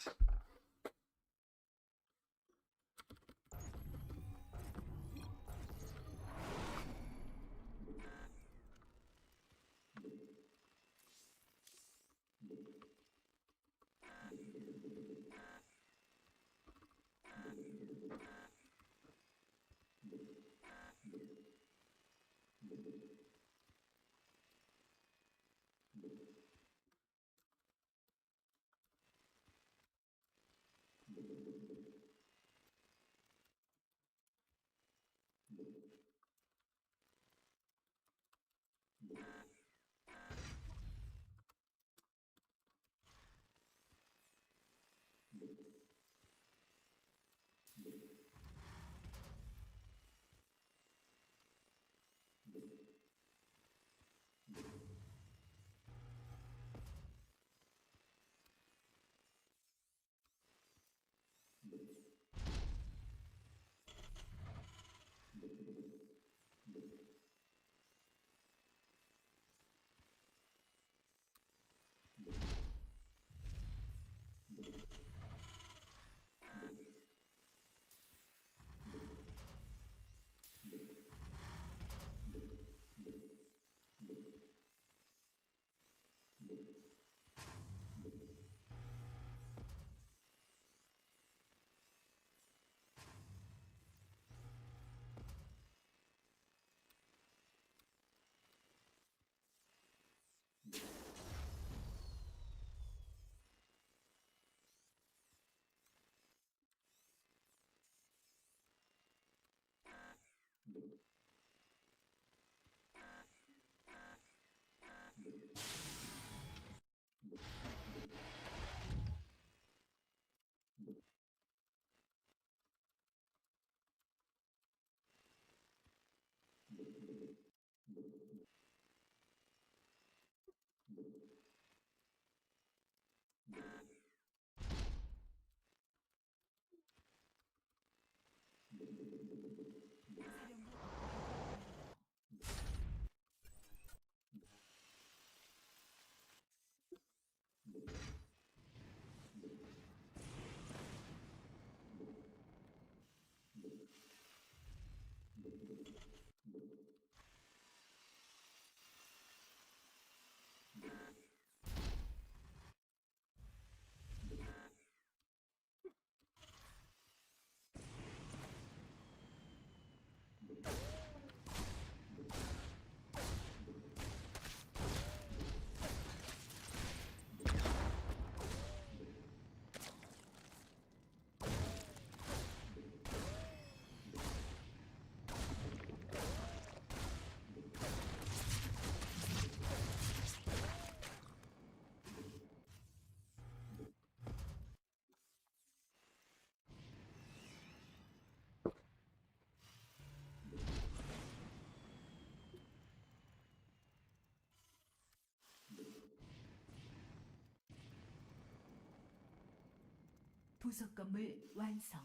부속 건물 완성.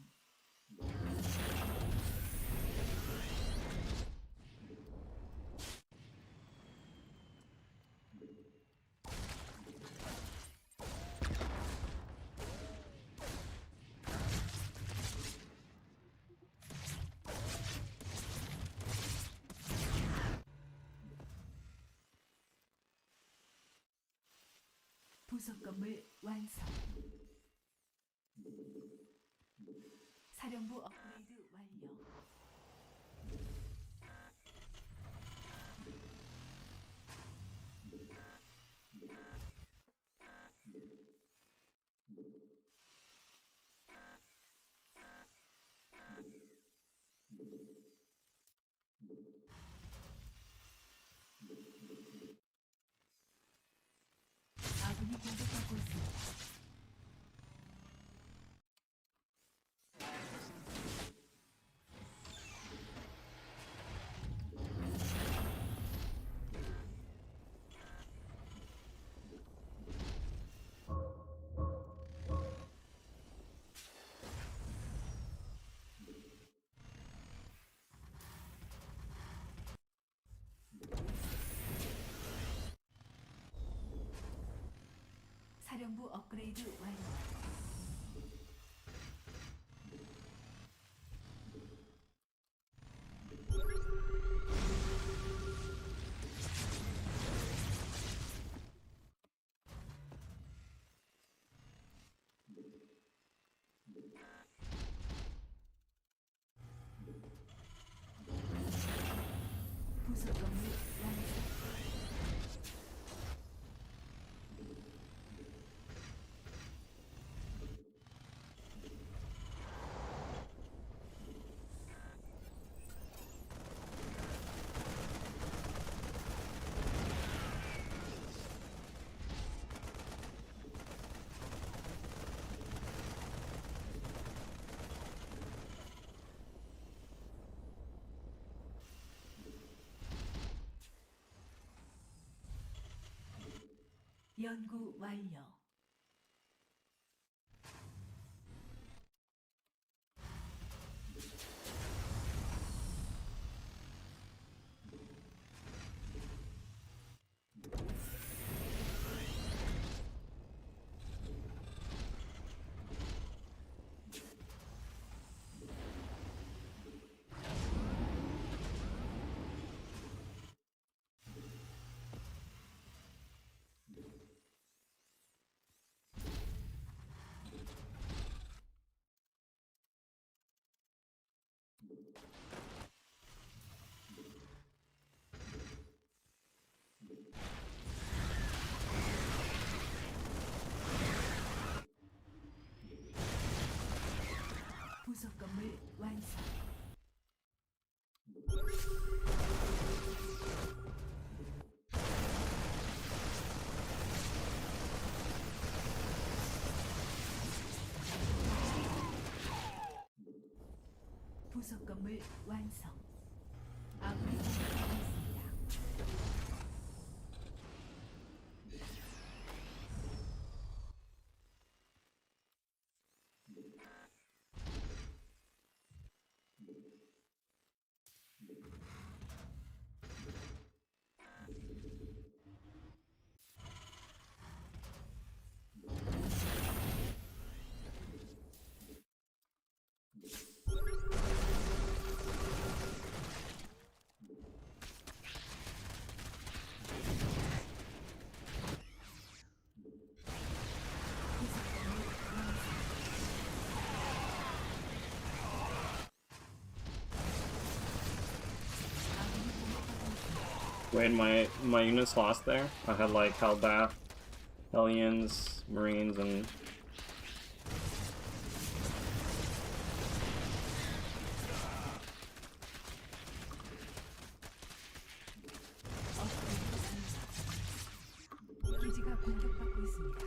부속 건물 완성. 사령부 업그레이드 완료. 연구 업그레이드 완료. 부속 건물 완성. 연구 완료. 부속 건물 완성. 부속 건물 완성. 아군이 공격하고 있습니다. Wait, my units lost there? I had like Hellbath, Hellions, Marines, and... 기지가 공격받고 있습니다.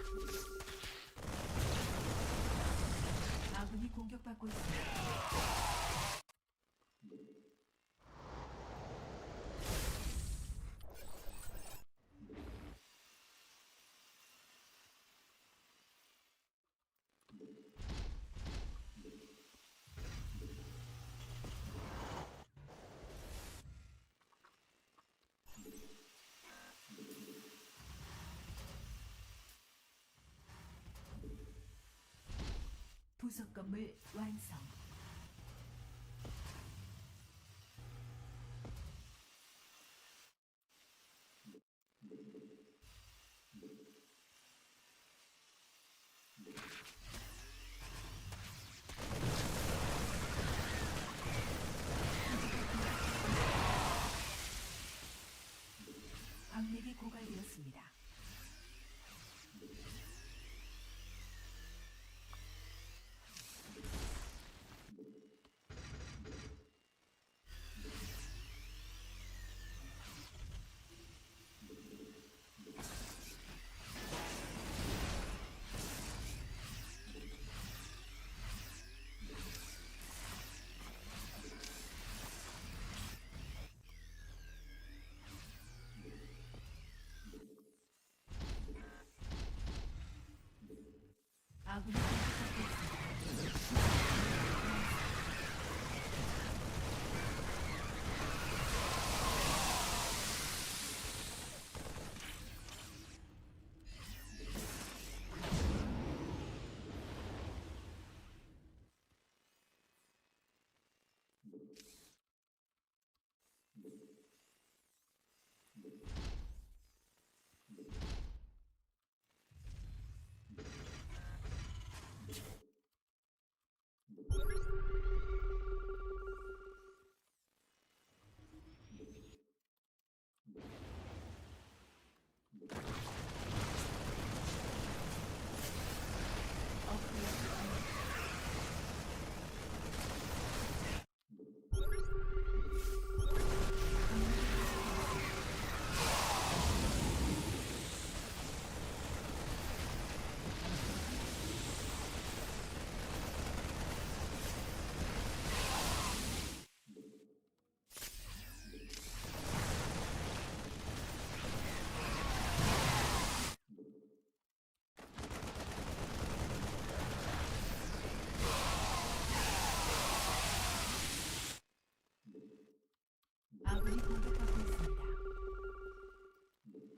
아군이 공격받고 있습니다. 부속 건물 완성. 광맥이 고갈되었습니다.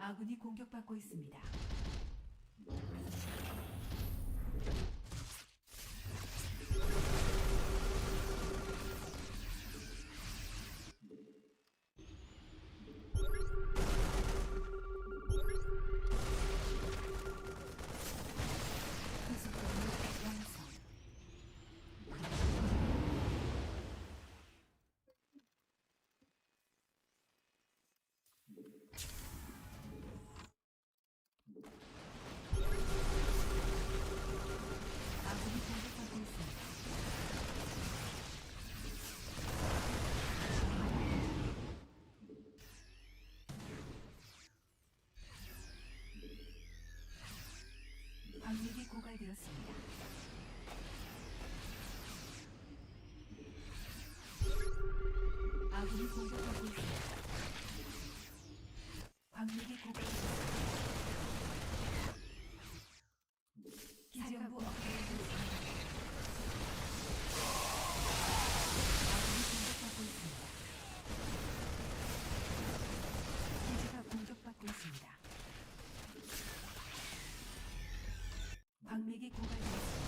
아군이 공격받고 있습니다. 방력이 고갈되었습니다. 아군이 공격받고 있습니다. 방력이 고갈되었습니다. 사령부 업그레이드 기지가 공격받고 있습니다. 방력이 고갈되었습니다.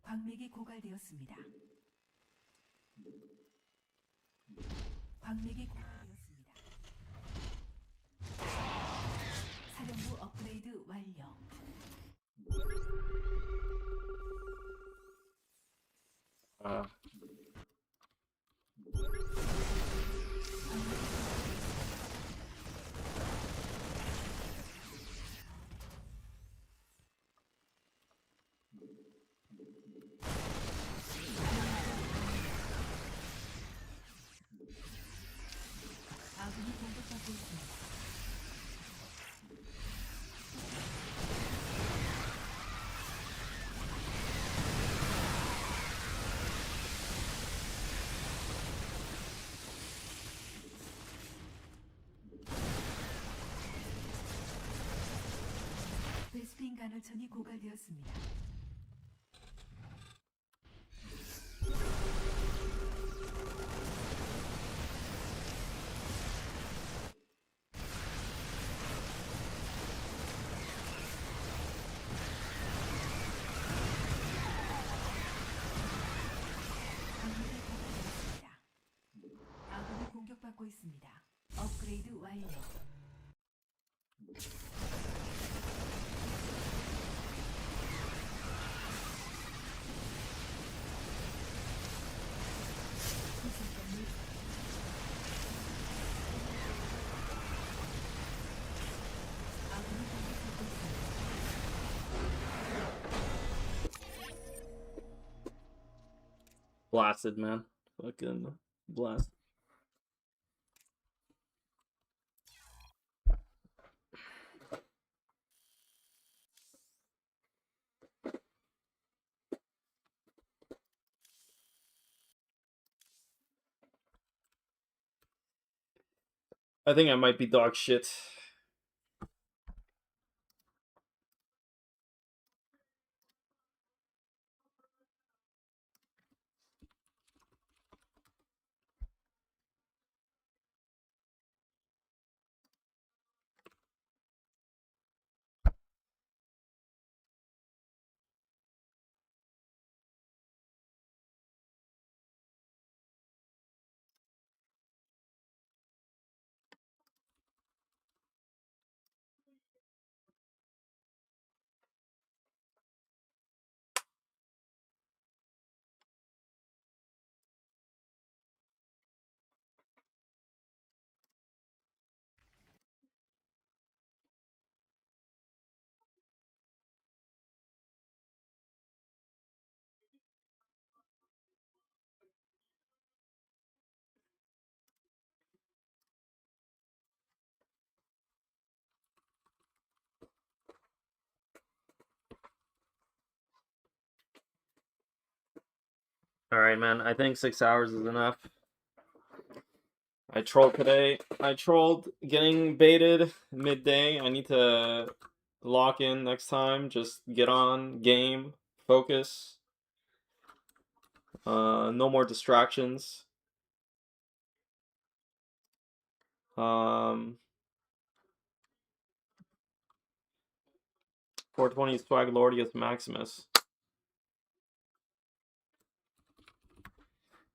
방력이 고갈되었습니다. 방력이 고갈되었습니다. 사령부 업그레이드 완료. 아. 아군이 공격받고 있습니다. 베스핀 간헐천이 고갈되었습니다. 방력이 고갈되었습니다. 아군이 공격받고 있습니다. 업그레이드 완료. Blasted, man. Fucking blast. I think I might be dog shit. Alright, man. I think 6 hours is enough. I trolled today. I trolled getting baited midday. I need to lock in next time. Just get on, game, focus. No more distractions. 420 Swag Lordius Maximus.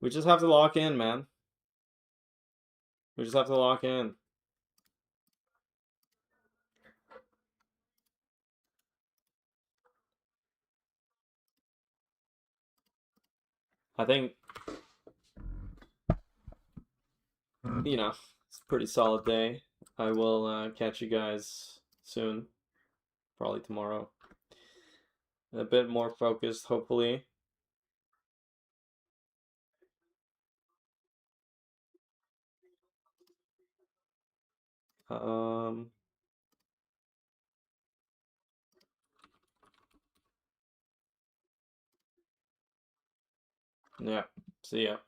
We just have to lock in, man. We just have to lock in. I think, you know, it's a pretty solid day. I will catch you guys soon. Probably tomorrow. A bit more focused, hopefully. Yeah, see ya.